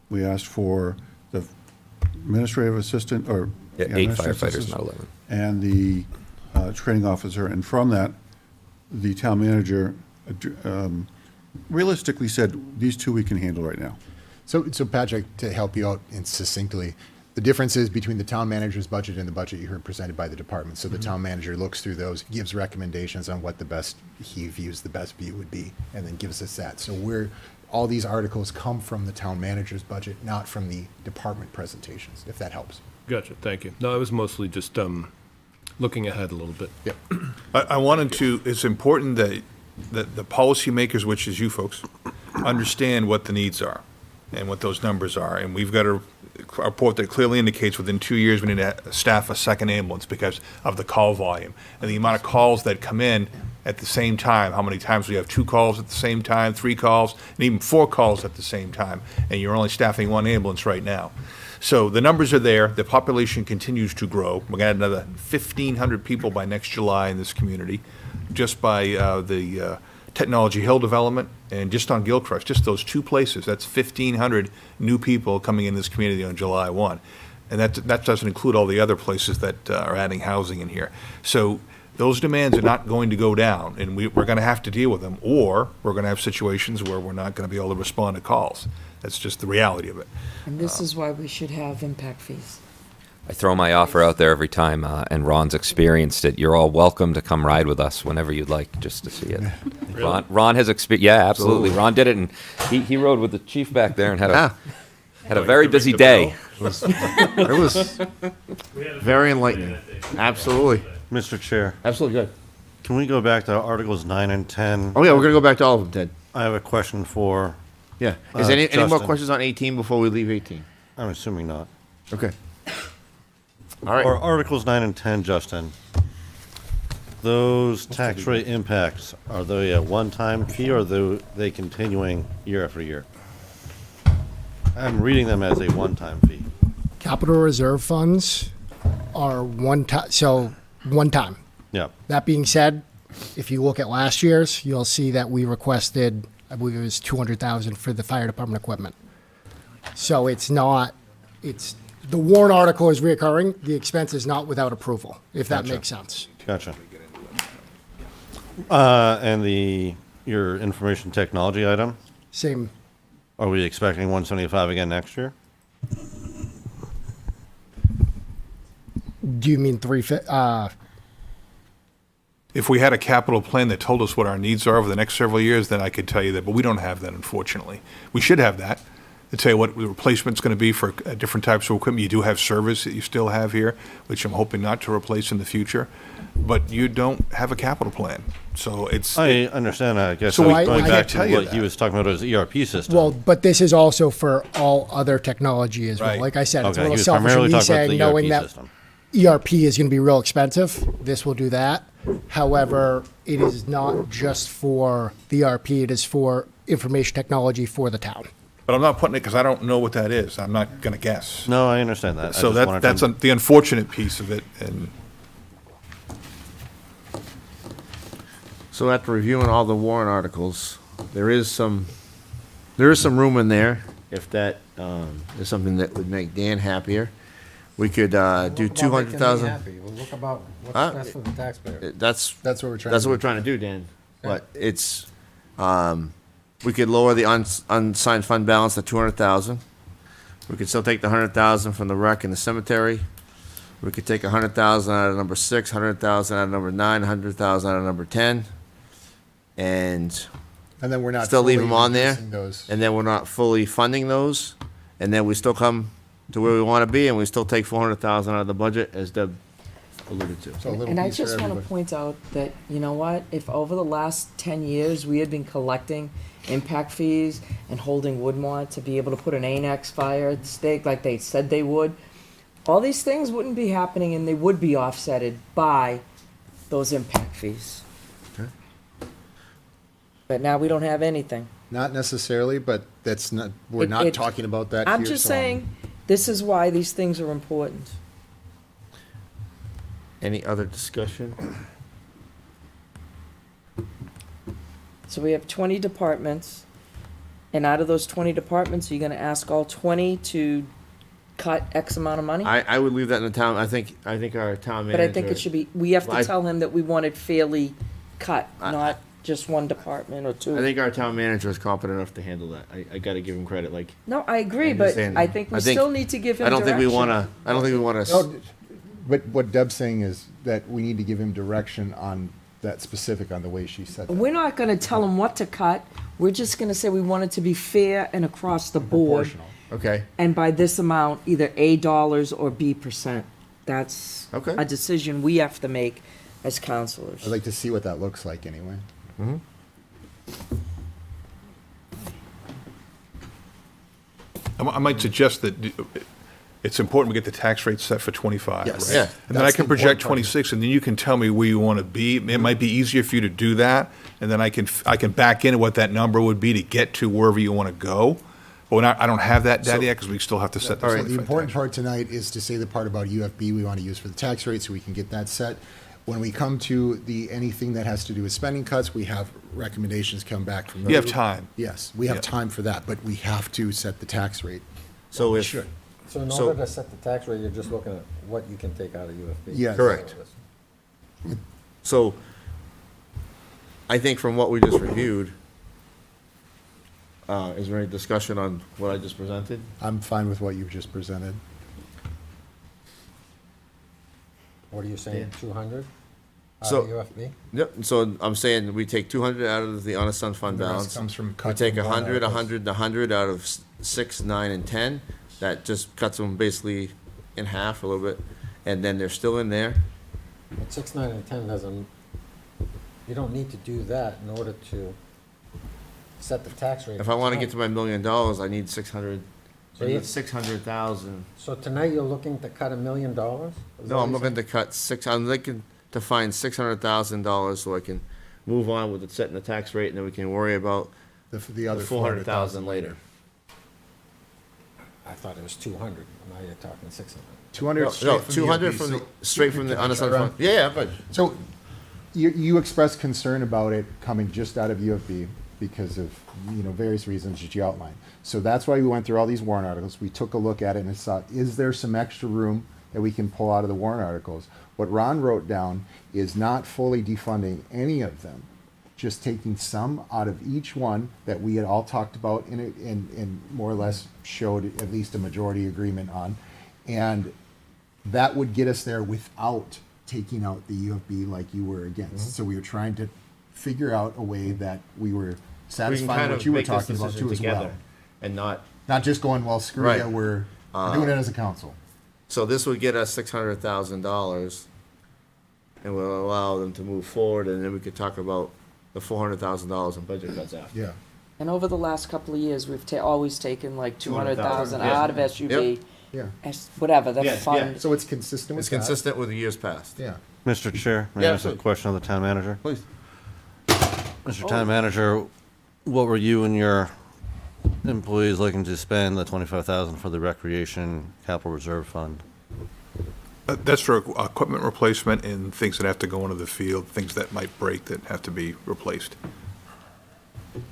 We asked for the administrative assistant, or 8 administrative firefighters, assistant, not 11. and the training officer. And from that, the town manager realistically said, these 2 we can handle right now. So Patrick, to help you out and succinctly, the difference is between the town manager's budget and the budget you heard presented by the department. So the town manager looks through those, gives recommendations on what he views the best view would be, and then gives us that. So all these articles come from the town manager's budget, not from the department presentations, if that helps. Gotcha, thank you. No, I was mostly just looking ahead a little bit. Yep. I wanted to, it's important that the policymakers, which is you folks, understand what the needs are and what those numbers are. And we've got a report that clearly indicates within 2 years we need to staff a second ambulance because of the call volume and the amount of calls that come in at the same time. How many times we have 2 calls at the same time, 3 calls, and even 4 calls at the same time, and you're only staffing 1 ambulance right now. So the numbers are there. The population continues to grow. We're going to add another 1,500 people by next July in this community, just by the Technology Hill development, and just on Gilchrist, just those 2 places, that's 1,500 new people coming in this community on July 1. And that doesn't include all the other places that are adding housing in here. So those demands are not going to go down, and we're going to have to deal with them, or we're going to have situations where we're not going to be able to respond to calls. That's just the reality of it. And this is why we should have impact fees. I throw my offer out there every time, and Ron's experienced it. You're all welcome to come ride with us whenever you'd like, just to see it. Ron has experienced. Yeah, absolutely. Ron did it, and he rode with the chief back there and had a very busy day. It was very enlightening. Absolutely. Mr. Chair, Absolutely good. can we go back to Articles 9 and 10? Oh, yeah, we're going to go back to all of them, Ted. I have a question for, Yeah. Is there any more Justin. questions on 18 before we leave 18? I'm assuming not. Okay. All right. Or Articles 9 and 10, Justin. Those tax rate impacts, are they a one-time fee or are they continuing year after year? I'm reading them as a one-time fee. Capital reserve funds are one time. Yeah. That being said, if you look at last year's, you'll see that we requested, I believe it was 200,000 for the fire department equipment. So it's not, the warrant article is reoccurring, the expense is not without approval, if that Gotcha. makes sense. Gotcha. And your information technology item, Same, are we expecting 175 again next year? do you mean If we had a capital plan that told us what our needs are over the next several years, then I could tell you that, but we don't have that, unfortunately. We should have that, to tell you what the replacement's going to be for different types of equipment. You do have service that you still have here, which I'm hoping not to replace in the future, but you don't have a capital plan. So it's... I understand that. I guess So I was I going can't back to tell you what he that. was talking about as ERP system. Well, but this is also for all other technology as well. Right. Like I said, it's a Okay, he little was selfish of primarily me talking about saying, the knowing ERP that system. ERP is going to be real expensive. This will do that. However, it is not just for the ERP, it is for information technology for the town. But I'm not putting it because I don't know what that is. I'm not going to guess. No, I understand that. I So just wanted that's to- the unfortunate piece of it, and... So after reviewing all the warrant articles, there is some room in there, if that is something that would make Dan happier. We could do 200,000. We'll look about what's Huh? best for the taxpayer. That's That's what we're trying That's to what we're do. trying to do, Dan. But it's, we could lower the unsigned fund balance to 200,000. We could still take the 100,000 from the rec and the cemetery. We could take 100,000 out of number 6, 100,000 out of number 9, 100,000 out of number 10. And And then we're not still leave fully them on there. reducing those. And then we're not fully funding those. And then we still come to where we want to be, and we still take 400,000 out of the budget, as Deb alluded to. So a little And I piece for just want to everybody. point out that, you know what, if over the last 10 years, we had been collecting impact fees and holding Woodmont to be able to put an annex fire at the stake like they said they would, all these things wouldn't be happening and they would be offsetted by those impact fees. Okay. But now we don't have anything. Not necessarily, but that's not, we're It- not it- talking about that I'm here, just so saying, this is why these things are important. Any other discussion? So we have 20 departments, and out of those 20 departments, are you gonna ask all 20 to cut X amount of money? I would leave that in the town, I think our town manager. But I think it should be, we have I- to tell him that we want it fairly cut, I- not just one department or two. I think our town manager is competent enough to handle that. I gotta give him credit, like. No, I agree, I'm but just saying, I think we still need to give him I don't think we direction. wanna, No, but what Deb's saying is that we need to give him direction on that specific, on the way she said that. We're not gonna tell him what to cut, we're just gonna say we want it to be fair and across the board. Proportional. Okay, And by this amount, either A dollars or B%. That's Okay. a decision we have to make as counselors. I'd like to see what that looks like anyway. I might suggest that it's important we get the tax rate set for 25, Yes. right? Yeah. And then I That's can the project important part. 26, and then you can tell me where you want to be. It might be easier for you to do that, and then I can back into what that number would be to get to wherever you want to go. But I don't have that data yet, because we still have to set the So the 25 important tax. part tonight is to say the part about UFB we want to use for the tax rate, so we can get that set. When we come to anything that has to do with spending cuts, we have recommendations come back from. You have those. time. Yes, we have Yeah. time for that, but we have to set the tax rate. so if. should. So in So- order to set the tax rate, you're just looking at what you can take out of UFB. Yes. Correct. So, I think from what we just reviewed, is there any discussion on what I just presented? I'm fine with what you've just presented. What are you saying, 200? So- UFB? Yep, so I'm saying we take 200 out of the unassigned fund The rest balance. comes from We cuts take from warrant 100, articles. 100, 100 out of 6, 9, and 10. That just cuts them basically in half a little bit, and then they're still in there. But 6, 9, and 10 doesn't, you don't need to do that in order to set the tax rate. If I want to get to my $1 million, I need 600, So I you- need 600,000. So tonight you're looking to cut $1 million? No, I'm looking to cut I'm looking to find $600,000 so I can move on with setting the tax rate, and then we can worry about The other 400,000 later. I thought it was 200, now you're talking 600. 200 No, straight from the 200 UFB. from the, So- straight from the Can I unassigned try, fund. Ron? Yeah, but So you expressed concern about it coming just out of UFB because of, various reasons that you outlined. So that's why we went through all these warrant articles. We took a look at it and saw, is there some extra room that we can pull out of the warrant articles? What Ron wrote down is not fully defunding any of them, just taking some out of each one that we had all talked about and more or less showed at least a majority agreement on. And that would get us there without taking out the UFB like you were against. So we were trying to figure out a way that we were we can satisfying kind what of you were make this talking about decision too as well. together and not. Not just going, well, screw Right. it, we're doing it as a council. So this would get us $600,000, and will allow them to move forward, and then we could talk about the $400,000 in budget cuts after. Yeah. And over the last couple of years, we've always taken like 200,000 Yeah. out of SUV. Yeah. Whatever, the Yes, fund. So it's consistent with It's that. consistent with the years past. Yeah. Mr. Chair, may Yeah, I ask a please. question of the town manager? Please. Mr. Town Manager, what were you and your employees looking to spend the 25,000 for the Recreation Capital Reserve Fund? That's for equipment replacement and things that have to go into the field, things that might break that have to be replaced.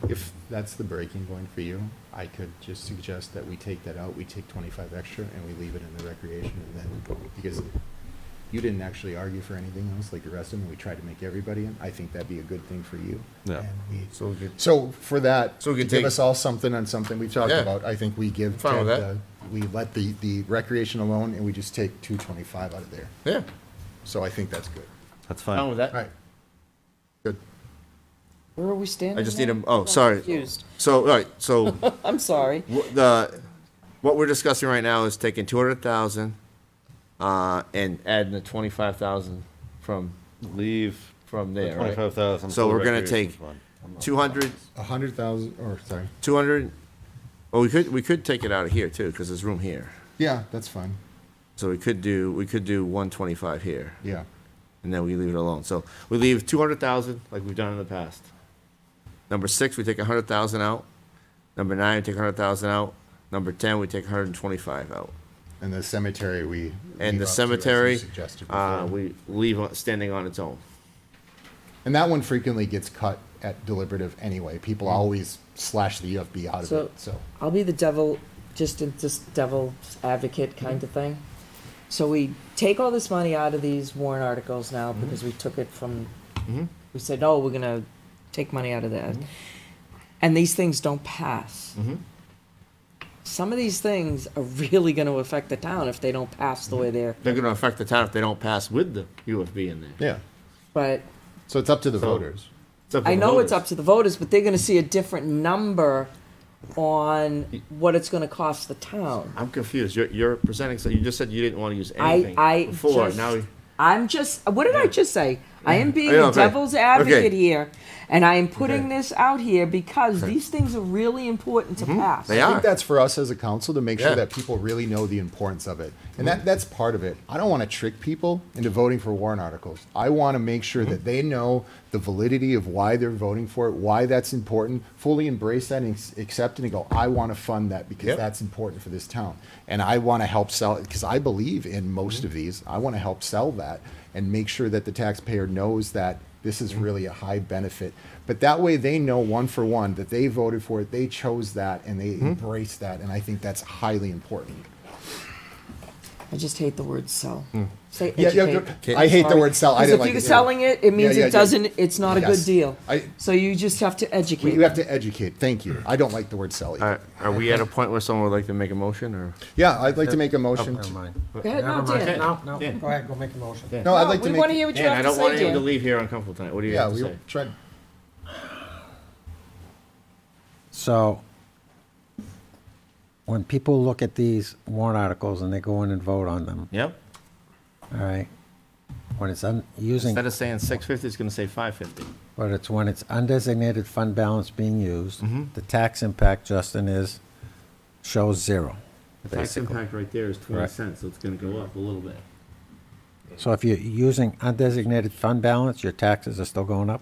If that's the breaking point for you, I could just suggest that we take that out, we take 25 extra and we leave it in the recreation and then, because you didn't actually argue for anything else like the rest of them, we tried to make everybody in, I think that'd be a good thing for you. Yeah. And we- So we could, So for that, So we to could give take- us all something on something we've talked Yeah. about, I think we give Fine with Ted, that. we let the recreation alone and we just take 225 out of there. yeah, So I think that's good. That's fine fine. with that. Right. Good. Where are we standing? I just need now? a, oh, I'm sorry. confused. So, all right, so I'm sorry. what we're discussing right now is taking 200,000, and adding the 25,000 from Leave from the there, right? 25,000 So for the we're gonna Recreation take Fund. 200, 100,000, or sorry. 200, well, we could take it out of here too, because there's room here. Yeah, that's fine. So we could do 125 here, Yeah. and then we leave it alone. So we leave 200,000 like we've done in the past. Number 6, we take 100,000 out. Number 9, we take 100,000 out. Number 10, we take 125 out. And the cemetery, And the leave up to, as you cemetery, suggested before. we leave standing on its own. And that one frequently gets cut at deliberative anyway. People Mm-hmm. always slash the UFB out of So- it, so. I'll be the devil, just in this devil's advocate kind of thing. So we take all this money out of these warrant articles now because we took it from, we said, oh, we're gonna take money out of that. And these things don't pass. Some of these things are really gonna affect the town if they don't pass the way they're, They're going to affect the town if they don't pass with the UFB in there. Yeah. but So it's up to the So- voters. It's up to I the know it's voters. up to the voters, but they're gonna see a different number on what it's gonna cost the town. I'm confused. You're presenting, so you just said you didn't want to use anything I before. just, Now, I'm just, what did I just say? I am being Yeah, the okay. devil's advocate Okay. here, and I am putting Okay. this out here because these things are really important to pass. They I are. think that's for us as a council to make sure Yeah. that people really know the importance of it. And that's part of it. I don't want to trick people into voting for warrant articles. I want to make sure that they know the validity of why they're voting for it, why that's important, fully embrace that and accept it and go, I want to fund that because Yep. that's important for this town. And I want to help sell it because I believe in most of these. I want to help sell that and make sure that the taxpayer knows that this is really a high benefit. But that way they know one for one that they voted for it, they chose that, and they embrace that. And I think that's highly important. I just hate the word sell. Hmm. Say Yeah, yeah, educate. I hate the Sorry. word sell. I 'Cause didn't like if you're it. selling it, it means Yeah, yeah, it doesn't, it's not a Yes. good deal. I- So you just have to educate. You have to educate. Thank you. I don't like the word sell either. Are we at a point where someone would like to make a motion, or? Yeah, I'd like to make a motion. Never mind. Go ahead, no, Never mind. Dan. No, Dan. go ahead, go make a motion. No, I'd like to we make. want to hear what you Dan, I have to don't want say, anyone to Dan. leave here uncomfortable tonight. What do you Yeah, have to we say? tried. So, when people look at these warrant articles and they go in and vote on them, Yep. all right, when it's using, Instead of saying 650, it's gonna say 550. but it's when it's undesignated fund balance being used, Mm-hmm. the tax impact, Justin, shows zero, The tax basically. impact right there is 20 Right. cents, so it's gonna go up a little bit. So if you're using undesignated fund balance, your taxes are still going up?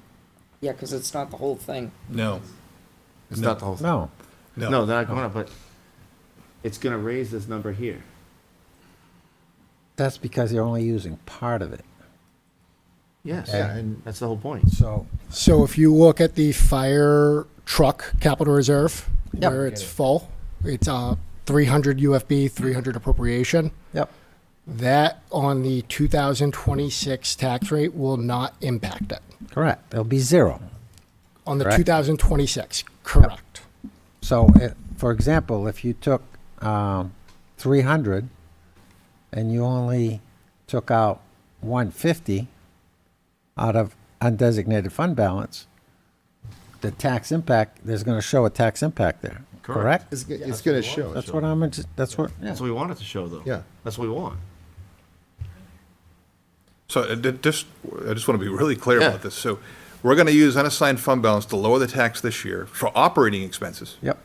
Yeah, because it's not the whole thing. No. It's not the whole thing. No. No, they're not going up, but it's gonna raise this number here. That's because you're only using part of it. Yes, Yeah, and- that's the whole point. So, So if you look at the fire truck capital reserve, Yep. where it's full, it's 300 UFB, 300 appropriation. yep, That on the 2026 tax rate will not impact it. correct, there'll be zero. On the Correct. 2026, correct. So, for example, if you took 300 and you only took out 150 out of undesignated fund balance, the tax impact, there's going to show a tax impact there, correct? It's going to show. That's what I'm, that's what, yeah. That's what we want it to show, though. Yeah. That's what we want. So I just want to be really clear Yeah. about this. So we're going to use unassigned fund balance to lower the tax this year for operating expenses. Yep.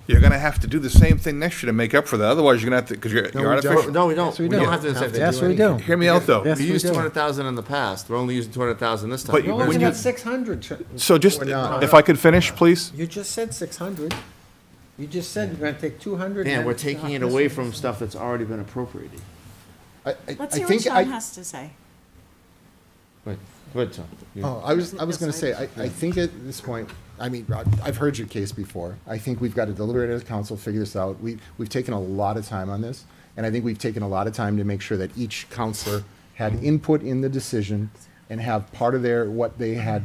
You're going to have to do the same thing next year to make up for that. Otherwise, you're going to have to, because you're we artificial. don't. No, we don't. Yes, we We do. don't have to. Have to Yes, do we do. anything. Hear me out, though. Yes, We we used do. 200,000 in the past. We're only using 200,000 this time. But when you, 600. so just, We're not. if I could finish, please? You just said 600. You just said you're going to take 200. Dan, and we're then- taking it away from stuff that's already been appropriated. Let's I hear what think Sean has to say. Wait, go ahead, Tom. You- Oh, I was going to say, I think at this point, I mean, I've heard your case before. I think we've got to deliberate as a council, figure this out. We've taken a lot of time on this, and I think we've taken a lot of time to make sure that each counselor had input in the decision and have part of what they had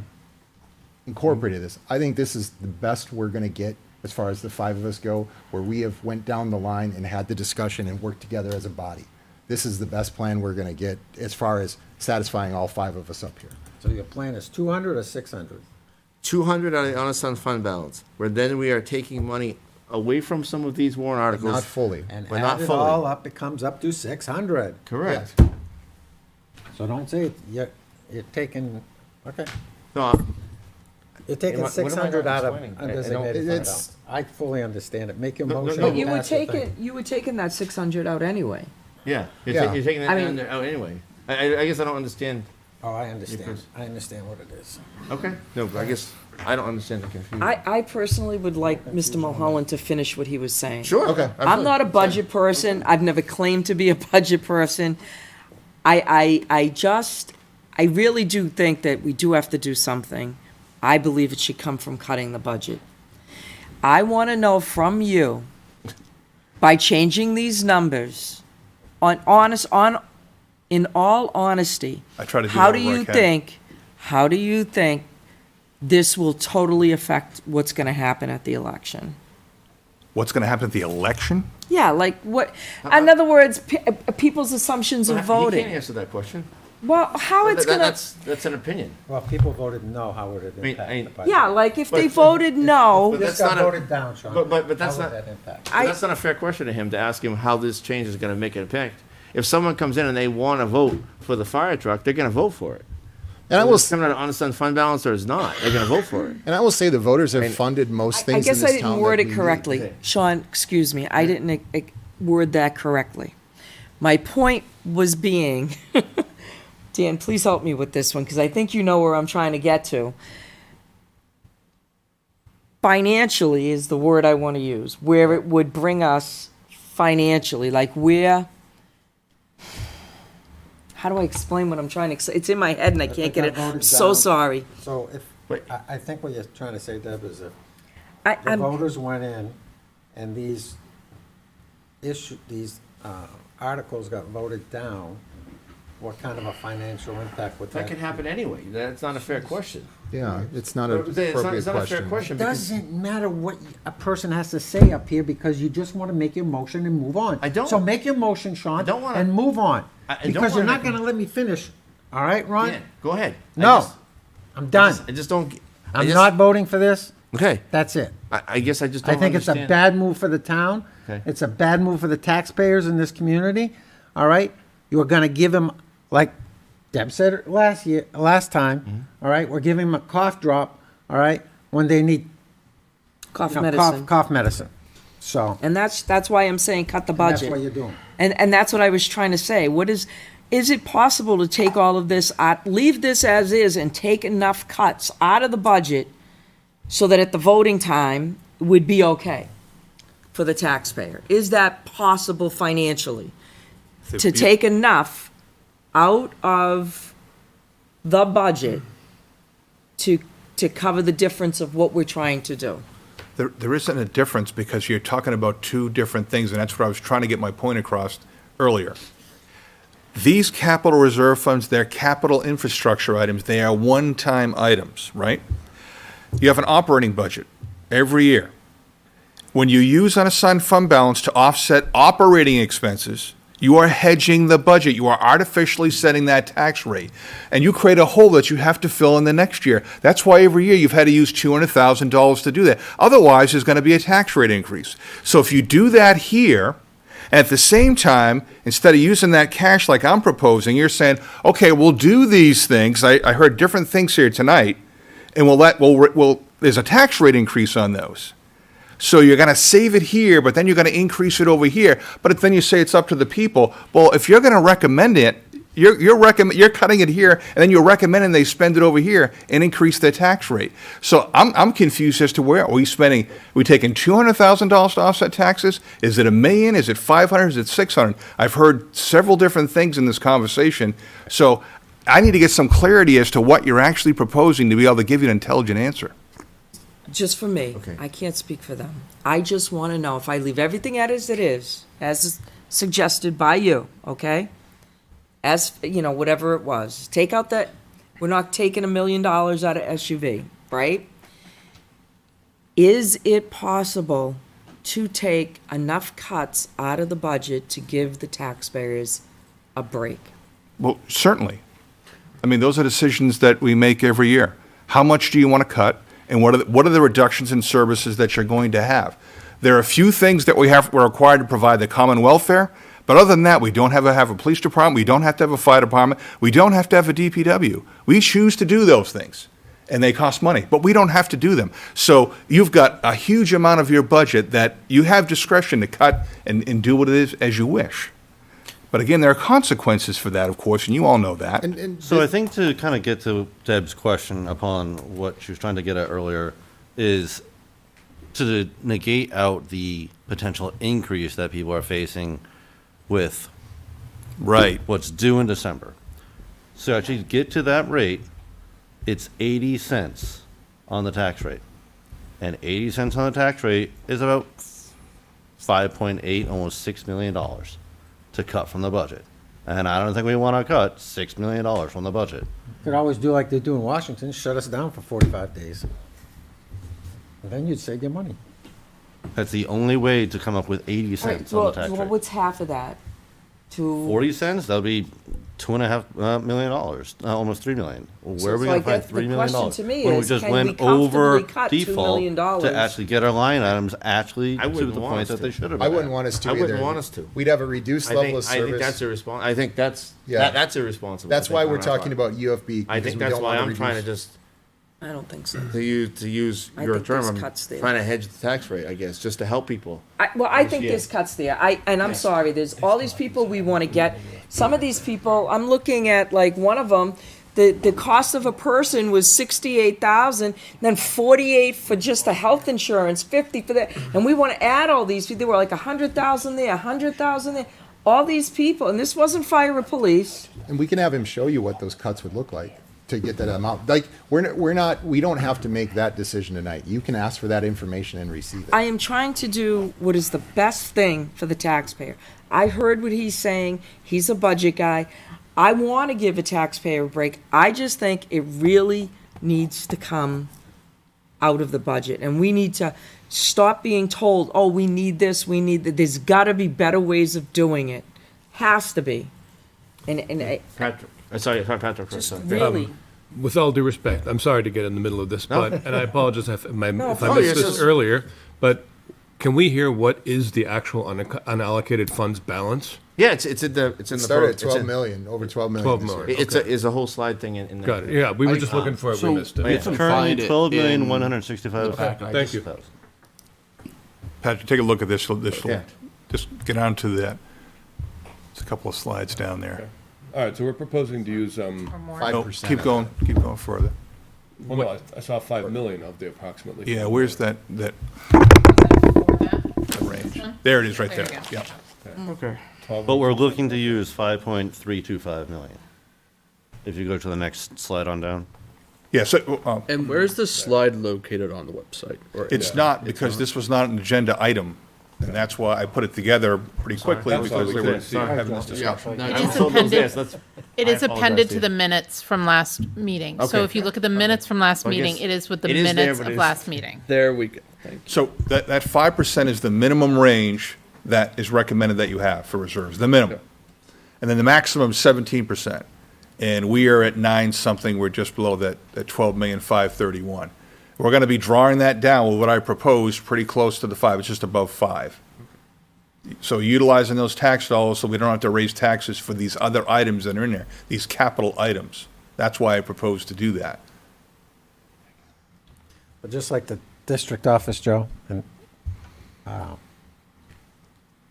incorporated this. I think this is the best we're going to get as far as the five of us go, where we have went down the line and had the discussion and worked together as a body. This is the best plan we're going to get as far as satisfying all five of us up here. So your plan is 200 or 600? 200 out of the unassigned fund balance, where then we are taking money away from some of these warrant articles. Not fully. And But not add it fully. all up, it comes up to 600. Correct. So don't say you're taking, okay. No, You're taking What am I 600 not out of explaining? I don't- undesignated fund It's- balance. I fully understand it. Make your No, no, motion. no, and You were pass the thing. taking that 600 out anyway. yeah, Yeah. you're taking I that mean- out anyway. I guess I don't understand. Oh, I understand. I understand what it is. Okay. No, but I guess I don't understand the confusion. I personally would like Mr. Mulholland to finish what he was saying. Sure. Okay. I'm not a budget person. I've never claimed to be a budget person. I really do think that we do have to do something. I believe it should come from cutting the budget. I want to know from you, by changing these numbers, in all honesty, I try to do how whatever do I you can. how do you think this will totally affect what's going to happen at the election? What's going to happen at the election? Yeah, like what? In other words, people's assumptions of You voting. can't answer that question. Well, how it's gonna? That's an opinion. Well, if people voted no, how would it mean, impact I- the budget? Yeah, like if they But- voted no. But This that's got not a- voted down, Sean. But that's How not. would that impact? But that's not a fair question to him to ask him how this change is going to make an impact. If someone comes in and they want to vote for the fire truck, they're going to vote for it. And I Whether will, it's coming out of unassigned fund balance or it's not, they're going to vote for it. and I will say the voters have funded most I things in guess this I town. didn't word that it we need. correctly. Okay. Sean, excuse me, I didn't word that correctly. My point was being, Dan, please help me with this one, because I think you know where I'm trying to get to. Financially is the word I want to use, where it would bring us financially, like where, how do I explain what I'm trying to, it's in my head and I can't get it. I'm so sorry. So if, Wait. I think what you're trying to say, Deb, is if the I'm, voters went in and these articles got voted down, what kind of a financial impact would that? That could happen anyway. That's not a fair question. Yeah, it's not an It's not- appropriate it's not a fair question. question. It because- doesn't matter what a person has to say up here because you just want to make your motion and move on. I don't. So make your motion, Sean, I don't wanna- and move on. I don't Because you're wanna not make- going to let me finish. All right, Ron? Yeah, go ahead. No, I'm done. I just don't. I'm not voting for this. Okay. That's it. I guess I just I don't think it's a understand. bad move for the town. Okay. It's a bad move for the taxpayers in this community. All right? You are going to give him, like Deb said last time, Mm-hmm. all right? We're giving them a cough drop, all right, when they need Cough you know, medicine. cough medicine. So And that's why I'm saying cut the that's budget. what you're doing. And that's what I was trying to say. Is it possible to take all of this, leave this as is and take enough cuts out of the budget so that at the voting time would be okay for the taxpayer? Is that possible financially? To take enough out of the budget to cover the difference of what we're trying to do? There isn't a difference because you're talking about two different things, and that's what I was trying to get my point across earlier. These capital reserve funds, they're capital infrastructure items. They are one-time items, right? You have an operating budget every year. When you use unassigned fund balance to offset operating expenses, you are hedging the budget. You are artificially setting that tax rate. And you create a hole that you have to fill in the next year. That's why every year you've had to use $200,000 to do that. Otherwise, there's going to be a tax rate increase. So if you do that here, and at the same time, instead of using that cash like I'm proposing, you're saying, okay, we'll do these things. I heard different things here tonight, and there's a tax rate increase on those. So you're going to save it here, but then you're going to increase it over here. But then you say it's up to the people. Well, if you're going to recommend it, you're cutting it here, and then you're recommending they spend it over here and increase their tax rate. So I'm confused as to where are we spending? Are we taking $200,000 to offset taxes? Is it $1 million? Is it $500,000? Is it $600,000? I've heard several different things in this conversation. So I need to get some clarity as to what you're actually proposing to be able to give you an intelligent answer. Just for me. Okay. I can't speak for them. I just want to know if I leave everything as it is, as suggested by you, okay? As, whatever it was. Take out that, we're not taking $1 million out of SUV, right? Is it possible to take enough cuts out of the budget to give the taxpayers a break? Well, certainly. I mean, those are decisions that we make every year. How much do you want to cut, and what are the reductions in services that you're going to have? There are a few things that we're required to provide the common welfare, but other than that, we don't have a police department, we don't have to have a fire department, we don't have to have a DPW. We choose to do those things, and they cost money, but we don't have to do them. So you've got a huge amount of your budget that you have discretion to cut and do what it is as you wish. But again, there are consequences for that, of course, and you all know that. So I think to kind of get to Deb's question upon what she was trying to get at earlier is to negate out the potential increase that people are facing with what's due in December. So actually get to that rate, it's 80 cents on the tax rate. And 80 cents on the tax rate is about 5.8, almost $6 million to cut from the budget. And I don't think we want to cut $6 million from the budget. Could always do like they do in Washington, shut us down for 45 days. And then you'd save your money. That's the only way to come up with 80 cents on the tax rate. What's half of that? 40 cents, that would be $2.5 million, almost $3 million. Where are we so going I to find guess $3 the million? question to me When we is, just can we went over comfortably cut $2 default million? to actually get our line items actually I to wouldn't the want point us that to. they should have I been wouldn't at. want us to I either. wouldn't want us to. We'd have a reduced level of service. I think that's irresponsible. I think that's Yeah. that's irresponsible. That's I think, why on we're our talking part. about UFB. I because think we that's don't why wanna I'm trying to reduce- just I don't think so. to use I your think term. there's I'm cuts there. trying to hedge the tax rate, I guess, just to help people. I think Yeah. there's cuts there. I'm sorry, there's all these people we want to get. Some of these people, I'm looking at like one of them, the cost of a person was $68,000, then $48,000 for just the health insurance, $50,000 for that, and we want to add all these people. There were like $100,000 there, $100,000 there. All these people, and this wasn't fire or police. And we can have him show you what those cuts would look like. to get that amount. Like, we don't have to make that decision tonight. You can ask for that information and receive it. I am trying to do what is the best thing for the taxpayer. I heard what he's saying. He's a budget guy. I want to give a taxpayer a break. I just think it really needs to come out of the budget. And we need to stop being told, oh, we need this, we need that. There's got to be better ways of doing it. Has to be. And Patrick, sorry, Patrick first. really. With all due respect, I'm sorry to get in the middle of this, No. but, and I apologize if I missed yes, this yes. earlier, but can we hear what is the actual unallocated funds balance? Yeah, it's in the Started at it's 12 in- million, over 12 million. 12 this year. million. It's a whole slide thing in there. Got it, yeah, we were just looking for it, we missed it. It's currently 12,165,000. Patrick, take a look at this, Yeah. just get on to that. There's a couple of slides down there. All right, so we're proposing to use, No, 5%. keep going further. well, no, I saw 5 million of the approximately. Yeah, where's that range? There it is, right there. There you go. Yeah. Okay. But we're looking to use 5.325 million. If you go to the next slide on down. Yeah, so, And where's the slide located on the website? Or it's not, because this was not an agenda item, and that's why I put it together pretty quickly, That's because we sorry. were Sorry. having this discussion. No, It I'm is so- appended, it is I appended apologize, to the minutes from last meeting. So Okay. if you look at the minutes from last So I meeting, guess it is with the it is there, minutes but of it's- last meeting. There we go. Thank you. So that 5% is the minimum range that is recommended that you have for reserves, the minimum. And then the maximum is 17%. And we are at 9-something, we're just below that 12,531,000. We're going to be drawing that down with what I proposed, pretty close to the 5, it's just above 5. So utilizing those tax dollars so we don't have to raise taxes for these other items that are in there, these capital items. That's why I propose to do that. But just like the district office, Joe, and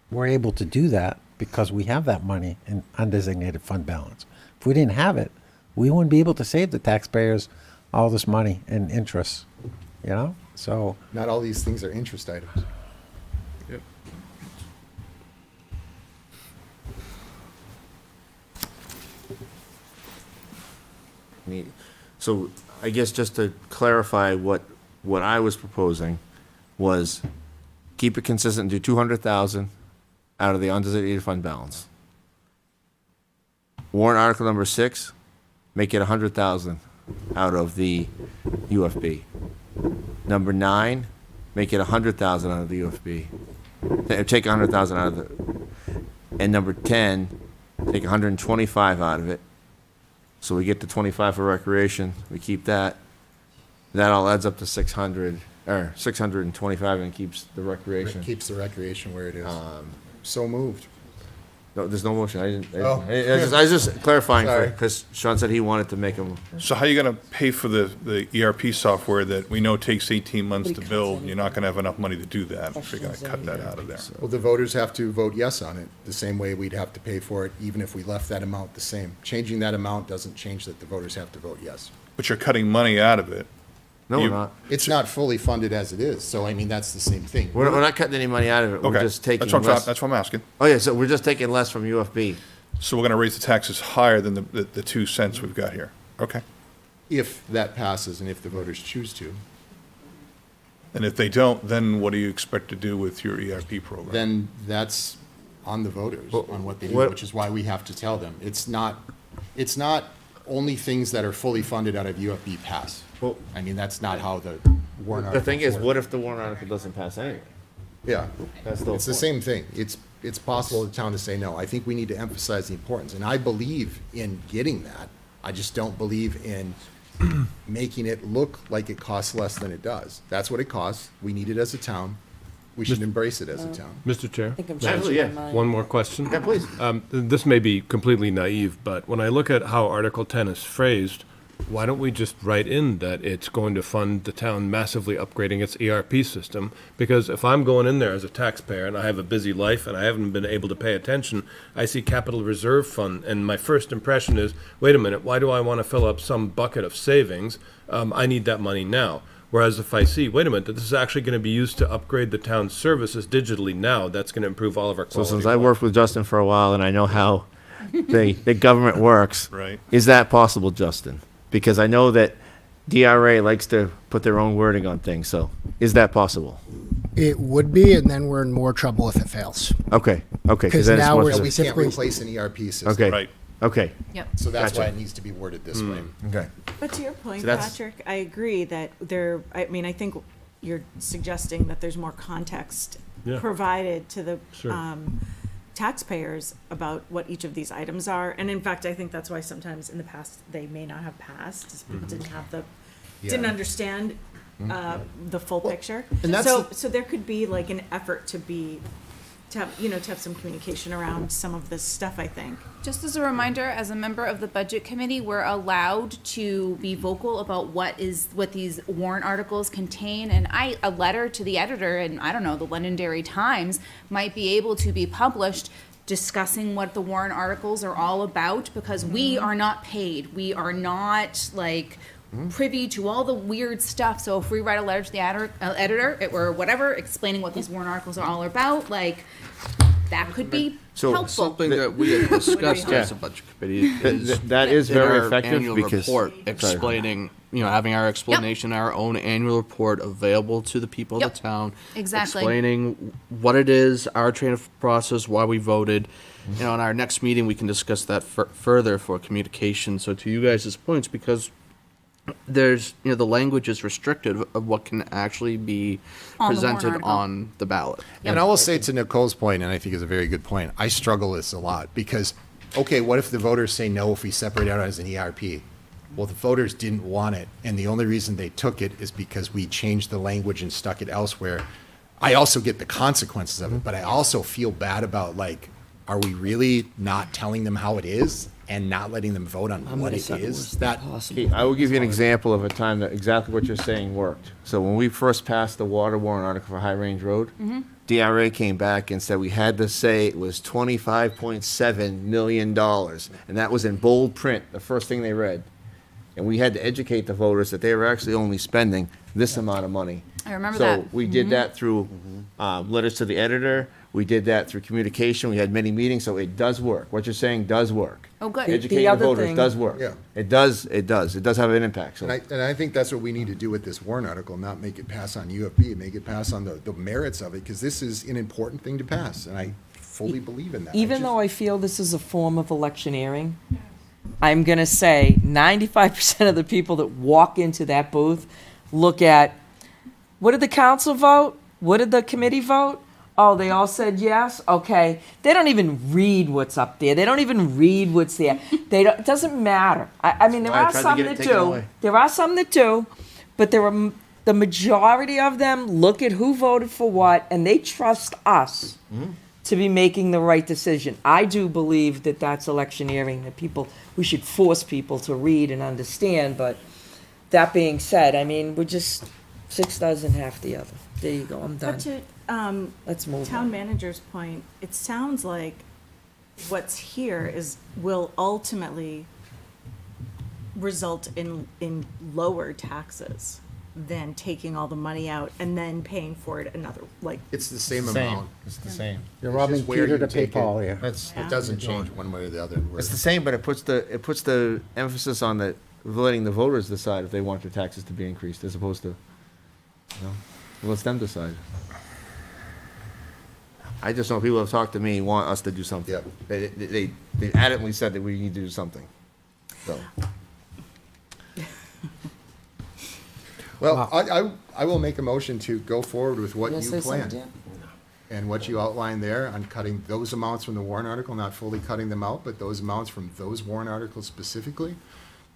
we're able to do that because we have that money in undesignated fund balance. If we didn't have it, we wouldn't be able to save the taxpayers all this money in interest, you know? So, Not all these things are interest items. So I guess just to clarify what I was proposing was keep it consistent, do 200,000 out of the undesignated fund balance. Warrant article number 6, make it 100,000 out of the UFB. Number 9, make it 100,000 out of the UFB. Take 100,000 out of the, and number 10, take 125 out of it. So we get to 25 for recreation, we keep that. That all adds up to 600, or 625 and keeps the recreation. Keeps the recreation where it is. So moved. No, there's no motion, I didn't, Oh. I was just clarifying, Sorry. because Sean said he wanted to make them. So how are you going to pay for the ERP software that we know takes 18 months to build? You're not going to have enough money to do that if you're going to cut that out of there. Well, the voters have to vote yes on it, the same way we'd have to pay for it, even if we left that amount the same. Changing that amount doesn't change that the voters have to vote yes. But you're cutting money out of it. No, we're You- not. It's not fully funded as it is, so I mean, that's the same thing. We're not cutting any money out of it, we're Okay, just taking that's what less. that's what I'm asking. Oh, yeah, so we're just taking less from UFB. So we're going to raise the taxes higher than the 2 cents we've got here. Okay. If that passes and if the voters choose to, And if they don't, then what do you expect to do with your ERP program? then that's on the voters, on what they do, what- which is why we have to tell them. It's not only things that are fully funded out of UFB pass. Well- I mean, that's not how the warrant The thing is, articles work. what if the warrant article doesn't pass anyway? Yeah, That's the whole it's the point. same thing. It's possible for the town to say no. I think we need to emphasize the importance, and I believe in getting that. I just don't believe in making it look like it costs less than it does. That's what it costs. We need it as a town. We should embrace it as a town. Mr. Chair? I think I'm Absolutely, changing yeah. my mind. One more question. Yeah, please. This may be completely naive, but when I look at how Article 10 is phrased, why don't we just write in that it's going to fund the town massively upgrading its ERP system? Because if I'm going in there as a taxpayer and I have a busy life and I haven't been able to pay attention, I see capital reserve fund, and my first impression is, wait a minute, why do I want to fill up some bucket of savings? I need that money now. Whereas if I see, wait a minute, that this is actually going to be used to upgrade the town's services digitally now, that's going to improve all of our So quality. since of I life. worked with Justin for a while and I know how the government works. Right. Is that possible, Justin? Because I know that DRA likes to put their own wording on things, so is that possible? It would be, and then we're in more trouble if it fails. Okay, okay. Because then it's now more we're so- We can't specifically. replace an ERP system. Okay. Right. Okay. Yep. So that's why Gotcha. it needs to be worded this way. Okay. But to your point, So that's- Patrick, I agree that I mean, I think you're suggesting that there's more context Yeah. provided to the Sure. taxpayers about what each of these items are. And in fact, I think that's why sometimes in the past, they may not have passed, is people didn't have didn't Yeah. understand the full picture. and that's So there could be like an effort to have some communication around some of this stuff, I think. Just as a reminder, as a member of the budget committee, we're allowed to be vocal about what these warrant articles contain. And a letter to the editor, and I don't know, the Londonderry Times might be able to be published discussing what the warrant articles are all about, because we are not paid. We are not privy to all the weird stuff. So if we write a letter to the editor or whatever, explaining what these warrant articles are all about, that could be So- helpful. Something that we had discussed as a budget committee is that is in very our effective annual because- report Sorry. explaining, having our explanation, our own annual report available to the people Yep. of the town. Exactly. Explaining what it is, our train of process, why we voted. In our next meeting, we can discuss that further for communication. So to you guys' points, because there's, the language is restricted of what can actually be On the warrant presented article. on the ballot. And I will say to Nicole's point, and I think it's a very good point, I struggle with this a lot because, okay, what if the voters say no if we separate out as an ERP? Well, the voters didn't want it, and the only reason they took it is because we changed the language and stuck it elsewhere. I also get the consequences of it, but I also feel bad about, are we really not telling them how it is and not letting them vote on what it is? That Okay, I will give you an example of a time that exactly what you're saying worked. So when we first passed the water warrant article for High Range Road, DRA came back and said we had to say it was $25.7 million. And that was in bold print, the first thing they read. And we had to educate the voters that they were actually only spending this amount of money. I remember So that. we did that through letters to the editor. We did that through communication. We had many meetings, so it does work. What you're saying does work. Oh, good. Educating the other voters thing- does work. Yeah. It does have an impact. So. And I think that's what we need to do with this warrant article, not make it pass on UFB, make it pass on the merits of it, because this is an important thing to pass, and I fully believe in that. Even though I feel this is a form of electioneering, I'm gonna say 95% of the people that walk into that booth look at, what did the council vote? What did the committee vote? Oh, they all said yes? Okay. They don't even read what's up there. They don't even read what's there. It doesn't matter. I mean, there Why I are tried to some get it that taken do. away. There are some that do, but the majority of them look at who voted for what, and they trust us to be making the right decision. I do believe that that's electioneering, that we should force people to read and understand, but that being said, I mean, we're just 6 dozen, half the other. There you go, I'm done. But to Let's move town on. manager's point, it sounds like what's here will ultimately result in lower taxes than taking all the money out and then paying for it another, It's the same amount. It's the same. You're It's robbing just where Peter you to pay take it. Paul here. It doesn't change one way or the other. It's the same, but it puts the emphasis on letting the voters decide if they want their taxes to be increased, as opposed to, it lets them decide. I just know people have talked to me, want us to do something. Yep. They adamantly said that we need to do something. So, Well, I will make a motion to go forward with what You you gonna say something, planned. Dan? And what you outlined there on cutting those amounts from the warrant article, not fully cutting them out, but those amounts from those warrant articles specifically,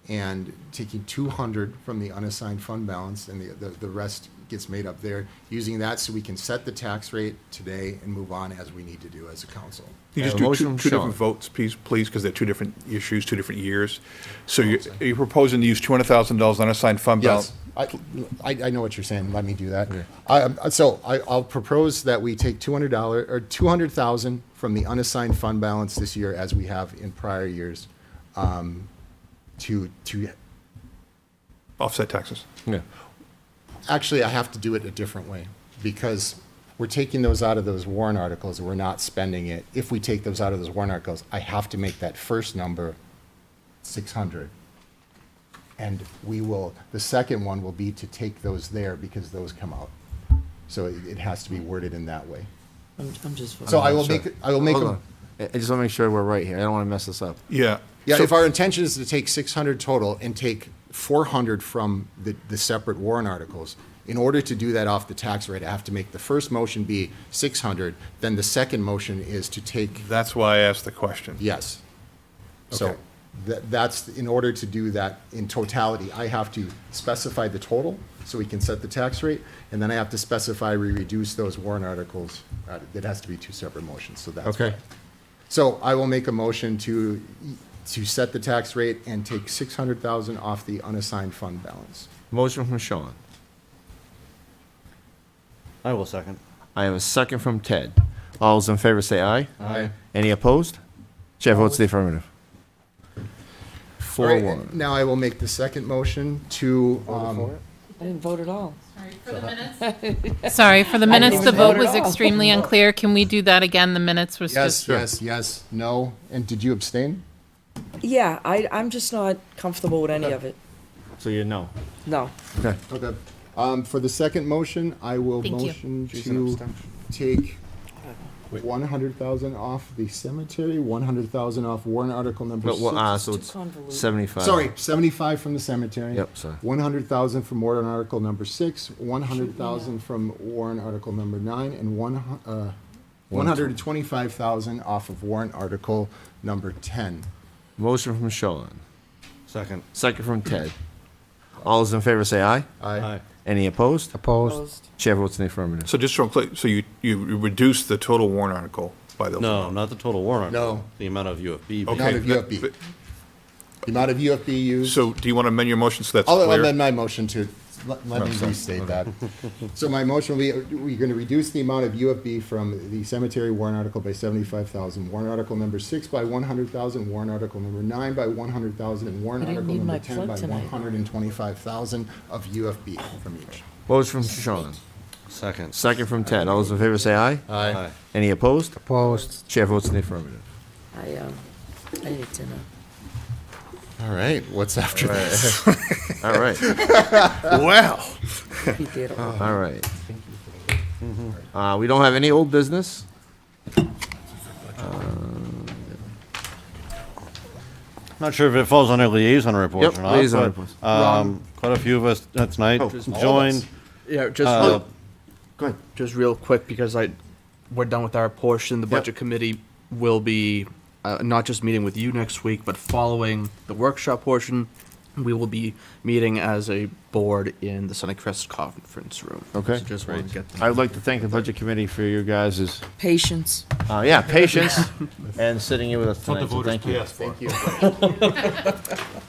and taking 200 from the unassigned fund balance, and the rest gets made up there, using that so we can set the tax rate today and move on as we need to do as a council. You I just have a do motion two from different Sean. votes, please, because they're two different issues, 2 different years. So you're proposing to use $200,000 unassigned fund balance? Yes, I know what you're saying, let me do that. I'll propose that we take $200, or 200,000 from the unassigned fund balance this year, as we have in prior years, to Offset taxes. yeah. actually, I have to do it a different way, because we're taking those out of those warrant articles, and we're not spending it. If we take those out of those warrant articles, I have to make that first number 600. And the second one will be to take those there because those come out. So it has to be worded in that way. I'm just. So I will make, Hold on. I just want to make sure we're right here. I don't want to mess this up. Yeah. Yeah, So- if our intention is to take 600 total and take 400 from the separate warrant articles, in order to do that off the tax rate, I have to make the first motion be 600, then the second motion is to take, That's why I asked the question. yes. So Okay. that's, in order to do that in totality, I have to specify the total so we can set the tax rate, and then I have to specify we reduce those warrant articles. It has to be two separate motions, so that's Okay. why. So I will make a motion to set the tax rate and take 600,000 off the unassigned fund balance. Motion from Sean. I will second. I have a second from Ted. All those in favor say aye. Aye. Any opposed? Chair votes the affirmative. All right, 4-1. now I will make the second motion to, I didn't vote at all. Sorry, for the minutes, even the vote vote was at all. extremely unclear. Can we do that again? The minutes was yes, just. yes, no, and did you abstain? Yeah, I'm just not comfortable with any of it. So you know. No. Okay. Okay. For the second motion, I will Thank you. motion She's an to abstention. take 100,000 off the cemetery, 100,000 off warrant article number But, well, 6. so too it's convoluted. 75. Sorry, 75 from the cemetery. Yep, sorry. 100,000 from warrant article number 6, 100,000 from warrant article number 9, and 125,000 off of warrant article number 10. Motion from Sean. Second. Second from Ted. All those in favor say aye. Aye. Any opposed? Opposed? Chair votes in the affirmative. So just so I'm clear, so you reduce the total warrant article by those? No, amounts? not the total warrant. No. The amount of UFB. Okay. Amount of UFB. but- The amount of UFB used. So do you want to amend your motion so that's I'll clear? amend my motion to, let me restate that. So my motion will be, we're going to reduce the amount of UFB from the cemetery warrant article by 75,000, warrant article number 6 by 100,000, warrant article number 9 by 100,000, and warrant I didn't article need number my 10 plug by tonight. 125,000 of UFB from each. Motion from Sean. Second. Second from Ted. All those in favor say aye. Aye. Any opposed? Opposed? Chair votes in the affirmative. I ate dinner. All right, what's after this? All right. Wow. He did. All right. We don't have any old business. Not sure if it falls under liaison reports Yep, or not. liaison but, reports. Quite a few of us tonight Oh, joined. Yeah, just Uh, Go ahead. just real quick because we're done with our portion. The budget committee will be not just meeting with you next week, but following the workshop portion, we will be meeting as a board in the Sunnycrest conference room. Okay. So just want to get I would like to thank the budget committee for your guys' Patience. patience and sitting here with us tonight. So thank you. Thank you.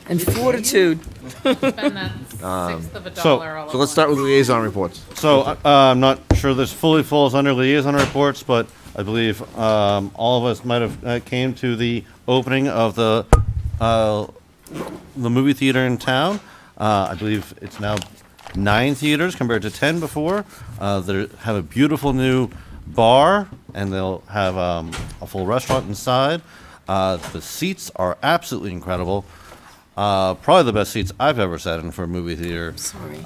And fortitude. Spend that sixth of a so- dollar all So at let's start with once. liaison reports. So I'm not sure this fully falls under liaison reports, but I believe all of us might have came to the opening of the movie theater in town. I believe it's now 9 theaters compared to 10 before. They have a beautiful new bar, and they'll have a full restaurant inside. The seats are absolutely incredible. Probably the best seats I've ever sat in for a movie theater. Sorry.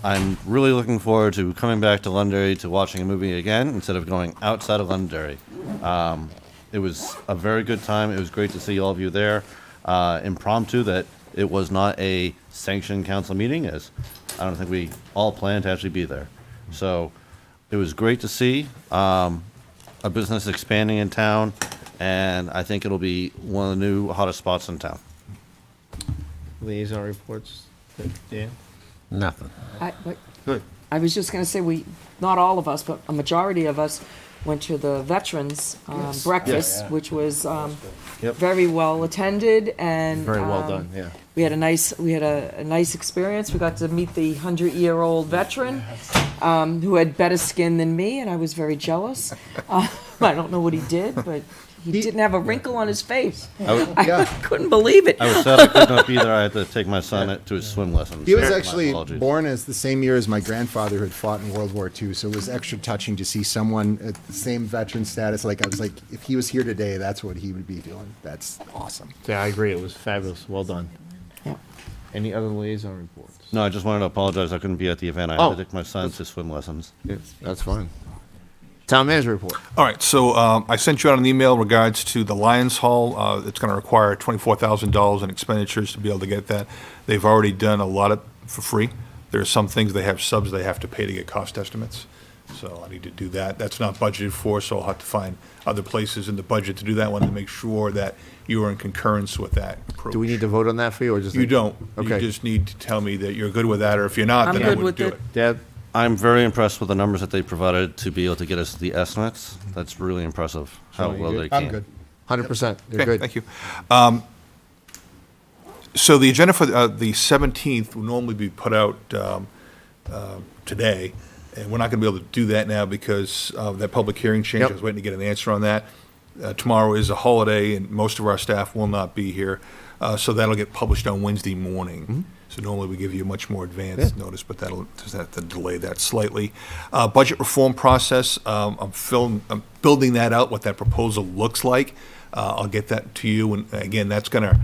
I'm really looking forward to coming back to Londonderry to watching a movie again instead of going outside of Londonderry. It was a very good time. It was great to see all of you there. Impromptu that it was not a sanctioned council meeting, as I don't think we all planned to actually be there. So it was great to see a business expanding in town, and I think it'll be one of the new hottest spots in town. Liaison reports. Dan? Nothing. Good. I was just going to say not all of us, but a majority of us went to the veterans breakfast, Yes. which was Yep. very well attended and Very well done, yeah. We had a nice experience. We got to meet the 100-year-old veteran who had better skin than me, and I was very jealous. I don't know what he did, but he didn't have a wrinkle on his face. I couldn't believe it. I was sad I could not be there. I had to take my son to his swim lessons. He was My actually apologies. born as the same year as my grandfather who had fought in World War II, so it was extra touching to see someone at the same veteran status. Like, I was like, if he was here today, that's what he would be doing. That's awesome. Yeah, I agree. It was fabulous. Well done. Any other liaison reports? No, I just wanted to apologize. I couldn't be at the event. I Oh. had to take my son to swim lessons. Yes, that's fine. Town manager report. All right, so I sent you out an email in regards to the Lions Hall. It's going to require $24,000 in expenditures to be able to get that. They've already done a lot of for free. There are some things they have subs they have to pay to get cost estimates. So I need to do that. That's not budgeted for, so I'll have to find other places in the budget to do that. I wanted to make sure that you are in concurrence with that approach. Do we need to vote on that for you, or just? You don't. Okay. You just need to tell me that you're good with that, or if you're not, I'm then I good wouldn't with do it. it. Deb? I'm very impressed with the numbers that they provided to be able to get us the estimates. That's really impressive how So you well good? they can. I'm good. 100%. You're Okay, good. thank you. So the agenda for the 17th will normally be put out today, and we're not going to be able to do that now because of that public hearing change. Yep. I was waiting to get an answer on that. Tomorrow is a holiday, and most of our staff will not be here, so that'll get published on Wednesday morning. So normally we give you much more advance notice, but that'll just have to delay that slightly. Budget reform process, I'm building that out, what that proposal looks like. I'll get that to you, and again, that's going to,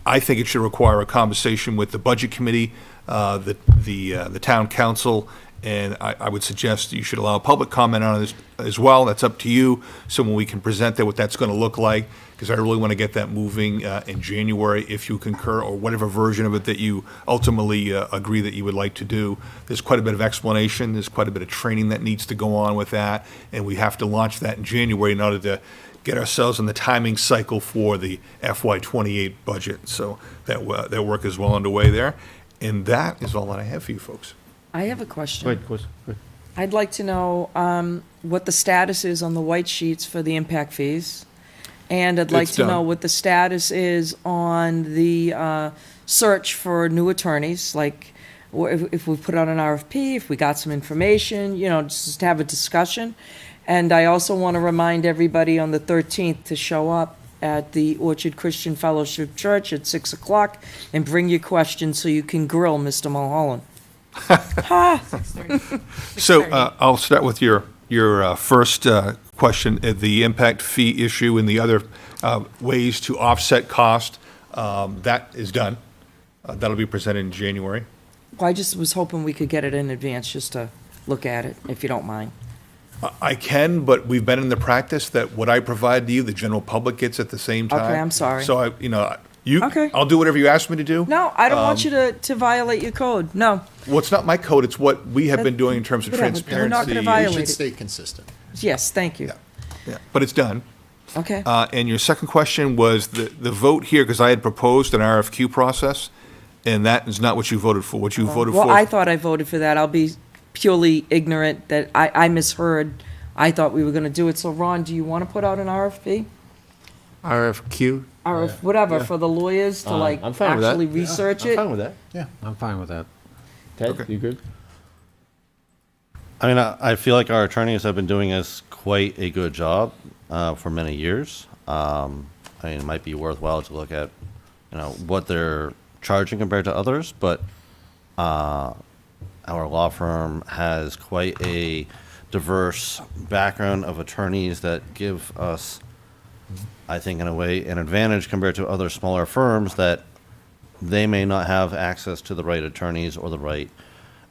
I think it should require a conversation with the Budget Committee, the Town Council, and I would suggest you should allow public comment on this as well. That's up to you, so when we can present that, what that's going to look like, because I really want to get that moving in January, if you concur, or whatever version of it that you ultimately agree that you would like to do. There's quite a bit of explanation, there's quite a bit of training that needs to go on with that, and we have to launch that in January in order to get ourselves in the timing cycle for the FY28 budget. So that work is well underway there. And that is all that I have for you folks. I have a question. Wait, go ahead. I'd like to know what the status is on the white sheets for the impact fees. And I'd like It's to know done. what the status is on the search for new attorneys, like if we put out an RFP, if we got some information, just to have a discussion. And I also want to remind everybody on the 13th to show up at the Orchard Christian Fellowship Church at 6 o'clock and bring your questions so you can grill Mr. Mulholland. So I'll start with your first question, the impact fee issue and the other ways to offset cost. That is done. That'll be presented in January. Well, I just was hoping we could get it in advance just to look at it, if you don't mind. I can, but we've been in the practice that what I provide to you, the general public gets at the same time. Okay, I'm sorry. So Okay. I'll do whatever you ask me to do. No, I don't want you to violate your code, no. Well, it's not my code, it's what we have been doing in terms of Whatever, transparency. we're not gonna We violate should it. stay consistent. Yes, thank you. Yeah, but it's done. Okay. And your second question was the vote here, because I had proposed an RFQ process, and that is not what you voted for. What you voted for. Well, I thought I voted for that. I'll be purely ignorant that I misheard. I thought we were gonna do it. So Ron, do you want to put out an RFP? RFQ? Whatever, for the lawyers to I'm fine with that. actually research I'm it? fine with that. Yeah. I'm fine with that. Ted, you good? I mean, I feel like our attorneys have been doing us quite a good job for many years. I mean, it might be worthwhile to look at, what they're charging compared to others, but our law firm has quite a diverse background of attorneys that give us, I think, in a way, an advantage compared to other smaller firms that they may not have access to the right attorneys or the right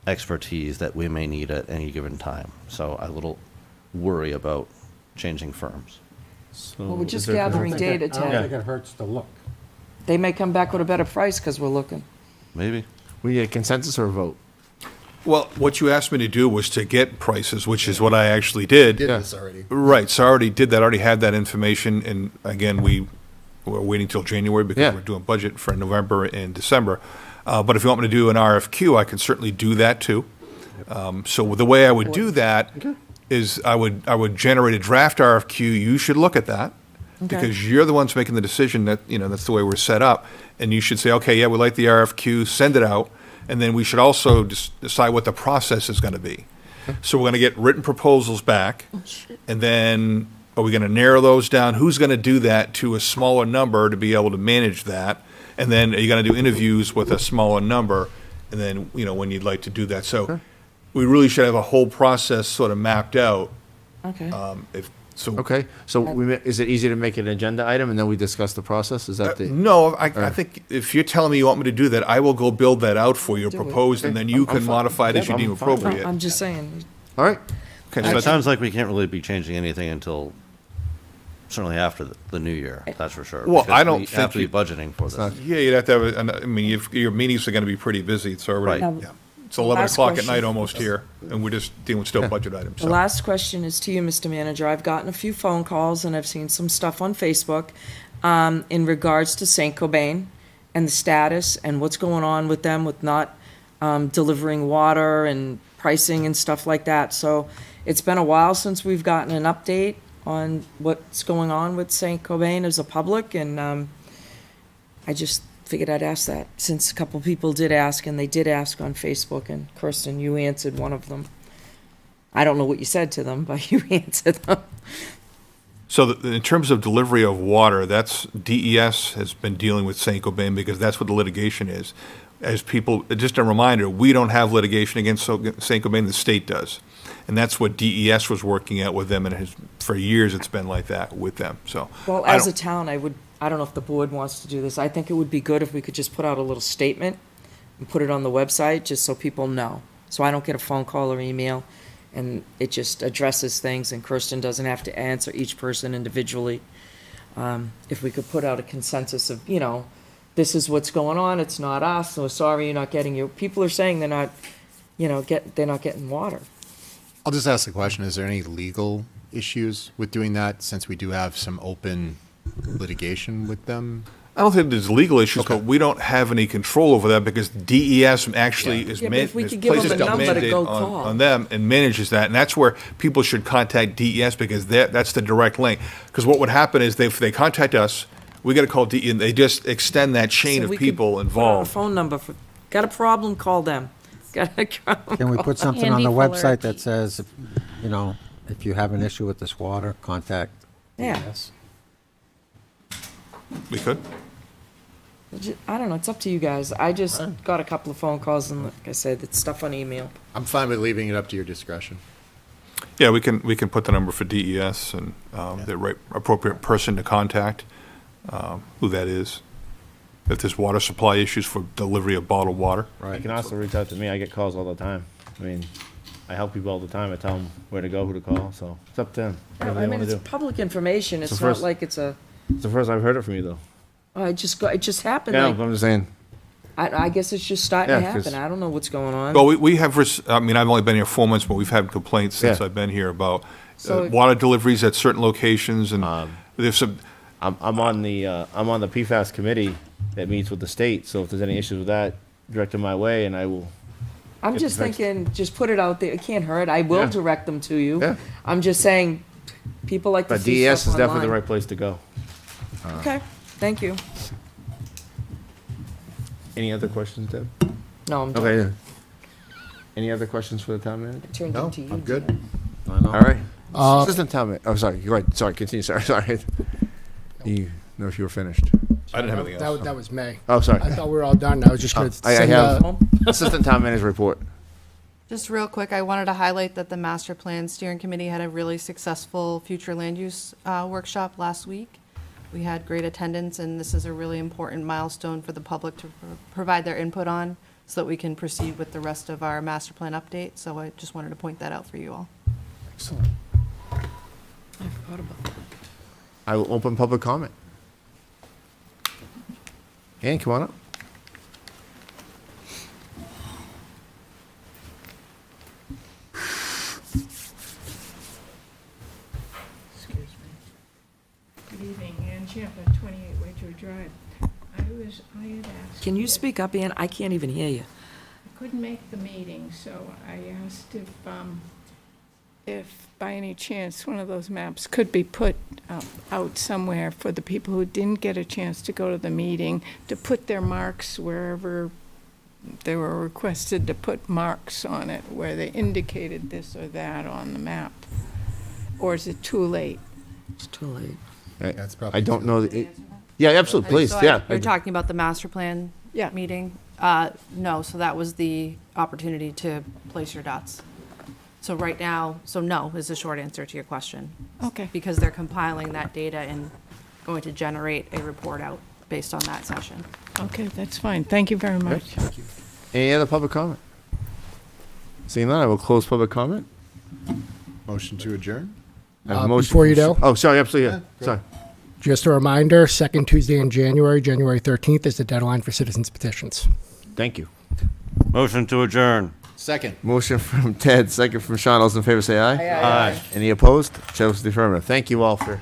expertise that we may need at any given time. So I little worry about changing firms. Well, we're just gathering data, I don't Ted. think it hurts to look. They may come back with a better price because we're looking. Maybe. We need a consensus or a vote? Well, what you asked me to do was to get prices, which is what I actually did. Did this already. Right, so I already did that, already had that information, and again, we're waiting till January because Yeah. we're doing budget for November and December. But if you want me to do an RFQ, I can certainly do that too. So the way I would do that is I would generate a draft RFQ. You should look at that because you're the ones making the decision that, that's the way we're set up. And you should say, okay, yeah, we like the RFQ, send it out. And then we should also decide what the process is going to be. So we're going to get written proposals back. And then are we going to narrow those down? Who's going to do that to a smaller number to be able to manage that? And then are you going to do interviews with a smaller number? And then, when you'd like to do that. So we really should have a whole process sort of mapped out. Okay. So Okay, so is it easy to make an agenda item and then we discuss the process? Is that the? No, I Or- think if you're telling me you want me to do that, I will go build that out for you, Do it. proposed, and then you I'm can fine. modify it as you Yeah, deem I'm fine. appropriate. I'm just saying. All right. Okay, so It that's- sounds like we can't really be changing anything until certainly after the new year, that's for sure. Well, because I don't we think have to be you- budgeting for this. Yeah, you'd have to have, I mean, your meetings are gonna be pretty busy, it's already, Right. yeah. It's 11 Last o'clock at question. night almost here, and we're just dealing with still budget items, The so. last question is to you, Mr. Manager. I've gotten a few phone calls and I've seen some stuff on Facebook in regards to St. Cobain and the status and what's going on with them with not delivering water and pricing and stuff like that. So it's been a while since we've gotten an update on what's going on with St. Cobain as a public, and I just figured I'd ask that, since a couple people did ask, and they did ask on Facebook, and Kirsten, you answered one of them. I don't know what you said to them, but you answered them. So in terms of delivery of water, that's, DES has been dealing with St. Cobain because that's what the litigation is. As people, just a reminder, we don't have litigation against St. Cobain, the state does. And that's what DES was working at with them, and for years it's been like that with them, so. Well, I as a don't- town, I don't know if the board wants to do this. I think it would be good if we could just put out a little statement and put it on the website, just so people know. So I don't get a phone call or email, and it just addresses things, and Kirsten doesn't have to answer each person individually. If we could put out a consensus of, this is what's going on, it's not us, so sorry you're not getting your, people are saying they're not, they're not getting water. I'll just ask the question, is there any legal issues with doing that, since we do have some open litigation with them? I don't think there's legal issues, but we don't have any control over that because DES actually is Yeah, but if we has could give placed them a a number to mandate go on call. on them and manages that, and that's where people should contact DES because that's the direct link. Because what would happen is if they contact us, we got to call DES, and they just extend that chain So of we could people put out a involved. phone number for, got a problem, call them. Got a problem, Can we call put them. something on the Andy Fuller. website that says, if you have an issue with this water, contact Yeah. DES? We could. I don't know, it's up to you guys. I just got a couple of phone calls, and like I said, it's stuff on email. I'm fine with leaving it up to your discretion. Yeah, we can put the number for DES and the right appropriate person to contact, who that is. If there's water supply issues for delivery of bottled water. You can also reach out to me. I get calls all the time. I mean, I help people all the time. I tell them where to go, who to call, so it's up to them. Whatever I they mean, want to it's do. public information, it's the not first- like it's a, It's the first I've heard it from you, though. it just happened, Yeah, like, I'm just saying. I guess it's just starting to Yeah, 'cause- happen. I don't know what's going on. Well, we have, I mean, I've only been here 4 months, but we've had complaints since Yeah. I've been here about So- water deliveries at certain locations, and there's some, I'm on the PFAS committee that meets with the state, so if there's any issues with that, direct them my way, and I will. I'm get just the fix. thinking, just put it out there, it can't hurt, I will Yeah. direct them to you. Yeah. I'm just saying, people like to But see DES stuff is definitely the online. right place to go. Okay, thank you. Any other questions, Deb? No, I'm done. Okay. Any other questions for the town manager? Turned No, into you. I'm good. All right. Uh, Assistant town manager. Oh, sorry. You're right. Sorry. Continue. Sorry. You know if you were finished. I didn't have anything else. That was May. Oh, sorry. I thought we were all done. I was just going to I send have assistant town manager report. Just real quick, I wanted to highlight that the Master Plan Steering Committee had a really successful future land use workshop last week. We had great attendance, and this is a really important milestone for the public to provide their input on so that we can proceed with the rest of our master plan update. So I just wanted to point that out for you all. Excellent. I forgot about that. I will open public comment. Ann, come on up. Excuse me. Good evening, Ann Champa, 28 Waychurch Drive. I had asked. Can you speak up, Ann? I can't even hear you. I couldn't make the meeting, so I asked if by any chance one of those maps could be put out somewhere for the people who didn't get a chance to go to the meeting, to put their marks wherever they were requested to put marks on it, where they indicated this or that on the map. Or is it too late? It's too late. That's probably I don't know. Yeah, absolutely. Please. So Yeah. You're talking about the master plan Yeah. meeting? No, so that was the opportunity to place your dots. So right now, so no is the short answer to your question. Okay. Because they're compiling that data and going to generate a report out based on that session. Okay, that's fine. Thank you very much. Any other public comment? Seeing none, I will close public comment. Motion to adjourn? I have a motion Before you from do? Oh, sorry, absolutely, yeah, go sorry. Just a reminder, second Tuesday in January, January 13th is the deadline for citizens petitions. Thank you. Motion to adjourn. Second. Motion from Ted, second from Sean. All those in favor say aye. Aye. Any opposed? Chose the affirmative. Thank you all for